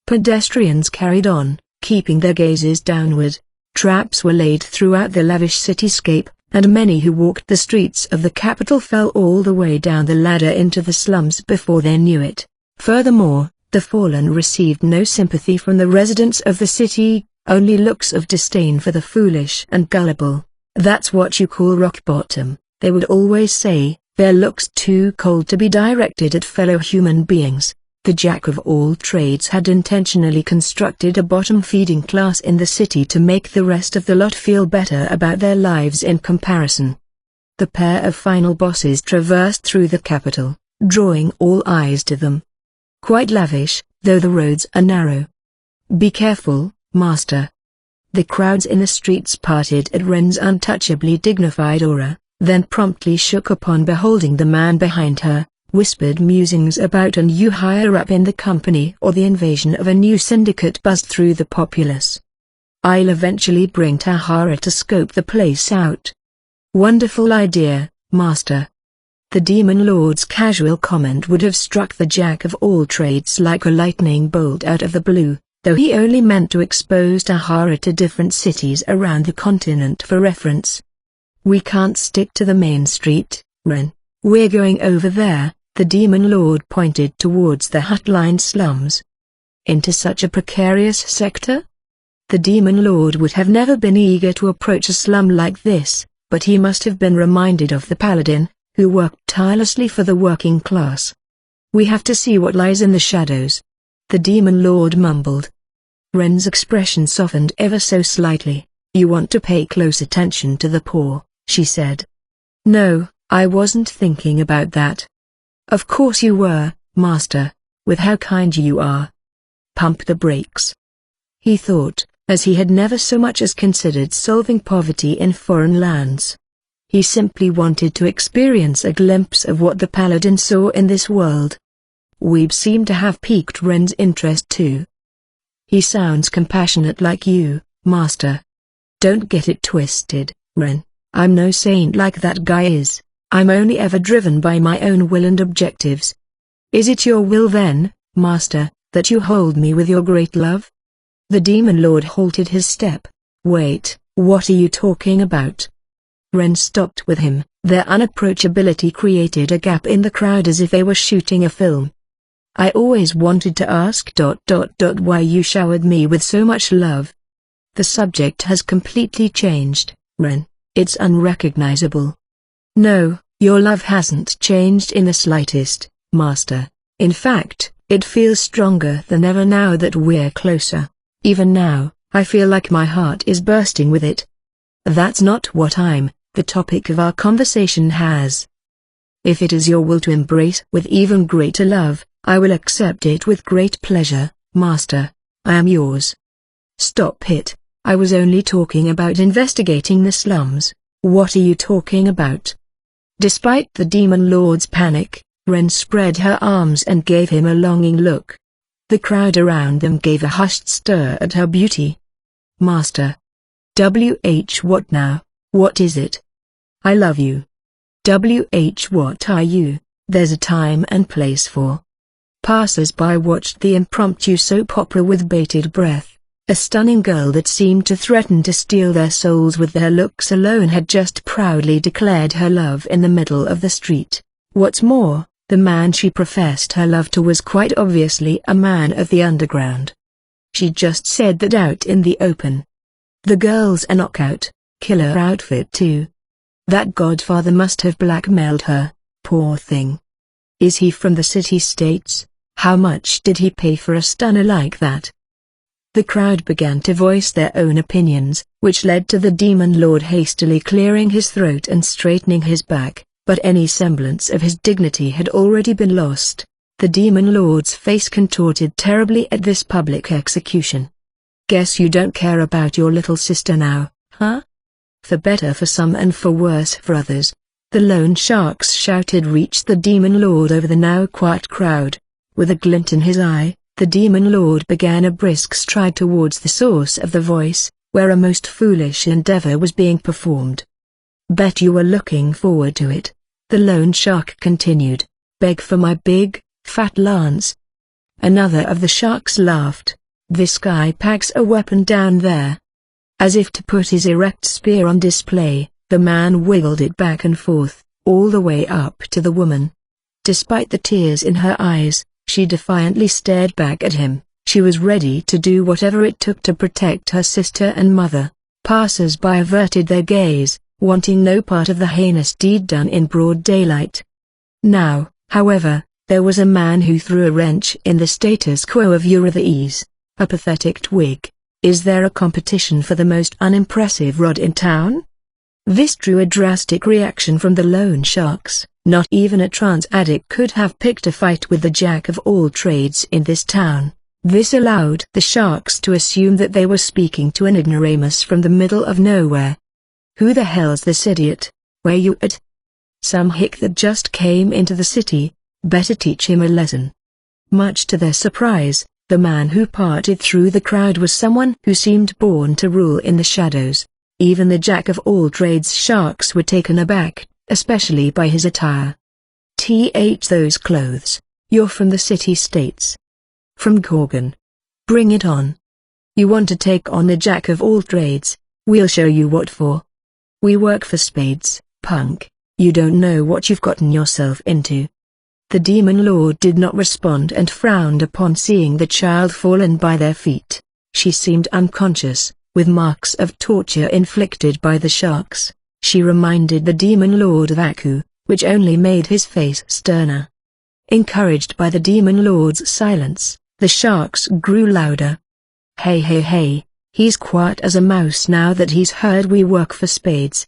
Pedestrians carried on, keeping their gazes downward. Traps were laid throughout the lavish cityscape, and many who walked the streets of the capital fell all the way down the ladder into the slums before they knew it. Furthermore, the fallen received no sympathy from the residents of the city, only looks of disdain for the foolish and gullible. "That's what you call rock bottom," they would always say, their looks too cold to be directed at fellow human beings. The jack of all trades had intentionally constructed a bottom-feeding class in the city to make the rest of the lot feel better about their lives in comparison. The pair of final bosses traversed through the capital, drawing all eyes to them. Quite lavish, though the roads are narrow. "Be careful, master." The crowds in the streets parted at Ren's untouchably dignified aura, then promptly shook upon beholding the man behind her, whispered musings about a new higher up in the company or the invasion of a new syndicate buzzed through the populace. "I'll eventually bring Tahara to scope the place out." "Wonderful idea, master." The Demon Lord's casual comment would have struck the jack of all trades like a lightning bolt out of the blue, though he only meant to expose Tahara to different cities around the continent for reference. "We can't stick to the main street, Ren. We're going over there." The Demon Lord pointed towards the hut-lined slums. "Into such a precarious sector?" The Demon Lord would have never been eager to approach a slum like this, but he must have been reminded of the paladin, who worked tirelessly for the working class. "We have to see what lies in the shadows," the Demon Lord mumbled. Ren's expression softened ever so slightly. "You want to pay close attention to the poor," she said. "No, I wasn't thinking about that." "Of course you were, master, with how kind you are." "Pump the brakes," he thought, as he had never so much as considered solving poverty in foreign lands. He simply wanted to experience a glimpse of what the paladin saw in this world. Weeb seemed to have piqued Ren's interest too. "He sounds compassionate like you, master." "Don't get it twisted, Ren. I'm no saint like that guy is. I'm only ever driven by my own will and objectives." "Is it your will then, master, that you hold me with your great love?" The Demon Lord halted his step. "Wait, what are you talking about?" Ren stopped with him. Their unapproachability created a gap in the crowd as if they were shooting a film. "I always wanted to ask why you showered me with so much love." "The subject has completely changed, Ren. It's unrecognizable." "No, your love hasn't changed in the slightest, master. In fact, it feels stronger than ever now that we're closer. Even now, I feel like my heart is bursting with it." "That's not what the topic of our conversation has. If it is your will to embrace with even greater love, I will accept it with great pleasure, master. I am yours." "Stop it. I was only talking about investigating the slums. What are you talking about?" Despite the Demon Lord's panic, Ren spread her arms and gave him a longing look. The crowd around them gave a hushed stir at her beauty. "Master." What now? What is it?" "I love you." What are you? There's a time and place for." Passers-by watched the impromptu soap opera with bated breath. A stunning girl that seemed to threaten to steal their souls with her looks alone had just proudly declared her love in the middle of the street. What's more, the man she professed her love to was quite obviously a man of the underground. She just said that out in the open. The girl's a knockout, killer outfit too. That godfather must have blackmailed her, poor thing. Is he from the city-states? How much did he pay for a stunner like that? The crowd began to voice their own opinions, which led to the Demon Lord hastily clearing his throat and straightening his back, but any semblance of his dignity had already been lost. The Demon Lord's face contorted terribly at this public execution. "Guess you don't care about your little sister now, huh? For better for some and for worse for others." The loan shark's shouted reached the Demon Lord over the now quiet crowd. With a glint in his eye, the Demon Lord began a brisk stride towards the source of the voice, where a most foolish endeavor was being performed. "Bet you were looking forward to it," the loan shark continued. "Beg for my big, Fat Lance. Another of the sharks laughed. This guy packs a weapon down there. As if to put his erect spear on display, the man wiggled it back and forth, all the way up to the woman. Despite the tears in her eyes, she defiantly stared back at him. She was ready to do whatever it took to protect her sister and mother. Passers-by averted their gaze, wanting no part of the heinous deed done in broad daylight. Now, however, there was a man who threw a wrench in the status quo of Eurythies. A pathetic twig. Is there a competition for the most unimpressive rod in town? This drew a drastic reaction from the loan sharks. Not even a trance addict could have picked a fight with the jack of all trades in this town. This allowed the sharks to assume that they were speaking to an ignoramus from the middle of nowhere. Who the hell's this idiot? Where you at? Some hick that just came into the city. Better teach him a lesson. Much to their surprise, the man who parted through the crowd was someone who seemed born to rule in the shadows. Even the jack of all trades sharks were taken aback, especially by his attire. Those clothes. You're from the city-states. From Gorgon. Bring it on. You want to take on the jack of all trades? We'll show you what for. We work for spades, punk. You don't know what you've gotten yourself into. The demon lord did not respond and frowned upon seeing the child fallen by their feet. She seemed unconscious, with marks of torture inflicted by the sharks. She reminded the demon lord of Aku, which only made his face sterner. Encouraged by the demon lord's silence, the sharks grew louder. Hey hey hey, he's quiet as a mouse now that he's heard we work for spades.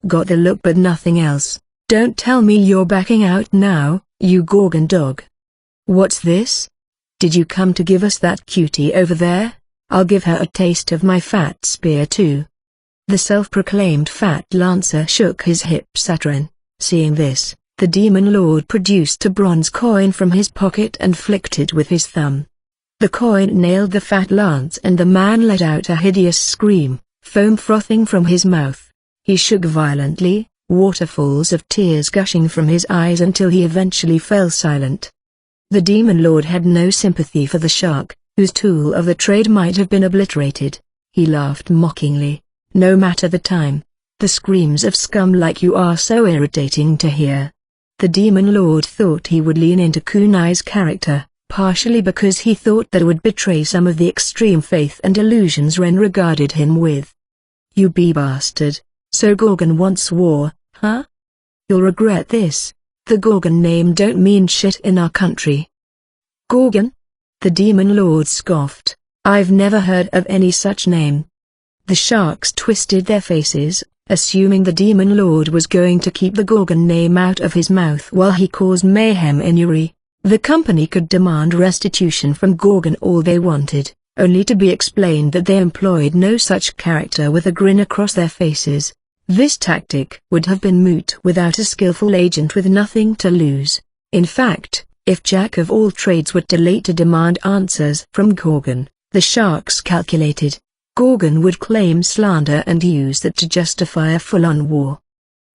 Got the look but nothing else. Don't tell me you're backing out now, you Gorgon dog. What's this? Did you come to give us that cutie over there? I'll give her a taste of my fat spear too. The self-proclaimed Fat Lancer shook his hips at Ren. Seeing this, the demon lord produced a bronze coin from his pocket and flicked it with his thumb. The coin nailed the Fat Lance and the man let out a hideous scream, foam frothing from his mouth. He shook violently, waterfalls of tears gushing from his eyes until he eventually fell silent. The demon lord had no sympathy for the shark, whose tool of the trade might have been obliterated. He laughed mockingly. No matter the time. The screams of scum like you are so irritating to hear. The demon lord thought he would lean into Kunai's character, partially because he thought that it would betray some of the extreme faith and illusions Ren regarded him with. You bastard. So Gorgon wants war, huh? You'll regret this. The Gorgon name don't mean shit in our country. Gorgon? The demon lord scoffed. I've never heard of any such name. The sharks twisted their faces, assuming the demon lord was going to keep the Gorgon name out of his mouth while he caused mayhem in Uri. The company could demand restitution from Gorgon all they wanted, only to be explained that they employed no such character with a grin across their faces. This tactic would have been moot without a skillful agent with nothing to lose. In fact, if Jack of all trades were too late to demand answers from Gorgon, the sharks calculated, Gorgon would claim slander and use that to justify a full-on war.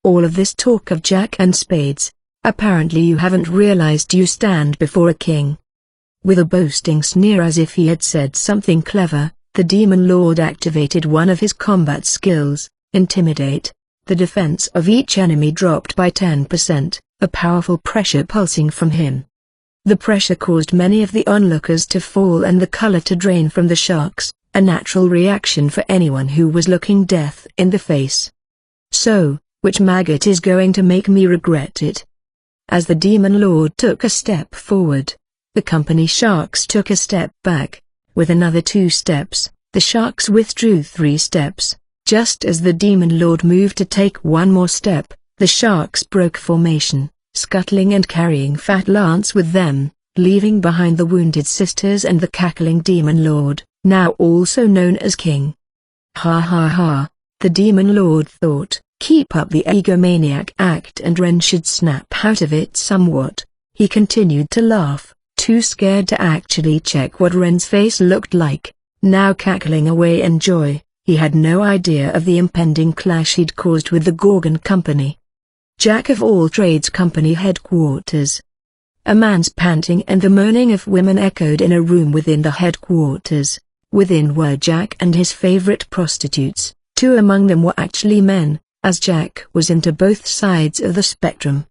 All of this talk of Jack and spades, apparently you haven't realized you stand before a king. With a boasting sneer as if he had said something clever, the demon lord activated one of his combat skills, Intimidate. The defense of each enemy dropped by 10%, a powerful pressure pulsing from him. The pressure caused many of the onlookers to fall and the color to drain from the sharks, a natural reaction for anyone who was looking death in the face. So, which maggot is going to make me regret it? As the demon lord took a step forward, the company sharks took a step back. With another 2 steps, the sharks withdrew 3 steps. Just as the demon lord moved to take one more step, the sharks broke formation, scuttling and carrying Fat Lance with them, leaving behind the wounded sisters and the cackling demon lord, now also known as King. Ha ha ha, the demon lord thought, keep up the egomaniac act and Ren should snap out of it somewhat. He continued to laugh, too scared to actually check what Ren's face looked like, now cackling away in joy. He had no idea of the impending clash he'd caused with the Gorgon Company. Jack of all trades company headquarters. A man's panting and the moaning of women echoed in a room within the headquarters. Within were Jack and his favorite prostitutes. Two among them were actually men, as Jack was into both sides of the spectrum.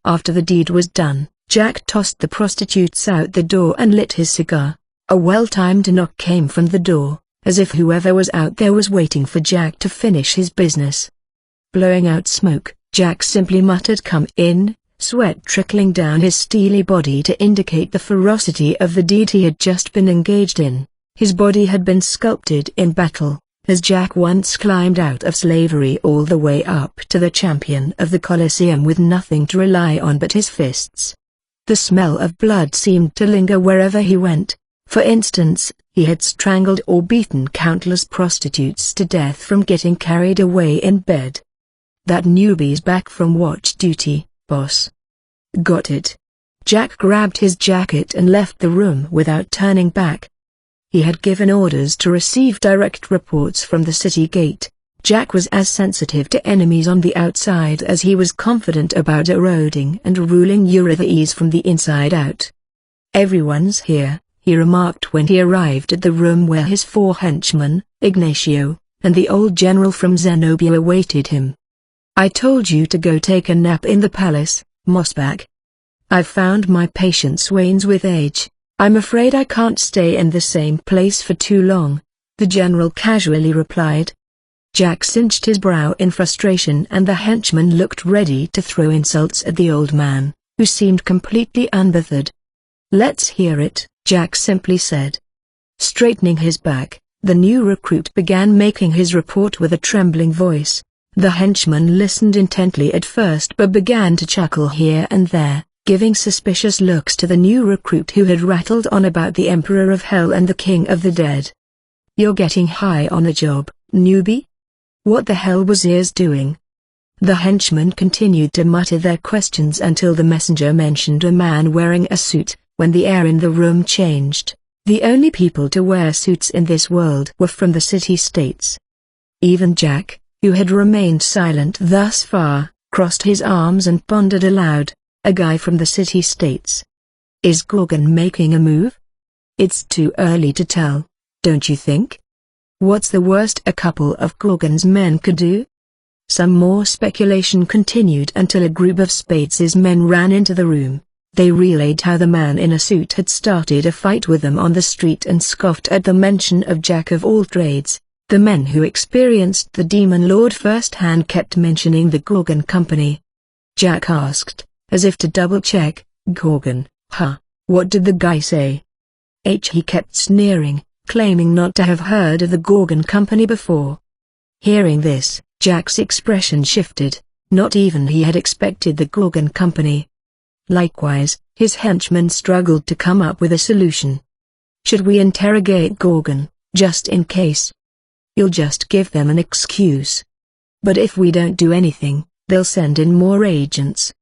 After the deed was done, Jack tossed the prostitutes out the door and lit his cigar. A well-timed knock came from the door, as if whoever was out there was waiting for Jack to finish his business. Blowing out smoke, Jack simply muttered, "Come in," sweat trickling down his steely body to indicate the ferocity of the deed he had just been engaged in. His body had been sculpted in battle, as Jack once climbed out of slavery all the way up to the champion of the Colosseum with nothing to rely on but his fists. The smell of blood seemed to linger wherever he went. For instance, he had strangled or beaten countless prostitutes to death from getting carried away in bed. "That newbie's back from watch duty, boss." "Got it." Jack grabbed his jacket and left the room without turning back. He had given orders to receive direct reports from the city gate. Jack was as sensitive to enemies on the outside as he was confident about eroding and ruling Eurythes from the inside out. "Everyone's here," he remarked when he arrived at the room where his four henchmen, Ignacio, and the old general from Zenobia awaited him. "I told you to go take a nap in the palace, Mossback. I've found my patience wanes with age. I'm afraid I can't stay in the same place for too long," the general casually replied. Jack cinched his brow in frustration and the henchman looked ready to throw insults at the old man, who seemed completely unbothered. "Let's hear it," Jack simply said. Straightening his back, the new recruit began making his report with a trembling voice. The henchman listened intently at first but began to chuckle here and there, giving suspicious looks to the new recruit who had rattled on about the Emperor of Hell and the King of the Dead. "You're getting high on the job, newbie? What the hell was Ears doing?" The henchmen continued to mutter their questions until the messenger mentioned a man wearing a suit. When the air in the room changed, the only people to wear suits in this world were from the city-states. Even Jack, who had remained silent thus far, crossed his arms and pondered aloud. "A guy from the city-states. Is Gorgon making a move? It's too early to tell, don't you think? What's the worst a couple of Gorgon's men could do?" Some more speculation continued until a group of Spades' men ran into the room. They relayed how the man in a suit had started a fight with them on the street and scoffed at the mention of Jack of all trades. The men who experienced the Demon Lord firsthand kept mentioning the Gorgon Company. Jack asked, as if to double-check, "Gorgon, huh? What did the guy say?" He kept sneering, claiming not to have heard of the Gorgon Company before. Hearing this, Jack's expression shifted. Not even he had expected the Gorgon Company. Likewise, his henchmen struggled to come up with a solution. "Should we interrogate Gorgon, just in case? You'll just give them an excuse. But if we don't do anything, they'll send in more agents.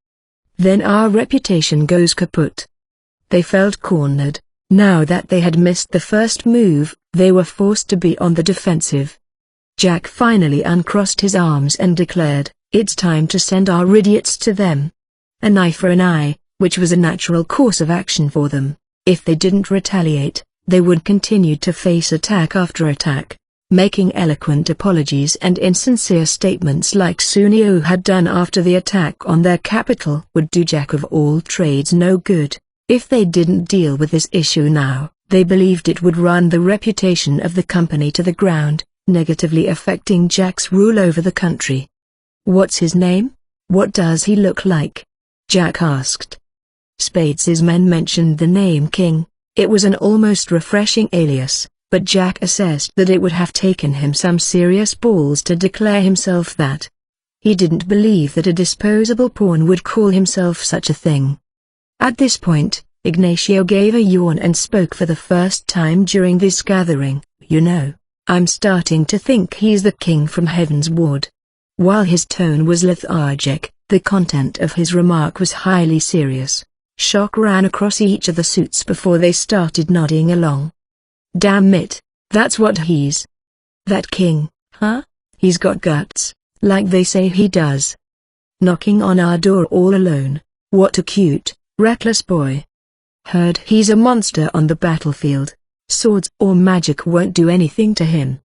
Then our reputation goes kaput." They felt cornered. Now that they had missed the first move, they were forced to be on the defensive. Jack finally uncrossed his arms and declared, "It's time to send our idiots to them. An eye for an eye," which was a natural course of action for them. If they didn't retaliate, they would continue to face attack after attack. Making eloquent apologies and insincere statements like Sunio had done after the attack on their capital would do Jack of all trades no good. If they didn't deal with this issue now, they believed it would run the reputation of the company to the ground, negatively affecting Jack's rule over the country. "What's his name? What does he look like?" Jack asked. Spades' men mentioned the name King. It was an almost refreshing alias, but Jack assessed that it would have taken him some serious balls to declare himself that. He didn't believe that a disposable pawn would call himself such a thing. At this point, Ignacio gave a yawn and spoke for the first time during this gathering. "You know, I'm starting to think he's the king from Heaven's Ward." While his tone was lethargic, the content of his remark was highly serious. Shock ran across each of the suits before they started nodding along. "Damn it, that's what he's. That king, huh? He's got guts, like they say he does. Knocking on our door all alone, what a cute, Reckless boy. Heard he's a monster on the battlefield. Swords or magic won't do anything to him.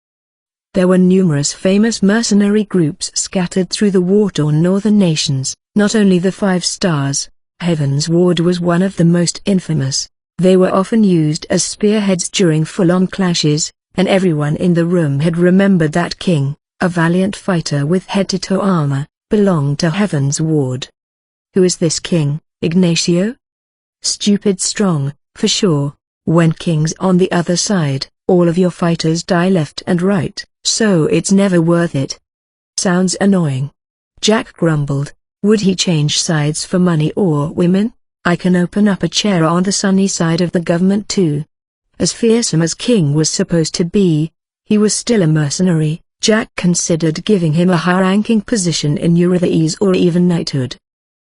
There were numerous famous mercenary groups scattered through the war-torn northern nations, not only the 5 stars. Heaven's Ward was one of the most infamous. They were often used as spearheads during full-on clashes, and everyone in the room had remembered that king, a valiant fighter with head-to-toe armor, belonged to Heaven's Ward. Who is this king, Ignacio? Stupid strong, for sure. When king's on the other side, all of your fighters die left and right, so it's never worth it. Sounds annoying. Jack grumbled. Would he change sides for money or women? I can open up a chair on the sunny side of the government too. As fearsome as King was supposed to be, he was still a mercenary. Jack considered giving him a high-ranking position in Eurythes or even knighthood.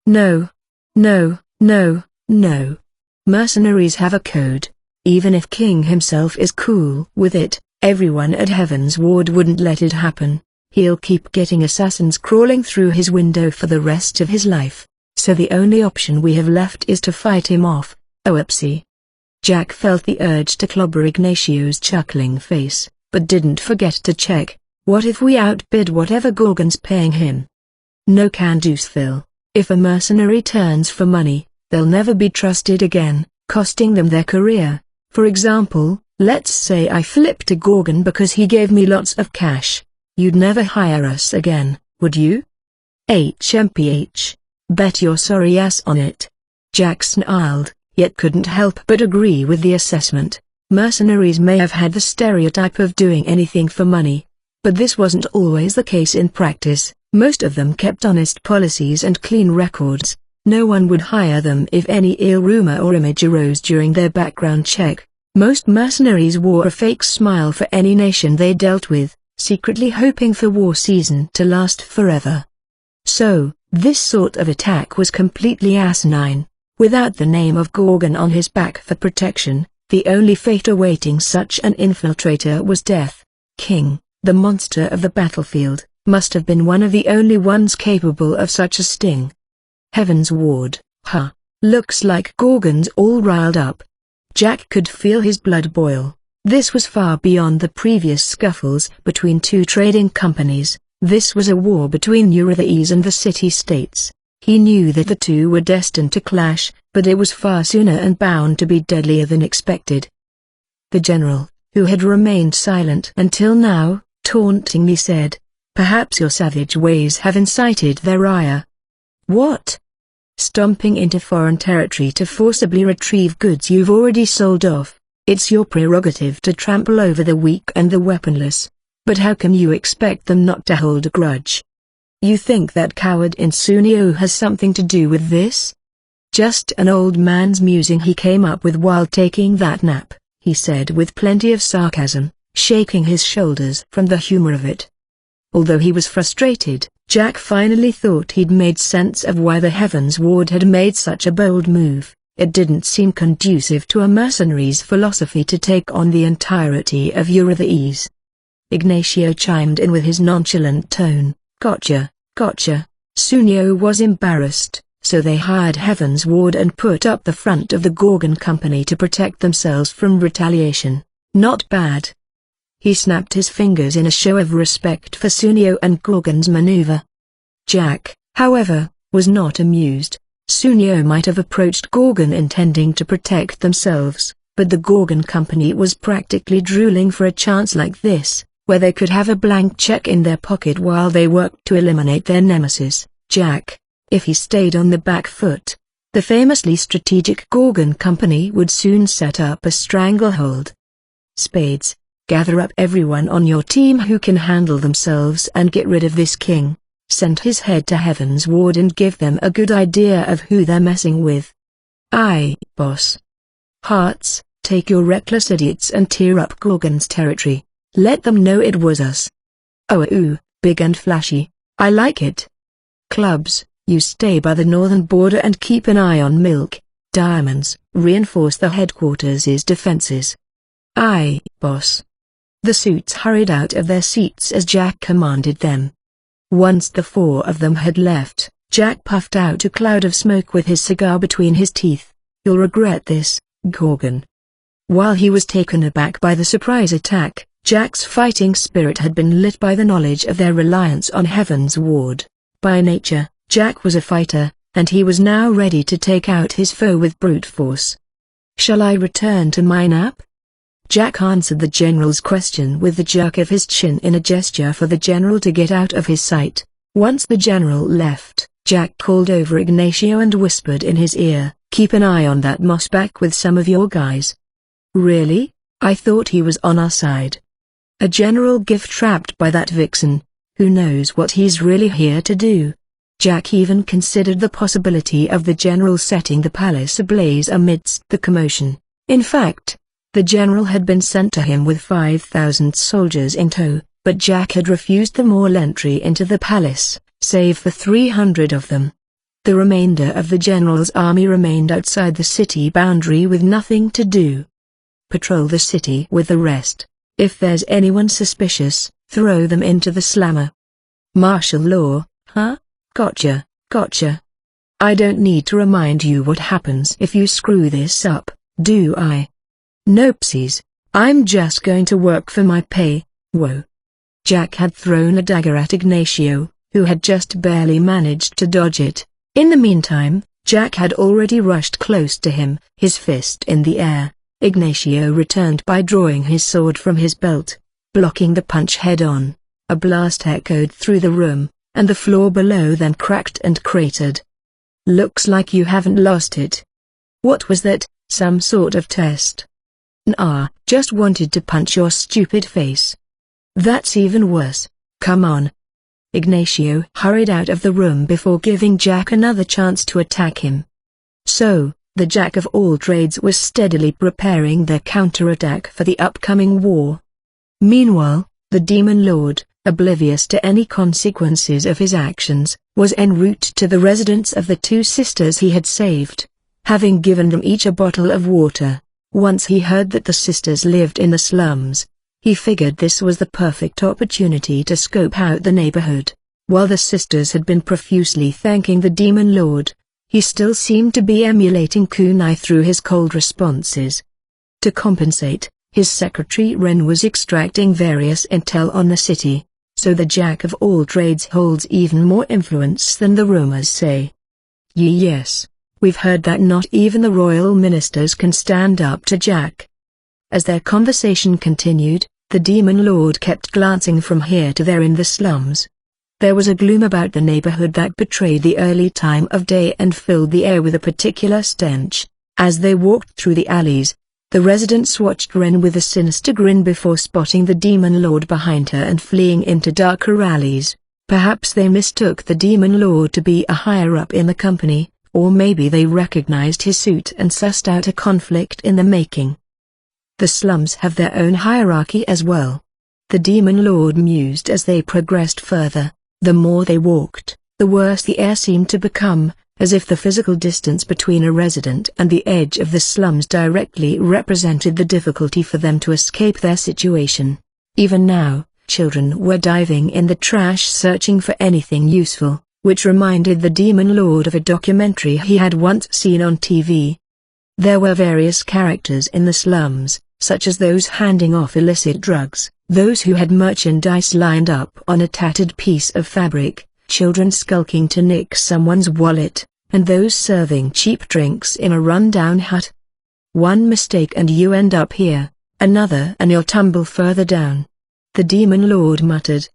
No. No, no, no. Mercenaries have a code. Even if King himself is cool with it, everyone at Heaven's Ward wouldn't let it happen. He'll keep getting assassins crawling through his window for the rest of his life. So the only option we have left is to fight him off. Oopsie. Jack felt the urge to clobber Ignacio's chuckling face, but didn't forget to check. What if we outbid whatever Gorgon's paying him? No can do, Phil. If a mercenary turns for money, they'll never be trusted again, costing them their career. For example, let's say I flipped to Gorgon because he gave me lots of cash. You'd never hire us again, would you? HMPH. Bet your sorry ass on it. Jack snarled, yet couldn't help but agree with the assessment. Mercenaries may have had the stereotype of doing anything for money, but this wasn't always the case in practice. Most of them kept honest policies and clean records. No one would hire them if any ill rumor or image arose during their background check. Most mercenaries wore a fake smile for any nation they dealt with, secretly hoping for war season to last forever. So, this sort of attack was completely asinine. Without the name of Gorgon on his back for protection, the only fate awaiting such an infiltrator was death. King, the monster of the battlefield, must have been one of the only ones capable of such a sting. Heaven's Ward, huh? Looks like Gorgon's all riled up. Jack could feel his blood boil. This was far beyond the previous scuffles between two trading companies. This was a war between Eurythes and the city-states. He knew that the two were destined to clash, but it was far sooner and bound to be deadlier than expected. The general, who had remained silent until now, tauntingly said, "Perhaps your savage ways have incited their ire." What? Stomping into foreign territory to forcibly retrieve goods you've already sold off. It's your prerogative to trample over the weak and the weaponless. But how can you expect them not to hold a grudge? You think that coward Insunio has something to do with this? Just an old man's musing he came up with while taking that nap, he said with plenty of sarcasm, shaking his shoulders from the humor of it. Although he was frustrated, Jack finally thought he'd made sense of why the Heaven's Ward had made such a bold move. It didn't seem conducive to a mercenary's philosophy to take on the entirety of Eurythes. Ignacio chimed in with his nonchalant tone, "Gotcha, gotcha." Sunio was embarrassed, so they hired Heaven's Ward and put up the front of the Gorgon Company to protect themselves from retaliation. Not bad. He snapped his fingers in a show of respect for Sunio and Gorgon's maneuver. Jack, however, was not amused. Sunio might have approached Gorgon intending to protect themselves, but the Gorgon Company was practically drooling for a chance like this, where they could have a blank check in their pocket while they worked to eliminate their nemesis, Jack. If he stayed on the back foot, the famously strategic Gorgon Company would soon set up a stranglehold. Spades, gather up everyone on your team who can handle themselves and get rid of this king. Send his head to Heaven's Ward and give them a good idea of who they're messing with. Aye, boss. Hearts, take your reckless idiots and tear up Gorgon's territory. Let them know it was us. Oh, big and flashy. I like it. Clubs, you stay by the northern border and keep an eye on Milk. Diamonds, reinforce the headquarters' defenses. Aye, boss. The suits hurried out of their seats as Jack commanded them. Once the four of them had left, Jack puffed out a cloud of smoke with his cigar between his teeth. "You'll regret this, Gorgon." While he was taken aback by the surprise attack, Jack's fighting spirit had been lit by the knowledge of their reliance on Heaven's ward. By nature, Jack was a fighter, and he was now ready to take out his foe with brute force. "Shall I return to my nap?" Jack answered the general's question with the jerk of his chin in a gesture for the general to get out of his sight. Once the general left, Jack called over Ignacio and whispered in his ear, "Keep an eye on that mossback with some of your guys." "Really? I thought he was on our side." "A general gift trapped by that vixen. Who knows what he's really here to do?" Jack even considered the possibility of the general setting the palace ablaze amidst the commotion. In fact, the general had been sent to him with 5,000 soldiers in tow, but Jack had refused them all entry into the palace, save for 300 of them. The remainder of the general's army remained outside the city boundary with nothing to do. "Patrol the city with the rest. If there's anyone suspicious, throw them into the slammer." "Martial law, huh? Gotcha, gotcha. I don't need to remind you what happens if you screw this up, do I?" "Nopesies, I'm just going to work for my pay, whoa." Jack had thrown a dagger at Ignacio, who had just barely managed to dodge it. In the meantime, Jack had already rushed close to him, his fist in the air. Ignacio returned by drawing his sword from his belt, blocking the punch head-on. A blast echoed through the room, and the floor below then cracked and cratered. "Looks like you haven't lost it." "What was that, some sort of test?" "Nah, just wanted to punch your stupid face." "That's even worse. Come on." Ignacio hurried out of the room before giving Jack another chance to attack him. So, the Jack of all trades was steadily preparing their counterattack for the upcoming war. Meanwhile, the Demon Lord, oblivious to any consequences of his actions, was en route to the residence of the two sisters he had saved. Having given them each a bottle of water, once he heard that the sisters lived in the slums, he figured this was the perfect opportunity to scope out the neighborhood. While the sisters had been profusely thanking the Demon Lord, he still seemed to be emulating Kunai through his cold responses. To compensate, his secretary Ren was extracting various intel on the city, so the Jack of all trades holds even more influence than the rumors say. Yes, we've heard that not even the royal ministers can stand up to Jack. As their conversation continued, the Demon Lord kept glancing from here to there in the slums. There was a gloom about the neighborhood that betrayed the early time of day and filled the air with a particular stench. As they walked through the alleys, the residents watched Ren with a sinister grin before spotting the Demon Lord behind her and fleeing into darker alleys. Perhaps they mistook the Demon Lord to be a higher-up in the company, or maybe they recognized his suit and sussed out a conflict in the making. The slums have their own hierarchy as well. The Demon Lord mused as they progressed further. The more they walked, the worse the air seemed to become, as if the physical distance between a resident and the edge of the slums directly represented the difficulty for them to escape their situation. Even now, children were diving in the trash searching for anything useful, which reminded the Demon Lord of a documentary he had once seen on TV. There were various characters in the slums, such as those handing off illicit drugs, those who had merchandise lined up on a tattered piece of fabric, children skulking to nick someone's wallet, and those serving cheap drinks in a run-down hut. One mistake and you end up here, another and you'll tumble further down. The Demon Lord muttered.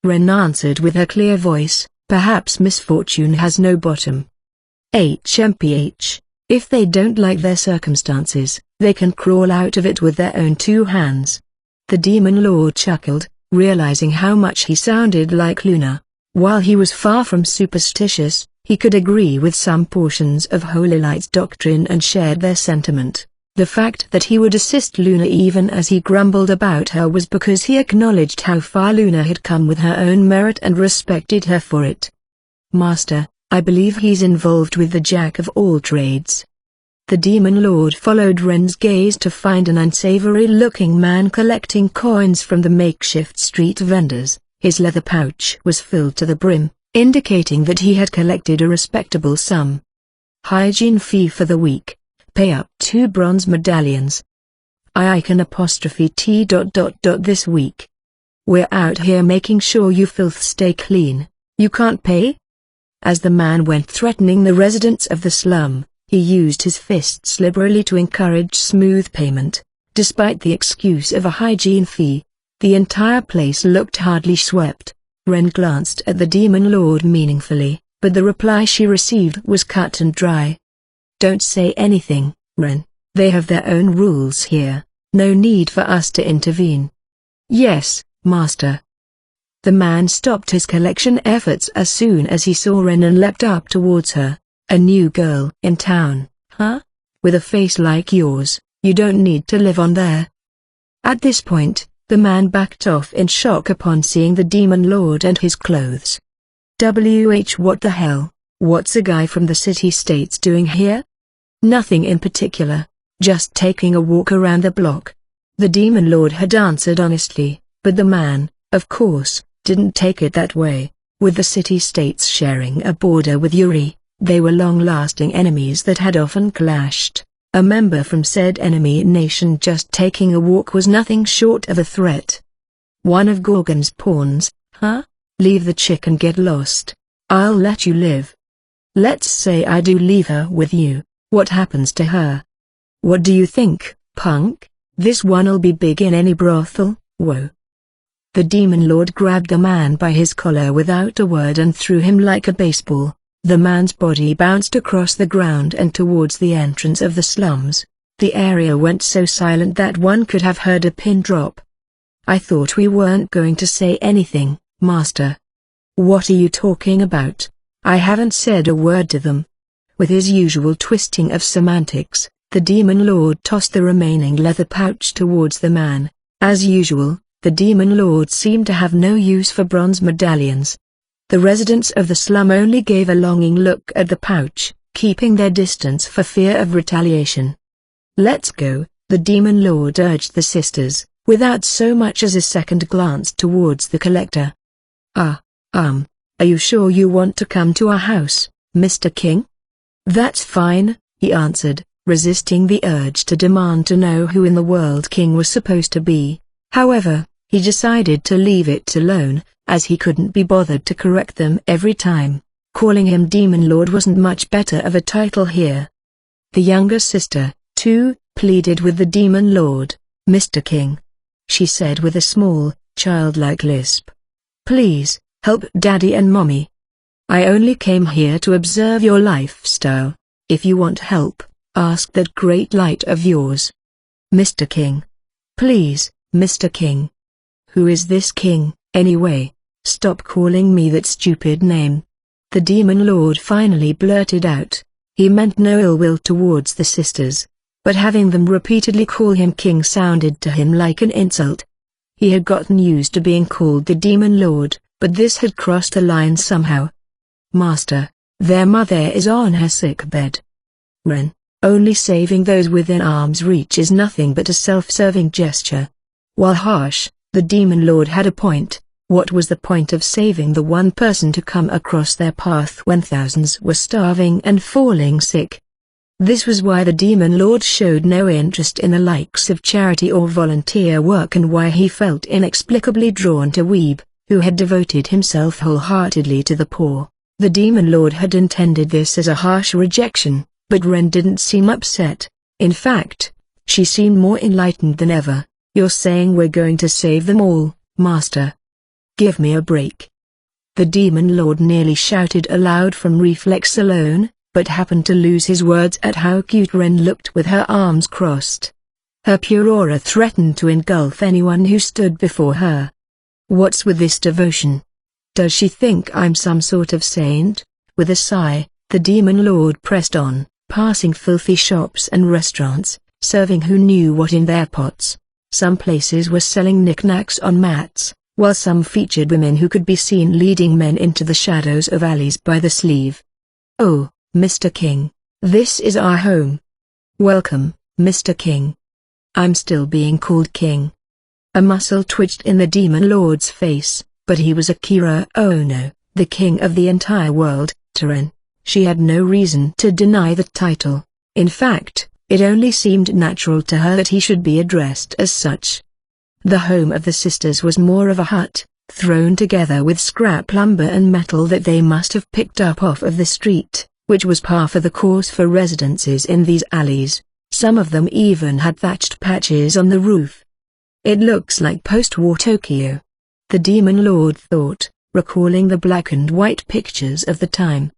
Ren answered with her clear voice, perhaps misfortune has no bottom. HMPH, if they don't like their circumstances, they can crawl out of it with their own two hands. The Demon Lord chuckled, realizing how much he sounded like Luna. While he was far from superstitious, he could agree with some portions of Holy Light's doctrine and shared their sentiment. The fact that he would assist Luna even as he grumbled about her was because he acknowledged how far Luna had come with her own merit and respected her for it. Master, I believe he's involved with the Jack of all trades. The Demon Lord followed Ren's gaze to find an unsavory-looking man collecting coins from the makeshift street vendors. His leather pouch was filled to the brim, indicating that he had collected a respectable sum. Hygiene fee for the week. Pay up 2 bronze medallions. T. This week. We're out here making sure you filth stay clean. You can't pay? As the man went threatening the residents of the slum, he used his fists liberally to encourage smooth payment. Despite the excuse of a hygiene fee, the entire place looked hardly swept. Ren glanced at the Demon Lord meaningfully, but the reply she received was cut and dry. Don't say anything, Ren. They have their own rules here. No need for us to intervene. Yes, Master. The man stopped his collection efforts as soon as he saw Ren and leapt up towards her. A new girl in town, huh? With a face like yours, you don't need to live on there. At this point, the man backed off in shock upon seeing the Demon Lord and his clothes. What the hell? What's a guy from the city-states doing here? Nothing in particular, just taking a walk around the block. The Demon Lord had answered honestly, but the man, of course, didn't take it that way. With the city-states sharing a border with Yuri, they were long-lasting enemies that had often clashed. A member from said enemy nation just taking a walk was nothing short of a threat. One of Gorgon's pawns, huh? Leave the chick and get lost. I'll let you live. Let's say I do leave her with you, what happens to her? What do you think, punk? This one'll be big in any brothel, whoa. The Demon Lord grabbed the man by his collar without a word and threw him like a baseball. The man's body bounced across the ground and towards the entrance of the slums. The area went so silent that one could have heard a pin drop. I thought we weren't going to say anything, Master. What are you talking about? I haven't said a word to them. With his usual twisting of semantics, the Demon Lord tossed the remaining leather pouch towards the man. As usual, the Demon Lord seemed to have no use for bronze medallions. The residents of the slum only gave a longing look at the pouch, keeping their distance for fear of retaliation. Let's go, the Demon Lord urged the sisters, without so much as a second glance towards the collector. Are you sure you want to come to our house, Mr. King? That's fine, he answered, resisting the urge to demand to know who in the world King was supposed to be. However, he decided to leave it alone, as he couldn't be bothered to correct them every time. Calling him Demon Lord wasn't much better of a title here. The younger sister, too, pleaded with the Demon Lord. Mr. King, she said with a small, childlike lisp. Please, help Daddy and Mommy. I only came here to observe your lifestyle. If you want help, ask that great light of yours. Mr. King. Please, Mr. King. Who is this king, anyway? Stop calling me that stupid name. The Demon Lord finally blurted out. He meant no ill will towards the sisters, but having them repeatedly call him king sounded to him like an insult. He had gotten used to being called the Demon Lord, but this had crossed a line somehow. Master, their mother is on her sick bed. Ren, only saving those within arm's reach is nothing but a self-serving gesture. While harsh, the Demon Lord had a point. What was the point of saving the one person to come across their path when thousands were starving and falling sick? This was why the Demon Lord showed no interest in the likes of charity or volunteer work and why he felt inexplicably drawn to Weeb, who had devoted himself wholeheartedly to the poor. The Demon Lord had intended this as a harsh rejection, but Ren didn't seem upset. In fact, she seemed more enlightened than ever. You're saying we're going to save them all, Master? Give me a break. The Demon Lord nearly shouted aloud from reflex alone, but happened to lose his words at how cute Ren looked with her arms crossed. Her pure aura threatened to engulf anyone who stood before her. What's with this devotion? Does she think I'm some sort of saint? With a sigh, the Demon Lord pressed on, passing filthy shops and restaurants, serving who knew what in their pots. Some places were selling knickknacks on mats, while some featured women who could be seen leading men into the shadows of alleys by the sleeve. Oh, Mr. King, this is our home. Welcome, Mr. King. I'm still being called King. A muscle twitched in the Demon Lord's face, but he was Akira Ono, the king of the entire world, to Ren. She had no reason to deny the title. In fact, it only seemed natural to her that he should be addressed as such. The home of the sisters was more of a hut, thrown together with scrap lumber and metal that they must have picked up off of the street, which was par for the course for residences in these alleys. Some of them even had thatched patches on the roof. It looks like post-war Tokyo, the Demon Lord thought, recalling the black and white pictures of the time.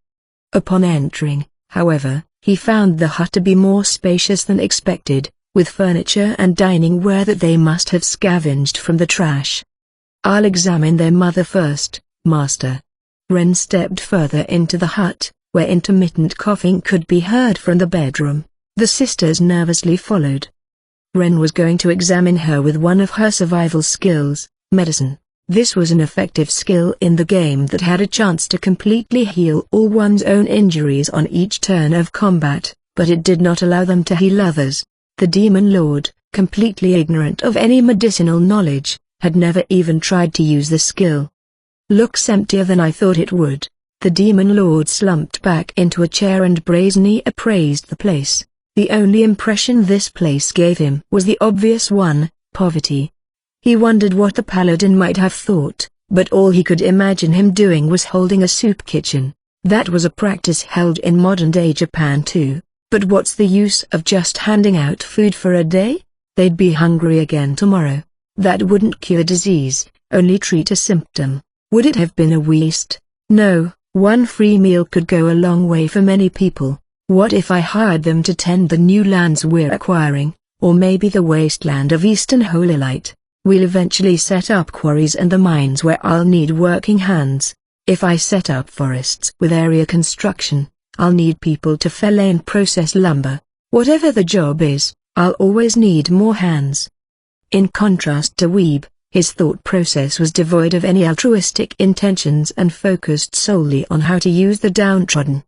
Upon entering, however, he found the hut to be more spacious than expected, with furniture and dining ware that they must have scavenged from the trash. "I'll examine their mother first, Master." Ren stepped further into the hut, where intermittent coughing could be heard from the bedroom. The sisters nervously followed. Ren was going to examine her with one of her survival skills, medicine. This was an effective skill in the game that had a chance to completely heal all one's own injuries on each turn of combat, but it did not allow them to heal others. The Demon Lord, completely ignorant of any medicinal knowledge, had never even tried to use the skill. "Looks emptier than I thought it would." The Demon Lord slumped back into a chair and brazenly appraised the place. The only impression this place gave him was the obvious one, poverty. He wondered what the paladin might have thought, but all he could imagine him doing was holding a soup kitchen. That was a practice held in modern-day Japan too, but what's the use of just handing out food for a day? They'd be hungry again tomorrow. That wouldn't cure disease, only treat a symptom. Would it have been a waste? No, one free meal could go a long way for many people. What if I hired them to tend the new lands we're acquiring, or maybe the wasteland of Eastern Holy Light? We'll eventually set up quarries and the mines where I'll need working hands. If I set up forests with area construction, I'll need people to fell and process lumber. Whatever the job is, I'll always need more hands. In contrast to Weeb, his thought process was devoid of any altruistic intentions and focused solely on how to use the downtrodden.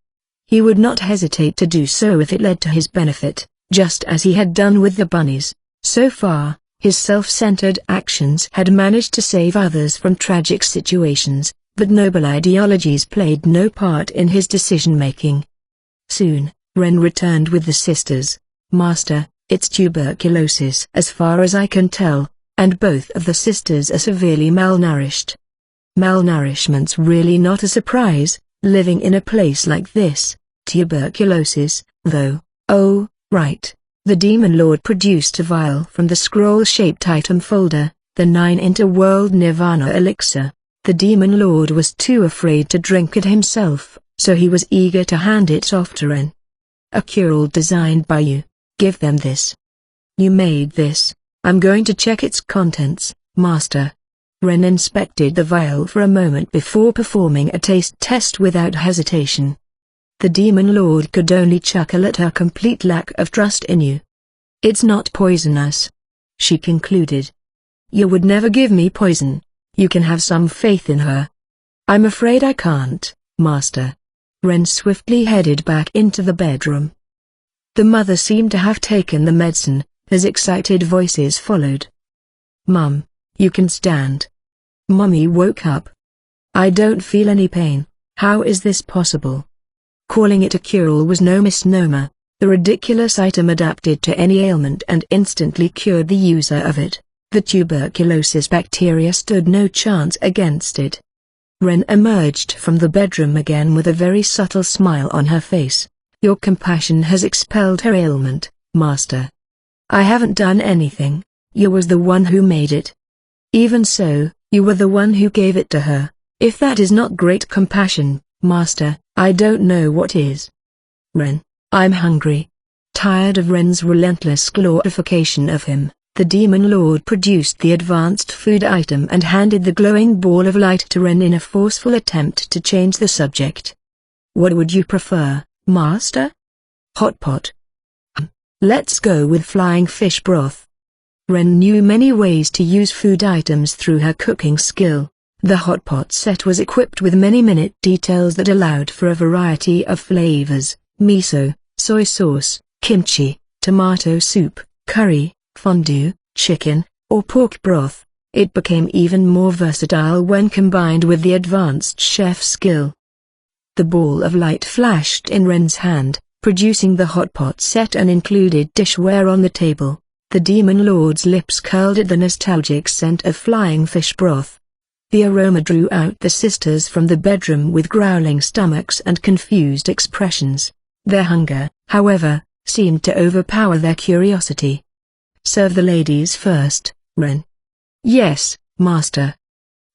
He would not hesitate to do so if it led to his benefit, just as he had done with the bunnies. So far, his self-centered actions had managed to save others from tragic situations, but noble ideologies played no part in his decision-making. Soon, Ren returned with the sisters. "Master, it's tuberculosis as far as I can tell, and both of the sisters are severely malnourished." Malnourishment's really not a surprise, living in a place like this. Tuberculosis, though, oh, right. The Demon Lord produced a vial from the scroll-shaped item folder, the 9 Interworld Nirvana Elixir. The Demon Lord was too afraid to drink it himself, so he was eager to hand it off to Ren. "A cure designed by you. Give them this." "You made this. I'm going to check its contents, Master." Ren inspected the vial for a moment before performing a taste test without hesitation. The Demon Lord could only chuckle at her complete lack of trust in you. "It's not poisonous," she concluded. "You would never give me poison. You can have some faith in her." "I'm afraid I can't, Master." Ren swiftly headed back into the bedroom. The mother seemed to have taken the medicine, as excited voices followed. "Mum, you can stand." Mummy woke up. "I don't feel any pain. How is this possible?" Calling it a cure was no misnomer. The ridiculous item adapted to any ailment and instantly cured the user of it. The tuberculosis bacteria stood no chance against it. Ren emerged from the bedroom again with a very subtle smile on her face. "Your compassion has expelled her ailment, Master." "I haven't done anything. You was the one who made it." "Even so, you were the one who gave it to her. If that is not great compassion, Master, I don't know what is." "Ren, I'm hungry." Tired of Ren's relentless glorification of him, the Demon Lord produced the advanced food item and handed the glowing ball of light to Ren in a forceful attempt to change the subject. "What would you prefer, Master?" "Hot pot." "Let's go with flying fish broth." Ren knew many ways to use food items through her cooking skill. The hot pot set was equipped with many minute details that allowed for a variety of flavors: miso, soy sauce, kimchi, tomato soup, curry, fondue, chicken, or pork broth. It became even more versatile when combined with the advanced chef skill. The ball of light flashed in Ren's hand, producing the hot pot set and included dishware on the table. The Demon Lord's lips curled at the nostalgic scent of flying fish broth. The aroma drew out the sisters from the bedroom with growling stomachs and confused expressions. Their hunger, however, seemed to overpower their curiosity. "Serve the ladies first, Ren." "Yes, master."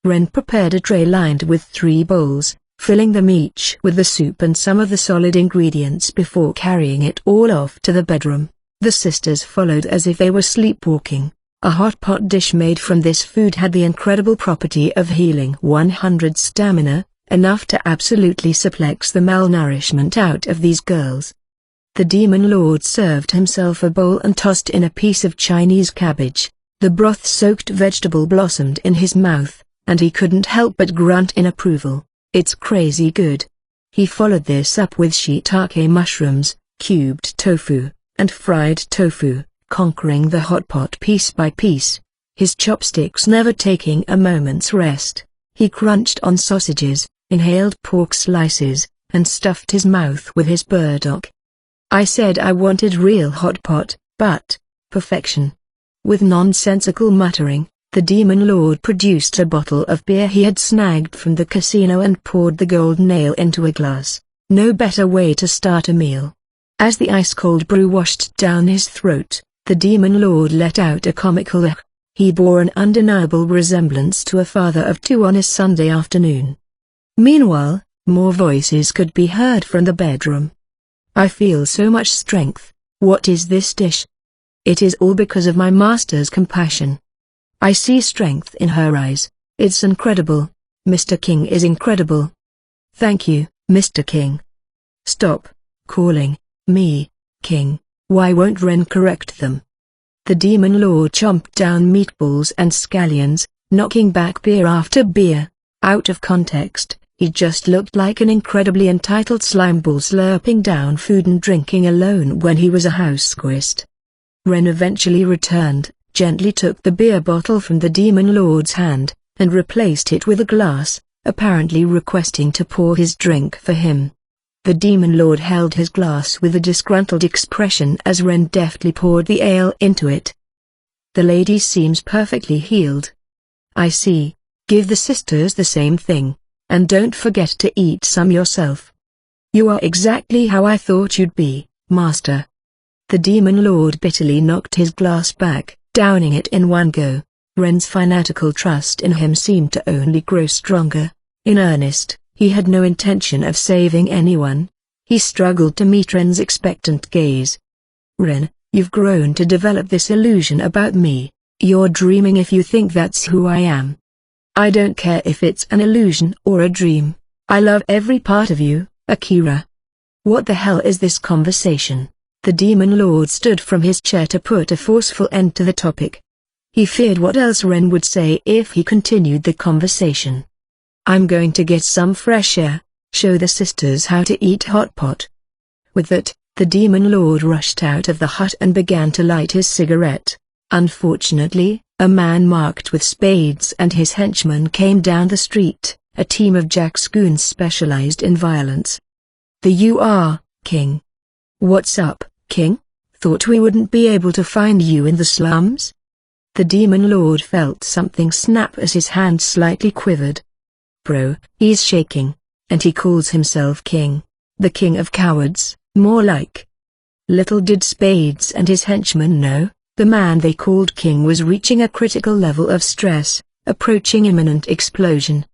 Ren prepared a tray lined with 3 bowls, filling them each with the soup and some of the solid ingredients before carrying it all off to the bedroom. The sisters followed as if they were sleepwalking. A hot pot dish made from this food had the incredible property of healing 100 stamina, enough to absolutely suplex the malnourishment out of these girls. The Demon Lord served himself a bowl and tossed in a piece of Chinese cabbage. The broth-soaked vegetable blossomed in his mouth, and he couldn't help but grunt in approval. "It's crazy good." He followed this up with shiitake mushrooms, cubed tofu, and fried tofu, conquering the hot pot piece by piece, his chopsticks never taking a moment's rest. He crunched on sausages, inhaled pork slices, and stuffed his mouth with his burdock. "I said I wanted real hot pot, but perfection." With nonsensical muttering, the Demon Lord produced a bottle of beer he had snagged from the casino and poured the golden ale into a glass. No better way to start a meal. As the ice-cold brew washed down his throat, the Demon Lord let out a comical ugh. He bore an undeniable resemblance to a father of 2 on a Sunday afternoon. Meanwhile, more voices could be heard from the bedroom. "I feel so much strength. What is this dish? It is all because of my master's compassion. I see strength in her eyes. It's incredible. Mr. King is incredible. Thank you, Mr. King." "Stop calling me King. Why won't Ren correct them?" The Demon Lord chomped down meatballs and scallions, knocking back beer after beer. Out of context, he just looked like an incredibly entitled slimeball slurping down food and drinking alone when he was a houseguest. Ren eventually returned, gently took the beer bottle from the Demon Lord's hand, and replaced it with a glass, apparently requesting to pour his drink for him. The Demon Lord held his glass with a disgruntled expression as Ren deftly poured the ale into it. "The lady seems perfectly healed." "I see. Give the sisters the same thing, and don't forget to eat some yourself." "You are exactly how I thought you'd be, master." The Demon Lord bitterly knocked his glass back, downing it in one go. Ren's fanatical trust in him seemed to only grow stronger. In earnest, he had no intention of saving anyone. He struggled to meet Ren's expectant gaze. "Ren, you've grown to develop this illusion about me. You're dreaming if you think that's who I am." "I don't care if it's an illusion or a dream. I love every part of you, Akira." "What the hell is this conversation?" The Demon Lord stood from his chair to put a forceful end to the topic. He feared what else Ren would say if he continued the conversation. "I'm going to get some fresh air, show the sisters how to eat hot pot." With that, the Demon Lord rushed out of the hut and began to light his cigarette. Unfortunately, a man marked with spades and his henchmen came down the street, a team of Jack's goons specialized in violence. "The you are, King." "What's up, King? Thought we wouldn't be able to find you in the slums?" The Demon Lord felt something snap as his hand slightly quivered. "Bro, he's shaking, and he calls himself King. The King of Cowards, more like." Little did Spades and his henchmen know, the man they called King was reaching a critical level of stress, approaching imminent explosion.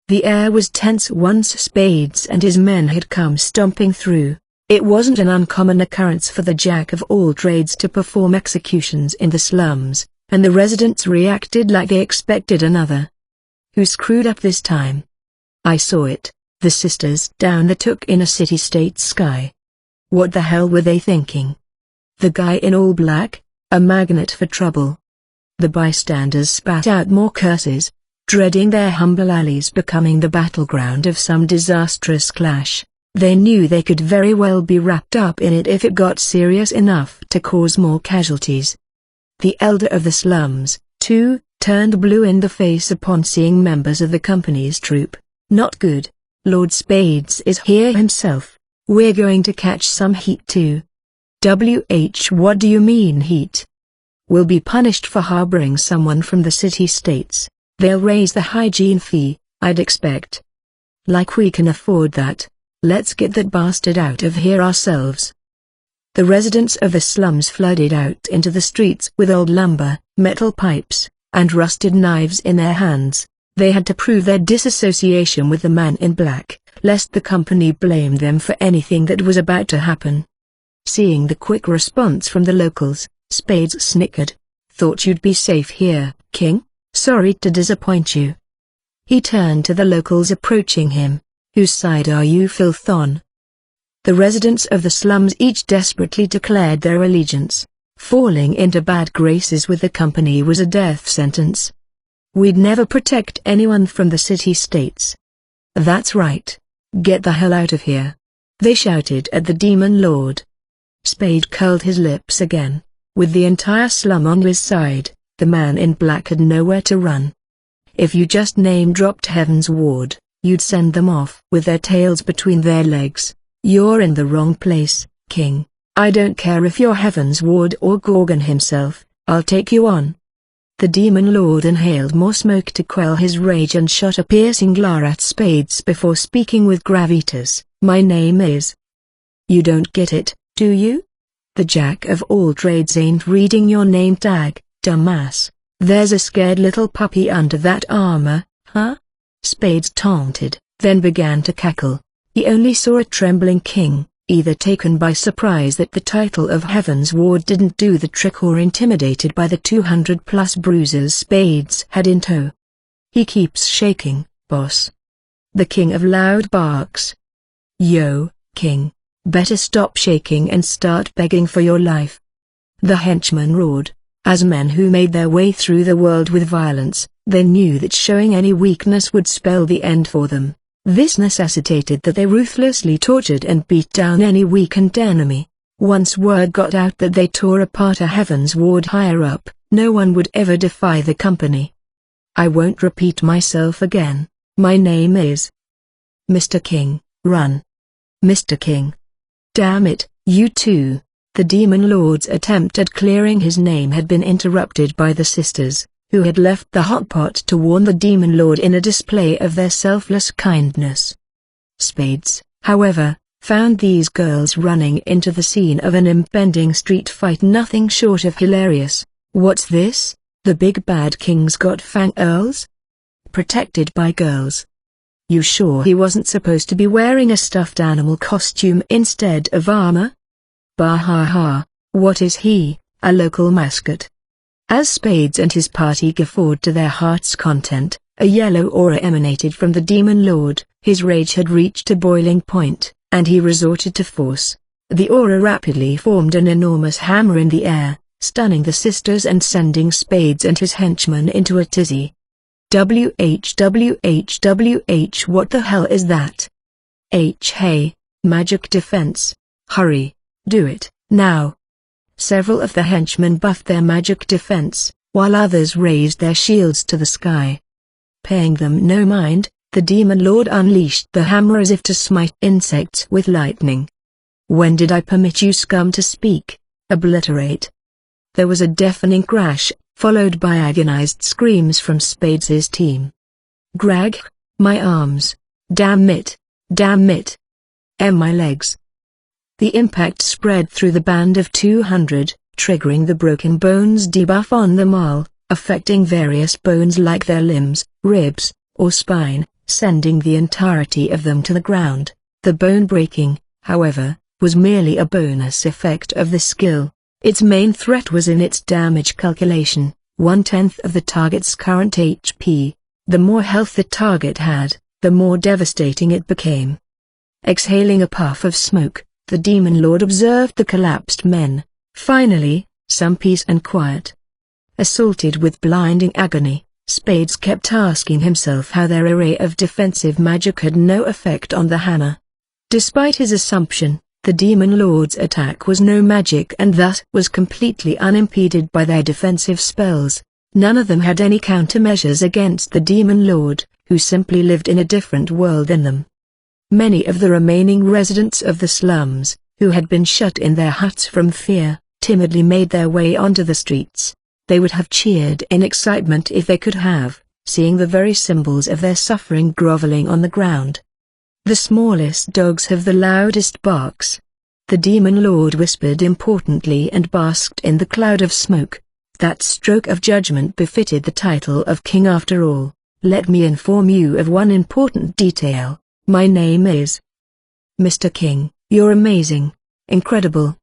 The air was tense once Spades and his men had come stomping through. It wasn't an uncommon occurrence for the Jack of all trades to perform executions in the slums, and the residents reacted like they expected another. "Who screwed up this time?" "I saw it," the sisters down the took in a city-state sky. What the hell were they thinking? The guy in all black, a magnet for trouble. The bystanders spat out more curses, dreading their humble alleys becoming the battleground of some disastrous clash. They knew they could very well be wrapped up in it if it got serious enough to cause more casualties. The elder of the slums, too, turned blue in the face upon seeing members of the company's troop. Not good. Lord Spades is here himself. We're going to catch some heat too. What do you mean heat? We'll be punished for harboring someone from the city-states. They'll raise the hygiene fee, I'd expect. Like we can afford that. Let's get that bastard out of here ourselves. The residents of the slums flooded out into the streets with old lumber, metal pipes, and rusted knives in their hands. They had to prove their disassociation with the man in black, lest the company blame them for anything that was about to happen. Seeing the quick response from the locals, Spades snickered. Thought you'd be safe here, King? Sorry to disappoint you. He turned to the locals approaching him. Whose side are you, filth on? The residents of the slums each desperately declared their allegiance. Falling into bad graces with the company was a death sentence. We'd never protect anyone from the city-states. That's right. Get the hell out of here. They shouted at the Demon Lord. Spade curled his lips again. With the entire slum on his side, the man in black had nowhere to run. If you just name-dropped Heaven's Ward, you'd send them off with their tails between their legs. You're in the wrong place, King. I don't care if you're Heaven's Ward or Gorgon himself, I'll take you on. The Demon Lord inhaled more smoke to quell his rage and shot a piercing glare at Spades before speaking with gravitas. My name is... You don't get it, do you? The jack of all trades ain't reading your name tag, dumbass. There's a scared little puppy under that armor, huh? Spades taunted, then began to cackle. He only saw a trembling king, either taken by surprise that the title of Heaven's Ward didn't do the trick or intimidated by the 200+ bruises Spades had in tow. He keeps shaking, boss. The king of loud barks. Yo, king, better stop shaking and start begging for your life. The henchman roared. As men who made their way through the world with violence, they knew that showing any weakness would spell the end for them. This necessitated that they ruthlessly tortured and beat down any weakened enemy. Once word got out that they tore apart a Heaven's Ward higher up, no one would ever defy the company. I won't repeat myself again. My name is... Mr. King, run. Mr. King. Damn it, you two. The Demon Lord's attempt at clearing his name had been interrupted by the sisters, who had left the hot pot to warn the Demon Lord in a display of their selfless kindness. Spades, however, found these girls running into the scene of an impending street fight nothing short of hilarious. What's this? The big bad king's got fangirls? Protected by girls. You sure he wasn't supposed to be wearing a stuffed animal costume instead of armor? Bah ha ha, what is he, a local mascot? As Spades and his party guffawed to their heart's content, a yellow aura emanated from the Demon Lord. His rage had reached a boiling point, and he resorted to force. The aura rapidly formed an enormous hammer in the air, stunning the sisters and sending Spades and his henchmen into a tizzy. What the hell is that? Hey, magic defense. Hurry. Do it, now. Several of the henchmen buffed their magic defense, while others raised their shields to the sky. Paying them no mind, the Demon Lord unleashed the hammer as if to smite insects with lightning. When did I permit you scum to speak? Obliterate. There was a deafening crash, followed by agonized screams from Spades' team. Greg, my arms. Damn it. Damn it. My legs. The impact spread through the band of 200, triggering the broken bones debuff on them all, affecting various bones like their limbs, ribs, or spine, sending the entirety of them to the ground. The bone breaking, however, was merely a bonus effect of the skill. Its main threat was in its damage calculation, 1/10 of the target's current HP. The more health the target had, the more devastating it became. Exhaling a puff of smoke, the Demon Lord observed the collapsed men. Finally, some peace and quiet. Assaulted with blinding agony, Spades kept asking himself how their array of defensive magic had no effect on the hammer. Despite his assumption, the Demon Lord's attack was no magic and thus was completely unimpeded by their defensive spells. None of them had any countermeasures against the Demon Lord, who simply lived in a different world than them. Many of the remaining residents of the slums, who had been shut in their huts from fear, timidly made their way onto the streets. They would have cheered in excitement if they could have, seeing the very symbols of their suffering groveling on the ground. The smallest dogs have the loudest barks. The Demon Lord whispered importantly and basked in the cloud of smoke. That stroke of judgment befitted the title of king after all. Let me inform you of one important detail. My name is Mr. King. You're amazing. Incredible.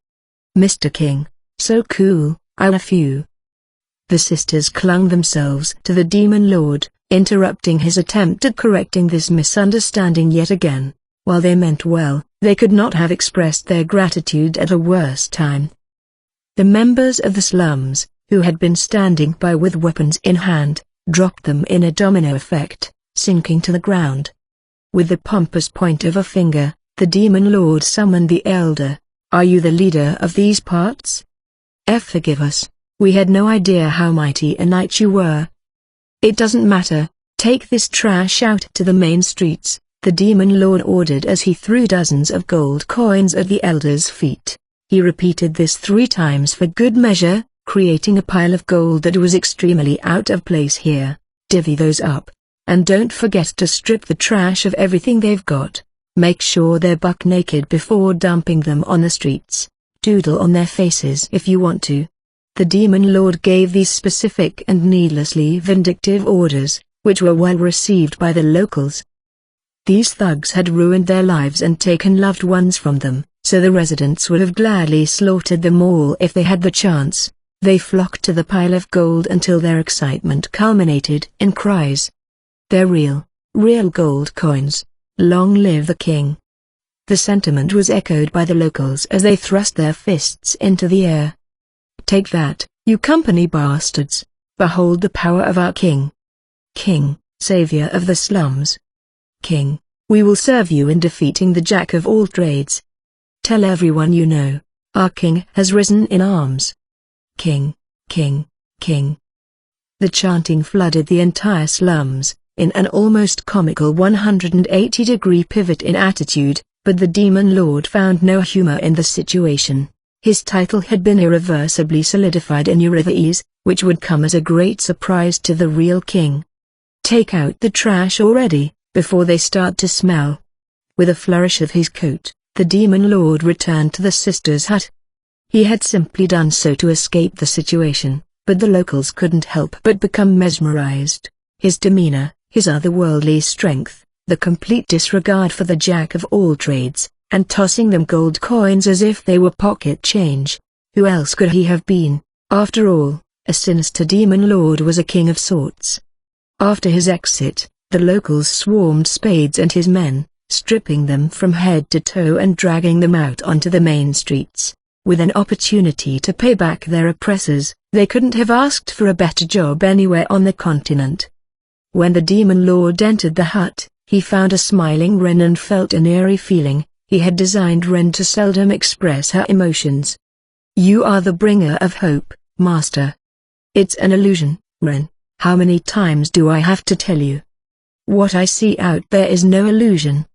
Mr. King. So cool, I love you. The sisters clung themselves to the Demon Lord, interrupting his attempt at correcting this misunderstanding yet again. While they meant well, they could not have expressed their gratitude at a worse time. The members of the slums, who had been standing by with weapons in hand, dropped them in a domino effect, sinking to the ground. With the pompous point of a finger, the Demon Lord summoned the elder. Are you the leader of these parts? Forgive us. We had no idea how mighty a knight you were. It doesn't matter. Take this trash out to the main streets, the Demon Lord ordered as he threw dozens of gold coins at the elder's feet. He repeated this 3 times for good measure, creating a pile of gold that was extremely out of place here. Divvy those up. And don't forget to strip the trash of everything they've got. Make sure they're buck naked before dumping them on the streets. Doodle on their faces if you want to. The Demon Lord gave these specific and needlessly vindictive orders, which were well received by the locals. These thugs had ruined their lives and taken loved ones from them, so the residents would have gladly slaughtered them all if they had the chance. They flocked to the pile of gold until their excitement culminated in cries. They're real gold coins. Long live the king. The sentiment was echoed by the locals as they thrust their fists into the air. Take that, you company bastards. Behold the power of our king. King, savior of the slums. King, we will serve you in defeating the jack of all trades. Tell everyone you know, our king has risen in arms. King, king, king. The chanting flooded the entire slums, in an almost comical 180-degree pivot in attitude, but the Demon Lord found no humor in the situation. His title had been irreversibly solidified in Eurythes, which would come as a great surprise to the real king. Take out the trash already, before they start to smell. With a flourish of his coat, the Demon Lord returned to the sisters' hut. He had simply done so to escape the situation, but the locals couldn't help but become mesmerized. His demeanor, his otherworldly strength, the complete disregard for the jack of all trades, and tossing them gold coins as if they were pocket change. Who else could he have been? After all, a sinister Demon Lord was a king of sorts. After his exit, the locals swarmed Spades and his men, stripping them from head to toe and dragging them out onto the main streets. With an opportunity to pay back their oppressors, they couldn't have asked for a better job anywhere on the continent. When the Demon Lord entered the hut, he found a smiling Wren and felt an eerie feeling. He had designed Wren to seldom express her emotions. You are the bringer of hope, Master. It's an illusion, Wren. How many times do I have to tell you? What I see out there is no illusion.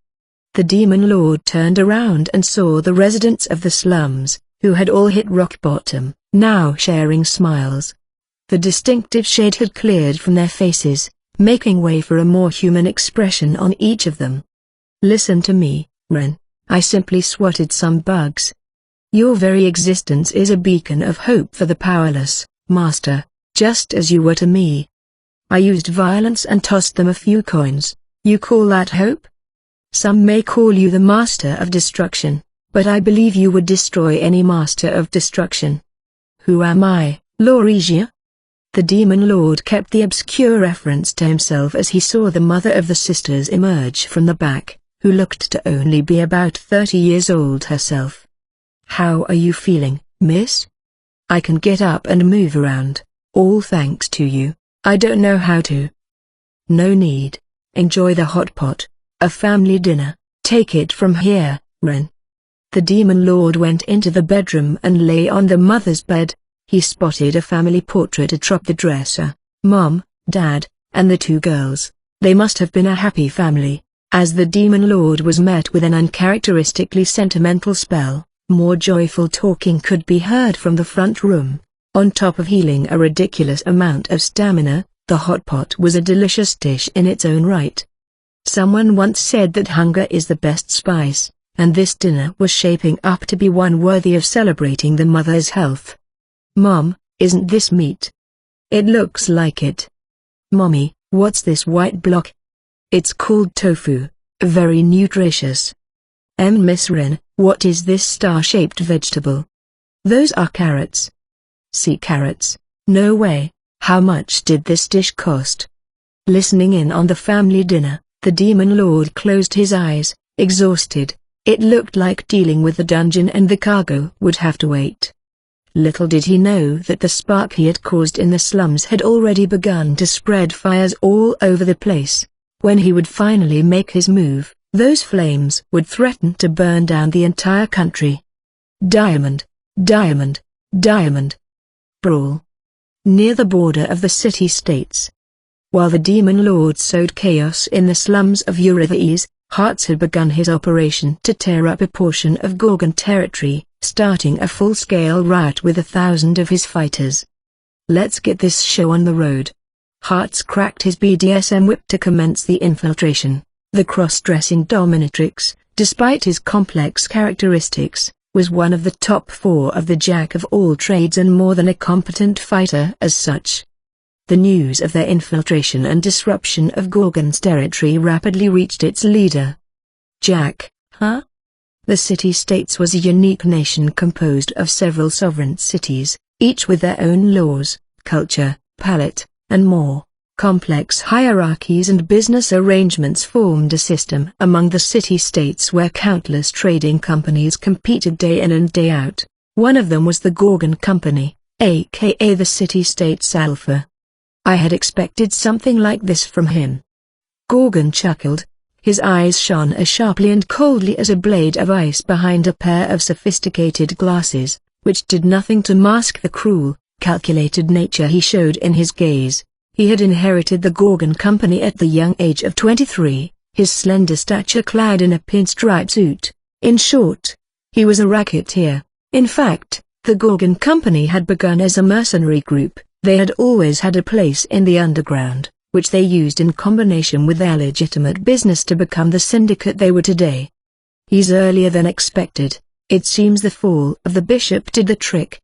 The Demon Lord turned around and saw the residents of the slums, who had all hit rock bottom, now sharing smiles. The distinctive shade had cleared from their faces, making way for a more human expression on each of them. Listen to me, Wren. I simply swatted some bugs. Your very existence is a beacon of hope for the powerless, Master, just as you were to me. I used violence and tossed them a few coins. You call that hope? Some may call you the Master of Destruction, but I believe you would destroy any Master of Destruction. Who am I, Lauresia? The Demon Lord kept the obscure reference to himself as he saw the mother of the sisters emerge from the back, who looked to only be about 30 years old herself. How are you feeling, miss? I can get up and move around, all thanks to you. I don't know how to. No need. Enjoy the hot pot, a family dinner. Take it from here, Wren. The Demon Lord went into the bedroom and lay on the mother's bed. He spotted a family portrait atop the dresser. Mom, Dad, and the two girls. They must have been a happy family. As the Demon Lord was met with an uncharacteristically sentimental spell, more joyful talking could be heard from the front room. On top of healing a ridiculous amount of stamina, the hot pot was a delicious dish in its own right. Someone once said that hunger is the best spice, and this dinner was shaping up to be one worthy of celebrating the mother's health. Mom, isn't this meat? It looks like it. Mommy, what's this white block? It's called tofu, very nutritious. Miss Rin, what is this star-shaped vegetable? Those are carrots. Sea carrots? No way, how much did this dish cost? Listening in on the family dinner, the Demon Lord closed his eyes, exhausted. It looked like dealing with the dungeon and the cargo would have to wait. Little did he know that the spark he had caused in the slums had already begun to spread fires all over the place. When he would finally make his move, those flames would threaten to burn down the entire country. Diamond, diamond, diamond. Brawl. Near the border of the city-states. While the Demon Lord sowed chaos in the slums of Eurythes, Hearts had begun his operation to tear up a portion of Gorgon territory, starting a full-scale riot with 1,000 of his fighters. Let's get this show on the road. Hearts cracked his BDSM whip to commence the infiltration. The cross-dressing dominatrix, despite his complex characteristics, was one of the top 4 of the jack-of-all-trades and more than a competent fighter as such. The news of their infiltration and disruption of Gorgon's territory rapidly reached its leader. Jack, huh? The city-states was a unique nation composed of several sovereign cities, each with their own laws, culture, palate, and more. Complex hierarchies and business arrangements formed a system among the city-states where countless trading companies competed day in and day out. One of them was the Gorgon Company, aka the city-states Alpha. I had expected something like this from him. Gorgon chuckled. His eyes shone as sharply and coldly as a blade of ice behind a pair of sophisticated glasses, which did nothing to mask the cruel, calculated nature he showed in his gaze. He had inherited the Gorgon Company at the young age of 23, his slender stature clad in a pinstripe suit. In short, he was a racketeer. In fact, the Gorgon Company had begun as a mercenary group. They had always had a place in the underground, which they used in combination with their legitimate business to become the syndicate they were today. He's earlier than expected. It seems the fall of the bishop did the trick.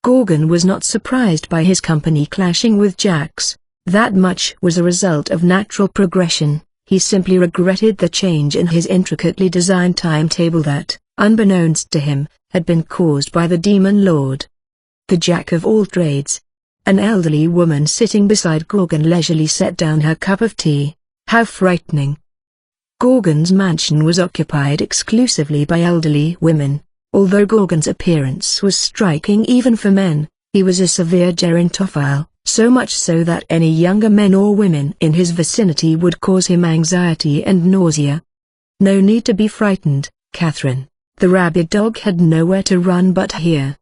Gorgon was not surprised by his company clashing with Jack's. That much was a result of natural progression. He simply regretted the change in his intricately designed timetable that, unbeknownst to him, had been caused by the Demon Lord. The Jack of all trades. An elderly woman sitting beside Gorgon leisurely set down her cup of tea. How frightening. Gorgon's mansion was occupied exclusively by elderly women. Although Gorgon's appearance was striking even for men, he was a severe gerontophile, so much so that any younger men or women in his vicinity would cause him anxiety and nausea. No need to be frightened, Catherine. The rabid dog had nowhere to run but here.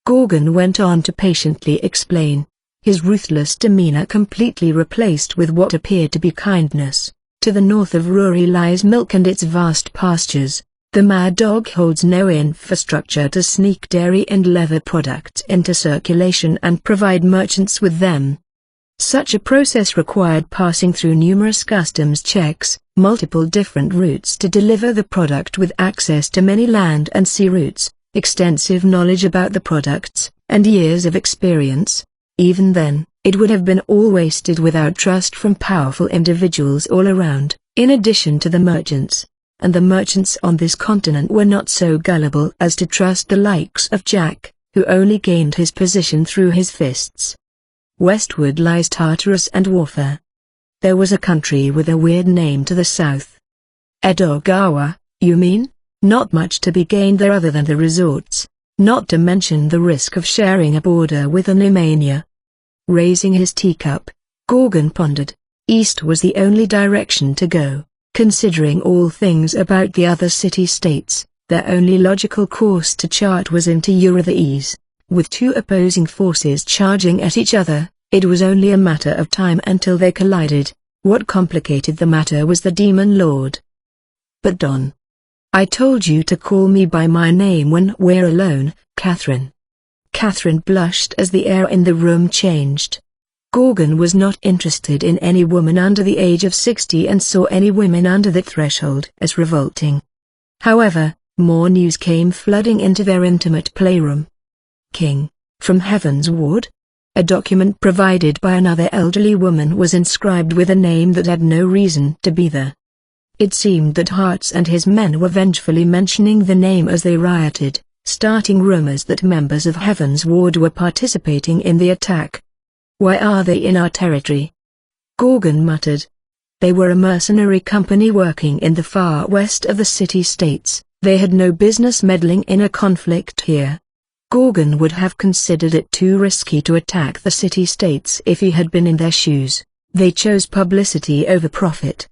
Gorgon went on to patiently explain, his ruthless demeanor completely replaced with what appeared to be kindness. To the north of Retry lies milk and its vast pastures. The mad dog holds no infrastructure to sneak dairy and leather products into circulation and provide merchants with them. Such a process required passing through numerous customs checks, multiple different routes to deliver the product with access to many land and sea routes, extensive knowledge about the products, and years of experience. Even then, it would have been all wasted without trust from powerful individuals all around, in addition to the merchants. And the merchants on this continent were not so gullible as to trust the likes of Jack, who only gained his position through his fists. Westward lies Tartarus and warfare. There was a country with a weird name to the south. Edogawa, you mean? Not much to be gained there other than the resorts, not to mention the risk of sharing a border with an Emania. Raising his teacup, Gorgon pondered. East was the only direction to go. Considering all things about the other city-states, their only logical course to chart was into Eurythes. With two opposing forces charging at each other, It was only a matter of time until they collided. What complicated the matter was the Demon Lord. "But Don, I told you to call me by my name when we're alone, Catherine." Catherine blushed as the air in the room changed. Gorgon was not interested in any woman under the age of 60 and saw any women under that threshold as revolting. However, more news came flooding into their intimate playroom. "King, from Heaven's Ward?" A document provided by another elderly woman was inscribed with a name that had no reason to be there. It seemed that Hearts and his men were vengefully mentioning the name as they rioted, starting rumors that members of Heaven's Ward were participating in the attack. "Why are they in our territory?" Gorgon muttered. They were a mercenary company working in the far west of the city-states. They had no business meddling in a conflict here. Gorgon would have considered it too risky to attack the city-states if he had been in their shoes. They chose publicity over profit.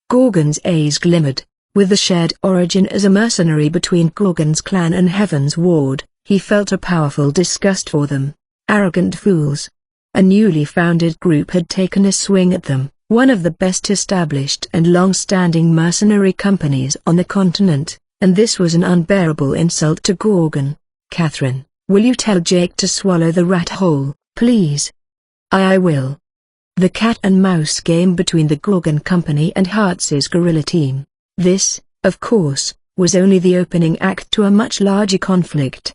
Gorgon's eyes glimmered. With the shared origin as a mercenary between Gorgon's clan and Heaven's Ward, he felt a powerful disgust for them. Arrogant fools. A newly founded group had taken a swing at them, one of the best established and long-standing mercenary companies on the continent, and this was an unbearable insult to Gorgon. "Catherine, will you tell Jake to swallow the rat whole, please?" I will." The cat and mouse game between the Gorgon Company and Hearts' guerrilla team. This, of course, was only the opening act to a much larger conflict.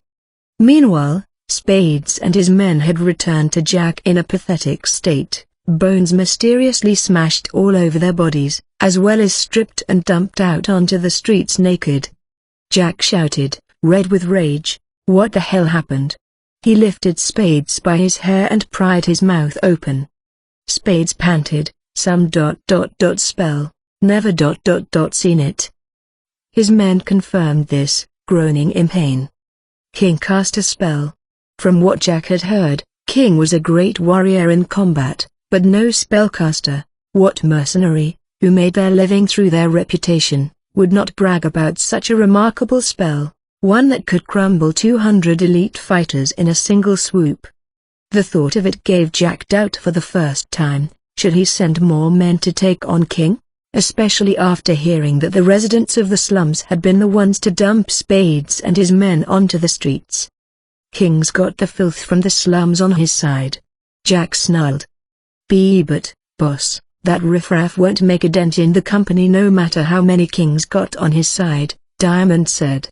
Meanwhile, Spades and his men had returned to Jack in a pathetic state, bones mysteriously smashed all over their bodies, as well as stripped and dumped out onto the streets naked. Jack shouted, red with rage, "What the hell happened?" He lifted Spades by his hair and pried his mouth open. Spades panted, "Some spell, never seen it." His men confirmed this, groaning in pain. King cast a spell. From what Jack had heard, King was a great warrior in combat, but no spellcaster. What mercenary, who made their living through their reputation, would not brag about such a remarkable spell, one that could crumble 200 elite fighters in a single swoop? The thought of it gave Jack doubt for the first time. Should he send more men to take on King? Especially after hearing that the residents of the slums had been the ones to dump Spades and his men onto the streets. King's got the filth from the slums on his side. Jack snarled. But, boss, that riffraff won't make a dent in the company no matter how many King's got on his side, Diamond said.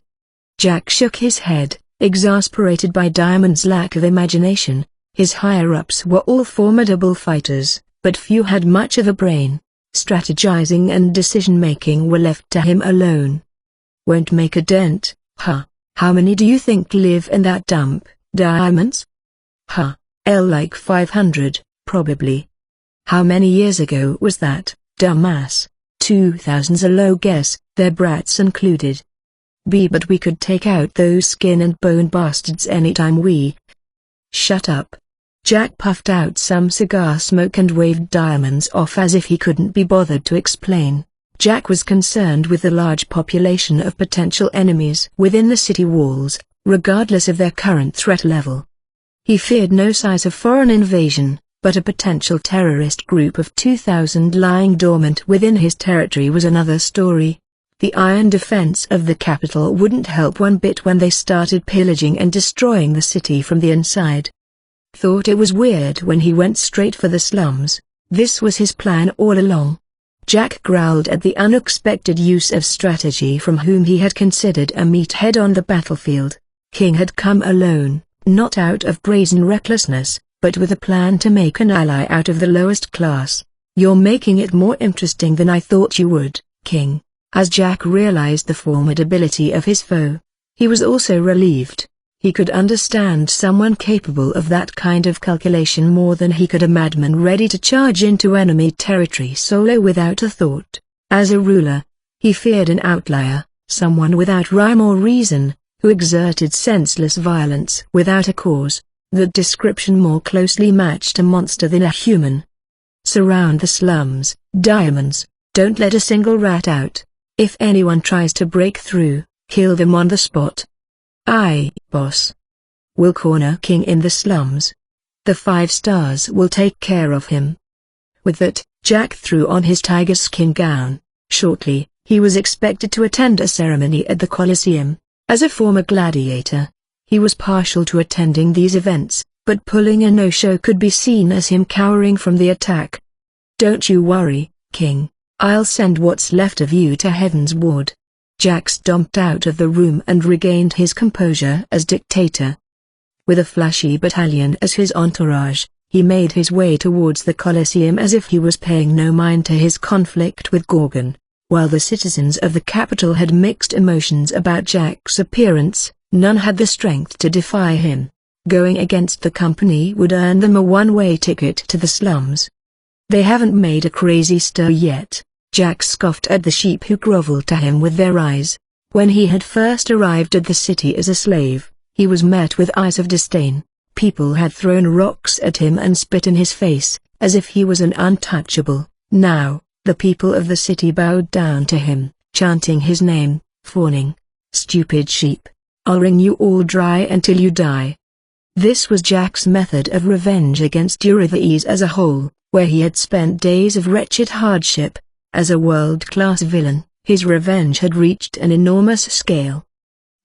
Jack shook his head, exasperated by Diamond's lack of imagination. His higher-ups were all formidable fighters, but few had much of a brain. Strategizing and decision-making were left to him alone. Won't make a dent, huh? How many do you think live in that dump, Diamonds? Huh, like 500, probably. How many years ago was that, dumbass? 2000's a low guess, their brats included. But we could take out those skin and bone bastards anytime we... Shut up. Jack puffed out some cigar smoke and waved Diamonds off as if he couldn't be bothered to explain. Jack was concerned with the large population of potential enemies within the city walls, regardless of their current threat level. He feared no signs of foreign invasion, but a potential terrorist group of 2,000 lying dormant within his territory was another story. The iron defense of the capital wouldn't help one bit when they started pillaging and destroying the city from the inside. Thought it was weird when he went straight for the slums. This was his plan all along. Jack growled at the unexpected use of strategy from whom he had considered a meathead on the battlefield. King had come alone, not out of brazen recklessness, but with a plan to make an ally out of the lowest class. You're making it more interesting than I thought you would, King. As Jack realized the formidability of his foe, he was also relieved. He could understand someone capable of that kind of calculation more than he could a madman ready to charge into enemy territory solo without a thought. As a ruler, he feared an outlier, someone without rhyme or reason, who exerted senseless violence without a cause. That description more closely matched a monster than a human. Surround the slums, Diamonds, don't let a single rat out. If anyone tries to break through, kill them on the spot. Aye, boss. We'll corner King in the slums. The 5 stars will take care of him." With that, Jack threw on his tiger skin gown. Shortly, he was expected to attend a ceremony at the Colosseum. As a former gladiator, he was partial to attending these events, but pulling a no-show could be seen as him cowering from the attack. "Don't you worry, King. I'll send what's left of you to Heaven's Ward." Jack stomped out of the room and regained his composure as dictator. With a flashy battalion as his entourage, he made his way towards the Colosseum as if he was paying no mind to his conflict with Gorgon. While the citizens of the capital had mixed emotions about Jack's appearance, none had the strength to defy him. Going against the company would earn them a one-way ticket to the slums. "They haven't made a crazy stir yet," Jack scoffed at the sheep who groveled to him with their eyes. When he had first arrived at the city as a slave, he was met with eyes of disdain. People had thrown rocks at him and spit in his face, as if he was an untouchable. Now, the people of the city bowed down to him, chanting his name, fawning, "Stupid sheep. I'll wring you all dry until you die." This was Jack's method of revenge against Eurystheus as a whole, where he had spent days of wretched hardship. As a world-class villain, his revenge had reached an enormous scale.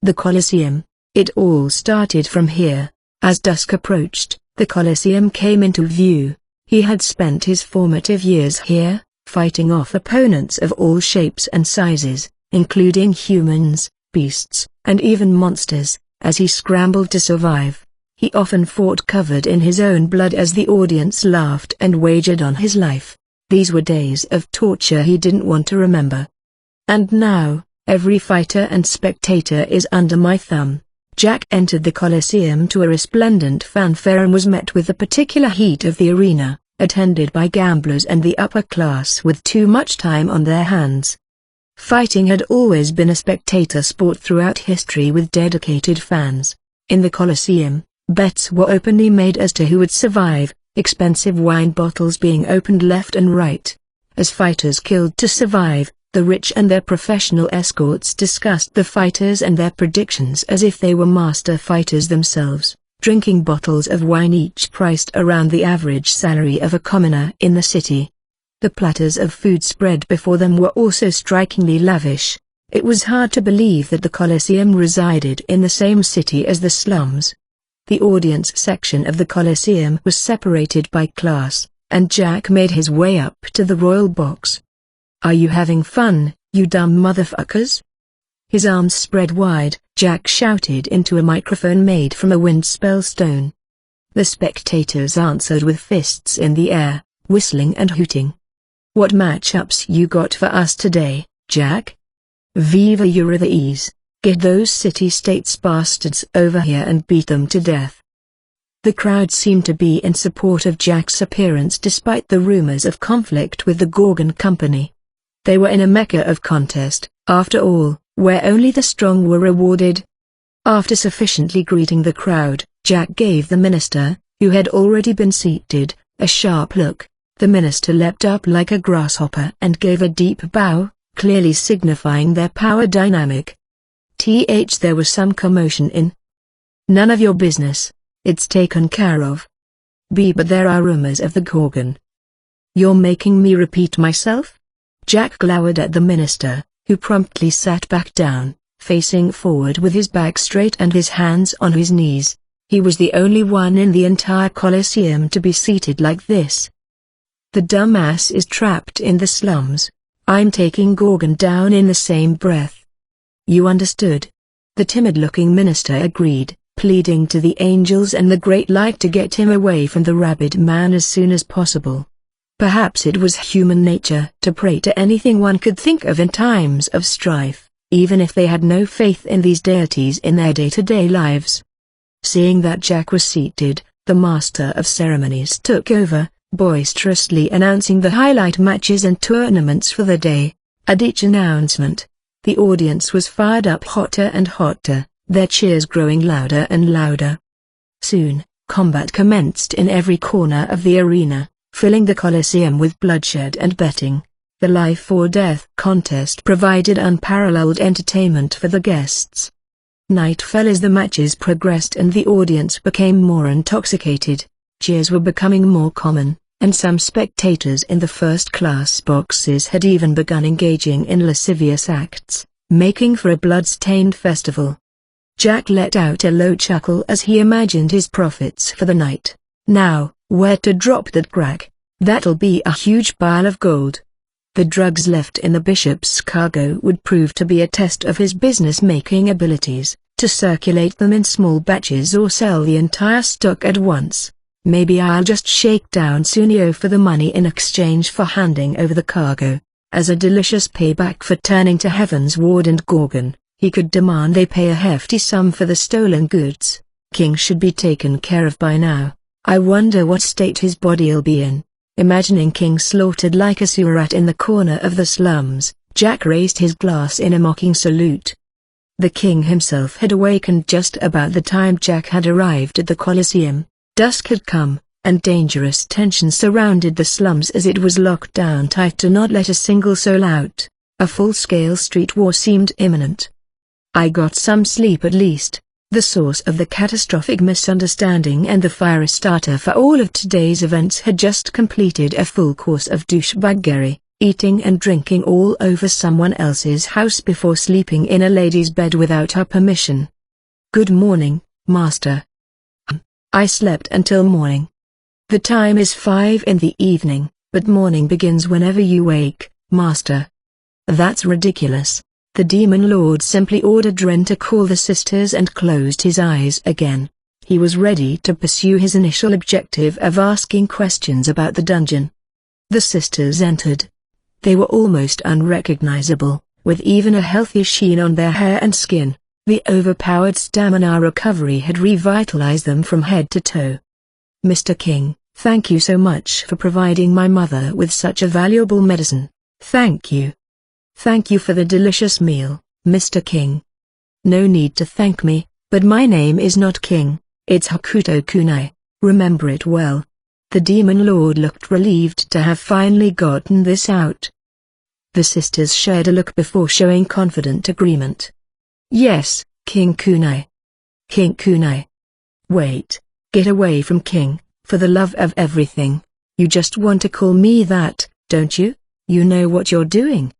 The Colosseum. It all started from here. As dusk approached, the Colosseum came into view. He had spent his formative years here, fighting off opponents of all shapes and sizes, including humans, beasts, and even monsters, as he scrambled to survive. He often fought covered in his own blood as the audience laughed and wagered on his life. These were days of torture he didn't want to remember. And now, every fighter and spectator is under my thumb. Jack entered the Colosseum to a resplendent fanfare and was met with the particular heat of the arena, attended by gamblers and the upper class with too much time on their hands. Fighting had always been a spectator sport throughout history with dedicated fans. In the Colosseum, bets were openly made as to who would survive, expensive wine bottles being opened left and right. As fighters killed to survive, the rich and their professional escorts discussed the fighters and their predictions as if they were master fighters themselves, drinking bottles of wine each priced around the average salary of a commoner in the city. The platters of food spread before them were also strikingly lavish. It was hard to believe that the Colosseum resided in the same city as the slums. The audience section of the Colosseum was separated by class, and Jack made his way up to the royal box. "Are you having fun, you dumb motherfuckers?" His arms spread wide, Jack shouted into a microphone made from a windspell stone. The spectators answered with fists in the air, whistling and hooting. "What matchups you got for us today, Jack? Viva Eurystheus, get those city-states bastards over here and beat them to death." The crowd seemed to be in support of Jack's appearance despite the rumors of conflict with the Gorgon Company. They were in a mecca of contest, after all, where only the strong were rewarded. After sufficiently greeting the crowd, Jack gave the minister, who had already been seated, a sharp look. The minister leapt up like a grasshopper and gave a deep bow, clearly signifying their power dynamic. There was some commotion in. "None of your business. It's taken care of." But there are rumors of the Gorgon." "You're making me repeat myself?" Jack glowered at the minister, who promptly sat back down, facing forward with his back straight and his hands on his knees. He was the only one in the entire Colosseum to be seated like this. "The dumbass is trapped in the slums. I'm taking Gorgon down in the same breath." "You understood?" The timid-looking minister agreed, pleading to the angels and the great light to get him away from the rabid man as soon as possible. Perhaps it was human nature to pray to anything one could think of in times of strife, even if they had no faith in these deities in their day-to-day lives. Seeing that Jack was seated, the master of ceremonies took over, boisterously announcing the highlight matches and tournaments for the day. At each announcement, the audience was fired up hotter and hotter, their cheers growing louder and louder. Soon, combat commenced in every corner of the arena, filling the Colosseum with bloodshed and betting. The life-or-death contest provided unparalleled entertainment for the guests. Night fell as the matches progressed and the audience became more intoxicated. Cheers were becoming more common, and some spectators in the first-class boxes had even begun engaging in lascivious acts, making for a blood-stained festival. Jack let out a low chuckle as he imagined his profits for the night. Now, where to drop that crack? That'll be a huge pile of gold. The drugs left in the bishop's cargo would prove to be a test of his business-making abilities, to circulate them in small batches or sell the entire stock at once. Maybe I'll just shake down Sunio for the money in exchange for handing over the cargo. As a delicious payback for turning to Heaven's Ward and Gorgon, he could demand they pay a hefty sum for the stolen goods. King should be taken care of by now. I wonder what state his body'll be in. Imagining King slaughtered like a sewer rat in the corner of the slums, Jack raised his glass in a mocking salute. The king himself had awakened just about the time Jack had arrived at the Colosseum. Dusk had come, and dangerous tension surrounded the slums as it was locked down tight to not let a single soul out. A full-scale street war seemed imminent. I got some sleep at least. The source of the catastrophic misunderstanding and the fire starter for all of today's events had just completed a full course of douchebaggery, eating and drinking all over someone else's house before sleeping in a lady's bed without her permission. Good morning, Master. I slept until morning. The time is 5 in the evening, but morning begins whenever you wake, Master. That's ridiculous. The Demon Lord simply ordered Ren to call the sisters and closed his eyes again. He was ready to pursue his initial objective of asking questions about the dungeon. The sisters entered. They were almost unrecognizable, with even a healthy sheen on their hair and skin. The overpowered stamina recovery had revitalized them from head to toe. Mr. King, thank you so much for providing my mother with such a valuable medicine. Thank you. Thank you for the delicious meal, Mr. King. No need to thank me, but my name is not King, it's Hakuto Kunai, remember it well. The Demon Lord looked relieved to have finally gotten this out. The sisters shared a look before showing confident agreement. Yes, King Kunai. King Kunai. Wait, get away from King, for the love of everything. You just want to call me that, don't you? You know what you're doing.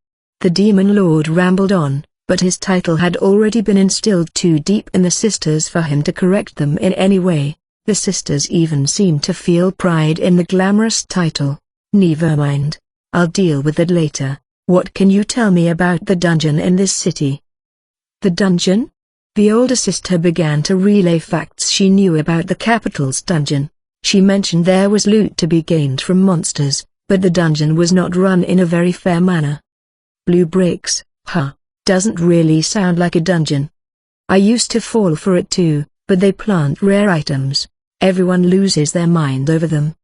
The Demon Lord rambled on, but his title had already been instilled too deep in the sisters for him to correct them in any way. The sisters even seemed to feel pride in the glamorous title. Never mind. I'll deal with it later. What can you tell me about the dungeon in this city? The dungeon? The older sister began to relay facts she knew about the capital's dungeon. She mentioned there was loot to be gained from monsters, but the dungeon was not run in a very fair manner. Blue bricks, huh? Doesn't really sound like a dungeon. I used to fall for it too, but they plant rare items. Everyone loses their mind over them.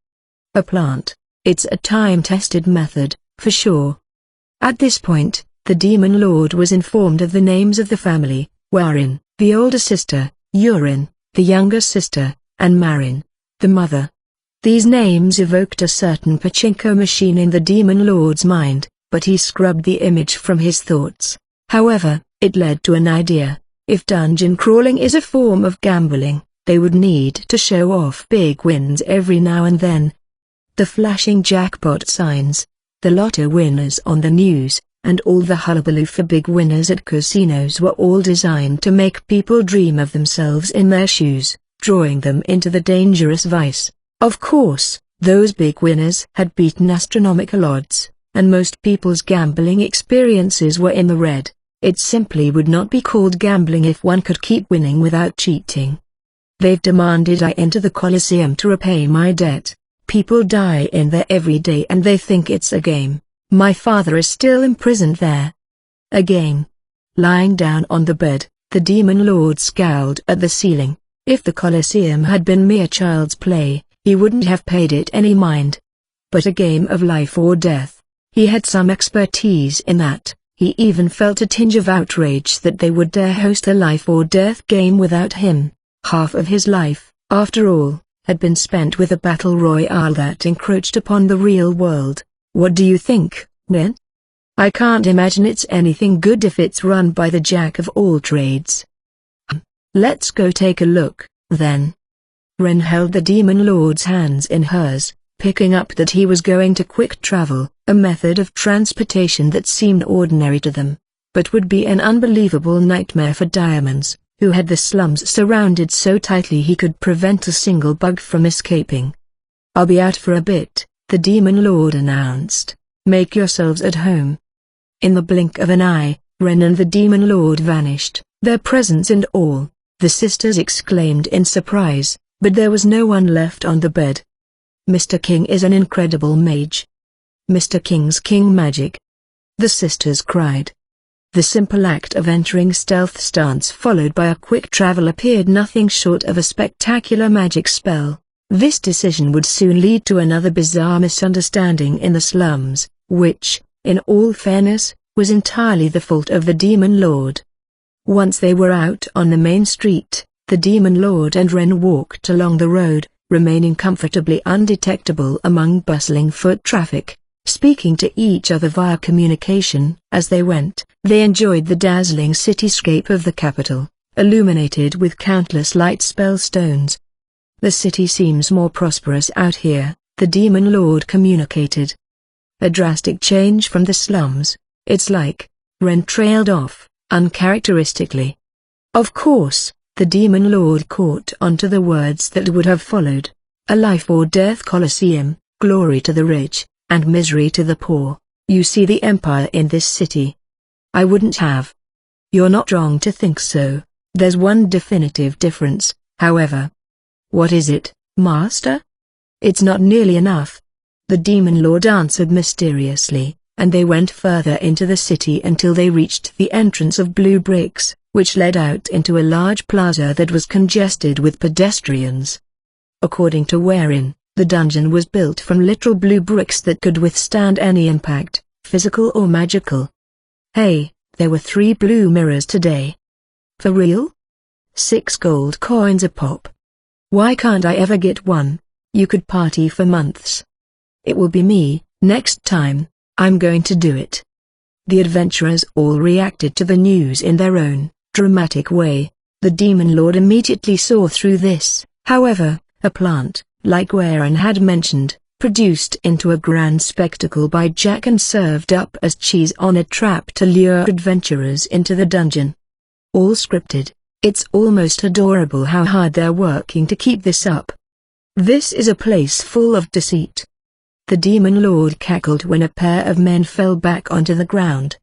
A plant. It's a time-tested method, for sure. At this point, the Demon Lord was informed of the names of the family: Warin, the older sister, Urin, the younger sister, and Marin, the mother. These names evoked a certain pachinko machine in the Demon Lord's mind, but he scrubbed the image from his thoughts. However, it led to an idea. If dungeon crawling is a form of gambling, they would need to show off big wins every now and then. The flashing jackpot signs, the lotto winners on the news, and all the hullabaloo for big winners at casinos were all designed to make people dream of themselves in their shoes, drawing them into the dangerous vice. Of course, those big winners had beaten astronomical odds, and most people's gambling experiences were in the red. It simply would not be called gambling if one could keep winning without cheating. They've demanded I enter the Colosseum to repay my debt. People die in there every day and they think it's a game. My father is still imprisoned there. A game. Lying down on the bed, the Demon Lord scowled at the ceiling. If the Colosseum had been mere child's play, he wouldn't have paid it any mind. But a game of life or death. He had some expertise in that. He even felt a tinge of outrage that they would dare host a life or death game without him. Half of his life, after all, had been spent with a battle royale that encroached upon the real world. What do you think, Ren? I can't imagine it's anything good if it's run by the jack of all trades. Let's go take a look, then. Ren held the Demon Lord's hands in hers, picking up that he was going to quick travel, a method of transportation that seemed ordinary to them, but would be an unbelievable nightmare for Diamonds, who had the slums surrounded so tightly he could prevent a single bug from escaping. "I'll be out for a bit," the Demon Lord announced. "Make yourselves at home." In the blink of an eye, Ren and the Demon Lord vanished, their presence and all. The sisters exclaimed in surprise, but there was no one left on the bed. "Mr. King is an incredible mage. Mr. King's king magic," the sisters cried. The simple act of entering stealth stance followed by a quick travel appeared nothing short of a spectacular magic spell. This decision would soon lead to another bizarre misunderstanding in the slums, which, in all fairness, was entirely the fault of the Demon Lord. Once they were out on the main street, the Demon Lord and Ren walked along the road, remaining comfortably undetectable among bustling foot traffic, speaking to each other via communication. As they went, they enjoyed the dazzling cityscape of the capital, illuminated with countless light spell stones. "The city seems more prosperous out here," the Demon Lord communicated. "A drastic change from the slums, it's like." Ren trailed off, uncharacteristically. "Of course," the Demon Lord caught onto the words that would have followed. "A life or death coliseum, glory to the rich, and misery to the poor. You see the empire in this city." "I wouldn't have." "You're not wrong to think so. There's one definitive difference, however." "What is it, Master?" "It's not nearly enough," the Demon Lord answered mysteriously, and they went further into the city until they reached the entrance of blue bricks, which led out into a large plaza that was congested with pedestrians. According to Wherein, the dungeon was built from literal blue bricks that could withstand any impact, physical or magical. "Hey, there were 3 blue mirrors today." "For real? 6 gold coins a pop. Why can't I ever get one? You could party for months." "It will be me, next time. I'm going to do it." The adventurers all reacted to the news in their own dramatic way. The Demon Lord immediately saw through this, however. A plant, like Wherein had mentioned, produced into a grand spectacle by Jack and served up as cheese on a trap to lure adventurers into the dungeon. All scripted. It's almost adorable how hard they're working to keep this up. "This is a place full of deceit." The Demon Lord cackled when a pair of men fell back onto the ground.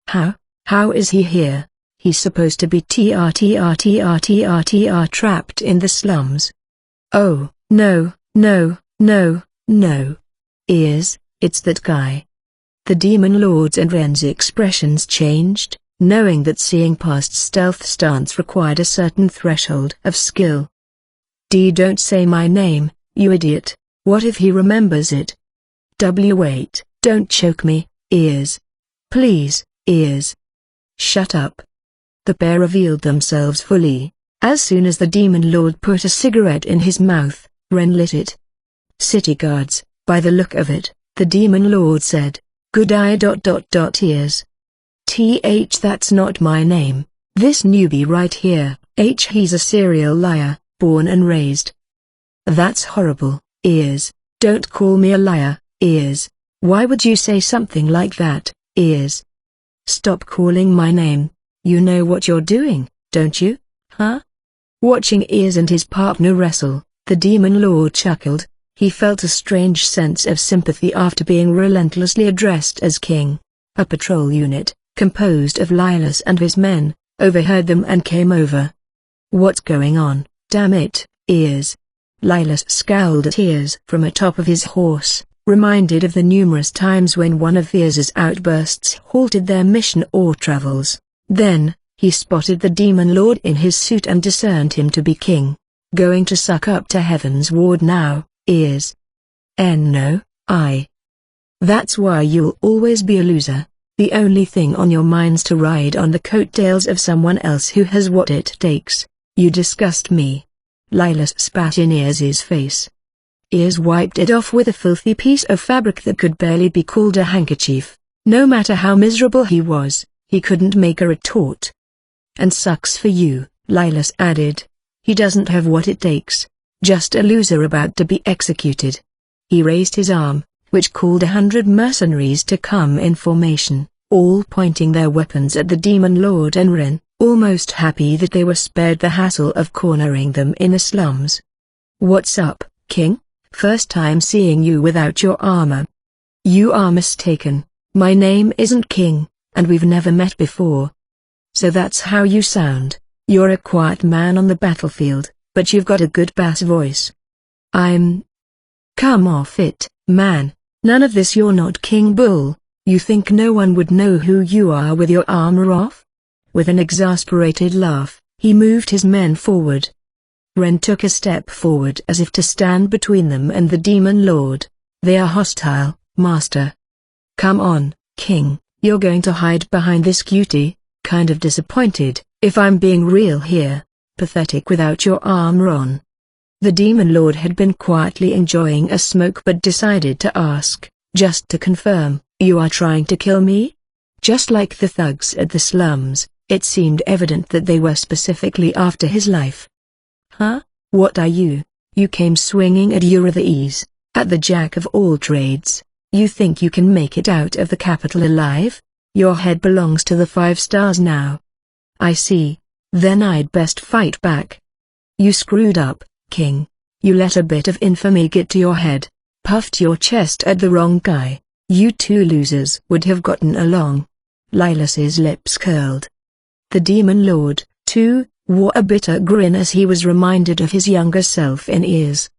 How is he here? He's supposed to be trapped in the slums." "Oh, no. It's that guy." The Demon Lord's and Ren's expressions changed, knowing that seeing past stealth stance required a certain threshold of skill. Don't say my name, you idiot. What if he remembers it?" Wait, don't choke me, ears. Please, ears. Shut up." The pair revealed themselves fully. As soon as the Demon Lord put a cigarette in his mouth, Ren lit it. "City guards, by the look of it," the Demon Lord said. "Good eye. Ears. That's not my name. This newbie right here, he's a serial liar, born and raised." "That's horrible, Ears. Don't call me a liar, Ears. Why would you say something like that, Ears? Stop calling my name. You know what you're doing, don't you, huh?" Watching Ears and his partner wrestle, the Demon Lord chuckled. He felt a strange sense of sympathy after being relentlessly addressed as king. A patrol unit, composed of Lilas and his men, overheard them and came over. "What's going on, damn it, Ears?" Lilas scowled at Ears from atop of his horse, reminded of the numerous times when one of Ears's outbursts halted their mission or travels. Then, he spotted the Demon Lord in his suit and discerned him to be king. "Going to suck up to Heaven's Ward now, Ears?" "No, That's why you'll always be a loser. The only thing on your mind's to ride on the coattails of someone else who has what it takes. You disgust me." Lilas spat in Ears's face. Ears wiped it off with a filthy piece of fabric that could barely be called a handkerchief. No matter how miserable he was, he couldn't make a retort. "And sucks for you," Lilas added. "He doesn't have what it takes. just a loser about to be executed. He raised his arm, which called 100 mercenaries to come in formation, all pointing their weapons at the Demon Lord and Ren, almost happy that they were spared the hassle of cornering them in the slums. "What's up, King? First time seeing you without your armor." "You are mistaken. My name isn't King, and we've never met before." "So that's how you sound. You're a quiet man on the battlefield, but you've got a good bass voice." "I'm..." "Come off it, man. None of this. You're not King Bull. You think no one would know who you are with your armor off?" With an exasperated laugh, he moved his men forward. Ren took a step forward as if to stand between them and the Demon Lord. "They are hostile, Master." "Come on, King, you're going to hide behind this cutie? Kind of disappointed, if I'm being real here. Pathetic without your armor on." The Demon Lord had been quietly enjoying a smoke but decided to ask, just to confirm, "You are trying to kill me?" Just like the thugs at the slums, it seemed evident that they were specifically after his life. "Huh? What are you? You came swinging at Eurythes, at the jack of all trades. You think you can make it out of the capital alive? Your head belongs to the 5 stars now." "I see. Then I'd best fight back." "You screwed up, King. You let a bit of infamy get to your head, puffed your chest at the wrong guy. You two losers would have gotten along." Lilas's lips curled. The Demon Lord, too, wore a bitter grin as he was reminded of his younger self in years.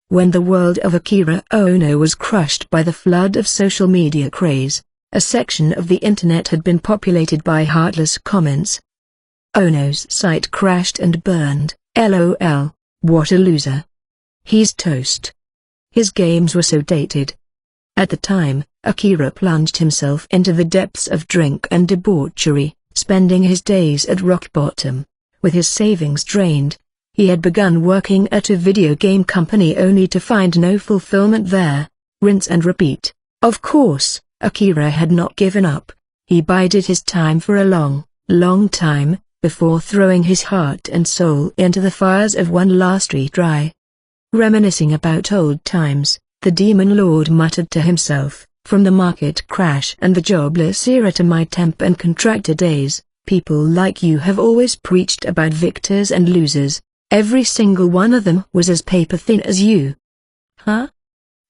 When the world of Akira Ono was crushed by the flood of social media craze, a section of the internet had been populated by heartless comments. "Ono's site crashed and burned, LOL, what a loser. He's toast. His games were so dated." At the time, Akira plunged himself into the depths of drink and debauchery, spending his days at rock bottom. With his savings drained, he had begun working at a video game company only to find no fulfillment there. Rinse and repeat. Of course, Akira had not given up. He bided his time for a long, long time, before throwing his heart and soul into the fires of one last retry. Reminiscing about old times, the Demon Lord muttered to himself, "From the market crash and the jobless era to my temp and contractor days, people like you have always preached about victors and losers. Every single one of them was as paper thin as you." Huh?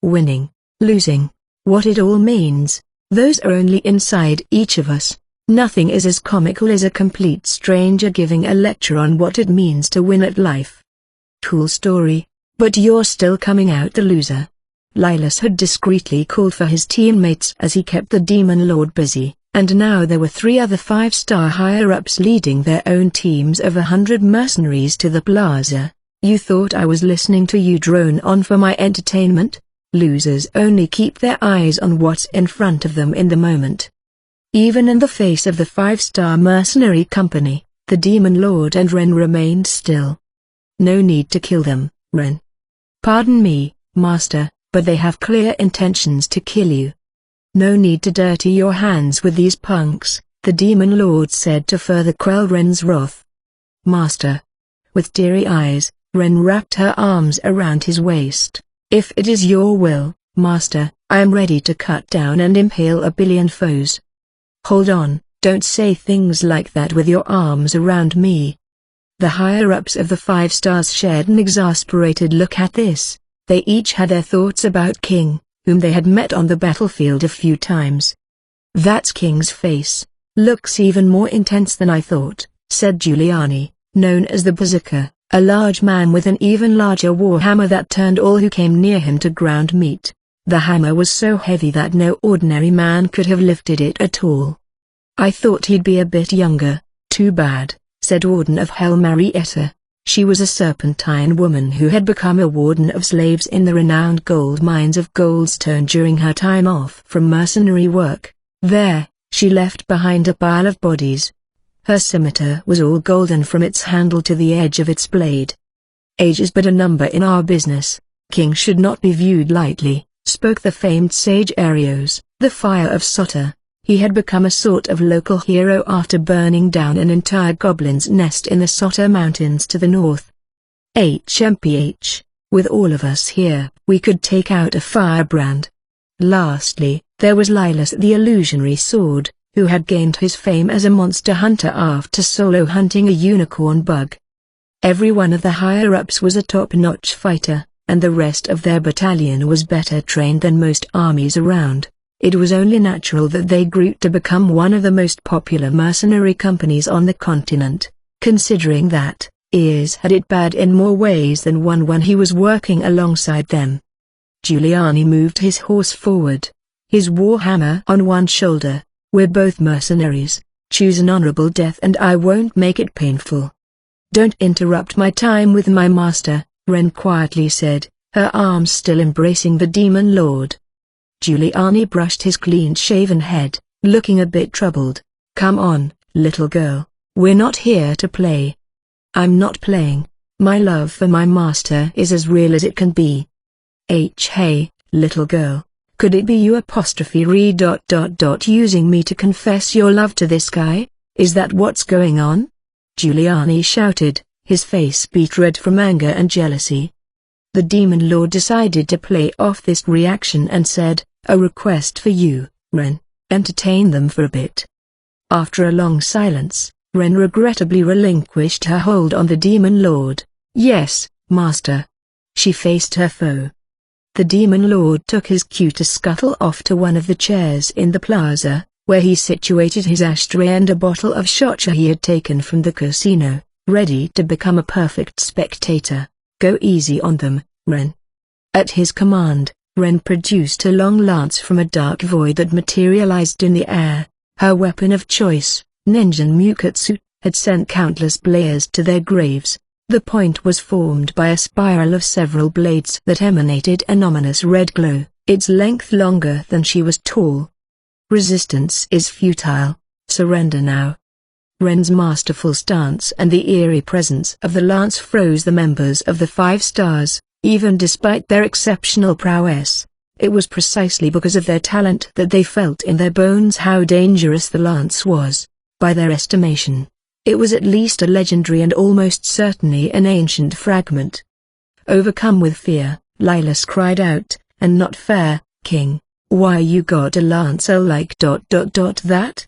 Winning, losing, what it all means, those are only inside each of us. Nothing is as comical as a complete stranger giving a lecture on what it means to win at life. Cool story, but you're still coming out the loser. Lilas had discreetly called for his teammates as he kept the Demon Lord busy, and now there were 3 other 5-star higher-ups leading their own teams of 100 mercenaries to the plaza. "You thought I was listening to you drone on for my entertainment? Losers only keep their eyes on what's in front of them in the moment." Even in the face of the 5-star mercenary company, the Demon Lord and Ren remained still. "No need to kill them, Ren." "Pardon me, Master, but they have clear intentions to kill you." "No need to dirty your hands with these punks," the Demon Lord said to further quell Ren's wrath. "Master." With teary eyes, Ren wrapped her arms around his waist. "If it is your will, Master, I am ready to cut down and impale a billion foes." "Hold on, don't say things like that with your arms around me." The higher-ups of the 5 stars shared an exasperated look at this. They each had their thoughts about King, whom they had met on the battlefield a few times. "That's King's face. Looks even more intense than I thought," said Giuliani, known as the Berserker, a large man with an even larger warhammer that turned all who came near him to ground meat. The hammer was so heavy that no ordinary man could have lifted it at all. "I thought he'd be a bit younger. Too bad," said Warden of Hell Marietta. She was a serpentine woman who had become a warden of slaves in the renowned gold mines of Goldstone during her time off from mercenary work. There, she left behind a pile of bodies. Her scimitar was all golden from its handle to the edge of its blade. "Age is but a number in our business. King should not be viewed lightly," spoke the famed sage Arios, the Fire of Sota. He had become a sort of local hero after burning down an entire goblin's nest in the Sota Mountains to the north. HMPH. With all of us here, we could take out a firebrand. Lastly, there was Lilas the illusionary sword, who had gained his fame as a monster hunter after solo hunting a unicorn bug. Every one of the higher-ups was a top-notch fighter, and the rest of their battalion was better trained than most armies around. It was only natural that they grew to become one of the most popular mercenary companies on the continent, considering that Ears had it bad in more ways than one when he was working alongside them. Giuliani moved his horse forward, his warhammer on one shoulder. "We're both mercenaries. Choose an honorable death and I won't make it painful." "Don't interrupt my time with my master," Ren quietly said, her arms still embracing the demon lord. Giuliani brushed his clean-shaven head, looking a bit troubled. "Come on, little girl, we're not here to play." "I'm not playing. My love for my master is as real as it can be." Hey, little girl, could it be you using me to confess your love to this guy? Is that what's going on?" Giuliani shouted, his face beet red from anger and jealousy. The demon lord decided to play off this reaction and said, "A request for you, Ren, entertain them for a bit." After a long silence, Ren regrettably relinquished her hold on the demon lord. "Yes, master." She faced her foe. The demon lord took his cue to scuttle off to one of the chairs in the plaza, where he situated his ashtray and a bottle of shotcha he had taken from the casino, ready to become a perfect spectator. "Go easy on them, Ren." At his command, Ren produced a long lance from a dark void that materialized in the air. Her weapon of choice, Ninjin Mukatsu, had sent countless players to their graves. The point was formed by a spiral of several blades that emanated an ominous red glow, its length longer than she was tall. "Resistance is futile. Surrender now." Ren's masterful stance and the eerie presence of the lance froze the members of the 5 stars, even despite their exceptional prowess. It was precisely because of their talent that they felt in their bones how dangerous the lance was. By their estimation, it was at least a legendary and almost certainly an ancient fragment. Overcome with fear, Lilas cried out, "And not fair, King. Why you got a lancer like that?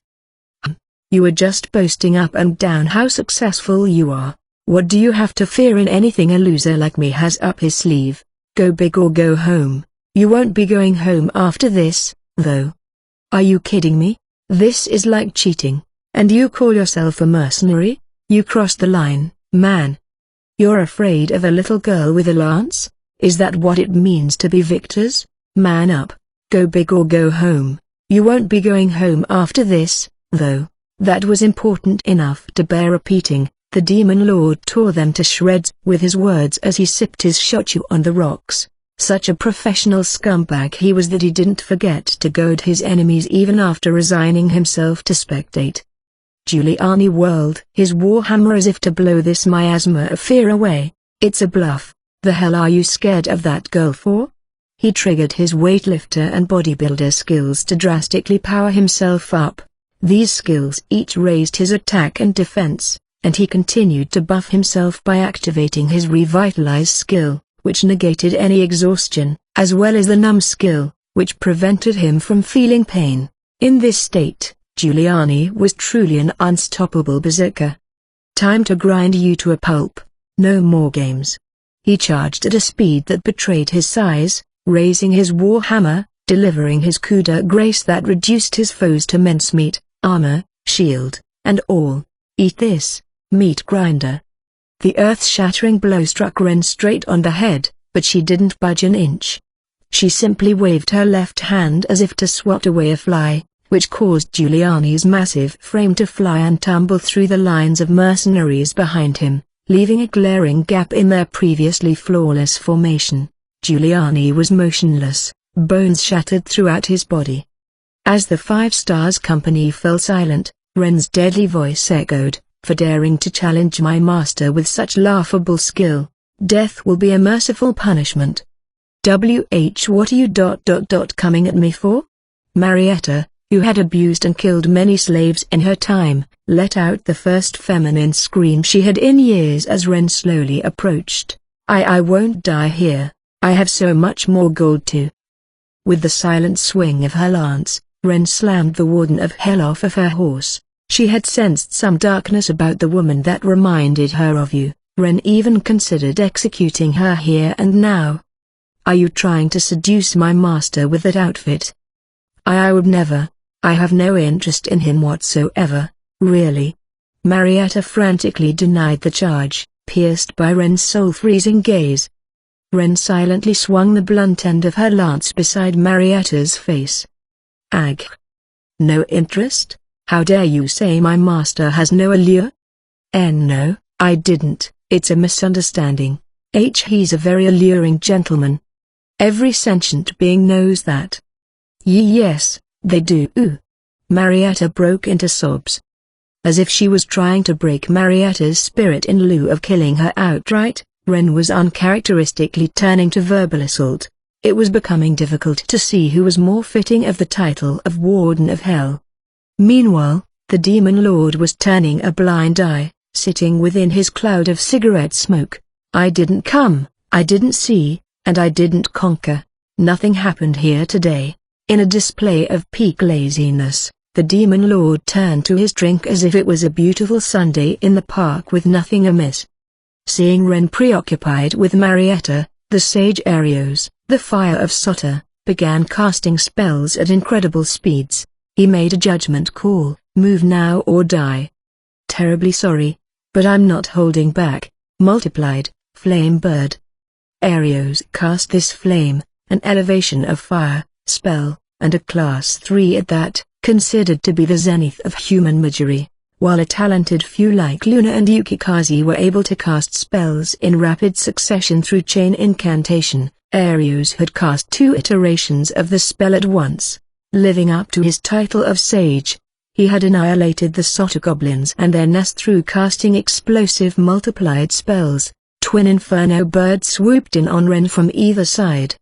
You were just boasting up and down how successful you are. What do you have to fear in anything a loser like me has up his sleeve? Go big or go home." "You won't be going home after this, though. Are you kidding me? This is like cheating. And you call yourself a mercenary? You crossed the line, man. You're afraid of a little girl with a lance? Is that what it means to be victors? Man up. Go big or go home. You won't be going home after this, though." That was important enough to bear repeating. The demon lord tore them to shreds with his words as he sipped his shochu on the rocks. Such a professional scumbag he was that he didn't forget to goad his enemies even after resigning himself to spectate. Giuliani whirled his warhammer as if to blow this miasma of fear away. "It's a bluff. The hell are you scared of that girl for?" He triggered his weightlifter and bodybuilder skills to drastically power himself up. These skills each raised his attack and defense, and he continued to buff himself by activating his revitalize skill, which negated any exhaustion, as well as the numb skill, which prevented him from feeling pain. In this state, Giuliani was truly an unstoppable berserker. "Time to grind you to a pulp. No more games." He charged at a speed that betrayed his size, raising his warhammer, delivering his coup de grace that reduced his foes to mincemeat, armor, shield, and all. "Eat this, meat grinder." The earth-shattering blow struck Ren straight on the head, but she didn't budge an inch. She simply waved her left hand as if to swat away a fly, which caused Giuliani's massive frame to fly and tumble through the lines of mercenaries behind him, leaving a glaring gap in their previously flawless formation. Giuliani was motionless, bones shattered throughout his body. As the 5 Stars Company fell silent, Ren's deadly voice echoed, "For daring to challenge my master with such laughable skill, death will be a merciful punishment." What are you coming at me for? Marietta, who had abused and killed many slaves in her time, let out the first feminine scream she had in years as Ren slowly approached. I won't die here. I have so much more gold too. With the silent swing of her lance, Ren slammed the Warden of Hell off of her horse. She had sensed some darkness about the woman that reminded her of you. Ren even considered executing her here and now. Are you trying to seduce my master with that outfit? I would never. I have no interest in him whatsoever, really. Marietta frantically denied the charge, pierced by Ren's soul-freezing gaze. Ren silently swung the blunt end of her lance beside Marietta's face. Ag. No interest? How dare you say my master has no allure? No, I didn't. It's a misunderstanding. He's a very alluring gentleman. Every sentient being knows that. Yes, they do. Marietta broke into sobs. As if she was trying to break Marietta's spirit in lieu of killing her outright, Ren was uncharacteristically turning to verbal assault. It was becoming difficult to see who was more fitting of the title of Warden of Hell. Meanwhile, the Demon Lord was turning a blind eye, sitting within his cloud of cigarette smoke. I didn't come, I didn't see, and I didn't conquer. Nothing happened here today. In a display of peak laziness, the Demon Lord turned to his drink as if it was a beautiful Sunday in the park with nothing amiss. Seeing Ren preoccupied with Marietta, the sage Arios, the fire of Sota, began casting spells at incredible speeds. He made a judgment call, move now or die. Terribly sorry, but I'm not holding back. Multiplied, Flame Bird. Arios cast this flame, an elevation of fire, spell, and a class 3 at that, considered to be the zenith of human magery, while a talented few like Luna and Yukikaze were able to cast spells in rapid succession through chain incantation. Arios had cast 2 iterations of the spell at once. Living up to his title of sage, he had annihilated the Sota goblins and their nest through casting explosive multiplied spells. Twin inferno birds swooped in on Ren from either side.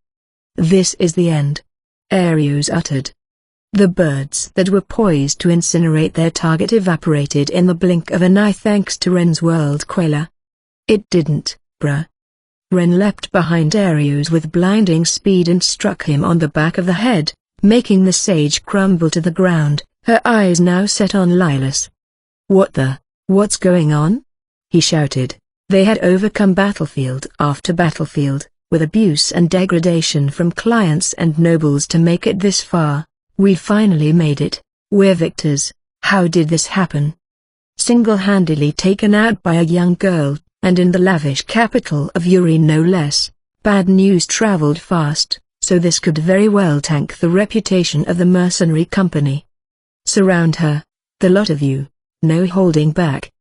This is the end. Arios uttered. The birds that were poised to incinerate their target evaporated in the blink of an eye thanks to Ren's world queller. It didn't, bruh. Ren leapt behind Arios with blinding speed and struck him on the back of the head, making the sage crumble to the ground, her eyes now set on Lilas. What's going on? He shouted. They had overcome battlefield after battlefield, with abuse and degradation from clients and nobles to make it this far. We'd finally made it. We're victors. How did this happen? Single-handedly taken out by a young girl, and in the lavish capital of Yuri no less. Bad news traveled fast, so this could very well tank the reputation of the mercenary company. Surround her, the lot of you. No holding back.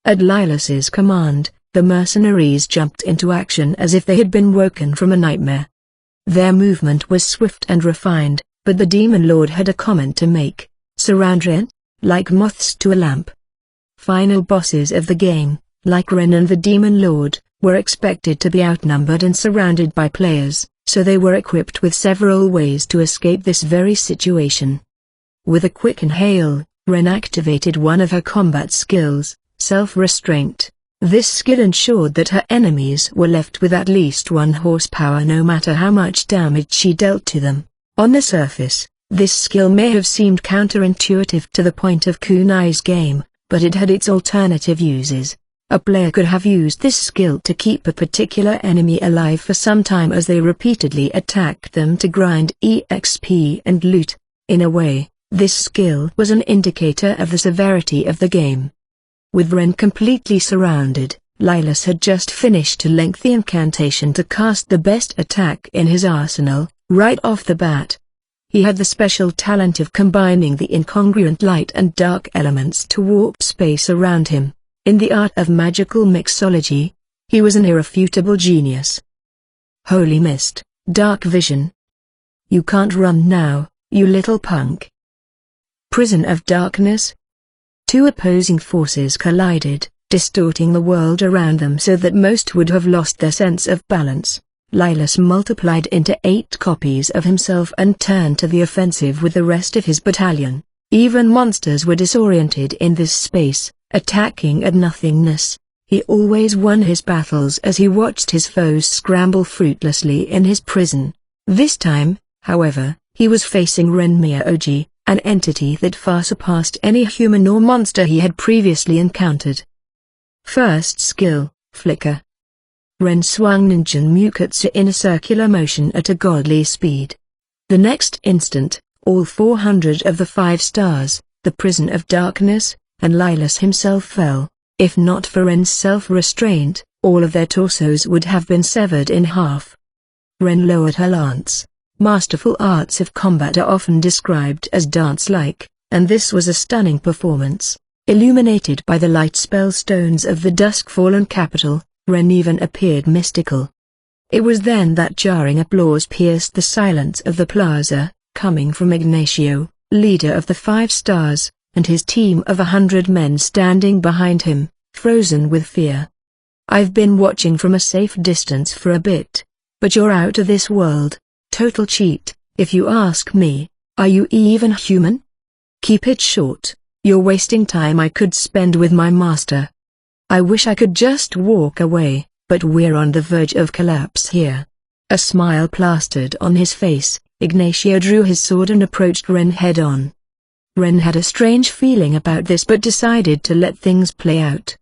At Lilas's command, the mercenaries jumped into action as if they had been woken from a nightmare. Their movement was swift and refined, but the Demon Lord had a comment to make. Surround Ren, like moths to a lamp. Final bosses of the game, like Ren and the Demon Lord, were expected to be outnumbered and surrounded by players, so they were equipped with several ways to escape this very situation. With a quick inhale, Ren activated one of her combat skills, self-restraint. This skill ensured that her enemies were left with at least 1 horsepower no matter how much damage she dealt to them. On the surface, this skill may have seemed counterintuitive to the point of Kunai's game, but it had its alternative uses. A player could have used this skill to keep a particular enemy alive for some time as they repeatedly attacked them to grind EXP and loot. In a way, this skill was an indicator of the severity of the game. With Ren completely surrounded, Lilas had just finished a lengthy incantation to cast the best attack in his arsenal, right off the bat. He had the special talent of combining the incongruent light and dark elements to warp space around him. In the art of magical mixology, he was an irrefutable genius. Holy mist, dark vision. You can't run now, you little punk. Prison of darkness. 2 opposing forces collided, distorting the world around them so that most would have lost their sense of balance. Lilas multiplied into 8 copies of himself and turned to the offensive with the rest of his battalion. Even monsters were disoriented in this space, attacking at nothingness. He always won his battles as he watched his foes scramble fruitlessly in his prison. This time, however, he was facing Renmyoji, an entity that far surpassed any human or monster he had previously encountered. First skill, Flicker. Ren swung Ninjutsu in a circular motion at a godly speed. The next instant, all 400 of the 5 stars, the prison of darkness, and Lilas himself fell. If not for Ren's self-restraint, all of their torsos would have been severed in half. Ren lowered her lance. Masterful arts of combat are often described as dance-like, and this was a stunning performance. Illuminated by the light spell stones of the dusk-fallen capital, Ren even appeared mystical. It was then that jarring applause pierced the silence of the plaza, coming from Ignacio, leader of the 5 stars, and his team of 100 men standing behind him, frozen with fear. I've been watching from a safe distance for a bit, but you're out of this world. Total cheat, if you ask me. Are you even human? Keep it short. You're wasting time I could spend with my master. I wish I could just walk away, but we're on the verge of collapse here. A smile plastered on his face, Ignacio drew his sword and approached Ren head-on. Ren had a strange feeling about this but decided to let things play out.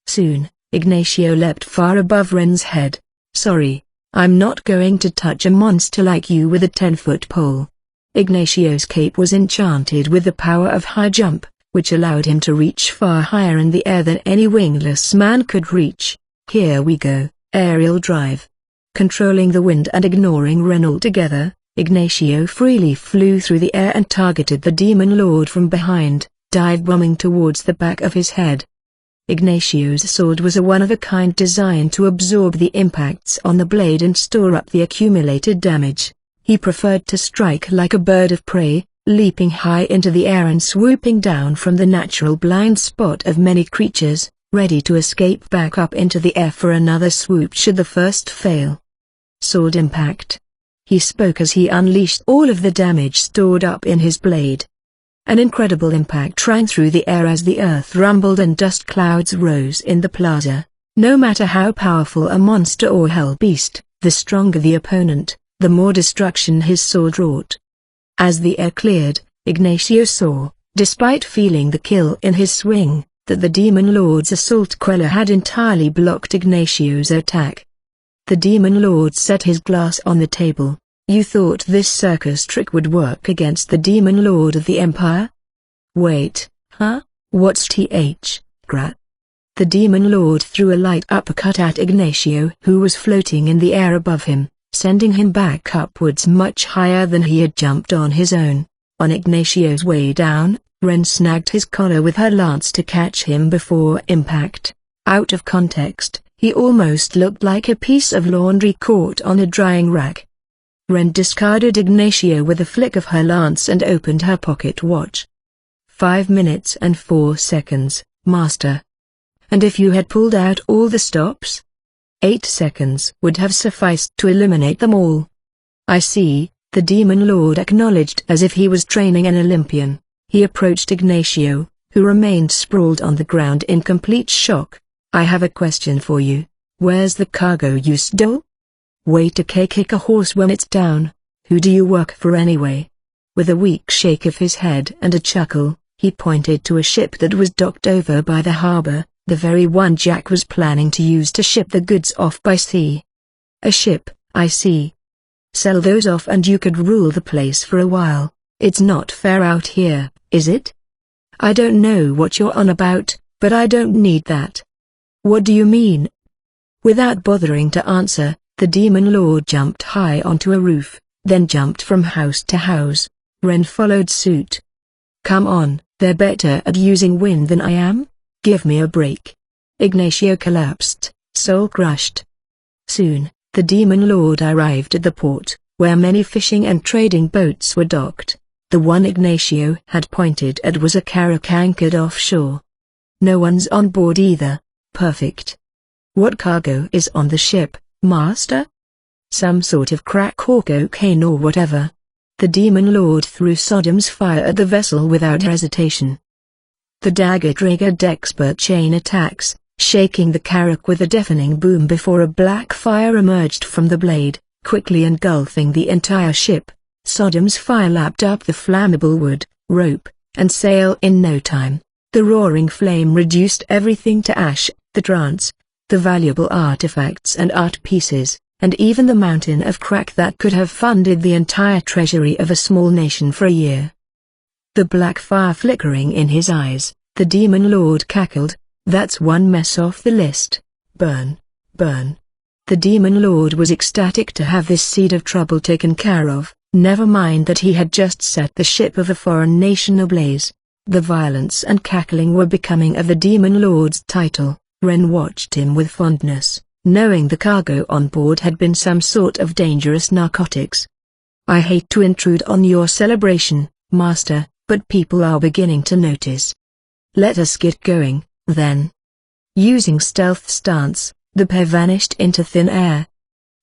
Soon, Ignacio leapt far above Ren's head. Sorry, I'm not going to touch a monster like you with a 10-foot pole. Ignacio's cape was enchanted with the power of high jump, which allowed him to reach far higher in the air than any wingless man could reach. Here we go, aerial drive. Controlling the wind and ignoring Ren altogether, Ignacio freely flew through the air and targeted the Demon Lord from behind, dive-bombing towards the back of his head. Ignacio's sword was a one-of-a-kind design to absorb the impacts on the blade and store up the accumulated damage. He preferred to strike like a bird of prey, leaping high into the air and swooping down from the natural blind spot of many creatures, ready to escape back up into the air for another swoop should the first fail. Sword impact. He spoke as he unleashed all of the damage stored up in his blade. An incredible impact rang through the air as the earth rumbled and dust clouds rose in the plaza. No matter how powerful a monster or hell beast, the stronger the opponent, the more destruction his sword wrought. As the air cleared, Ignacio saw, despite feeling the kill in his swing, that the Demon Lord's assault queller had entirely blocked Ignacio's attack. The Demon Lord set his glass on the table. You thought this circus trick would work against the Demon Lord of the Empire? Wait, huh? What's Grat? The Demon Lord threw a light uppercut at Ignacio, who was floating in the air above him, sending him back upwards much higher than he had jumped on his own. On Ignacio's way down, Ren snagged his collar with her lance to catch him before impact. Out of context, he almost looked like a piece of laundry caught on a drying rack. Ren discarded Ignacio with a flick of her lance and opened her pocket watch. 5 minutes and 4 seconds, Master. And if you had pulled out all the stops? 8 seconds would have sufficed to eliminate them all. I see, the Demon Lord acknowledged as if he was training an Olympian. He approached Ignacio, who remained sprawled on the ground in complete shock. I have a question for you. Where's the cargo you stole? Way to kick a horse when it's down. Who do you work for anyway? With a weak shake of his head and a chuckle, he pointed to a ship that was docked over by the harbor, the very one Jack was planning to use to ship the goods off by sea. A ship, I see. Sell those off and you could rule the place for a while. It's not fair out here, is it? I don't know what you're on about, but I don't need that. What do you mean? Without bothering to answer, the Demon Lord jumped high onto a roof, then jumped from house to house. Ren followed suit. Come on, they're better at using wind than I am? Give me a break. Ignacio collapsed, soul crushed. Soon, the Demon Lord arrived at the port, where many fishing and trading boats were docked. The one Ignacio had pointed at was a carrack anchored offshore. No one's on board either. Perfect. What cargo is on the ship, Master? Some sort of crack or cocaine or whatever. The Demon Lord threw Sodom's fire at the vessel without hesitation. The dagger triggered expert chain attacks, shaking the carrack with a deafening boom before a black fire emerged from the blade, quickly engulfing the entire ship. Sodom's fire lapped up the flammable wood, rope, and sail in no time. The roaring flame reduced everything to ash, the trance, the valuable artifacts and art pieces, and even the mountain of crack that could have funded the entire treasury of a small nation for a year. The black fire flickering in his eyes, the demon lord cackled, "That's one mess off the list. Burn, burn." The demon lord was ecstatic to have this seed of trouble taken care of, never mind that he had just set the ship of a foreign nation ablaze. The violence and cackling were becoming of the demon lord's title. Ren watched him with fondness, knowing the cargo on board had been some sort of dangerous narcotics. "I hate to intrude on your celebration, Master, but people are beginning to notice. Let us get going, then." Using stealth stance, the pair vanished into thin air.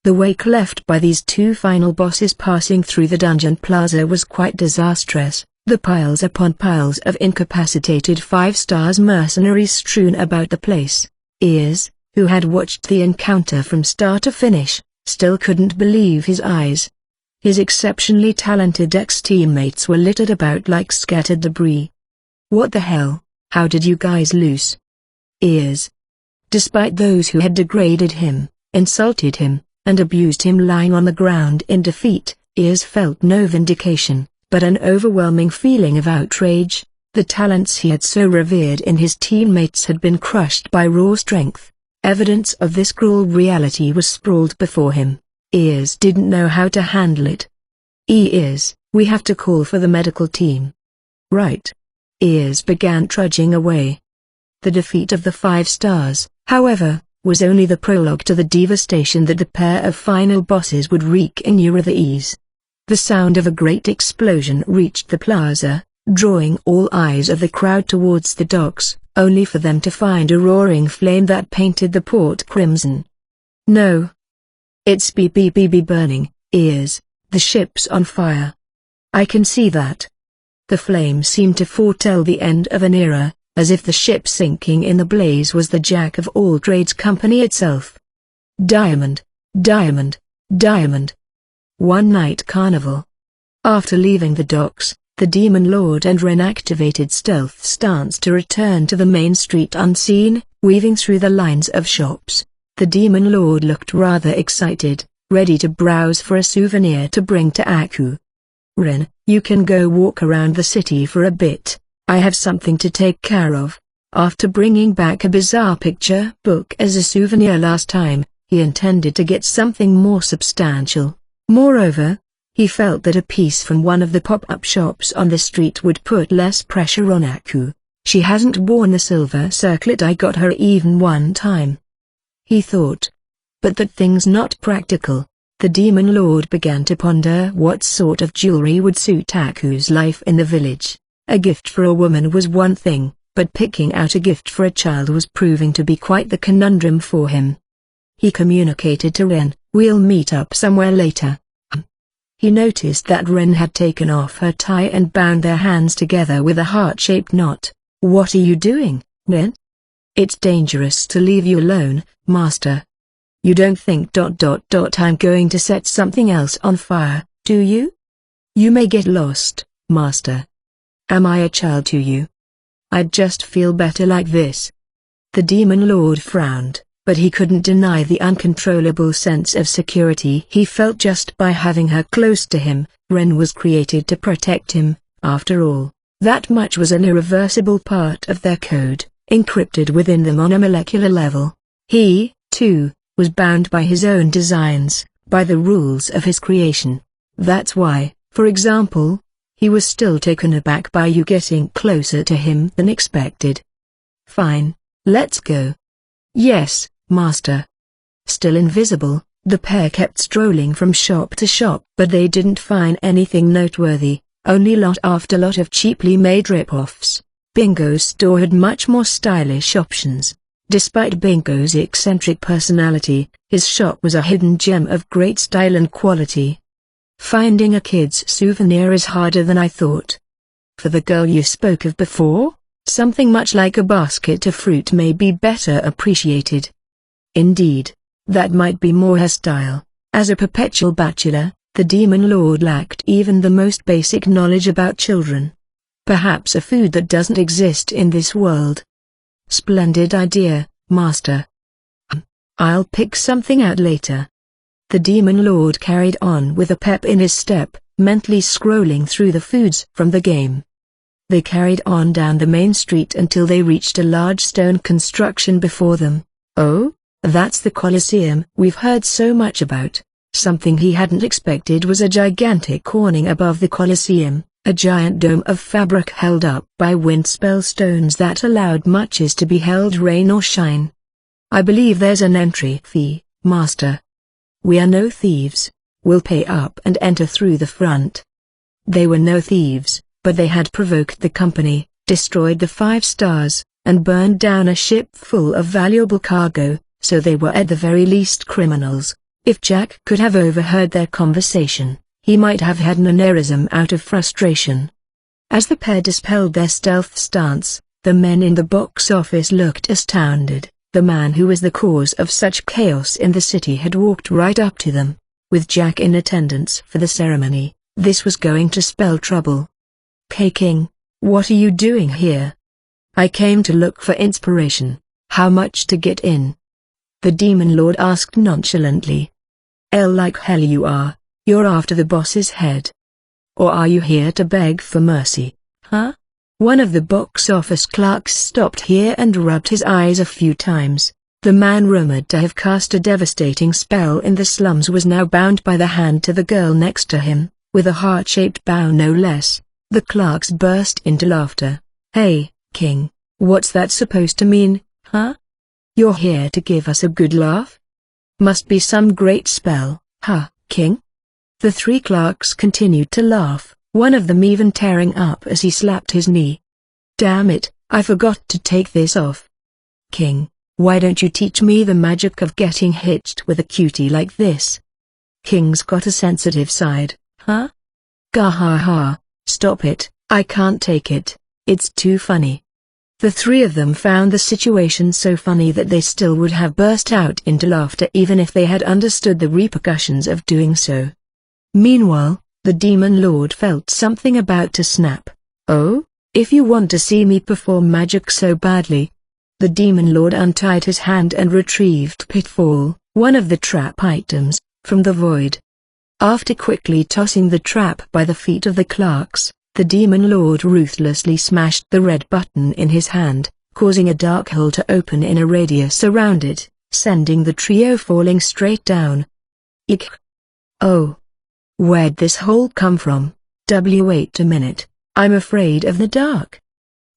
The wake left by these two final bosses passing through the dungeon plaza was quite disastrous. The piles upon piles of incapacitated 5-star mercenaries strewn about the place. Ears, who had watched the encounter from start to finish, still couldn't believe his eyes. His exceptionally talented ex-teammates were littered about like scattered debris. "What the hell, how did you guys lose?" Ears. Despite those who had degraded him, insulted him, and abused him lying on the ground in defeat, Ears felt no vindication, but an overwhelming feeling of outrage. The talents he had so revered in his teammates had been crushed by raw strength. Evidence of this cruel reality was sprawled before him. Ears didn't know how to handle it. "Ears, we have to call for the medical team." "Right." Ears began trudging away. The defeat of the 5 stars, however, was only the prologue to the devastation that the pair of final bosses would wreak in Ease. The sound of a great explosion reached the plaza, drawing all eyes of the crowd towards the docks, only for them to find a roaring flame that painted the port crimson. "No. It's BBBB burning, Ears, the ship's on fire. I can see that." The flame seemed to foretell the end of an era, as if the ship sinking in the blaze was the Jack of all trades company itself. Diamond, diamond, diamond. One night carnival. After leaving the docks, the Demon Lord and Ren activated stealth stance to return to the main street unseen, weaving through the lines of shops. The Demon Lord looked rather excited, ready to browse for a souvenir to bring to Aku. "Ren, you can go walk around the city for a bit. I have something to take care of." After bringing back a bizarre picture book as a souvenir last time, he intended to get something more substantial. Moreover, he felt that a piece from one of the pop-up shops on the street would put less pressure on Aku. "She hasn't worn the silver circlet I got her even one time," he thought. But that thing's not practical. The Demon Lord began to ponder what sort of jewelry would suit Aku's life in the village. A gift for a woman was one thing, but picking out a gift for a child was proving to be quite the conundrum for him. He communicated to Ren, "We'll meet up somewhere later." He noticed that Ren had taken off her tie and bound their hands together with a heart-shaped knot. "What are you doing, Ren?" "It's dangerous to leave you alone, Master." "You don't think I'm going to set something else on fire, do you?" "You may get lost, Master." "Am I a child to you? I'd just feel better like this." The Demon Lord frowned, but he couldn't deny the uncontrollable sense of security he felt just by having her close to him. Ren was created to protect him, after all. That much was an irreversible part of their code, encrypted within them on a molecular level. He, too, was bound by his own designs, by the rules of his creation. That's why, for example, he was still taken aback by you getting closer to him than expected. "Fine, let's go." "Yes, Master." Still invisible, the pair kept strolling from shop to shop, but they didn't find anything noteworthy, only lot after lot of cheaply made rip-offs. Bingo's store had much more stylish options. Despite Bingo's eccentric personality, his shop was a hidden gem of great style and quality. "Finding a kid's souvenir is harder than I thought." "For the girl you spoke of before?" Something much like a basket of fruit may be better appreciated. Indeed, that might be more her style. As a perpetual bachelor, the Demon Lord lacked even the most basic knowledge about children. Perhaps a food that doesn't exist in this world. Splendid idea, Master. I'll pick something out later. The Demon Lord carried on with a pep in his step, mentally scrolling through the foods from the game. They carried on down the main street until they reached a large stone construction before them. Oh, that's the Colosseum we've heard so much about. Something he hadn't expected was a gigantic awning above the Colosseum, a giant dome of fabric held up by windspell stones that allowed matches to be held rain or shine. I believe there's an entry fee, Master. We are no thieves. We'll pay up and enter through the front. They were no thieves, but they had provoked the company, destroyed the 5 stars, and burned down a ship full of valuable cargo, so they were at the very least criminals. If Jack could have overheard their conversation, he might have had an aneurysm out of frustration. As the pair dispelled their stealth stance, the men in the box office looked astounded. The man who was the cause of such chaos in the city had walked right up to them. With Jack in attendance for the ceremony, this was going to spell trouble. King, what are you doing here? I came to look for inspiration. How much to get in? The Demon Lord asked nonchalantly. Like hell you are. You're after the boss's head. Or are you here to beg for mercy, huh? One of the box office clerks stopped here and rubbed his eyes a few times. The man rumored to have cast a devastating spell in the slums was now bound by the hand to the girl next to him, with a heart-shaped bow no less. The clerks burst into laughter. Hey, King, what's that supposed to mean, huh? You're here to give us a good laugh? Must be some great spell, huh, King? The 3 clerks continued to laugh, one of them even tearing up as he slapped his knee. Damn it, I forgot to take this off. King, why don't you teach me the magic of getting hitched with a cutie like this? King's got a sensitive side, huh? Gah ha ha, stop it, I can't take it, it's too funny. The 3 of them found the situation so funny that they still would have burst out into laughter even if they had understood the repercussions of doing so. Meanwhile, the Demon Lord felt something about to snap. Oh, if you want to see me perform magic so badly. The Demon Lord untied his hand and retrieved Pitfall, one of the trap items, from the void. After quickly tossing the trap by the feet of the clerks, the Demon Lord ruthlessly smashed the red button in his hand, causing a dark hole to open in a radius around it, sending the trio falling straight down. Eek! Oh! Where'd this hole come from? Wait a minute, I'm afraid of the dark.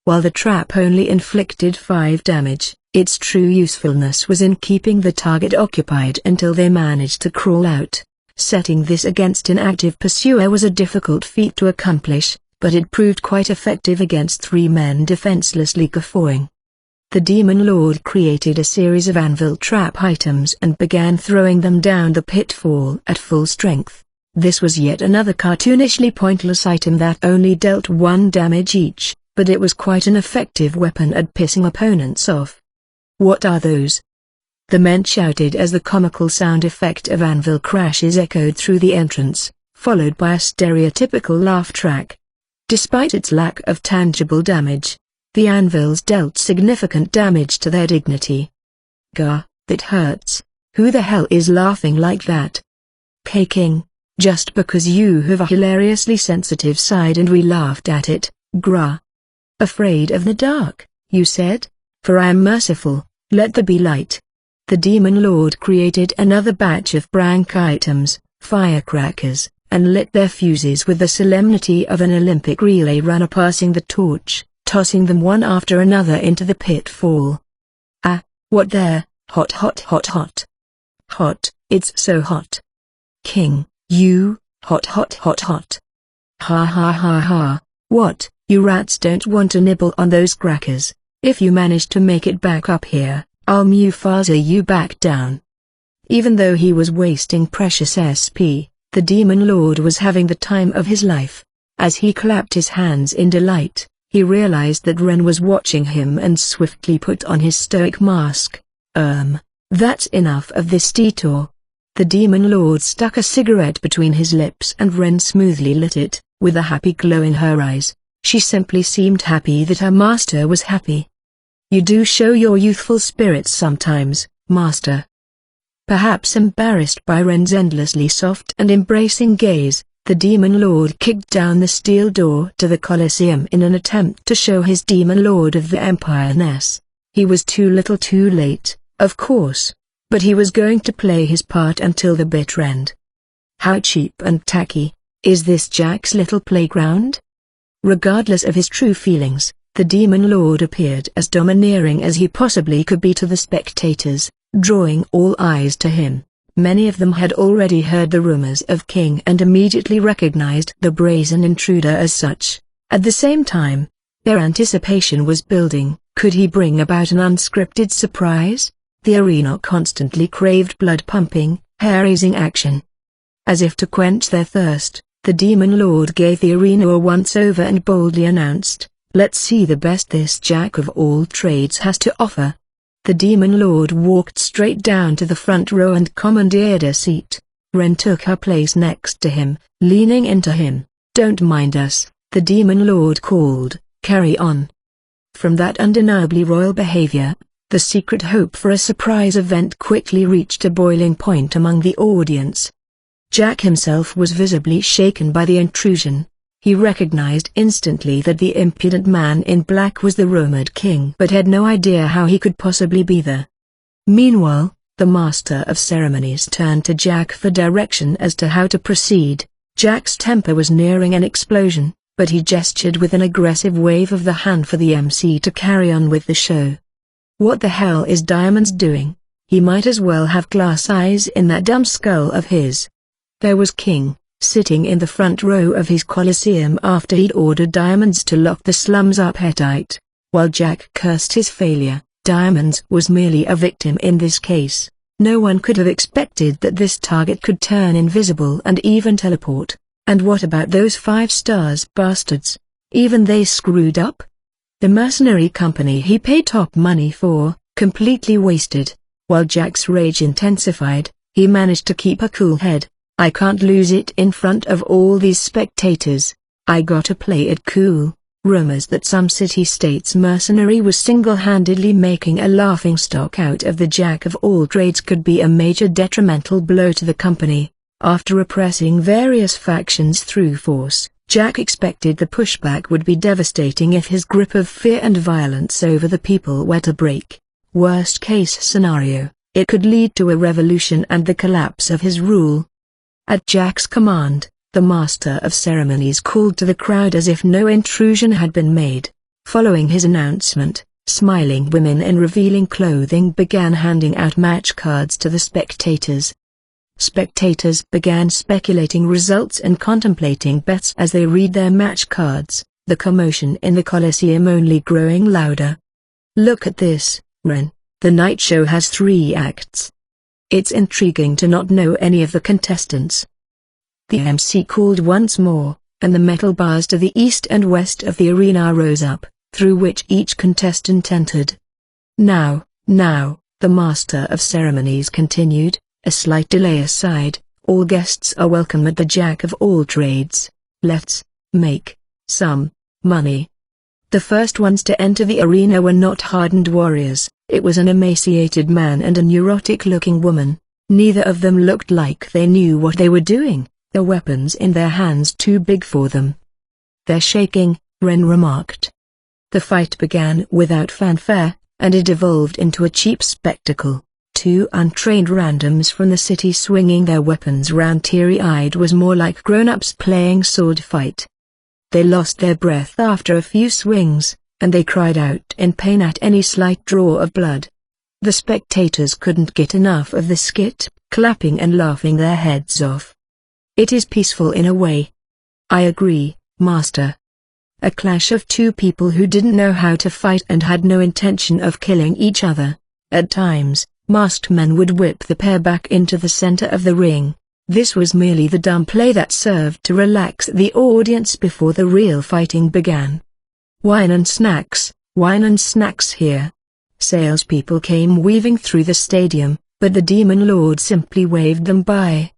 While the trap only inflicted 5 damage, its true usefulness was in keeping the target occupied until they managed to crawl out. Setting this against an active pursuer was a difficult feat to accomplish, but it proved quite effective against 3 men defenselessly guffawing. The Demon Lord created a series of anvil trap items and began throwing them down the pitfall at full strength. This was yet another cartoonishly pointless item that only dealt 1 damage each, but it was quite an effective weapon at pissing opponents off. What are those? The men shouted as the comical sound effect of anvil crashes echoed through the entrance, followed by a stereotypical laugh track. Despite its lack of tangible damage, the anvils dealt significant damage to their dignity. Gah, that hurts. Who the hell is laughing like that? King, just because you have a hilariously sensitive side and we laughed at it, grah. Afraid of the dark, you said? For I am merciful, let there be light. The Demon Lord created another batch of prank items, firecrackers, and lit their fuses with the solemnity of an Olympic relay runner passing the torch, tossing them one after another into the pitfall. Ah, what there? Hot hot hot hot. Hot, it's so hot. King, you, hot hot hot hot. Ha ha ha ha, what, you rats don't want to nibble on those crackers? If you manage to make it back up here, I'll Mufasa you back down. Even though he was wasting precious SP, the Demon Lord was having the time of his life. As he clapped his hands in delight, He realized that Ren was watching him and swiftly put on his stoic mask. That's enough of this detour. The Demon Lord stuck a cigarette between his lips and Ren smoothly lit it, with a happy glow in her eyes. She simply seemed happy that her master was happy. You do show your youthful spirits sometimes, master. Perhaps embarrassed by Ren's endlessly soft and embracing gaze, the Demon Lord kicked down the steel door to the Colosseum in an attempt to show his Demon Lord of the Empire-ness. He was too little too late, of course, but he was going to play his part until the bitter end. How cheap and tacky. Is this Jack's little playground? Regardless of his true feelings, the Demon Lord appeared as domineering as he possibly could be to the spectators, drawing all eyes to him. Many of them had already heard the rumors of King and immediately recognized the brazen intruder as such. At the same time, their anticipation was building. Could he bring about an unscripted surprise? The arena constantly craved blood-pumping, hair-raising action. As if to quench their thirst, the Demon Lord gave the arena a once-over and boldly announced, "Let's see the best this Jack of all trades has to offer." The Demon Lord walked straight down to the front row and commandeered a seat. Ren took her place next to him, leaning into him. "Don't mind us," the Demon Lord called, "carry on." From that undeniably royal behavior, the secret hope for a surprise event quickly reached a boiling point among the audience. Jack himself was visibly shaken by the intrusion. He recognized instantly that the impudent man in black was the rumored king but had no idea how he could possibly be there. Meanwhile, the master of ceremonies turned to Jack for direction as to how to proceed. Jack's temper was nearing an explosion, but he gestured with an aggressive wave of the hand for the MC to carry on with the show. What the hell is Diamonds doing? He might as well have glass eyes in that dumb skull of his. There was King, sitting in the front row of his Colosseum after he'd ordered Diamonds to lock the slums up airtight. While Jack cursed his failure, Diamonds was merely a victim in this case. No one could have expected that this target could turn invisible and even teleport. And what about those 5 stars bastards? Even they screwed up? The mercenary company he paid top money for, completely wasted. While Jack's rage intensified, he managed to keep a cool head. "I can't lose it in front of all these spectators. I gotta play it cool." Rumors that some city-states mercenary was single-handedly making a laughingstock out of the Jack of all trades could be a major detrimental blow to the company. After repressing various factions through force, Jack expected the pushback would be devastating if his grip of fear and violence over the people were to break. Worst-case scenario, it could lead to a revolution and the collapse of his rule. At Jack's command, the master of ceremonies called to the crowd as if no intrusion had been made. Following his announcement, smiling women in revealing clothing began handing out match cards to the spectators. Spectators began speculating results and contemplating bets as they read their match cards, the commotion in the Colosseum only growing louder. "Look at this, Ren, the night show has 3 acts. It's intriguing to not know any of the contestants." The MC called once more, and the metal bars to the east and west of the arena rose up, through which each contestant entered. Now, the master of ceremonies continued, a slight delay aside, "All guests are welcome at the Jack of all trades. Let's make some money." The first ones to enter the arena were not hardened warriors. It was an emaciated man and a neurotic-looking woman. Neither of them looked like they knew what they were doing, the weapons in their hands too big for them. "They're shaking," Ren remarked. The fight began without fanfare, and it evolved into a cheap spectacle. 2 untrained randoms from the city swinging their weapons round teary-eyed was more like grown-ups playing sword fight. They lost their breath after a few swings, and they cried out in pain at any slight draw of blood. The spectators couldn't get enough of the skit, clapping and laughing their heads off. "It is peaceful in a way." "I agree, Master." A clash of 2 people who didn't know how to fight and had no intention of killing each other. At times, masked men would whip the pair back into the center of the ring. This was merely the dumb play that served to relax the audience before the real fighting began. Wine and snacks here. Salespeople came weaving through the stadium, but the Demon Lord simply waved them by.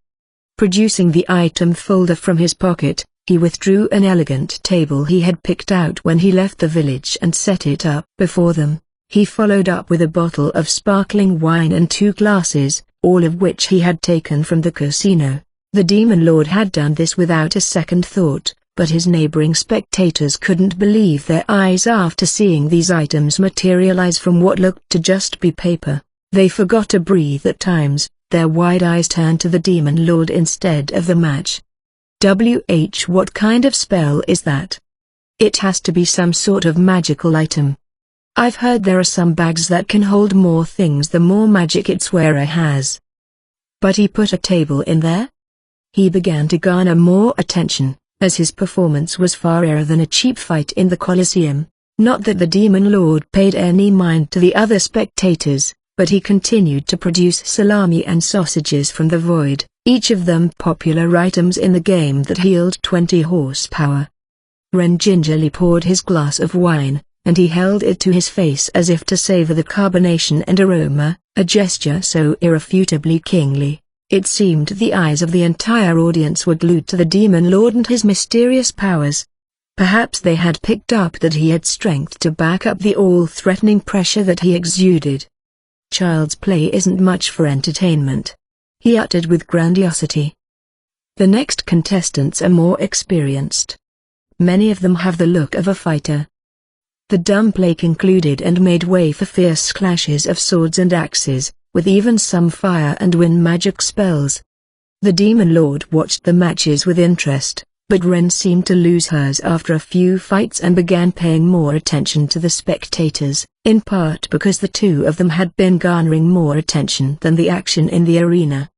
Producing the item folder from his pocket, he withdrew an elegant table he had picked out when he left the village and set it up before them. He followed up with a bottle of sparkling wine and 2 glasses, all of which he had taken from the casino. The Demon Lord had done this without a second thought, but his neighboring spectators couldn't believe their eyes after seeing these items materialize from what looked to just be paper. They forgot to breathe at times, their wide eyes turned to the Demon Lord instead of the match. What kind of spell is that? It has to be some sort of magical item. I've heard there are some bags that can hold more things the more magic its wearer has. But he put a table in there? He began to garner more attention, as his performance was far rarer than a cheap fight in the Colosseum. Not that the Demon Lord paid any mind to the other spectators, but he continued to produce salami and sausages from the void, each of them popular items in the game that yield 20 horsepower. Ren gingerly poured his glass of wine, and he held it to his face as if to savor the carbonation and aroma, a gesture so irrefutably kingly. It seemed the eyes of the entire audience were glued to the Demon Lord and his mysterious powers. Perhaps they had picked up that he had strength to back up the all-threatening pressure that he exuded. Child's play isn't much for entertainment, he uttered with grandiosity. The next contestants are more experienced. Many of them have the look of a fighter. The dumb play concluded and made way for fierce clashes of swords and axes, with even some fire and wind magic spells. The Demon Lord watched the matches with interest, but Ren seemed to lose hers after a few fights and began paying more attention to the spectators, in part because the two of them had been garnering more attention than the action in the arena.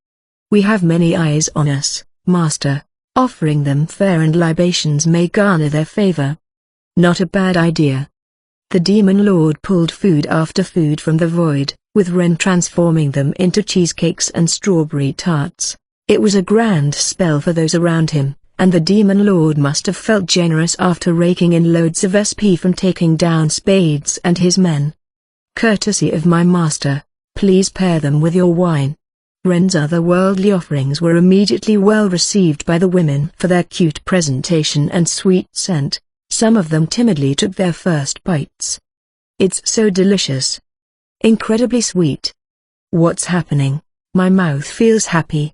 We have many eyes on us, Master. Offering them fare and libations may garner their favor. Not a bad idea. The Demon Lord pulled food after food from the void, with Ren transforming them into cheesecakes and strawberry tarts. It was a grand spell for those around him, and the Demon Lord must have felt generous after raking in loads of SP from taking down Spades and his men. Courtesy of my master, please pair them with your wine. Ren's otherworldly offerings were immediately well received by the women for their cute presentation and sweet scent. Some of them timidly took their first bites. It's so delicious. Incredibly sweet. What's happening? My mouth feels happy.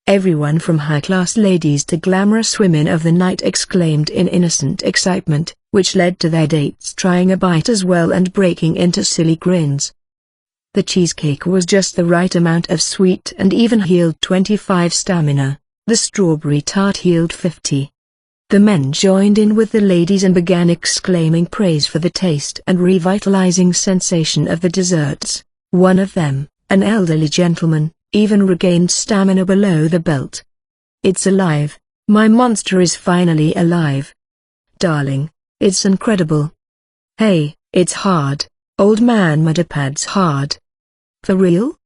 Everyone from high-class ladies to glamorous women of the night exclaimed in innocent excitement, which led to their dates trying a bite as well and breaking into silly grins. The cheesecake was just the right amount of sweet and even healed 25 stamina. The strawberry tart healed 50. The men joined in with the ladies and began exclaiming praise for the taste and revitalizing sensation of the desserts. One of them, an elderly gentleman, even regained stamina below the belt. It's alive. My monster is finally alive. Darling, it's incredible. Hey, it's hard. Old man Mudderpad's hard. For real?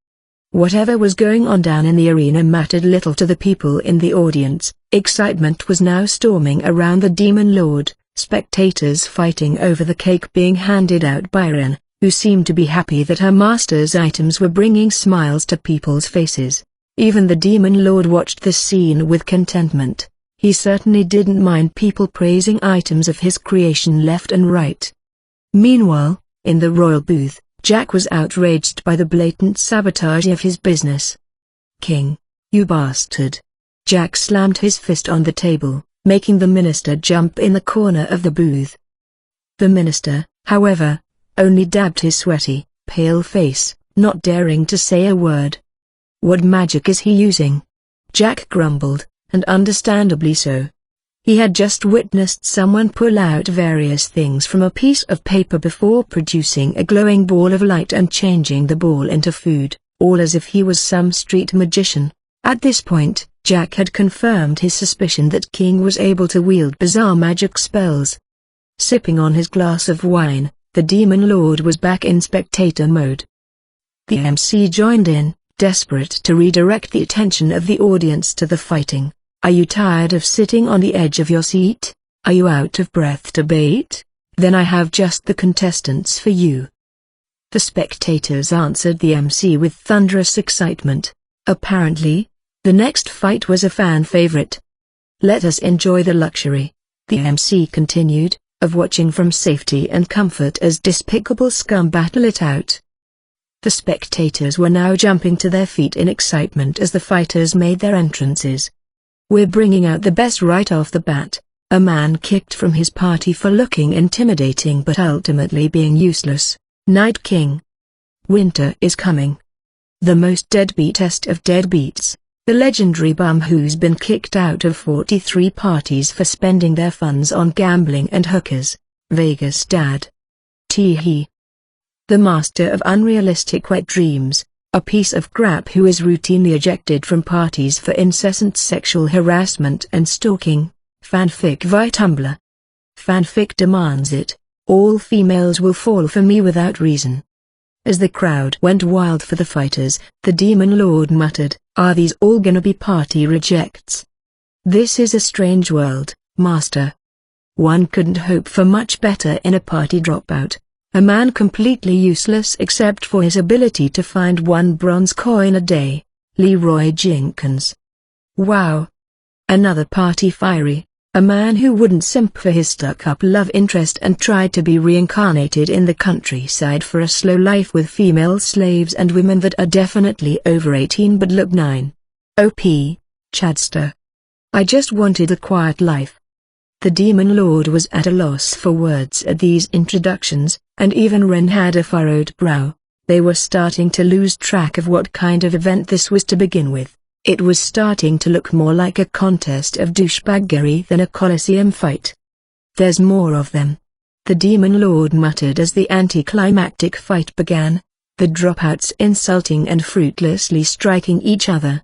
Whatever was going on down in the arena mattered little to the people in the audience. Excitement was now storming around the Demon Lord, spectators fighting over the cake being handed out by Ren, who seemed to be happy that her master's items were bringing smiles to people's faces. Even the Demon Lord watched this scene with contentment. He certainly didn't mind people praising items of his creation left and right. Meanwhile, in the royal booth, Jack was outraged by the blatant sabotage of his business. King, you bastard. Jack slammed his fist on the table, making the minister jump in the corner of the booth. The minister, however, only dabbed his sweaty, pale face, not daring to say a word. What magic is he using? Jack grumbled, and understandably so. He had just witnessed someone pull out various things from a piece of paper before producing a glowing ball of light and changing the ball into food, all as if he was some street magician. At this point, Jack had confirmed his suspicion that King was able to wield bizarre magic spells. Sipping on his glass of wine, the Demon Lord was back in spectator mode. The MC joined in, desperate to redirect the attention of the audience to the fighting. Are you tired of sitting on the edge of your seat? Are you out of breath to bait? Then I have just the contestants for you." The spectators answered the MC with thunderous excitement. Apparently, the next fight was a fan favorite. "Let us enjoy the luxury," the MC continued, "of watching from safety and comfort as despicable scum battle it out." The spectators were now jumping to their feet in excitement as the fighters made their entrances. "We're bringing out the best right off the bat," a man kicked from his party for looking intimidating but ultimately being useless. "Night King. Winter is coming. The most deadbeatest of deadbeats, the legendary bum who's been kicked out of 43 parties for spending their funds on gambling and hookers. Vegas Dad. Tee-hee. The master of unrealistic wet dreams, a piece of crap who is routinely ejected from parties for incessant sexual harassment and stalking. Fanfic via Tumblr. Fanfic demands it. All females will fall for me without reason." As the crowd went wild for the fighters, the Demon Lord muttered, "Are these all gonna be party rejects? This is a strange world, Master. One couldn't hope for much better in a party dropout. A man completely useless except for his ability to find one bronze coin a day. Leroy Jenkins. Wow. Another party fiery. A man who wouldn't simp for his stuck-up love interest and tried to be reincarnated in the countryside for a slow life with female slaves and women that are definitely over 18 but look 9. OP, Chadster. I just wanted a quiet life." The Demon Lord was at a loss for words at these introductions, and even Ren had a furrowed brow. They were starting to lose track of what kind of event this was to begin with. It was starting to look more like a contest of douchebaggery than a Colosseum fight. "There's more of them," the Demon Lord muttered as the anticlimactic fight began, the dropouts insulting and fruitlessly striking each other.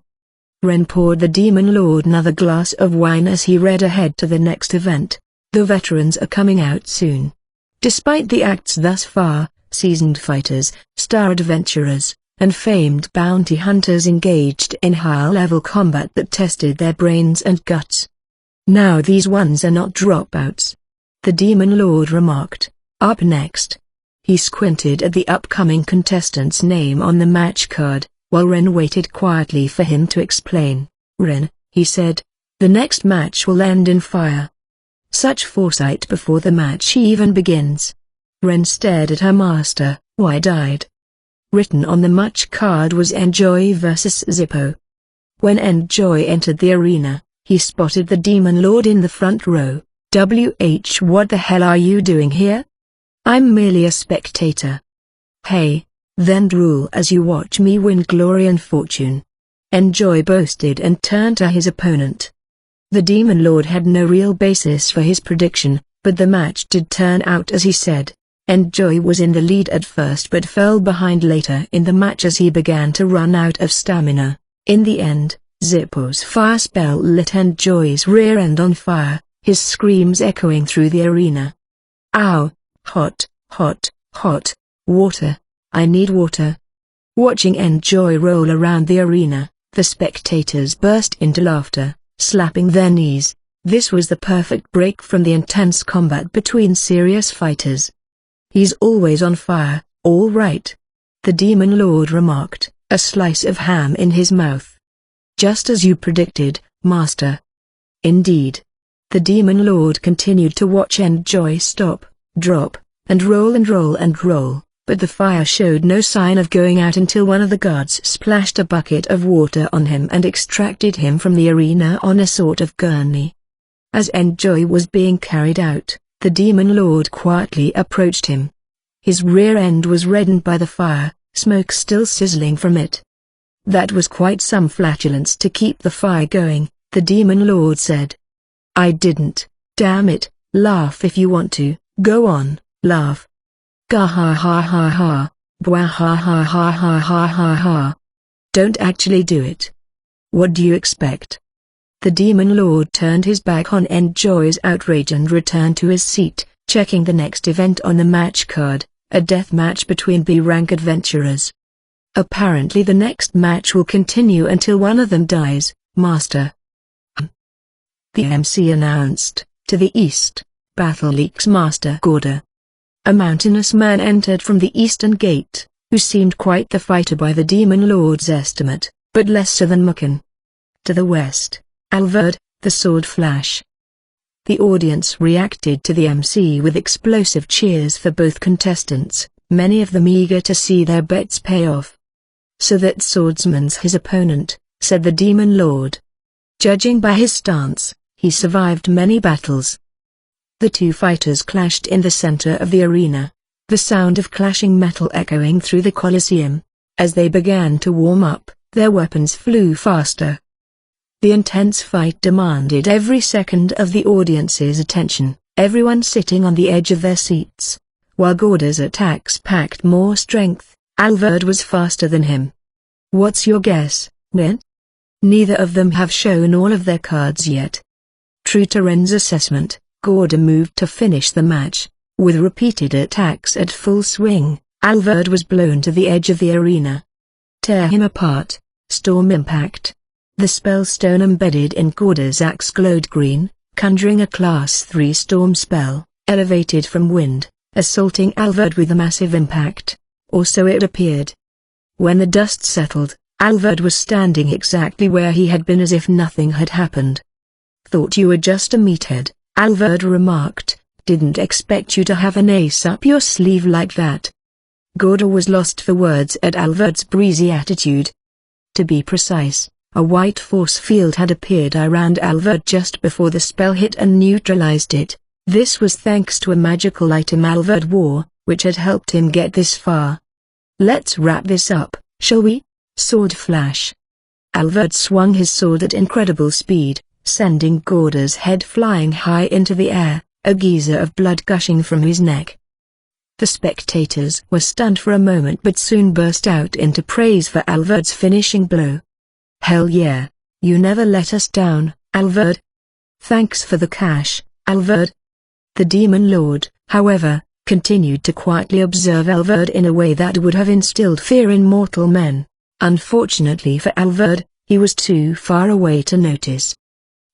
Ren poured the Demon Lord another glass of wine as he read ahead to the next event. "The veterans are coming out soon. Despite the acts thus far, seasoned fighters, star adventurers, and famed bounty hunters engaged in high-level combat that tested their brains and guts. Now these ones are not dropouts," the Demon Lord remarked. "Up next." He squinted at the upcoming contestant's name on the match card, while Ren waited quietly for him to explain. "Ren," he said, "the next match will end in fire." Such foresight before the match even begins. Ren stared at her master, wide-eyed. Written on the match card was Enjoy vs Zippo. When Enjoy entered the arena, he spotted the Demon Lord in the front row. What the hell are you doing here? I'm merely a spectator." "Hey, then drool as you watch me win glory and fortune," Enjoy boasted and turned to his opponent. The Demon Lord had no real basis for his prediction, but the match did turn out as he said. Enjoy was in the lead at first but fell behind later in the match as he began to run out of stamina. In the end, Zippo's fire spell lit Enjoy's rear end on fire, his screams echoing through the arena. "Ow, hot, hot, hot, water, I need water." Watching Enjoy roll around the arena, the spectators burst into laughter, slapping their knees. This was the perfect break from the intense combat between serious fighters. "He's always on fire, all right," the Demon Lord remarked, a slice of ham in his mouth. "Just as you predicted, Master." Indeed. The Demon Lord continued to watch Enjoy stop, drop, and roll, but the fire showed no sign of going out until one of the guards splashed a bucket of water on him and extracted him from the arena on a sort of gurney. As Enjoy was being carried out, the Demon Lord quietly approached him. His rear end was reddened by the fire, smoke still sizzling from it. "That was quite some flatulence to keep the fire going," the Demon Lord said. "I didn't, damn it, laugh if you want to, go on, laugh. Gah ha ha ha ha, bwah ha ha ha ha ha ha ha. Don't actually do it. What do you expect?" The Demon Lord turned his back on Enjoy's outrage and returned to his seat, checking the next event on the match card, a death match between B-rank adventurers. "Apparently the next match will continue until one of them dies, Master," the MC announced. To the east, Battle League's Master Gorder, A mountainous man entered from the eastern gate, who seemed quite the fighter by the Demon Lord's estimate, but less so than Mukan. To the west, Alvord, the sword flash. The audience reacted to the MC with explosive cheers for both contestants, many of them eager to see their bets pay off. "So that swordsman's his opponent," said the Demon Lord. "Judging by his stance, he survived many battles." The two fighters clashed in the center of the arena, the sound of clashing metal echoing through the Colosseum. As they began to warm up, their weapons flew faster. The intense fight demanded every second of the audience's attention, everyone sitting on the edge of their seats. While Gorda's attacks packed more strength, Alvord was faster than him. "What's your guess, Ren?" "Neither of them have shown all of their cards yet." True to Ren's assessment, Gorda moved to finish the match. With repeated attacks at full swing, Alvord was blown to the edge of the arena. Tear him apart. Storm impact. The spellstone embedded in Gorda's axe glowed green, conjuring a Class 3 storm spell, elevated from wind, assaulting Alvord with a massive impact. Or so it appeared. When the dust settled, Alvord was standing exactly where he had been as if nothing had happened. "Thought you were just a meathead," Alvord remarked. "Didn't expect you to have an ace up your sleeve like that." Gorda was lost for words at Alvord's breezy attitude. To be precise, a white force field had appeared around Alvord just before the spell hit and neutralized it. This was thanks to a magical item Alvord wore, which had helped him get this far. "Let's wrap this up, shall we?" Sword flash. Alvord swung his sword at incredible speed, sending Gorda's head flying high into the air, a geyser of blood gushing from his neck. The spectators were stunned for a moment but soon burst out into praise for Alvord's finishing blow. "Hell yeah, you never let us down, Alvord. Thanks for the cash, Alvord." The Demon Lord, however, continued to quietly observe Alvord in a way that would have instilled fear in mortal men. Unfortunately for Alvord, he was too far away to notice.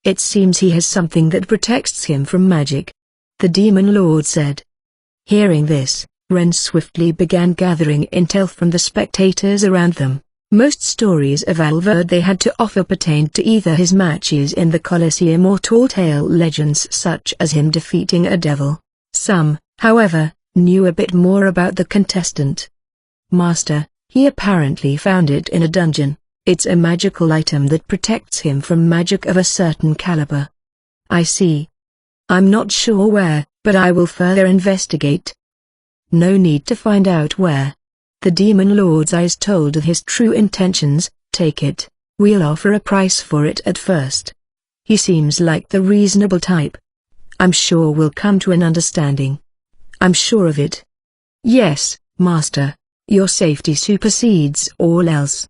"It seems he has something that protects him from magic," the Demon Lord said. Hearing this, Ren swiftly began gathering intel from the spectators around them. Most stories of Alvord they had to offer pertained to either his matches in the Colosseum or tall tale legends such as him defeating a devil. Some, however, knew a bit more about the contestant. "Master, he apparently found it in a dungeon. It's a magical item that protects him from magic of a certain caliber." "I see. I'm not sure where, but I will further investigate." "No need to find out where." The Demon Lord's eyes told of his true intentions. "Take it, we'll offer a price for it at first. He seems like the reasonable type. I'm sure we'll come to an understanding." "I'm sure of it." "Yes, Master, your safety supersedes all else."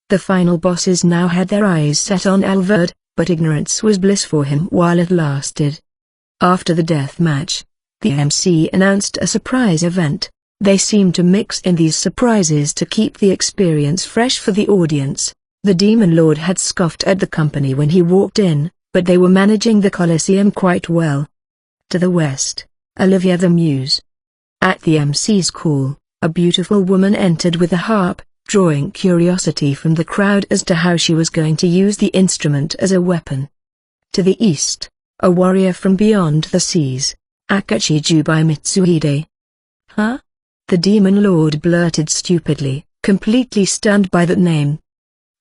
The final bosses now had their eyes set on Alvord, but ignorance was bliss for him while it lasted. After the death match, the MC announced a surprise event. They seemed to mix in these surprises to keep the experience fresh for the audience. The Demon Lord had scoffed at the company when he walked in, but they were managing the Colosseum quite well. To the west, Olivia the Muse. At the MC's call, a beautiful woman entered with a harp, drawing curiosity from the crowd as to how she was going to use the instrument as a weapon. To the east, a warrior from beyond the seas, Akachi Jubai Mitsuhide. "Huh?" the Demon Lord blurted stupidly, completely stunned by that name.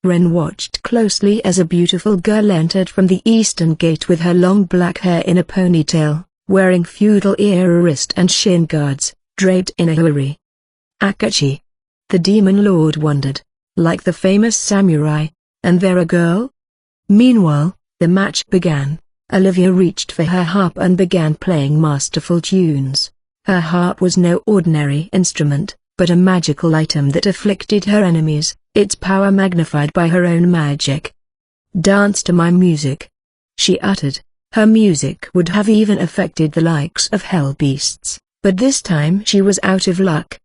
Ren watched closely as a beautiful girl entered from the eastern gate with her long black hair in a ponytail, wearing feudal era wrist and shin guards, draped in a huri. "Akachi?" the Demon Lord wondered. "Like the famous samurai, and they're a girl?" Meanwhile, the match began. Olivia reached for her harp and began playing masterful tunes. Her harp was no ordinary instrument, but a magical item that afflicted her enemies, its power magnified by her own magic. "Dance to my music," she uttered. Her music would have even affected the likes of hell beasts, but this time she was out of luck.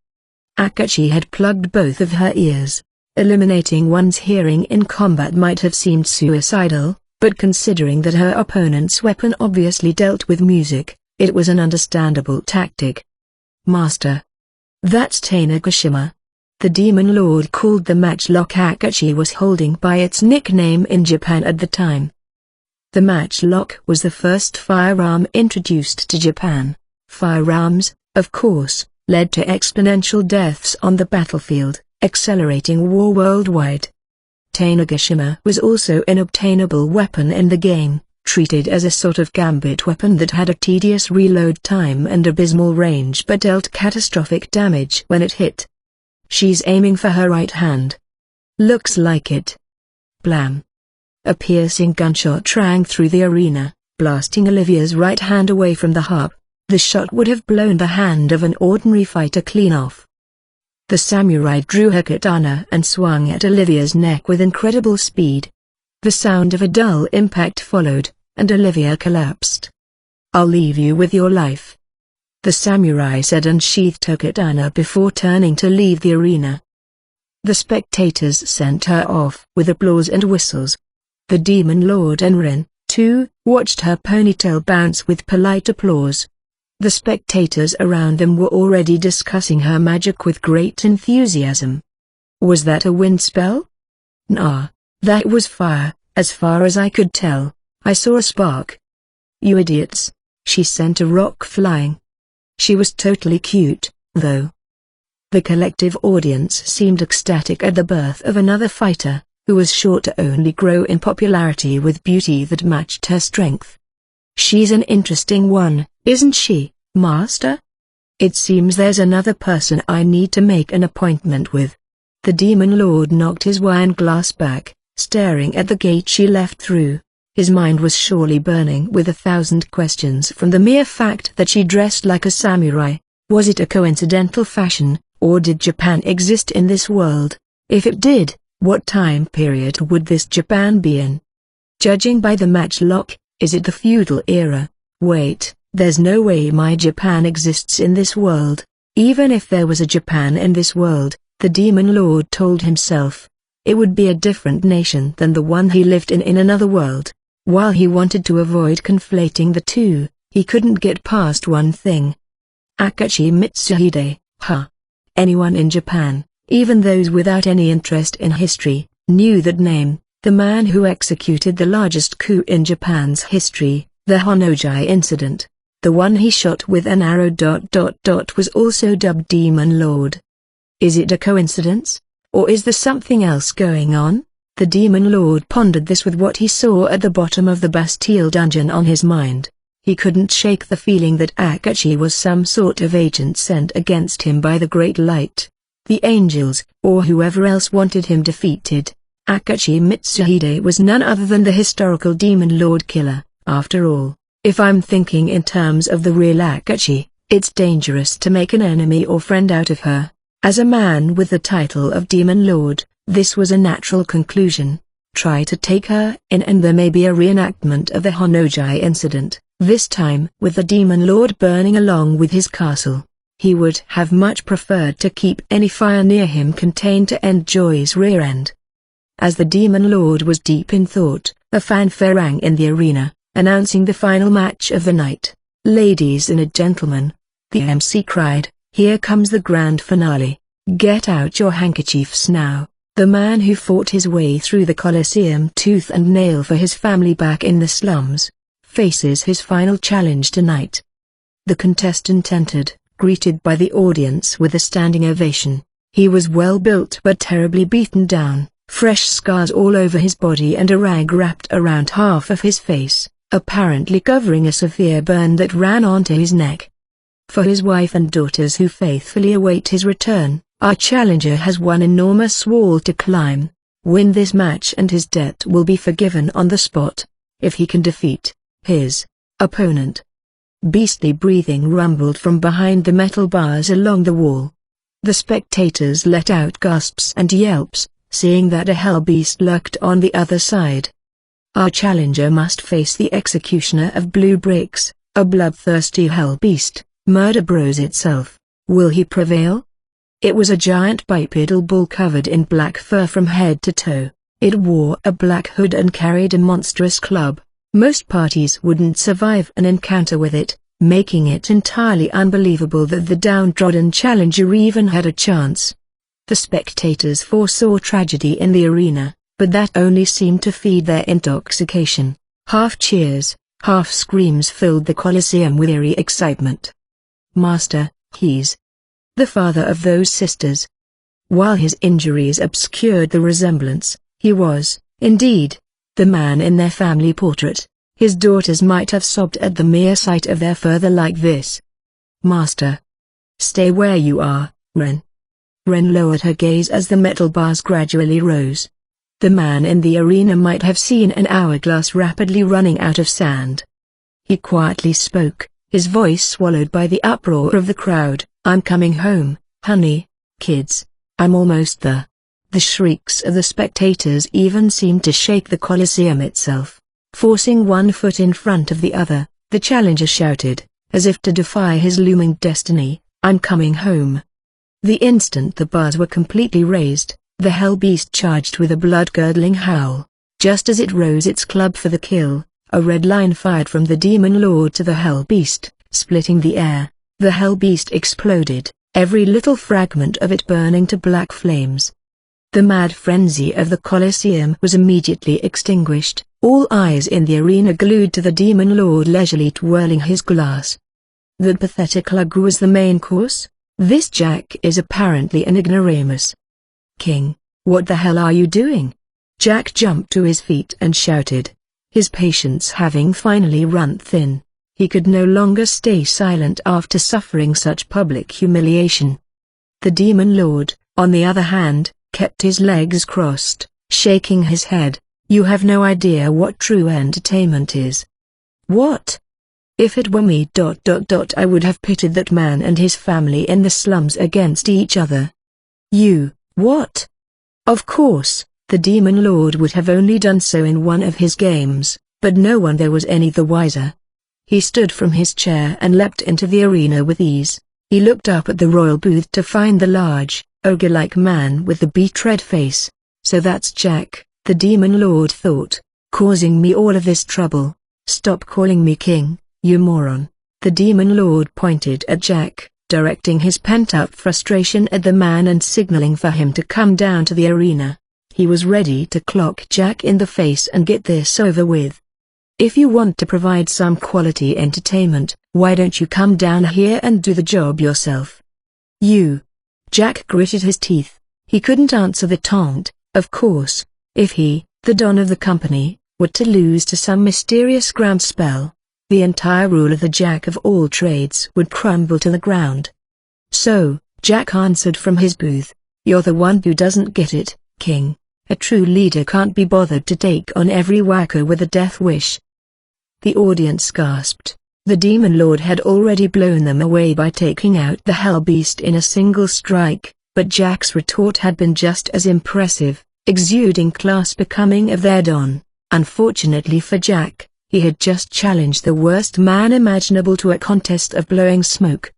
Akachi had plugged both of her ears. Eliminating one's hearing in combat might have seemed suicidal, but considering that her opponent's weapon obviously dealt with music, it was an understandable tactic. Master. That's Tanegashima. The Demon Lord called the matchlock Akachi was holding by its nickname in Japan at the time. The matchlock was the first firearm introduced to Japan. Firearms, of course, led to exponential deaths on the battlefield, accelerating war worldwide. Tanegashima was also an obtainable weapon in the game, treated as a sort of gambit weapon that had a tedious reload time and abysmal range but dealt catastrophic damage when it hit. She's aiming for her right hand. Looks like it. Blam. A piercing gunshot rang through the arena, blasting Olivia's right hand away from the hub. The shot would have blown the hand of an ordinary fighter clean off. The samurai drew her katana and swung at Olivia's neck with incredible speed. The sound of a dull impact followed, and Olivia collapsed. "I'll leave you with your life," the samurai said and sheathed her katana before turning to leave the arena. The spectators sent her off with applause and whistles. The Demon Lord Enrin, too, watched her ponytail bounce with polite applause. The spectators around them were already discussing her magic with great enthusiasm. Was that a wind spell? Nah, that was fire, as far as I could tell. I saw a spark. You idiots, she sent a rock flying. She was totally cute, though. The collective audience seemed ecstatic at the birth of another fighter, who was sure to only grow in popularity with beauty that matched her strength. She's an interesting one, isn't she, Master? It seems there's another person I need to make an appointment with. The Demon Lord knocked his wine glass back, staring at the gate she left through. His mind was surely burning with 1,000 questions from the mere fact that she dressed like a samurai. Was it a coincidental fashion, or did Japan exist in this world? If it did, what time period would this Japan be in? Judging by the matchlock, is it the feudal era? Wait, there's no way my Japan exists in this world. Even if there was a Japan in this world, the Demon Lord told himself, it would be a different nation than the one he lived in another world. While he wanted to avoid conflating the two, he couldn't get past one thing. Akachi Mitsuhide, huh? Anyone in Japan, even those without any interest in history, knew that name. The man who executed the largest coup in Japan's history, the Honojai incident. The one he shot with an arrow ... was also dubbed Demon Lord. Is it a coincidence? Or is there something else going on? The Demon Lord pondered this with what he saw at the bottom of the Bastille dungeon on his mind. He couldn't shake the feeling that Akachi was some sort of agent sent against him by the Great Light. The angels, or whoever else wanted him defeated. Akachi Mitsuhide was none other than the historical Demon Lord killer. After all, if I'm thinking in terms of the real Akachi, it's dangerous to make an enemy or friend out of her. As a man with the title of Demon Lord, this was a natural conclusion. Try to take her in and there may be a reenactment of the Honojai incident, this time with the Demon Lord burning along with his castle. He would have much preferred to keep any fire near him contained to end Joy's rear end. As the Demon Lord was deep in thought, a fanfare rang in the arena, announcing the final match of the night. Ladies and gentlemen, the MC cried, here comes the grand finale. Get out your handkerchiefs now. The man who fought his way through the Colosseum tooth and nail for his family back in the slums, faces his final challenge tonight. The contestant entered, greeted by the audience with a standing ovation. He was well built but terribly beaten down, fresh scars all over his body and a rag wrapped around half of his face, apparently covering a severe burn that ran onto his neck. For his wife and daughters who faithfully await his return, our challenger has one enormous wall to climb. Win this match and his debt will be forgiven on the spot, if he can defeat his opponent. Beastly breathing rumbled from behind the metal bars along the wall. The spectators let out gasps and yelps, seeing that a hell beast lurked on the other side. Our challenger must face the executioner of blue bricks, a bloodthirsty hell beast, Murder Bros itself. Will he prevail? It was a giant bipedal bull covered in black fur from head to toe. It wore a black hood and carried a monstrous club. Most parties wouldn't survive an encounter with it, making it entirely unbelievable that the downtrodden challenger even had a chance. The spectators foresaw tragedy in the arena, but that only seemed to feed their intoxication. Half cheers, half screams filled the Colosseum with eerie excitement. "Master, he's the father of those sisters." While his injuries obscured the resemblance, he was, indeed, the man in their family portrait. His daughters might have sobbed at the mere sight of their father like this. "Master, stay where you are, Ren." Ren lowered her gaze as the metal bars gradually rose. The man in the arena might have seen an hourglass rapidly running out of sand. He quietly spoke, his voice swallowed by the uproar of the crowd. "I'm coming home, honey, kids. I'm almost there." The shrieks of the spectators even seemed to shake the Colosseum itself. Forcing one foot in front of the other, the challenger shouted, as if to defy his looming destiny, "I'm coming home." The instant the bars were completely raised, the Hell Beast charged with a blood-curdling howl. Just as it rose its club for the kill, a red line fired from the Demon Lord to the Hell Beast, splitting the air. The Hell Beast exploded, every little fragment of it burning to black flames. The mad frenzy of the Colosseum was immediately extinguished, all eyes in the arena glued to the Demon Lord leisurely twirling his glass. The pathetic lug was the main course? This Jack is apparently an ignoramus. "King, what the hell are you doing?" Jack jumped to his feet and shouted. His patience having finally run thin, he could no longer stay silent after suffering such public humiliation. The Demon Lord, on the other hand, kept his legs crossed, shaking his head. "You have no idea what true entertainment is." "What? If it were me... I would have pitted that man and his family in the slums against each other." "You, what?" Of course, the Demon Lord would have only done so in one of his games, but no one there was any the wiser. He stood from his chair and leapt into the arena with ease. He looked up at the royal booth to find the large, ogre-like man with the betrayed face. "So that's Jack," the Demon Lord thought, "causing me all of this trouble. Stop calling me king, you moron." The Demon Lord pointed at Jack, directing his pent-up frustration at the man and signaling for him to come down to the arena. He was ready to clock Jack in the face and get this over with. "If you want to provide some quality entertainment, why don't you come down here and do the job yourself?" "You." Jack gritted his teeth. He couldn't answer the taunt, of course. If he, the Don of the company, were to lose to some mysterious ground spell, the entire rule of the Jack of all trades would crumble to the ground. So, Jack answered from his booth, "You're the one who doesn't get it, King. A true leader can't be bothered to take on every whacker with a death wish." The audience gasped. The Demon Lord had already blown them away by taking out the Hell Beast in a single strike, but Jack's retort had been just as impressive, exuding class becoming of their Don. Unfortunately for Jack, he had just challenged the worst man imaginable to a contest of blowing smoke.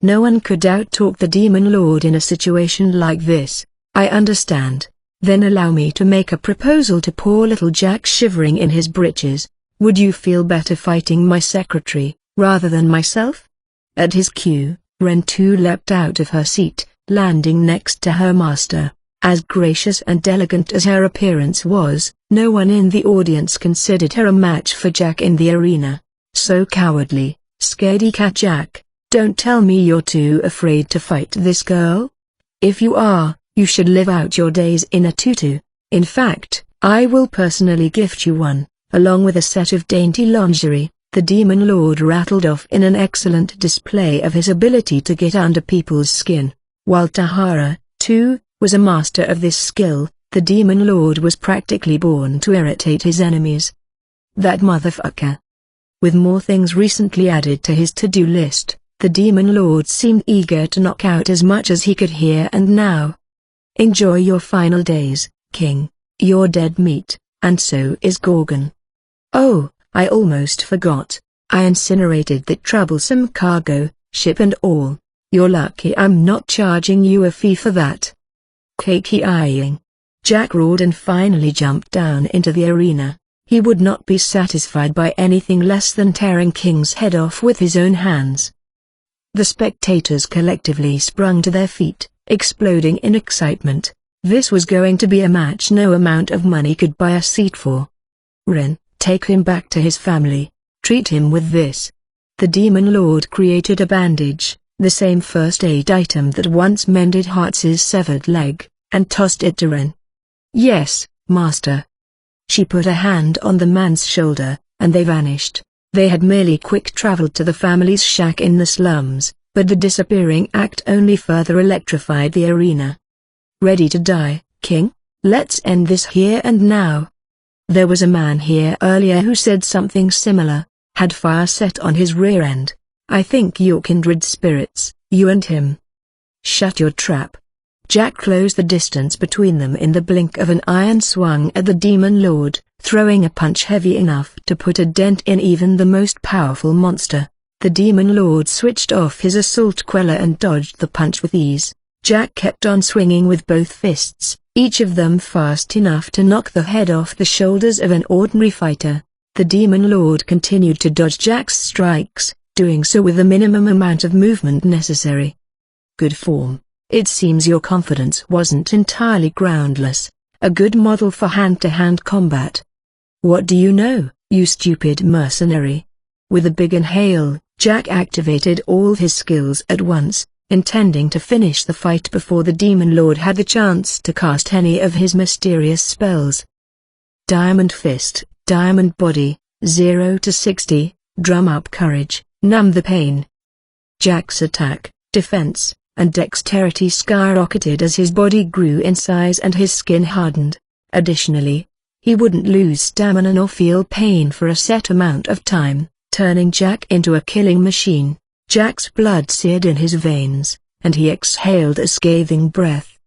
No one could out-talk the Demon Lord in a situation like this. "I understand. Then allow me to make a proposal to poor little Jack shivering in his breeches. Would you feel better fighting my secretary, rather than myself?" At his cue, Ren too leapt out of her seat, landing next to her master. As gracious and elegant as her appearance was, no one in the audience considered her a match for Jack in the arena. So cowardly, scaredy cat Jack, don't tell me you're too afraid to fight this girl? If you are, you should live out your days in a tutu. In fact, I will personally gift you one, along with a set of dainty lingerie. The Demon Lord rattled off in an excellent display of his ability to get under people's skin. While Tahara, too, was a master of this skill, the Demon Lord was practically born to irritate his enemies. That motherfucker. With more things recently added to his to-do list, the Demon Lord seemed eager to knock out as much as he could here and now. "Enjoy your final days, King. You're dead meat, and so is Gorgon." "Oh, I almost forgot. I incinerated that troublesome cargo, ship and all. You're lucky I'm not charging you a fee for that." Cakey eyeing. Jack roared and finally jumped down into the arena. He would not be satisfied by anything less than tearing King's head off with his own hands. The spectators collectively sprung to their feet, exploding in excitement. This was going to be a match no amount of money could buy a seat for. Ren, take him back to his family. Treat him with this. The Demon Lord created a bandage, the same first aid item that once mended Heart's severed leg, and tossed it to Ren. Yes, Master. She put a hand on the man's shoulder, and they vanished. They had merely quick-traveled to the family's shack in the slums, but the disappearing act only further electrified the arena. Ready to die, King? Let's end this here and now. There was a man here earlier who said something similar, had fire set on his rear end. I think you're kindred spirits, you and him. Shut your trap. Jack closed the distance between them in the blink of an eye and swung at the Demon Lord, throwing a punch heavy enough to put a dent in even the most powerful monster. The Demon Lord switched off his assault queller and dodged the punch with ease. Jack kept on swinging with both fists, each of them fast enough to knock the head off the shoulders of an ordinary fighter. The Demon Lord continued to dodge Jack's strikes, doing so with the minimum amount of movement necessary. Good form. It seems your confidence wasn't entirely groundless. A good model for hand-to-hand combat. What do you know, you stupid mercenary? With a big inhale, Jack activated all his skills at once, intending to finish the fight before the Demon Lord had the chance to cast any of his mysterious spells. Diamond Fist, Diamond Body, 0 to 60, drum up courage, numb the pain. Jack's attack, defense, and dexterity skyrocketed as his body grew in size and his skin hardened. Additionally, he wouldn't lose stamina nor feel pain for a set amount of time, turning Jack into a killing machine. Jack's blood seared in his veins, and he exhaled a scathing breath.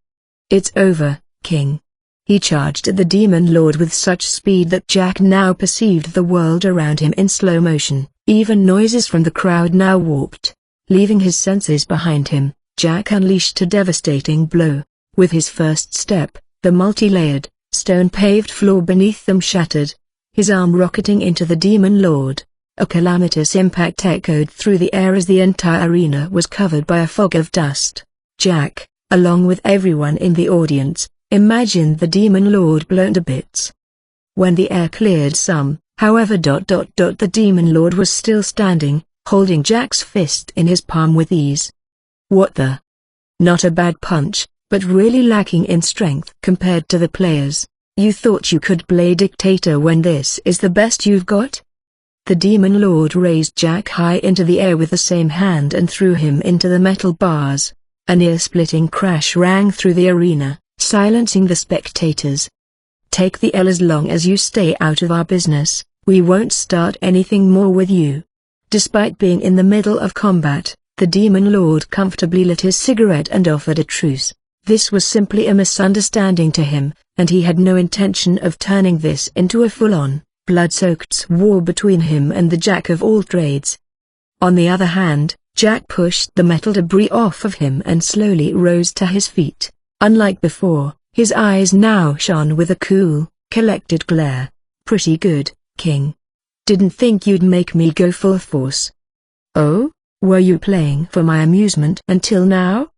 It's over, King. He charged at the Demon Lord with such speed that Jack now perceived the world around him in slow motion. Even noises from the crowd now warped. Leaving his senses behind him, Jack unleashed a devastating blow. With his first step, the multi-layered, stone-paved floor beneath them shattered. His arm rocketing into the Demon Lord. A calamitous impact echoed through the air as the entire arena was covered by a fog of dust. Jack, along with everyone in the audience, imagined the Demon Lord blown to bits. When the air cleared some, however, the Demon Lord was still standing, holding Jack's fist in his palm with ease. What the? Not a bad punch, but really lacking in strength compared to the players. You thought you could play dictator when this is the best you've got? The Demon Lord raised Jack high into the air with the same hand and threw him into the metal bars. A near-splitting crash rang through the arena, silencing the spectators. Take the L as long as you stay out of our business, we won't start anything more with you. Despite being in the middle of combat, the Demon Lord comfortably lit his cigarette and offered a truce. This was simply a misunderstanding to him, and he had no intention of turning this into a full-on, blood-soaked war between him and the Jack of all trades. On the other hand, Jack pushed the metal debris off of him and slowly rose to his feet. Unlike before, his eyes now shone with a cool, collected glare. Pretty good, King. Didn't think you'd make me go full force. Oh? Were you playing for my amusement until now?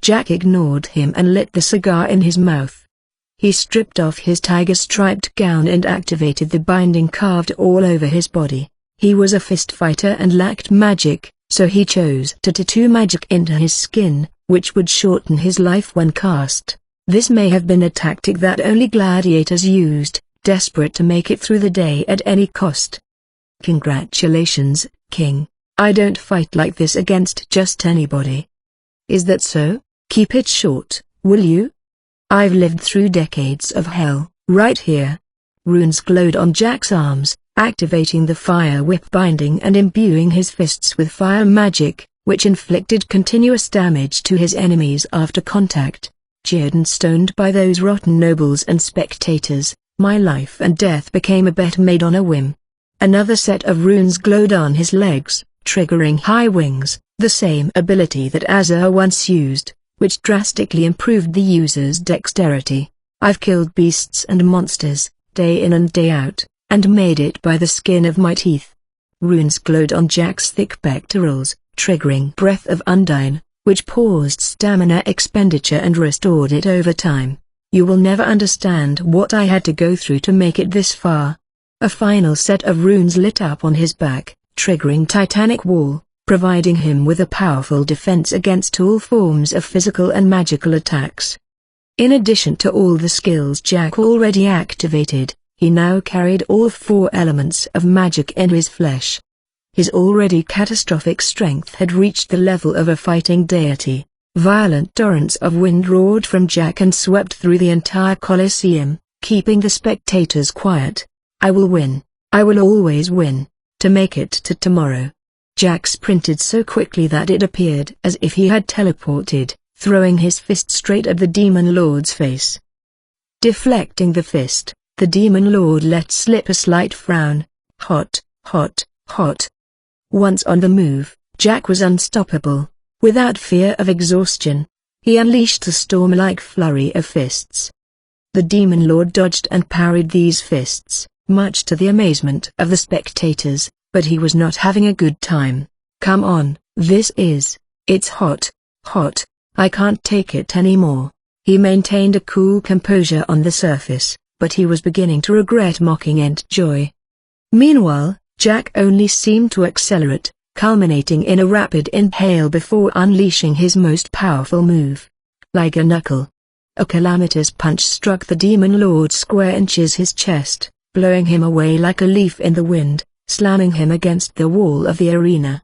Jack ignored him and lit the cigar in his mouth. He stripped off his tiger-striped gown and activated the binding carved all over his body. He was a fist fighter and lacked magic, so he chose to tattoo magic into his skin, which would shorten his life when cast. This may have been a tactic that only gladiators used, desperate to make it through the day at any cost. Congratulations, King. I don't fight like this against just anybody. Is that so? Keep it short, will you? I've lived through decades of hell, right here. Runes glowed on Jack's arms, activating the fire whip binding and imbuing his fists with fire magic, which inflicted continuous damage to his enemies after contact. Jeered and stoned by those rotten nobles and spectators, my life and death became a bet made on a whim. Another set of runes glowed on his legs, triggering high wings, the same ability that Azur once used, which drastically improved the user's dexterity. I've killed beasts and monsters, day in and day out, and made it by the skin of my teeth. Runes glowed on Jack's thick pectorals, triggering Breath of Undyne, which paused stamina expenditure and restored it over time. You will never understand what I had to go through to make it this far. A final set of runes lit up on his back, triggering Titanic Wall, providing him with a powerful defense against all forms of physical and magical attacks. In addition to all the skills Jack already activated, he now carried all 4 elements of magic in his flesh. His already catastrophic strength had reached the level of a fighting deity. Violent torrents of wind roared from Jack and swept through the entire Colosseum, keeping the spectators quiet. I will win. I will always win. To make it to tomorrow. Jack sprinted so quickly that it appeared as if he had teleported, throwing his fist straight at the Demon Lord's face. Deflecting the fist, the Demon Lord let slip a slight frown. Hot, hot, hot. Once on the move, Jack was unstoppable. Without fear of exhaustion, he unleashed a storm-like flurry of fists. The Demon Lord dodged and parried these fists, much to the amazement of the spectators, but he was not having a good time. Come on, it's hot, hot, I can't take it anymore. He maintained a cool composure on the surface, but he was beginning to regret mocking and joy. Meanwhile, Jack only seemed to accelerate, culminating in a rapid inhale before unleashing his most powerful move. Like a knuckle. A calamitous punch struck the Demon Lord square inches his chest, blowing him away like a leaf in the wind, slamming him against the wall of the arena.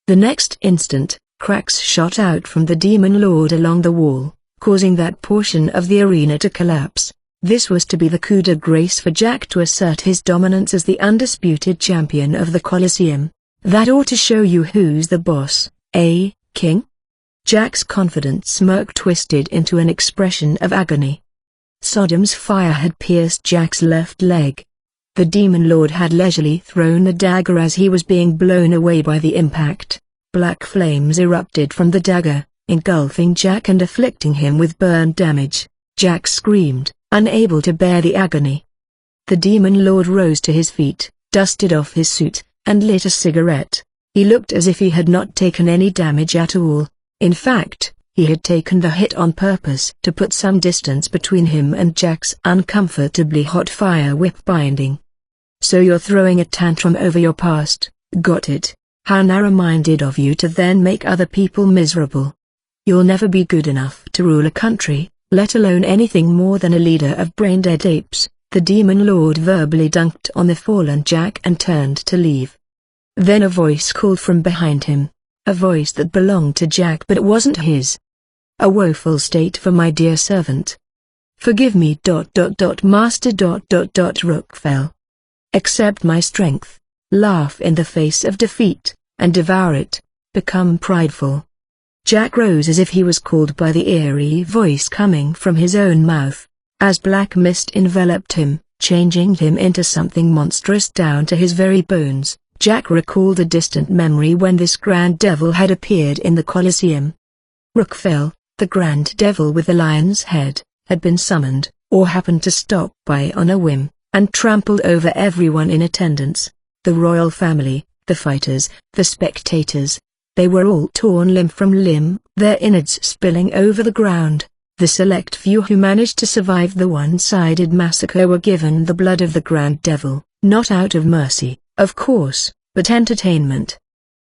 The next instant, cracks shot out from the Demon Lord along the wall, causing that portion of the arena to collapse. This was to be the coup de grace for Jack to assert his dominance as the undisputed champion of the Colosseum. That ought to show you who's the boss, eh, King? Jack's confident smirk twisted into an expression of agony. Sodom's fire had pierced Jack's left leg. The Demon Lord had leisurely thrown a dagger as he was being blown away by the impact. Black flames erupted from the dagger, engulfing Jack and afflicting him with burn damage. Jack screamed, unable to bear the agony. The Demon Lord rose to his feet, dusted off his suit, and lit a cigarette. He looked as if he had not taken any damage at all. In fact, he had taken the hit on purpose to put some distance between him and Jack's uncomfortably hot fire whip binding. So you're throwing a tantrum over your past, got it? How narrow-minded of you to then make other people miserable. You'll never be good enough to rule a country, let alone anything more than a leader of brain-dead apes. The Demon Lord verbally dunked on the fallen Jack and turned to leave. Then a voice called from behind him, a voice that belonged to Jack but wasn't his. A woeful state for my dear servant. Forgive me Master Rookfell. Accept my strength, laugh in the face of defeat, and devour it, become prideful. Jack rose as if he was called by the eerie voice coming from his own mouth. As black mist enveloped him, changing him into something monstrous down to his very bones, Jack recalled a distant memory when this Grand Devil had appeared in the Colosseum. Rookfell, the Grand Devil with the lion's head, had been summoned, or happened to stop by on a whim, and trampled over everyone in attendance. The royal family, the fighters, the spectators. They were all torn limb from limb, their innards spilling over the ground. The select few who managed to survive the one-sided massacre were given the blood of the Grand Devil, not out of mercy, of course, but entertainment.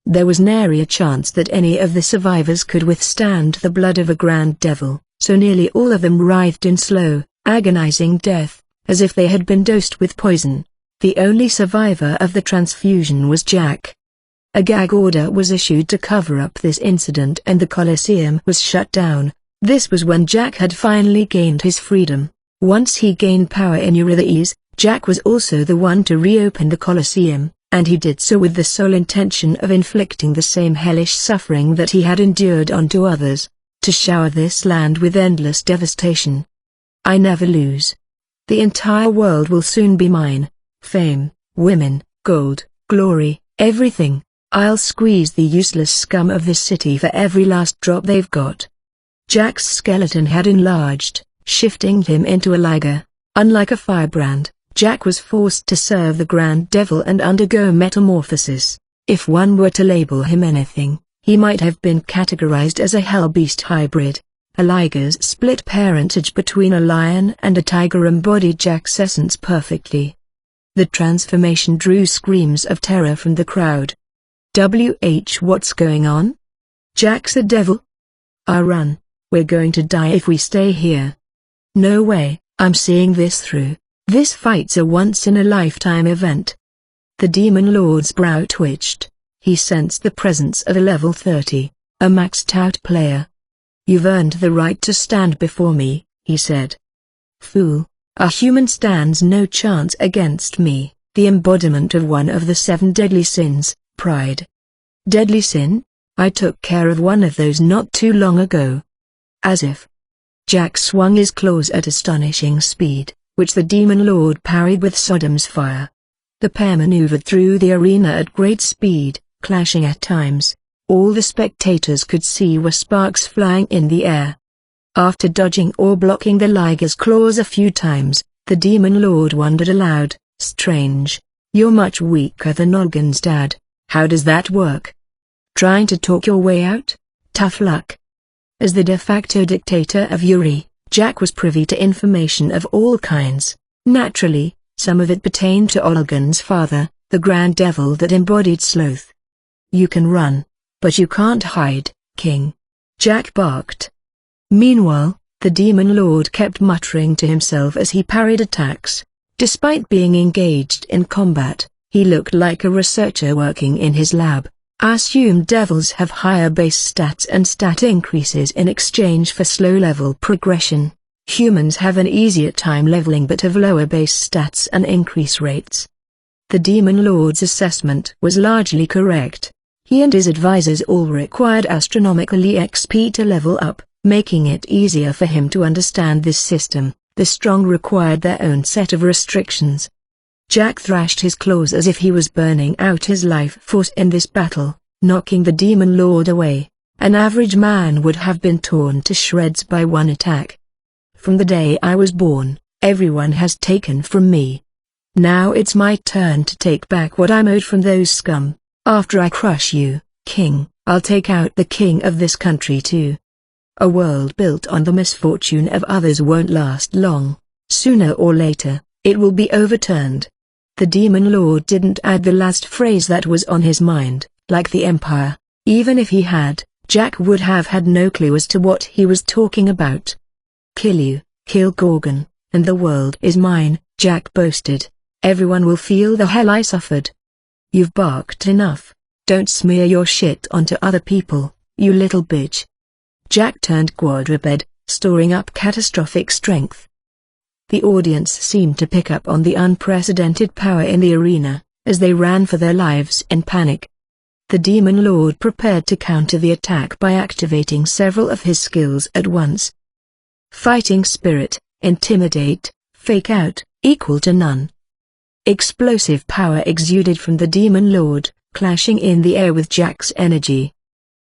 There was nary a chance that any of the survivors could withstand the blood of a Grand Devil, so nearly all of them writhed in slow, agonizing death, as if they had been dosed with poison. The only survivor of the transfusion was Jack. A gag order was issued to cover up this incident and the Colosseum was shut down. This was when Jack had finally gained his freedom. Once he gained power in Eurythais, Jack was also the one to reopen the Colosseum, and he did so with the sole intention of inflicting the same hellish suffering that he had endured onto others, to shower this land with endless devastation. I never lose. The entire world will soon be mine. Fame, women, gold, glory, everything. I'll squeeze the useless scum of this city for every last drop they've got. Jack's skeleton had enlarged, shifting him into a liger. Unlike a firebrand, Jack was forced to serve the Grand Devil and undergo metamorphosis. If one were to label him anything, he might have been categorized as a hellbeast hybrid. A liger's split parentage between a lion and a tiger embodied Jack's essence perfectly. The transformation drew screams of terror from the crowd. What's going on? Jack's a devil? Run. We're going to die if we stay here. No way, I'm seeing this through. This fight's a once-in-a-lifetime event. The Demon Lord's brow twitched. He sensed the presence of a level 30, a maxed-out player. You've earned the right to stand before me, he said. Fool, a human stands no chance against me, the embodiment of one of the 7 deadly sins, pride. Deadly sin? I took care of one of those not too long ago. As if. Jack swung his claws at astonishing speed, which the Demon Lord parried with Sodom's fire. The pair maneuvered through the arena at great speed, clashing at times. All the spectators could see were sparks flying in the air. After dodging or blocking the liger's claws a few times, the Demon Lord wondered aloud, strange. You're much weaker than Olgin's dad. How does that work? Trying to talk your way out? Tough luck. As the de facto dictator of Uri, Jack was privy to information of all kinds. Naturally, some of it pertained to Olgin's father, the Grand Devil that embodied sloth. You can run, but you can't hide, King. Jack barked. Meanwhile, the Demon Lord kept muttering to himself as he parried attacks. Despite being engaged in combat, he looked like a researcher working in his lab. Assumed devils have higher base stats and stat increases in exchange for slow-level progression. Humans have an easier time leveling but have lower base stats and increase rates. The Demon Lord's assessment was largely correct. He and his advisors all required astronomically XP to level up, making it easier for him to understand this system. The strong required their own set of restrictions. Jack thrashed his claws as if he was burning out his life force in this battle, knocking the Demon Lord away. An average man would have been torn to shreds by one attack. From the day I was born, everyone has taken from me. Now it's my turn to take back what I'm owed from those scum. After I crush you, King, I'll take out the king of this country too. A world built on the misfortune of others won't last long. Sooner or later, it will be overturned. The Demon Lord didn't add the last phrase that was on his mind. Like the Empire, even if he had, Jack would have had no clue as to what he was talking about. Kill you, kill Gorgon, and the world is mine, Jack boasted. Everyone will feel the hell I suffered. You've barked enough. Don't smear your shit onto other people, you little bitch. Jack turned quadruped, storing up catastrophic strength. The audience seemed to pick up on the unprecedented power in the arena, as they ran for their lives in panic. The Demon Lord prepared to counter the attack by activating several of his skills at once. Fighting Spirit, Intimidate, Fake Out, equal to none. Explosive power exuded from the Demon Lord, clashing in the air with Jack's energy.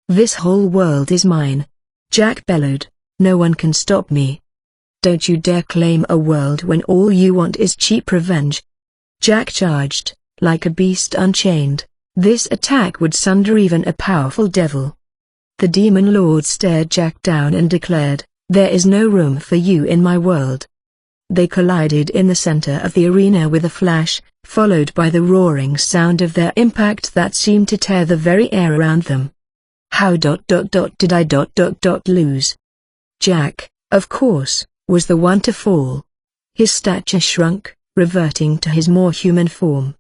This whole world is mine. Jack bellowed, no one can stop me. Don't you dare claim a world when all you want is cheap revenge. Jack charged, like a beast unchained. This attack would sunder even a powerful devil. The Demon Lord stared Jack down and declared, there is no room for you in my world. They collided in the center of the arena with a flash, followed by the roaring sound of their impact that seemed to tear the very air around them. How did I lose? Jack, of course, was the one to fall. His stature shrunk, reverting to his more human form.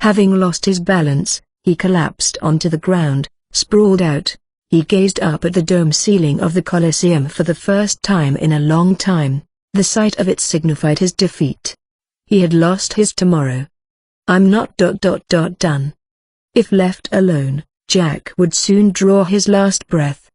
Having lost his balance, he collapsed onto the ground, sprawled out. He gazed up at the dome ceiling of the Colosseum for the first time in a long time. The sight of it signified his defeat. He had lost his tomorrow. I'm not done. If left alone, Jack would soon draw his last breath.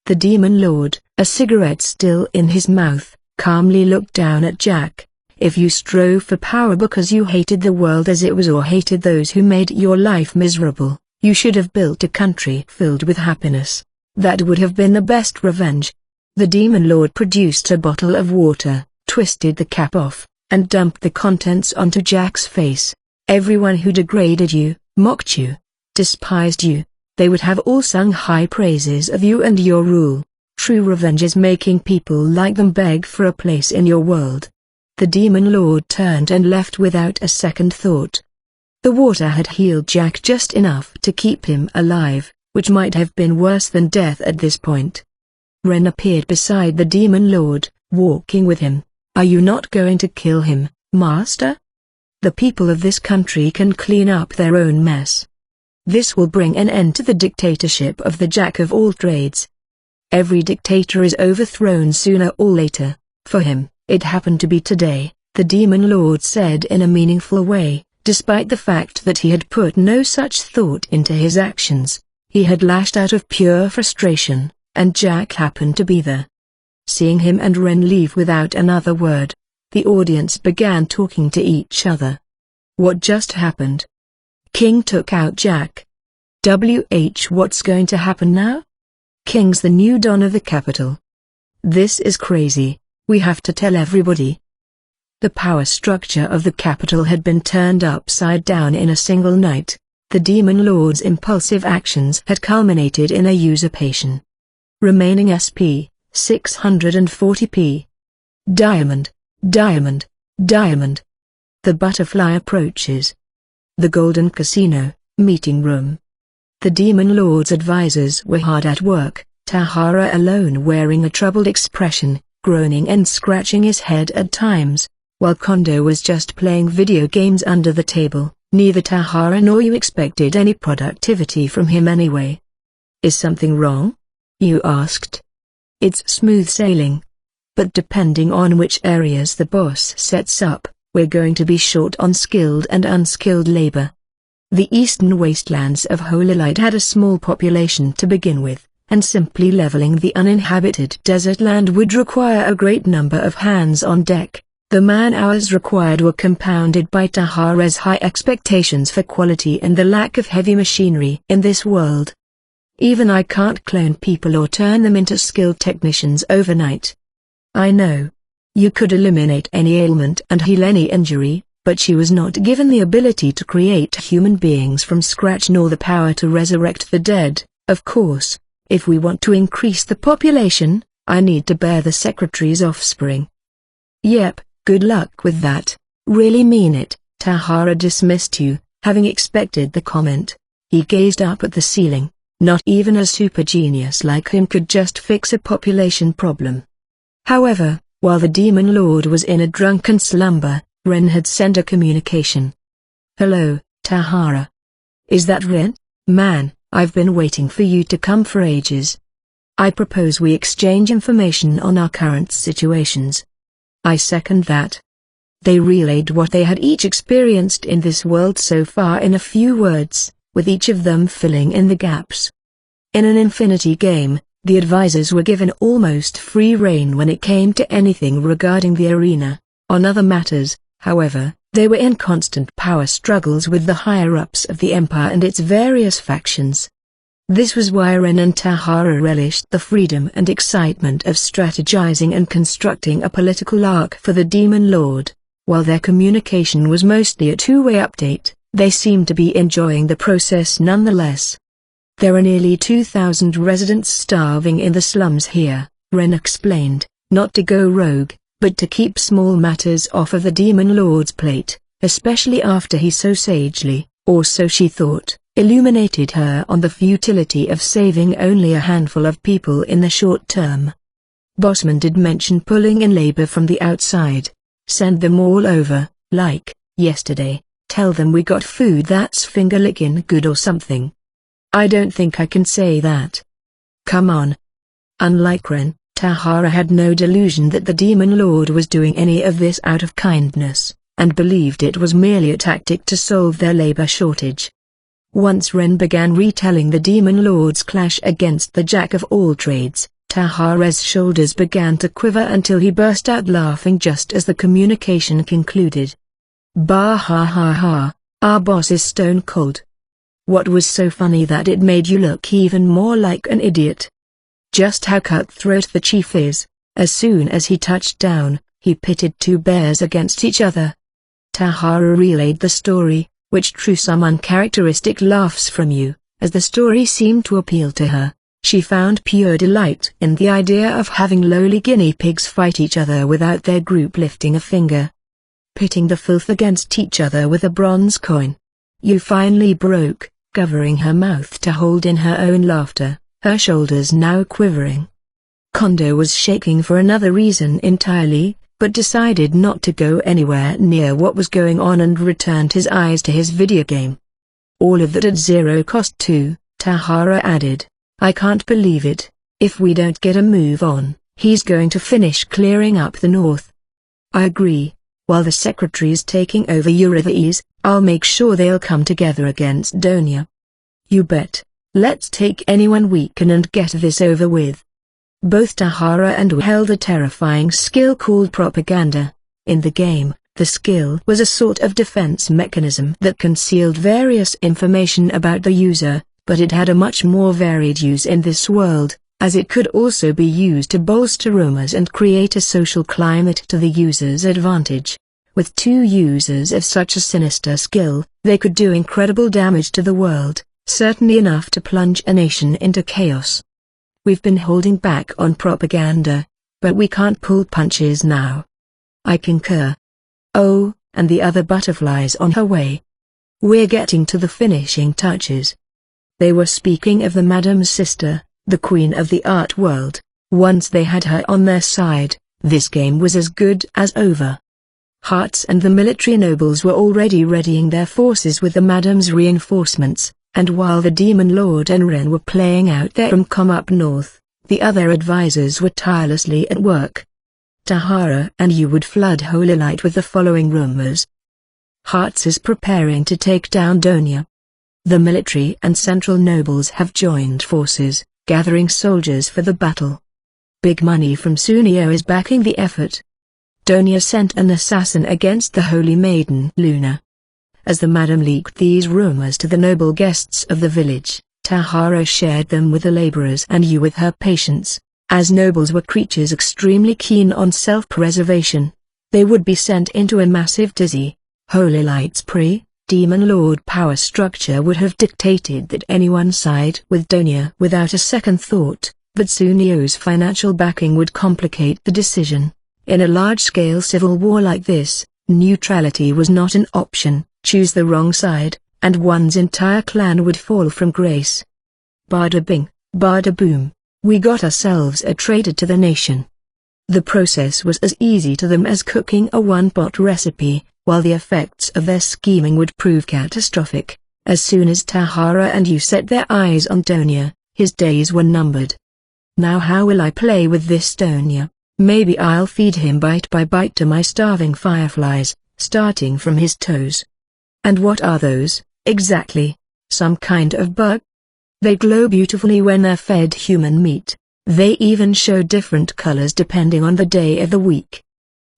The Demon Lord, a cigarette still in his mouth, calmly looked down at Jack. If you strove for power because you hated the world as it was or hated those who made your life miserable, you should have built a country filled with happiness. That would have been the best revenge. The Demon Lord produced a bottle of water, twisted the cap off, and dumped the contents onto Jack's face. Everyone who degraded you, mocked you, despised you, they would have all sung high praises of you and your rule. True revenge is making people like them beg for a place in your world. The Demon Lord turned and left without a second thought. The water had healed Jack just enough to keep him alive, which might have been worse than death at this point. Ren appeared beside the Demon Lord, walking with him. Are you not going to kill him, Master? The people of this country can clean up their own mess. This will bring an end to the dictatorship of the Jack of all trades. Every dictator is overthrown sooner or later. For him, it happened to be today, the Demon Lord said in a meaningful way, despite the fact that he had put no such thought into his actions. He had lashed out of pure frustration, and Jack happened to be there. Seeing him and Ren leave without another word, the audience began talking to each other. What just happened? King took out Jack. What's going to happen now? King's the new Don of the capital. This is crazy, we have to tell everybody. The power structure of the capital had been turned upside down in a single night. The Demon Lord's impulsive actions had culminated in a usurpation. Remaining SP, 640p. Diamond, diamond, diamond. The butterfly approaches. The Golden Casino, meeting room. The Demon Lord's advisors were hard at work, Tahara alone wearing a troubled expression, groaning and scratching his head at times, while Kondo was just playing video games under the table. Neither Tahara nor you expected any productivity from him anyway. Is something wrong? You asked. It's smooth sailing. But depending on which areas the boss sets up, we're going to be short on skilled and unskilled labor. The eastern wastelands of Hololite had a small population to begin with, and simply leveling the uninhabited desert land would require a great number of hands on deck. The man-hours required were compounded by Tahara's high expectations for quality and the lack of heavy machinery in this world. Even I can't clone people or turn them into skilled technicians overnight. I know. You could eliminate any ailment and heal any injury, but she was not given the ability to create human beings from scratch nor the power to resurrect the dead. Of course, if we want to increase the population, I need to bear the secretary's offspring. Yep. Good luck with that. Really mean it. Tahara dismissed you, having expected the comment. He gazed up at the ceiling. Not even a super genius like him could just fix a population problem. However, while the Demon Lord was in a drunken slumber, Ren had sent a communication. Hello, Tahara. Is that Ren? Man, I've been waiting for you to come for ages. I propose we exchange information on our current situations. I second that. They relayed what they had each experienced in this world so far in a few words, with each of them filling in the gaps. In an infinity game, the advisors were given almost free rein when it came to anything regarding the arena. On other matters, however, they were in constant power struggles with the higher-ups of the Empire and its various factions. This was why Ren and Tahara relished the freedom and excitement of strategizing and constructing a political arc for the Demon Lord. While their communication was mostly a two-way update, they seemed to be enjoying the process nonetheless. There are nearly 2,000 residents starving in the slums here, Ren explained, not to go rogue, but to keep small matters off of the Demon Lord's plate, especially after he so sagely, or so she thought, illuminated her on the futility of saving only a handful of people in the short term. Bossman did mention pulling in labor from the outside. Send them all over, like, yesterday, tell them we got food that's finger-licking good or something. I don't think I can say that. Come on. Unlike Ren, Tahara had no delusion that the Demon Lord was doing any of this out of kindness, and believed it was merely a tactic to solve their labor shortage. Once Ren began retelling the Demon Lord's clash against the Jack of all trades, Tahara's shoulders began to quiver until he burst out laughing just as the communication concluded. Bah ha ha ha, our boss is stone cold. What was so funny that it made you look even more like an idiot? Just how cutthroat the chief is. As soon as he touched down, he pitted two bears against each other. Tahara relayed the story, which drew some uncharacteristic laughs from you, as the story seemed to appeal to her. She found pure delight in the idea of having lowly guinea pigs fight each other without their group lifting a finger. Pitting the filth against each other with a bronze coin. You finally broke, covering her mouth to hold in her own laughter, her shoulders now quivering. Kondo was shaking for another reason entirely, but decided not to go anywhere near what was going on and returned his eyes to his video game. All of that at zero cost too, Tahara added. I can't believe it. If we don't get a move on, he's going to finish clearing up the north. I agree. While the secretary's taking over Eurythais, I'll make sure they'll come together against Donia. You bet. Let's take anyone we can and get this over with. Both Tahara and Wu held a terrifying skill called propaganda. In the game, the skill was a sort of defense mechanism that concealed various information about the user, but it had a much more varied use in this world, as it could also be used to bolster rumors and create a social climate to the user's advantage. With two users of such a sinister skill, they could do incredible damage to the world, certainly enough to plunge a nation into chaos. We've been holding back on propaganda, but we can't pull punches now. I concur. Oh, and the other butterflies on her way. We're getting to the finishing touches. They were speaking of the Madam's sister, the queen of the art world. Once they had her on their side, this game was as good as over. Hearts and the military nobles were already readying their forces with the Madam's reinforcements, and while the Demon Lord and Ren were playing out their come up north, the other advisors were tirelessly at work. Tahara and you would flood Holy Light with the following rumors. Hearts is preparing to take down Donia. The military and central nobles have joined forces, gathering soldiers for the battle. Big money from Sunio is backing the effort. Donia sent an assassin against the Holy Maiden Luna. As the Madam leaked these rumors to the noble guests of the village, Tahara shared them with the laborers and you with her patients. As nobles were creatures extremely keen on self-preservation, they would be sent into a massive dizzy, Holy Light's Demon Lord power structure would have dictated that anyone side with Donia without a second thought, but Sunio's financial backing would complicate the decision. In a large-scale civil war like this, neutrality was not an option. Choose the wrong side, and one's entire clan would fall from grace. Bada bing, bada boom, we got ourselves a traitor to the nation. The process was as easy to them as cooking a one-pot recipe, while the effects of their scheming would prove catastrophic. As soon as Tahara and you set their eyes on Donia, his days were numbered. Now how will I play with this Donia? Maybe I'll feed him bite by bite to my starving fireflies, starting from his toes. And what are those, exactly? Some kind of bug? They glow beautifully when they're fed human meat. They even show different colors depending on the day of the week.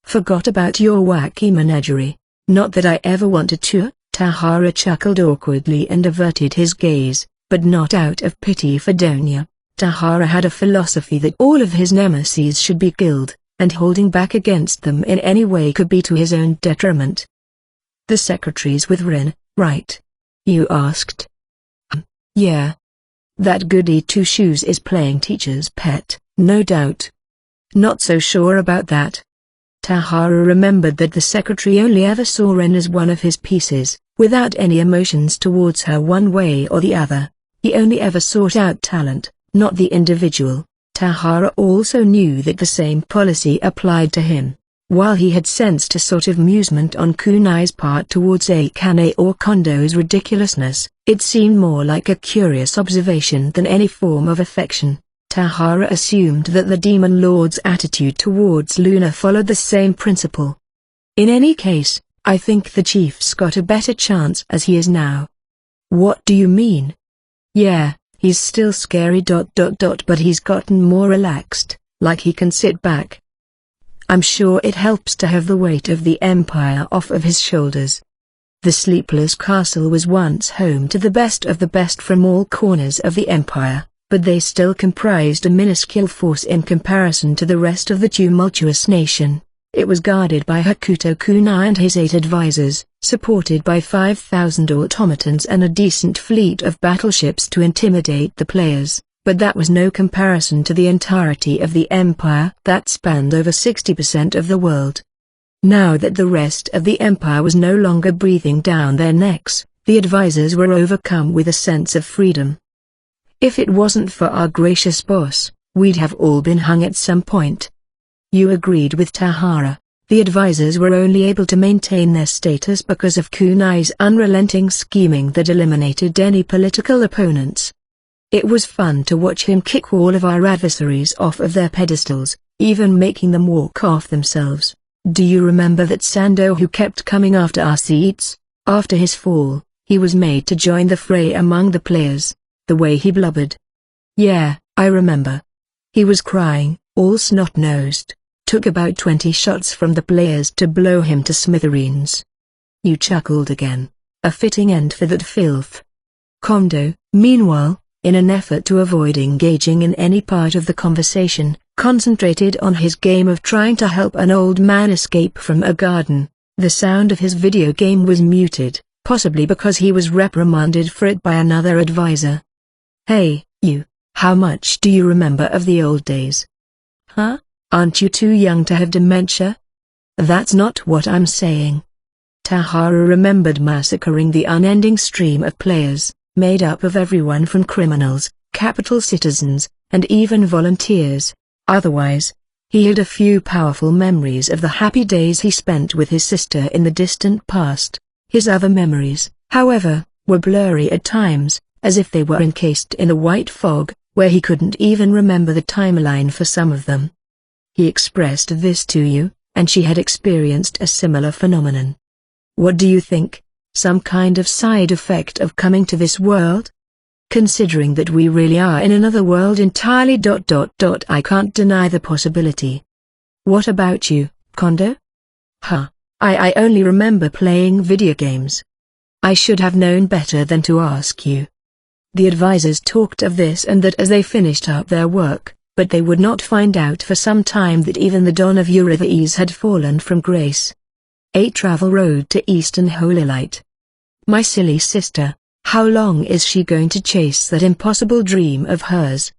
Forgot about your wacky menagerie. Not that I ever wanted to. Tahara chuckled awkwardly and averted his gaze, but not out of pity for Donia. Tahara had a philosophy that all of his nemesis should be killed, and holding back against them in any way could be to his own detriment. The secretary's with Rin, right? You asked. Yeah. That goody two-shoes is playing teacher's pet, no doubt. Not so sure about that. Tahara remembered that the secretary only ever saw Ren as one of his pieces, without any emotions towards her one way or the other. He only ever sought out talent, not the individual. Tahara also knew that the same policy applied to him. While he had sensed a sort of amusement on Kunai's part towards Akane or Kondo's ridiculousness, it seemed more like a curious observation than any form of affection. Tahara assumed that the Demon Lord's attitude towards Luna followed the same principle. In any case, I think the chief's got a better chance as he is now. What do you mean? Yeah, he's still scary ... but he's gotten more relaxed, like he can sit back. I'm sure it helps to have the weight of the empire off of his shoulders. The Sleepless Castle was once home to the best from all corners of the empire, but they still comprised a minuscule force in comparison to the rest of the tumultuous nation. It was guarded by Hakuto Kunai and his 8 advisors, supported by 5,000 automatons and a decent fleet of battleships to intimidate the players, but that was no comparison to the entirety of the empire that spanned over 60% of the world. Now that the rest of the empire was no longer breathing down their necks, the advisors were overcome with a sense of freedom. If it wasn't for our gracious boss, we'd have all been hung at some point. You agreed with Tahara. The advisors were only able to maintain their status because of Kunai's unrelenting scheming that eliminated any political opponents. It was fun to watch him kick all of our adversaries off of their pedestals, even making them walk off themselves. Do you remember that Sando who kept coming after our seats? After his fall, he was made to join the fray among the players. The way he blubbered. Yeah, I remember. He was crying, all snot-nosed. Took about 20 shots from the players to blow him to smithereens. You chuckled again. A fitting end for that filth. Kondo, meanwhile, in an effort to avoid engaging in any part of the conversation, concentrated on his game of trying to help an old man escape from a garden. The sound of his video game was muted, possibly because he was reprimanded for it by another advisor. Hey, you, how much do you remember of the old days? Huh? Aren't you too young to have dementia? That's not what I'm saying. Tahara remembered massacring the unending stream of players, made up of everyone from criminals, capital citizens, and even volunteers. Otherwise, he had a few powerful memories of the happy days he spent with his sister in the distant past. His other memories, however, were blurry at times, as if they were encased in a white fog, where he couldn't even remember the timeline for some of them. He expressed this to you, and she had experienced a similar phenomenon. What do you think? Some kind of side effect of coming to this world? Considering that we really are in another world entirely. I can't deny the possibility. What about you, Kondo? Huh. I only remember playing video games. I should have known better than to ask you. The advisors talked of this and that as they finished up their work, but they would not find out for some time that even the Dawn of Eurythmius had fallen from grace. 8 Travel Road to Eastern Holy Light. My silly sister, how long is she going to chase that impossible dream of hers?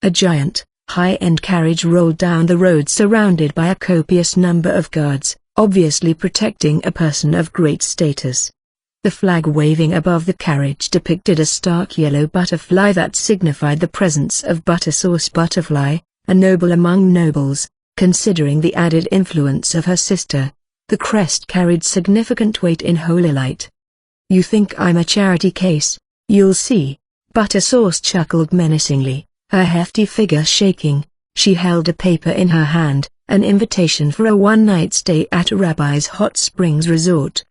A giant, high-end carriage rolled down the road surrounded by a copious number of guards, obviously protecting a person of great status. The flag waving above the carriage depicted a stark yellow butterfly that signified the presence of Buttersauce Butterfly, a noble among nobles. Considering the added influence of her sister, the crest carried significant weight in Holy Light. You think I'm a charity case? You'll see. Buttersauce chuckled menacingly, her hefty figure shaking. She held a paper in her hand, an invitation for a one-night stay at Rabbi's Hot Springs Resort.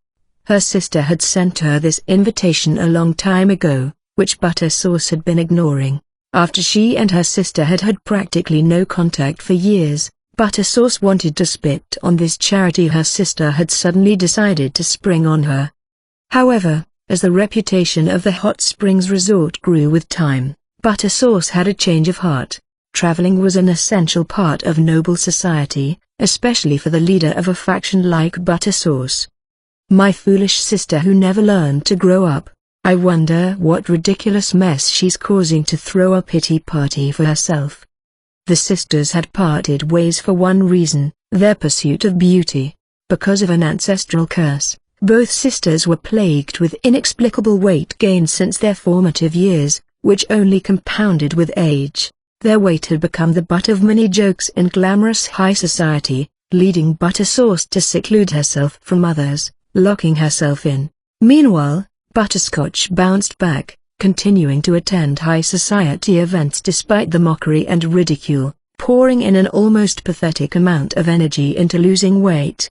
Her sister had sent her this invitation a long time ago, which Buttersauce had been ignoring. After she and her sister had had practically no contact for years, Buttersauce wanted to spit on this charity her sister had suddenly decided to spring on her. However, as the reputation of the Hot Springs Resort grew with time, Buttersauce had a change of heart. Traveling was an essential part of noble society, especially for the leader of a faction like Buttersauce. My foolish sister who never learned to grow up. I wonder what ridiculous mess she's causing to throw a pity party for herself. The sisters had parted ways for one reason, their pursuit of beauty. Because of an ancestral curse, both sisters were plagued with inexplicable weight gain since their formative years, which only compounded with age. Their weight had become the butt of many jokes in glamorous high society, leading Buttersauce to seclude herself from others, locking herself in. Meanwhile, Butterscotch bounced back, continuing to attend high society events despite the mockery and ridicule, pouring in an almost pathetic amount of energy into losing weight.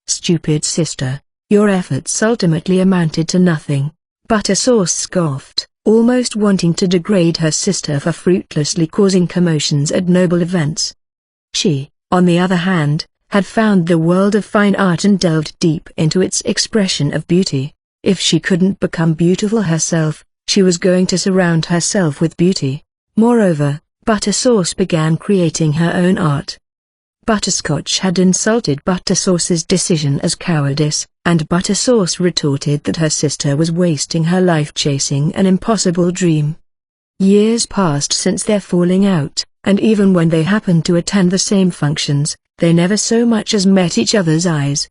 Stupid sister, your efforts ultimately amounted to nothing. Buttersauce scoffed, almost wanting to degrade her sister for fruitlessly causing commotions at noble events. She, on the other hand, had found the world of fine art and delved deep into its expression of beauty. If she couldn't become beautiful herself, she was going to surround herself with beauty. Moreover, Buttersauce began creating her own art. Butterscotch had insulted Buttersauce's decision as cowardice, and Buttersauce retorted that her sister was wasting her life chasing an impossible dream. Years passed since their falling out, and even when they happened to attend the same functions, they never so much as met each other's eyes.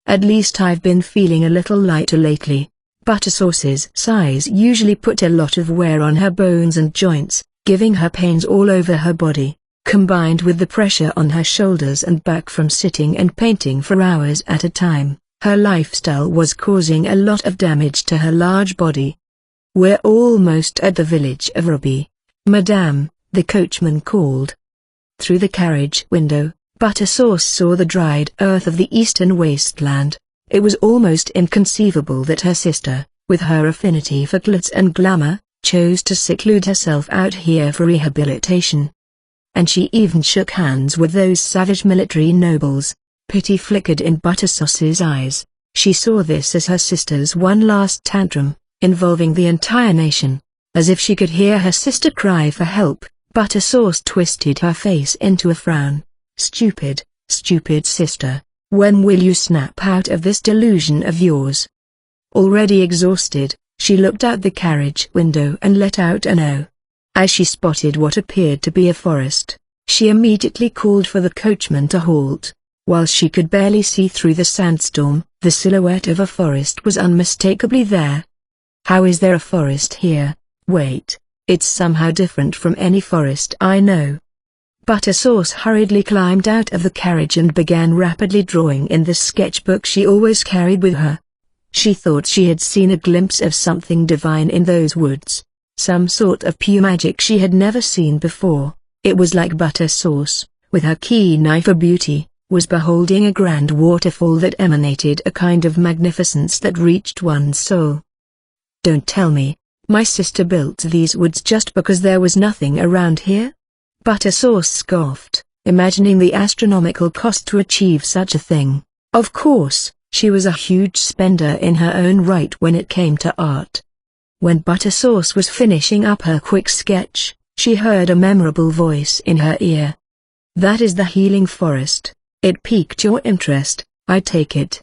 "At least I've been feeling a little lighter lately." Buttersauce's sighs usually put a lot of wear on her bones and joints, giving her pains all over her body, combined with the pressure on her shoulders and back from sitting and painting for hours at a time. Her lifestyle was causing a lot of damage to her large body. "We're almost at the village of Robbie, madame," the coachman called. Through the carriage window, Buttersauce saw the dried earth of the eastern wasteland. It was almost inconceivable that her sister, with her affinity for glitz and glamour, chose to seclude herself out here for rehabilitation. And she even shook hands with those savage military nobles. Pity flickered in Buttersauce's eyes. She saw this as her sister's one last tantrum, involving the entire nation. As if she could hear her sister cry for help, Buttersauce twisted her face into a frown. "Stupid, stupid sister, when will you snap out of this delusion of yours?" Already exhausted, she looked out the carriage window and let out an "oh." As she spotted what appeared to be a forest, she immediately called for the coachman to halt. While she could barely see through the sandstorm, the silhouette of a forest was unmistakably there. "How is there a forest here? Wait, it's somehow different from any forest I know." Buttersauce hurriedly climbed out of the carriage and began rapidly drawing in the sketchbook she always carried with her. She thought she had seen a glimpse of something divine in those woods, some sort of pure magic she had never seen before. It was like Buttersauce, with her keen eye for beauty, was beholding a grand waterfall that emanated a kind of magnificence that reached one's soul. "Don't tell me, my sister built these woods just because there was nothing around here?" Buttersauce scoffed, imagining the astronomical cost to achieve such a thing. Of course, she was a huge spender in her own right when it came to art. When Buttersauce was finishing up her quick sketch, she heard a memorable voice in her ear. "That is the healing forest. It piqued your interest, I take it."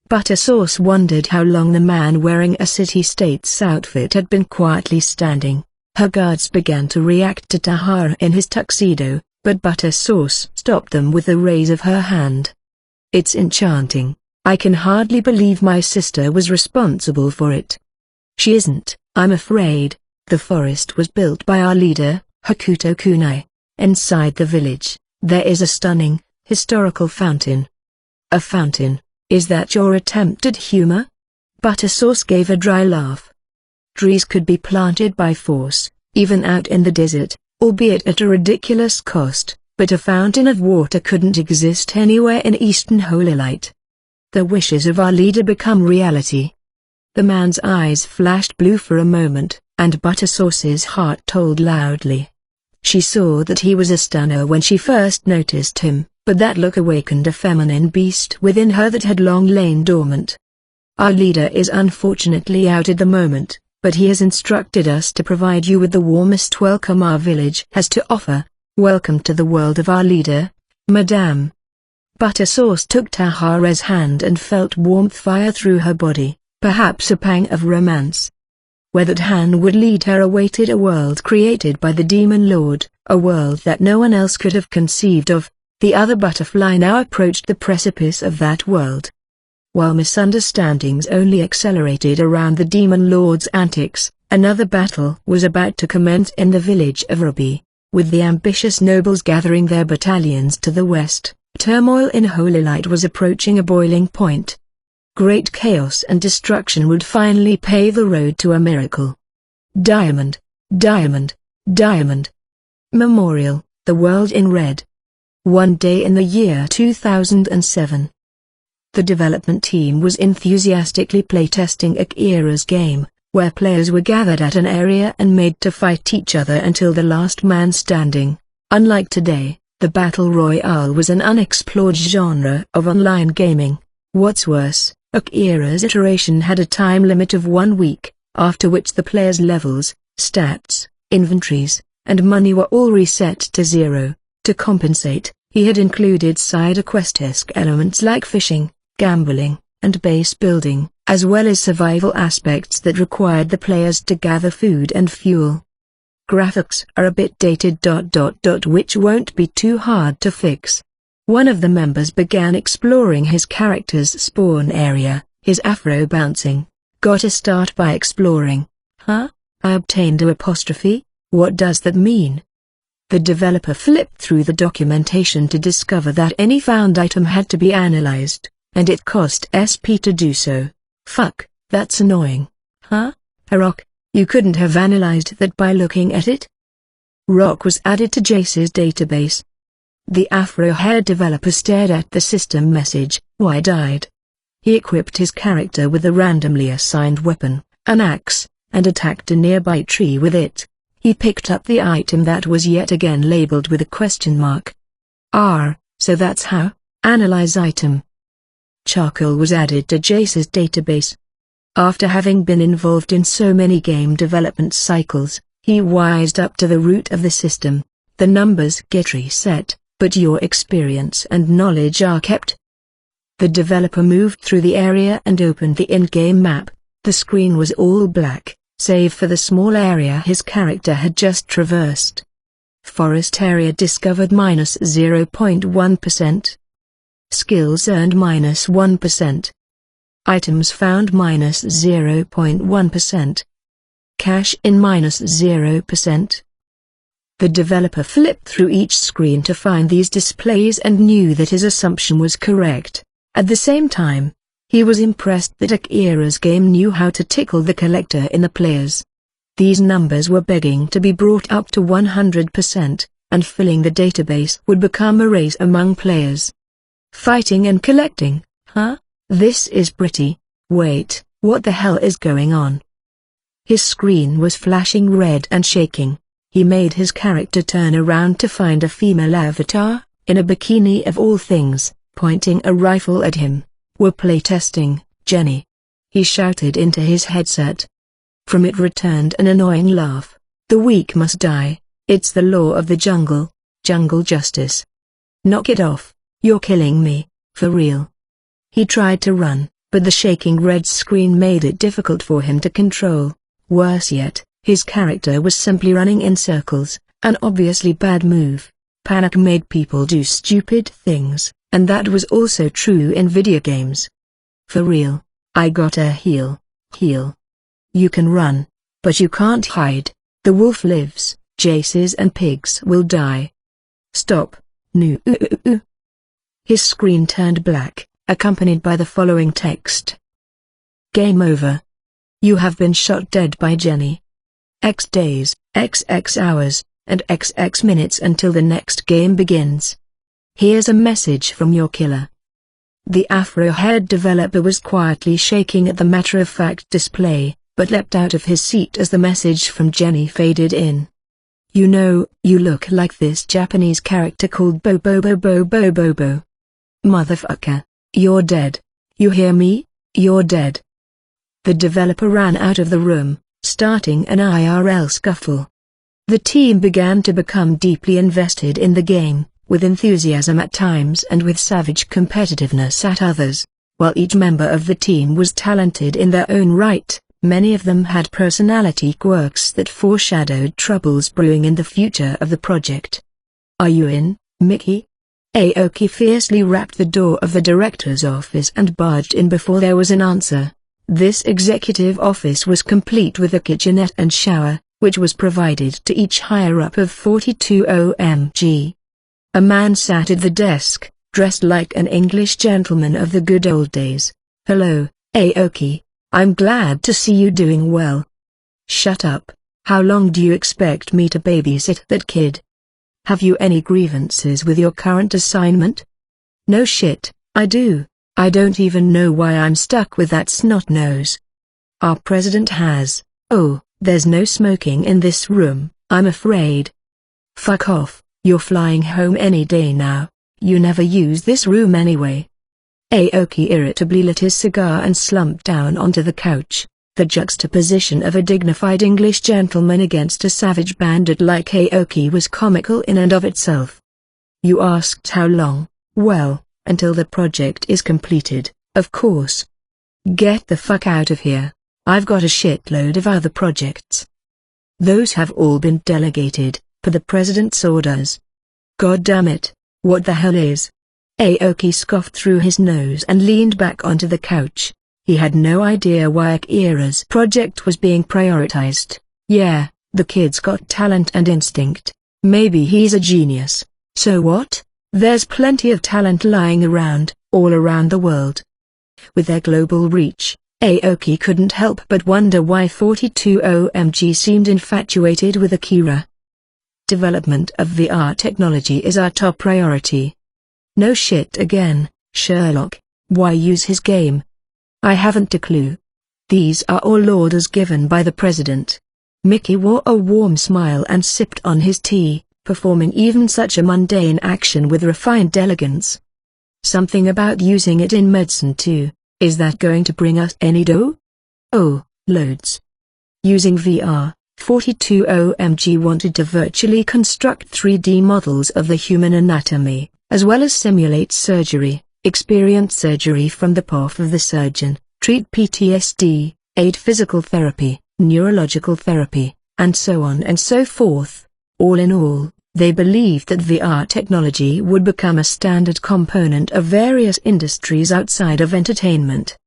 Buttersauce wondered how long the man wearing a city-state's outfit had been quietly standing. Her guards began to react to Tahara in his tuxedo, but Buttersauce stopped them with a raise of her hand. "It's enchanting. I can hardly believe my sister was responsible for it." "She isn't, I'm afraid. The forest was built by our leader, Hokuto Kunai. Inside the village, there is a stunning, historical fountain." "A fountain? Is that your attempt at humor?" Buttersauce gave a dry laugh. "Trees could be planted by force, even out in the desert, albeit at a ridiculous cost, but a fountain of water couldn't exist anywhere in Eastern Holy Light. The wishes of our leader become reality." The man's eyes flashed blue for a moment, and Buttersauce's heart told loudly. She saw that he was a stunner when she first noticed him, but that look awakened a feminine beast within her that had long lain dormant. "Our leader is unfortunately out at the moment, but he has instructed us to provide you with the warmest welcome our village has to offer. Welcome to the world of our leader, madame." Buttersauce took Tahara's hand and felt warmth fire through her body, perhaps a pang of romance. Where that hand would lead her awaited a world created by the Demon Lord, a world that no one else could have conceived of. The other butterfly now approached the precipice of that world. While misunderstandings only accelerated around the Demon Lord's antics, another battle was about to commence in the village of Robbie. With the ambitious nobles gathering their battalions to the west, turmoil in Holy Light was approaching a boiling point. Great chaos and destruction would finally pave the road to a miracle. Diamond, diamond, diamond. Memorial, the world in red. One day in the year 2007. The development team was enthusiastically playtesting Akira's game, where players were gathered at an area and made to fight each other until the last man standing. Unlike today, the Battle Royale was an unexplored genre of online gaming. What's worse, Akira's iteration had a time limit of 1 week, after which the players' levels, stats, inventories, and money were all reset to 0. To compensate, He had included side quest-esque elements like fishing, gambling, and base building, as well as survival aspects that required the players to gather food and fuel. Graphics are a bit dated. Which won't be too hard to fix. One of the members began exploring his character's spawn area, his afro bouncing. Got a start by exploring. Huh? I obtained a apostrophe? What does that mean? The developer flipped through the documentation to discover that any found item had to be analyzed, and it cost SP to do so. Fuck, that's annoying. Huh? Rock, you couldn't have analyzed that by looking at it? Rock was added to Jace's database. The afro-haired developer stared at the system message, wide-eyed. He equipped his character with a randomly assigned weapon, an axe, and attacked a nearby tree with it. He picked up the item that was yet again labeled with a question mark. So that's how? Analyze item. Charcoal was added to Jace's database. After having been involved in so many game development cycles, he wised up to the root of the system. The numbers get reset, but your experience and knowledge are kept. The developer moved through the area and opened the in-game map. The screen was all black, save for the small area his character had just traversed. Forest area discovered -0.1%. Skills earned -1%. Items found -0.1%. Cash in -0%. The developer flipped through each screen to find these displays and knew that his assumption was correct. At the same time, he was impressed that Akira's game knew how to tickle the collector in the players. These numbers were begging to be brought up to 100%, and filling the database would become a race among players. Fighting and collecting, huh? This is pretty. Wait, what the hell is going on? His screen was flashing red and shaking. He made his character turn around to find a female avatar, in a bikini of all things, pointing a rifle at him. We're playtesting, Jenny. He shouted into his headset. From it returned an annoying laugh. The weak must die. It's the law of the jungle. Jungle justice. Knock it off. You're killing me, for real. He tried to run, but the shaking red screen made it difficult for him to control. Worse yet, his character was simply running in circles, an obviously bad move. Panic made people do stupid things, and that was also true in video games. For real, I gotta heal. You can run, but you can't hide. The wolf lives, Jaces and pigs will die. Stop. No. His screen turned black, accompanied by the following text. Game over. You have been shot dead by Jenny. X days, XX hours, and XX minutes until the next game begins. Here's a message from your killer. The afro-haired developer was quietly shaking at the matter-of-fact display, but leapt out of his seat as the message from Jenny faded in. You know, you look like this Japanese character called Bobo. Motherfucker, you're dead. You hear me? You're dead. The developer ran out of the room, starting an IRL scuffle. The team began to become deeply invested in the game, with enthusiasm at times and with savage competitiveness at others. While each member of the team was talented in their own right, many of them had personality quirks that foreshadowed troubles brewing in the future of the project. Are you in, Mickey? Aoki fiercely rapped the door of the director's office and barged in before there was an answer. This executive office was complete with a kitchenette and shower, which was provided to each higher-up of 42 OMG. A man sat at the desk, dressed like an English gentleman of the good old days. Hello, Aoki. I'm glad to see you doing well. Shut up. How long do you expect me to babysit that kid? Have you any grievances with your current assignment? No shit, I do. I don't even know why I'm stuck with that snot-nose. Our president has. Oh, there's no smoking in this room, I'm afraid. Fuck off, you're flying home any day now. You never use this room anyway. Aoki irritably lit his cigar and slumped down onto the couch. The juxtaposition of a dignified English gentleman against a savage bandit like Aoki was comical in and of itself. You asked how long. Well, until the project is completed, of course. Get the fuck out of here. I've got a shitload of other projects. Those have all been delegated, per the president's orders. God damn it, what the hell is? Aoki scoffed through his nose and leaned back onto the couch. He had no idea why Akira's project was being prioritized. Yeah, the kid's got talent and instinct. Maybe he's a genius. So what? There's plenty of talent lying around, all around the world. With their global reach, Aoki couldn't help but wonder why 42OMG seemed infatuated with Akira. Development of VR technology is our top priority. No shit again, Sherlock. Why use his game? I haven't a clue. These are all orders given by the president. Mickey wore a warm smile and sipped on his tea, performing even such a mundane action with refined elegance. Something about using it in medicine too. Is that going to bring us any dough? Oh, loads. Using VR, 42OMG wanted to virtually construct 3D models of the human anatomy, as well as simulate surgery, experience surgery from the path of the surgeon, treat PTSD, aid physical therapy, neurological therapy, and so on and so forth. All in all, they believed that VR technology would become a standard component of various industries outside of entertainment.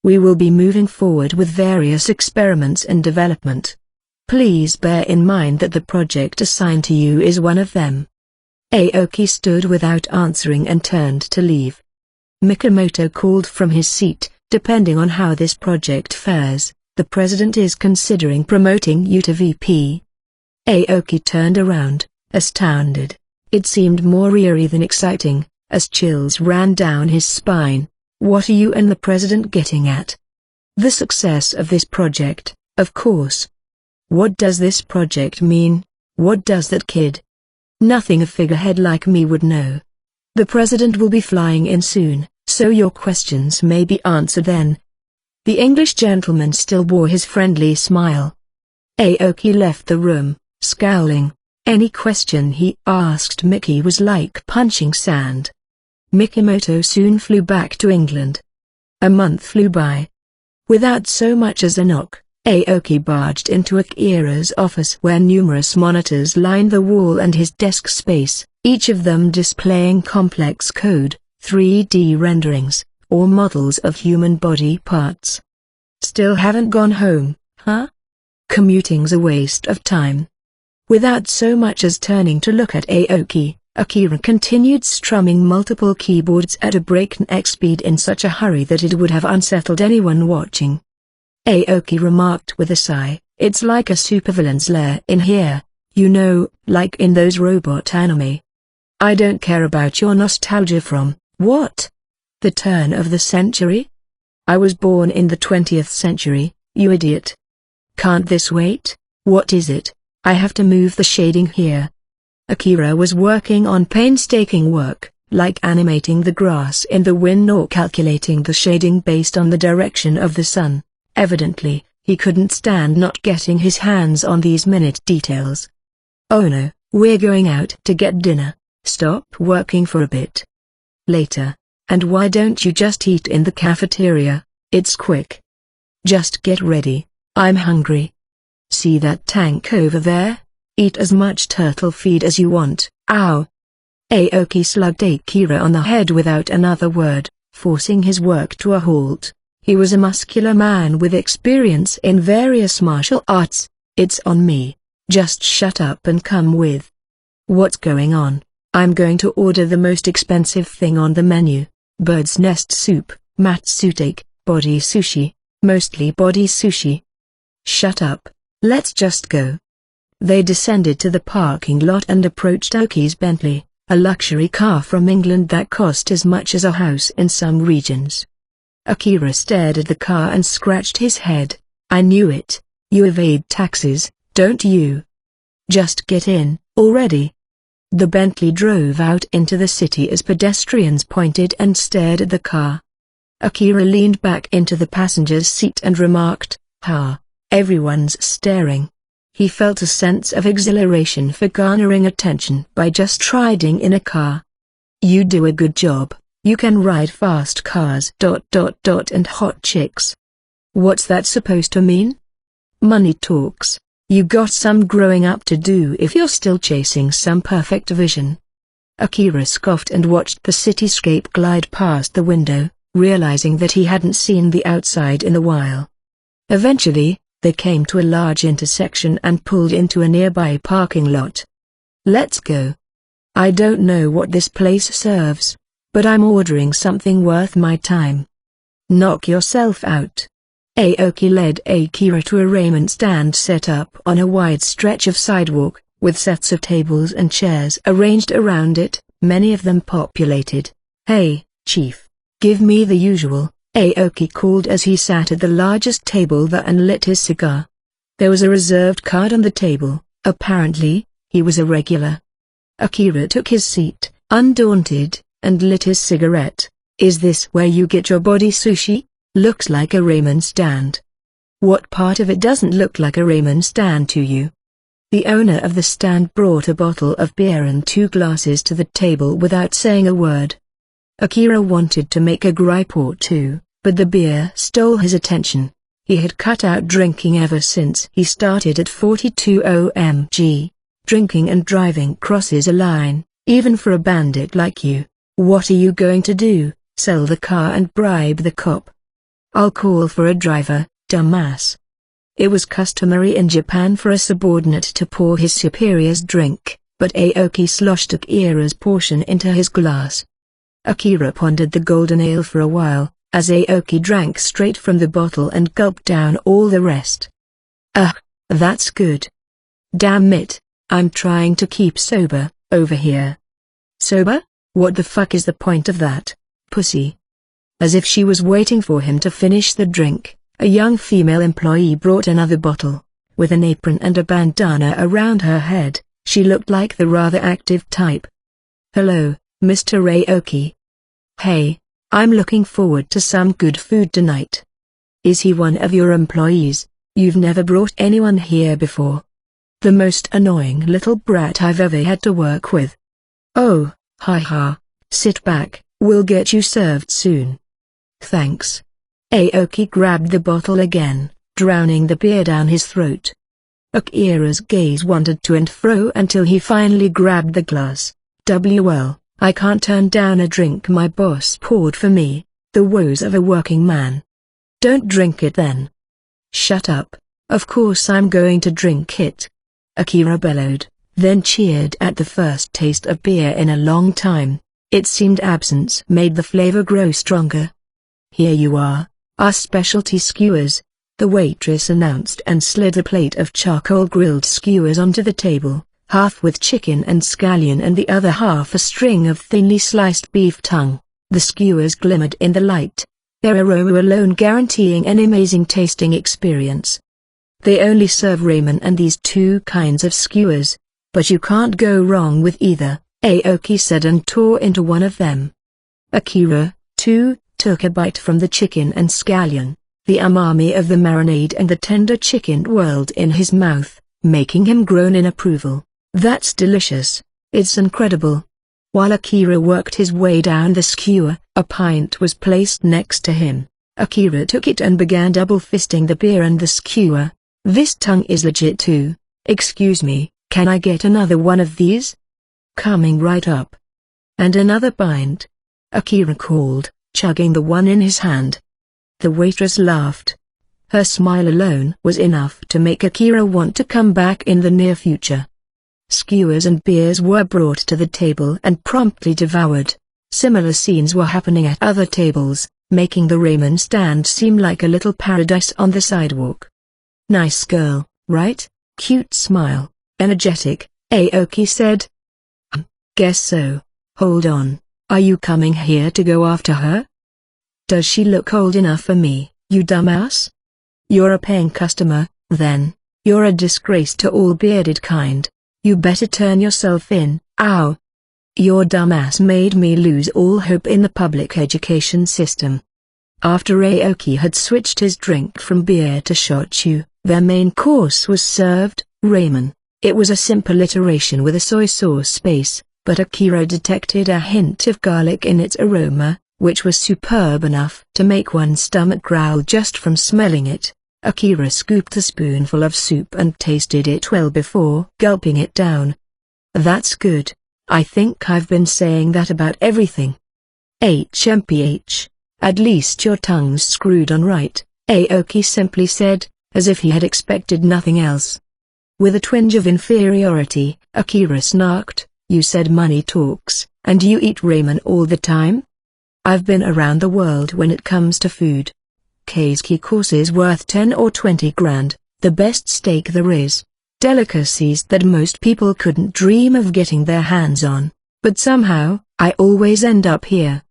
We will be moving forward with various experiments and development. Please bear in mind that the project assigned to you is one of them. Aoki stood without answering and turned to leave. Mikimoto called from his seat. Depending on how this project fares, the president is considering promoting you to VP. Aoki turned around, astounded. It seemed more eerie than exciting, as chills ran down his spine. What are you and the president getting at? The success of this project, of course. What does this project mean? What does that kid? Nothing a figurehead like me would know. The president will be flying in soon, so your questions may be answered then. The English gentleman still wore his friendly smile. Aoki left the room, scowling. Any question he asked Mickey was like punching sand. Mikimoto soon flew back to England. A month flew by. Without so much as a knock, Aoki barged into Akira's office where numerous monitors lined the wall and his desk space, each of them displaying complex code, 3D renderings, or models of human body parts. Still haven't gone home, huh? Commuting's a waste of time. Without so much as turning to look at Aoki, Akira continued strumming multiple keyboards at a breakneck speed in such a hurry that it would have unsettled anyone watching. Aoki remarked with a sigh, "It's like a supervillain's lair in here, you know, like in those robot anime. I don't care about your nostalgia from, what? The turn of the century? I was born in the 20th century, you idiot. Can't this wait? What is it? I have to move the shading here." Akira was working on painstaking work, like animating the grass in the wind or calculating the shading based on the direction of the sun. Evidently, he couldn't stand not getting his hands on these minute details. "Oh no, we're going out to get dinner. Stop working for a bit. Later. And why don't you just eat in the cafeteria? It's quick. Just get ready, I'm hungry. See that tank over there? Eat as much turtle feed as you want." Ow! Aoki slugged Akira on the head without another word, forcing his work to a halt. He was a muscular man with experience in various martial arts. "It's on me. Just shut up and come with." "What's going on?" "I'm going to order the most expensive thing on the menu. Bird's nest soup, matsutake, body sushi, mostly body sushi." "Shut up. Let's just go." They descended to the parking lot and approached Aoki's Bentley, a luxury car from England that cost as much as a house in some regions. Akira stared at the car and scratched his head. "I knew it. You evade taxes, don't you? Just get in, already." The Bentley drove out into the city as pedestrians pointed and stared at the car. Akira leaned back into the passenger's seat and remarked, "Ha, everyone's staring. He felt a sense of exhilaration for garnering attention by just riding in a car. You do a good job, you can ride fast cars ... and hot chicks. What's that supposed to mean? Money talks. You got some growing up to do if you're still chasing some perfect vision. Akira scoffed and watched the cityscape glide past the window, realizing that he hadn't seen the outside in a while. Eventually, they came to a large intersection and pulled into a nearby parking lot. Let's go. I don't know what this place serves, but I'm ordering something worth my time. Knock yourself out. Aoki led Akira to a ramen stand set up on a wide stretch of sidewalk, with sets of tables and chairs arranged around it, many of them populated. Hey, Chief, give me the usual, Aoki called as he sat at the largest table there and lit his cigar. There was a reserved card on the table, apparently, he was a regular. Akira took his seat, undaunted, and lit his cigarette. Is this where you get your body sushi? Looks like a ramen stand. What part of it doesn't look like a ramen stand to you? The owner of the stand brought a bottle of beer and 2 glasses to the table without saying a word. Akira wanted to make a gripe or two, but the beer stole his attention. He had cut out drinking ever since he started at 42 OMG. Drinking and driving crosses a line, even for a bandit like you. What are you going to do, sell the car and bribe the cop? I'll call for a driver, dumbass. It was customary in Japan for a subordinate to pour his superior's drink, but Aoki sloshed Akira's portion into his glass. Akira pondered the golden ale for a while, as Aoki drank straight from the bottle and gulped down all the rest. That's good. Damn it, I'm trying to keep sober, over here. Sober? What the fuck is the point of that, pussy? As if she was waiting for him to finish the drink, a young female employee brought another bottle. With an apron and a bandana around her head, she looked like the rather active type. Hello, Mr. Aoki. Hey, I'm looking forward to some good food tonight. Is he one of your employees? You've never brought anyone here before. The most annoying little brat I've ever had to work with. Oh, ha. Sit back, we'll get you served soon. Thanks. Aoki grabbed the bottle again, drowning the beer down his throat. Akira's gaze wandered to and fro until he finally grabbed the glass. Well, I can't turn down a drink my boss poured for me, the woes of a working man. Don't drink it then. Shut up, of course I'm going to drink it. Akira bellowed, then cheered at the first taste of beer in a long time. It seemed absence made the flavor grow stronger. Here you are, our specialty skewers, the waitress announced and slid a plate of charcoal-grilled skewers onto the table, half with chicken and scallion and the other half a string of thinly sliced beef tongue. The skewers glimmered in the light, their aroma alone guaranteeing an amazing tasting experience. They only serve ramen and these 2 kinds of skewers, but you can't go wrong with either, Aoki said and tore into one of them. Akira, too, took a bite from the chicken and scallion. The umami of the marinade and the tender chicken whirled in his mouth, making him groan in approval. That's delicious. It's incredible. While Akira worked his way down the skewer, a pint was placed next to him. Akira took it and began double-fisting the beer and the skewer. This tongue is legit too. Excuse me, can I get another one of these? Coming right up. And another pint. Akira called, chugging the one in his hand. The waitress laughed. Her smile alone was enough to make Akira want to come back in the near future. Skewers and beers were brought to the table and promptly devoured. Similar scenes were happening at other tables, making the ramen stand seem like a little paradise on the sidewalk. Nice girl, right? Cute smile, energetic, Aoki said. Guess so. Hold on, are you coming here to go after her? Does she look old enough for me, you dumbass? You're a paying customer, then. You're a disgrace to all bearded kind. You better turn yourself in. Ow. Your dumbass made me lose all hope in the public education system. After Aoki had switched his drink from beer to shochu, their main course was served, Ramen. It was a simple iteration with a soy sauce base, but Akira detected a hint of garlic in its aroma, which was superb enough to make one's stomach growl just from smelling it. Akira scooped a spoonful of soup and tasted it well before gulping it down. That's good. I think I've been saying that about everything. HMPH. At least your tongue's screwed on right, Aoki simply said, as if he had expected nothing else. With a twinge of inferiority, Akira snarked, "You said money talks, and you eat ramen all the time? I've been around the world when it comes to food. Keisuke courses worth 10 or 20 grand, the best steak there is. Delicacies that most people couldn't dream of getting their hands on, but somehow, I always end up here."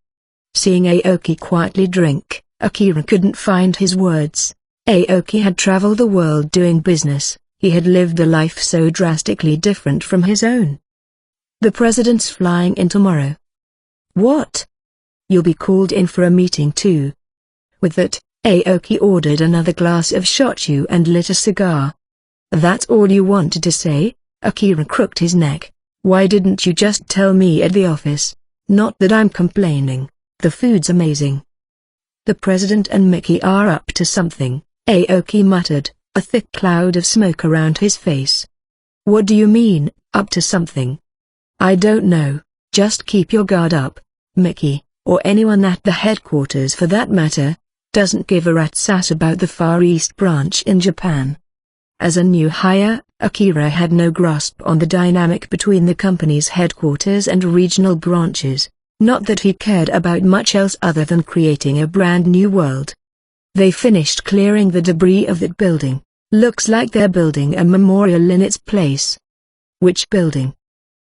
Seeing Aoki quietly drink, Akira couldn't find his words. Aoki had traveled the world doing business, he had lived a life so drastically different from his own. "The president's flying in tomorrow." "What? You'll be called in for a meeting too." With that, Aoki ordered another glass of shochu and lit a cigar. "That's all you wanted to say?" Akira crooked his neck. "Why didn't you just tell me at the office? Not that I'm complaining, the food's amazing." "The president and Mickey are up to something," Aoki muttered, a thick cloud of smoke around his face. "What do you mean, up to something?" "I don't know, just keep your guard up. Mickey, or anyone at the headquarters for that matter, doesn't give a rat's ass about the Far East branch in Japan." As a new hire, Akira had no grasp on the dynamic between the company's headquarters and regional branches, not that he cared about much else other than creating a brand new world. They finished clearing the debris of that building. "Looks like they're building a memorial in its place." "Which building?"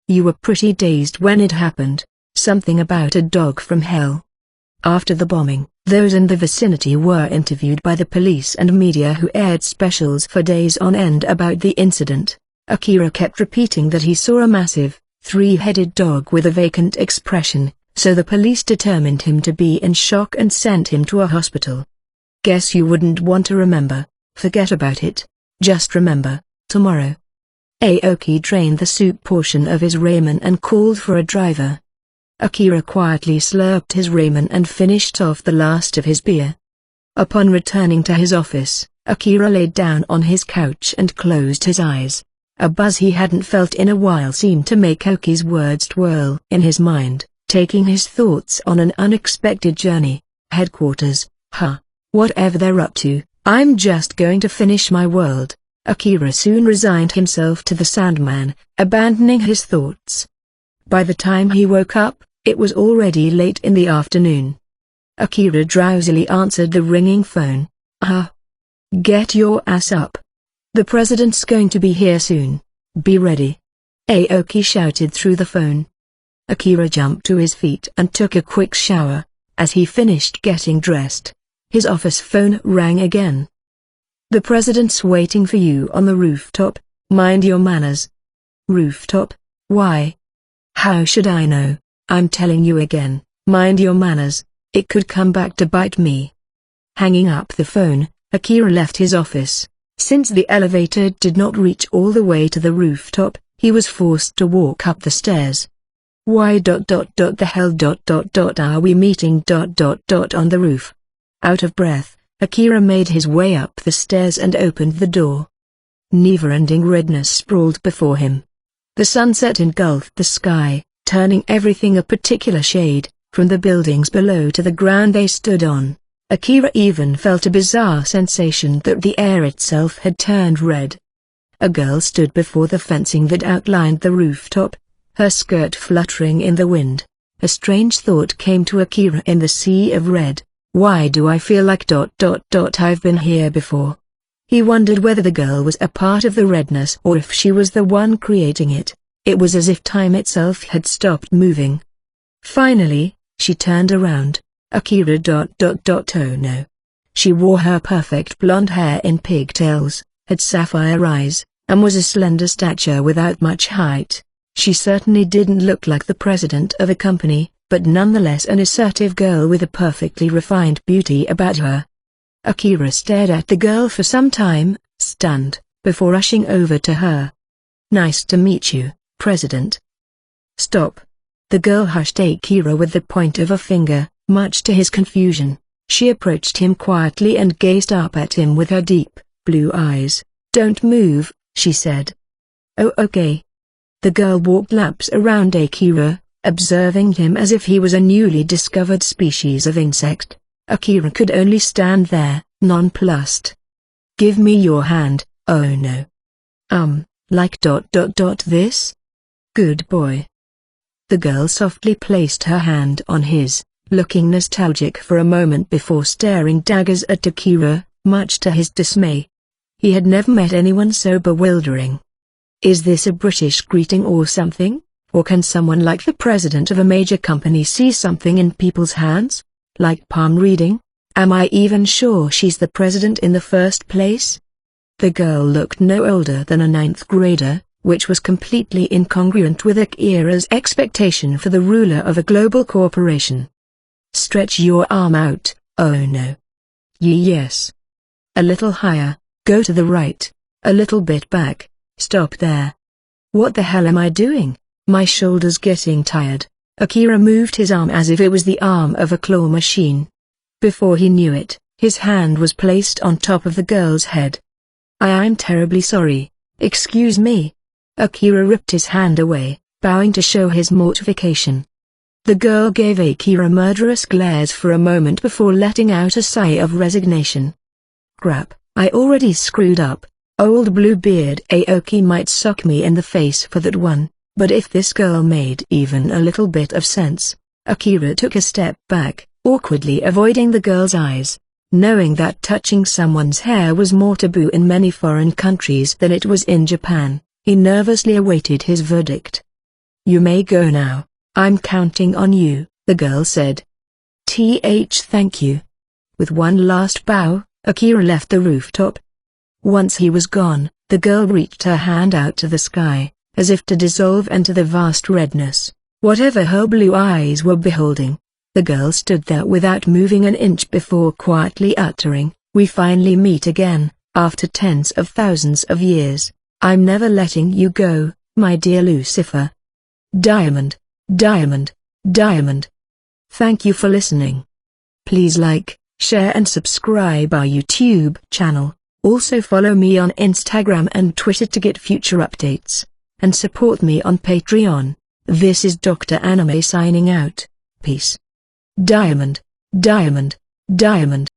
"You were pretty dazed when it happened, something about a dog from hell." After the bombing, those in the vicinity were interviewed by the police and media who aired specials for days on end about the incident. Akira kept repeating that he saw a massive, three-headed dog with a vacant expression, so the police determined him to be in shock and sent him to a hospital. "Guess you wouldn't want to remember, forget about it. Just remember, tomorrow." Aoki drained the soup portion of his ramen and called for a driver. Akira quietly slurped his ramen and finished off the last of his beer. Upon returning to his office, Akira laid down on his couch and closed his eyes. A buzz he hadn't felt in a while seemed to make Aoki's words twirl in his mind, taking his thoughts on an unexpected journey. Headquarters, whatever they're up to, I'm just going to finish my world. Akira soon resigned himself to the Sandman, abandoning his thoughts. By the time he woke up, it was already late in the afternoon. Akira drowsily answered the ringing phone. Get your ass up. The president's going to be here soon. Be ready." Aoki shouted through the phone. Akira jumped to his feet and took a quick shower. As he finished getting dressed, his office phone rang again. "The president's waiting for you on the rooftop. Mind your manners." "Rooftop? Why? How should I know? I'm telling you again, mind your manners. It could come back to bite me." Hanging up the phone, Akira left his office. Since the elevator did not reach all the way to the rooftop, he was forced to walk up the stairs. "Why the hell are we meeting on the roof?" Out of breath, Akira made his way up the stairs and opened the door. Never-ending redness sprawled before him. The sunset engulfed the sky, turning everything a particular shade, from the buildings below to the ground they stood on. Akira even felt a bizarre sensation that the air itself had turned red. A girl stood before the fencing that outlined the rooftop, her skirt fluttering in the wind. A strange thought came to Akira in the sea of red. Why do I feel like I've been here before? He wondered whether the girl was a part of the redness or if she was the one creating it. It was as if time itself had stopped moving. Finally, she turned around. Akira. Oh no. She wore her perfect blonde hair in pigtails, had sapphire eyes, and was a slender stature without much height. She certainly didn't look like the president of a company, but nonetheless an assertive girl with a perfectly refined beauty about her. Akira stared at the girl for some time, stunned, before rushing over to her. "Nice to meet you, President." "Stop." The girl hushed Akira with the point of a finger, much to his confusion. She approached him quietly and gazed up at him with her deep, blue eyes. "Don't move," she said. "Oh, okay." The girl walked laps around Akira, observing him as if he was a newly discovered species of insect. Akira could only stand there, nonplussed. "Give me your hand." "Oh no." Like ... this? Good boy." The girl softly placed her hand on his, looking nostalgic for a moment before staring daggers at Akira, much to his dismay. He had never met anyone so bewildering. Is this a British greeting or something? Or can someone like the president of a major company see something in people's hands? Like palm reading? Am I even sure she's the president in the first place? The girl looked no older than a 9th grader, which was completely incongruent with Akira's expectation for the ruler of a global corporation. "Stretch your arm out." "Oh no." Yes. "A little higher, go to the right, a little bit back, stop there." "What the hell am I doing? My shoulder's getting tired." Akira moved his arm as if it was the arm of a claw machine. Before he knew it, his hand was placed on top of the girl's head. I'm terribly sorry. Excuse me." Akira ripped his hand away, bowing to show his mortification. The girl gave Akira murderous glares for a moment before letting out a sigh of resignation. "Crap, I already screwed up. Old Bluebeard Aoki might sock me in the face for that one, but if this girl made even a little bit of sense." Akira took a step back, awkwardly avoiding the girl's eyes. Knowing that touching someone's hair was more taboo in many foreign countries than it was in Japan, he nervously awaited his verdict. "You may go now. I'm counting on you," the girl said. Thank you." With one last bow, Akira left the rooftop. Once he was gone, the girl reached her hand out to the sky, as if to dissolve into the vast redness, whatever her blue eyes were beholding. The girl stood there without moving an inch before quietly uttering, "We finally meet again, after tens of thousands of years. I'm never letting you go, my dear Lucifer." Diamond, diamond, diamond. Thank you for listening. Please like, share and subscribe our YouTube channel. Also follow me on Instagram and Twitter to get future updates. And support me on Patreon. This is Dr. Anime signing out. Peace. Diamond, diamond, diamond.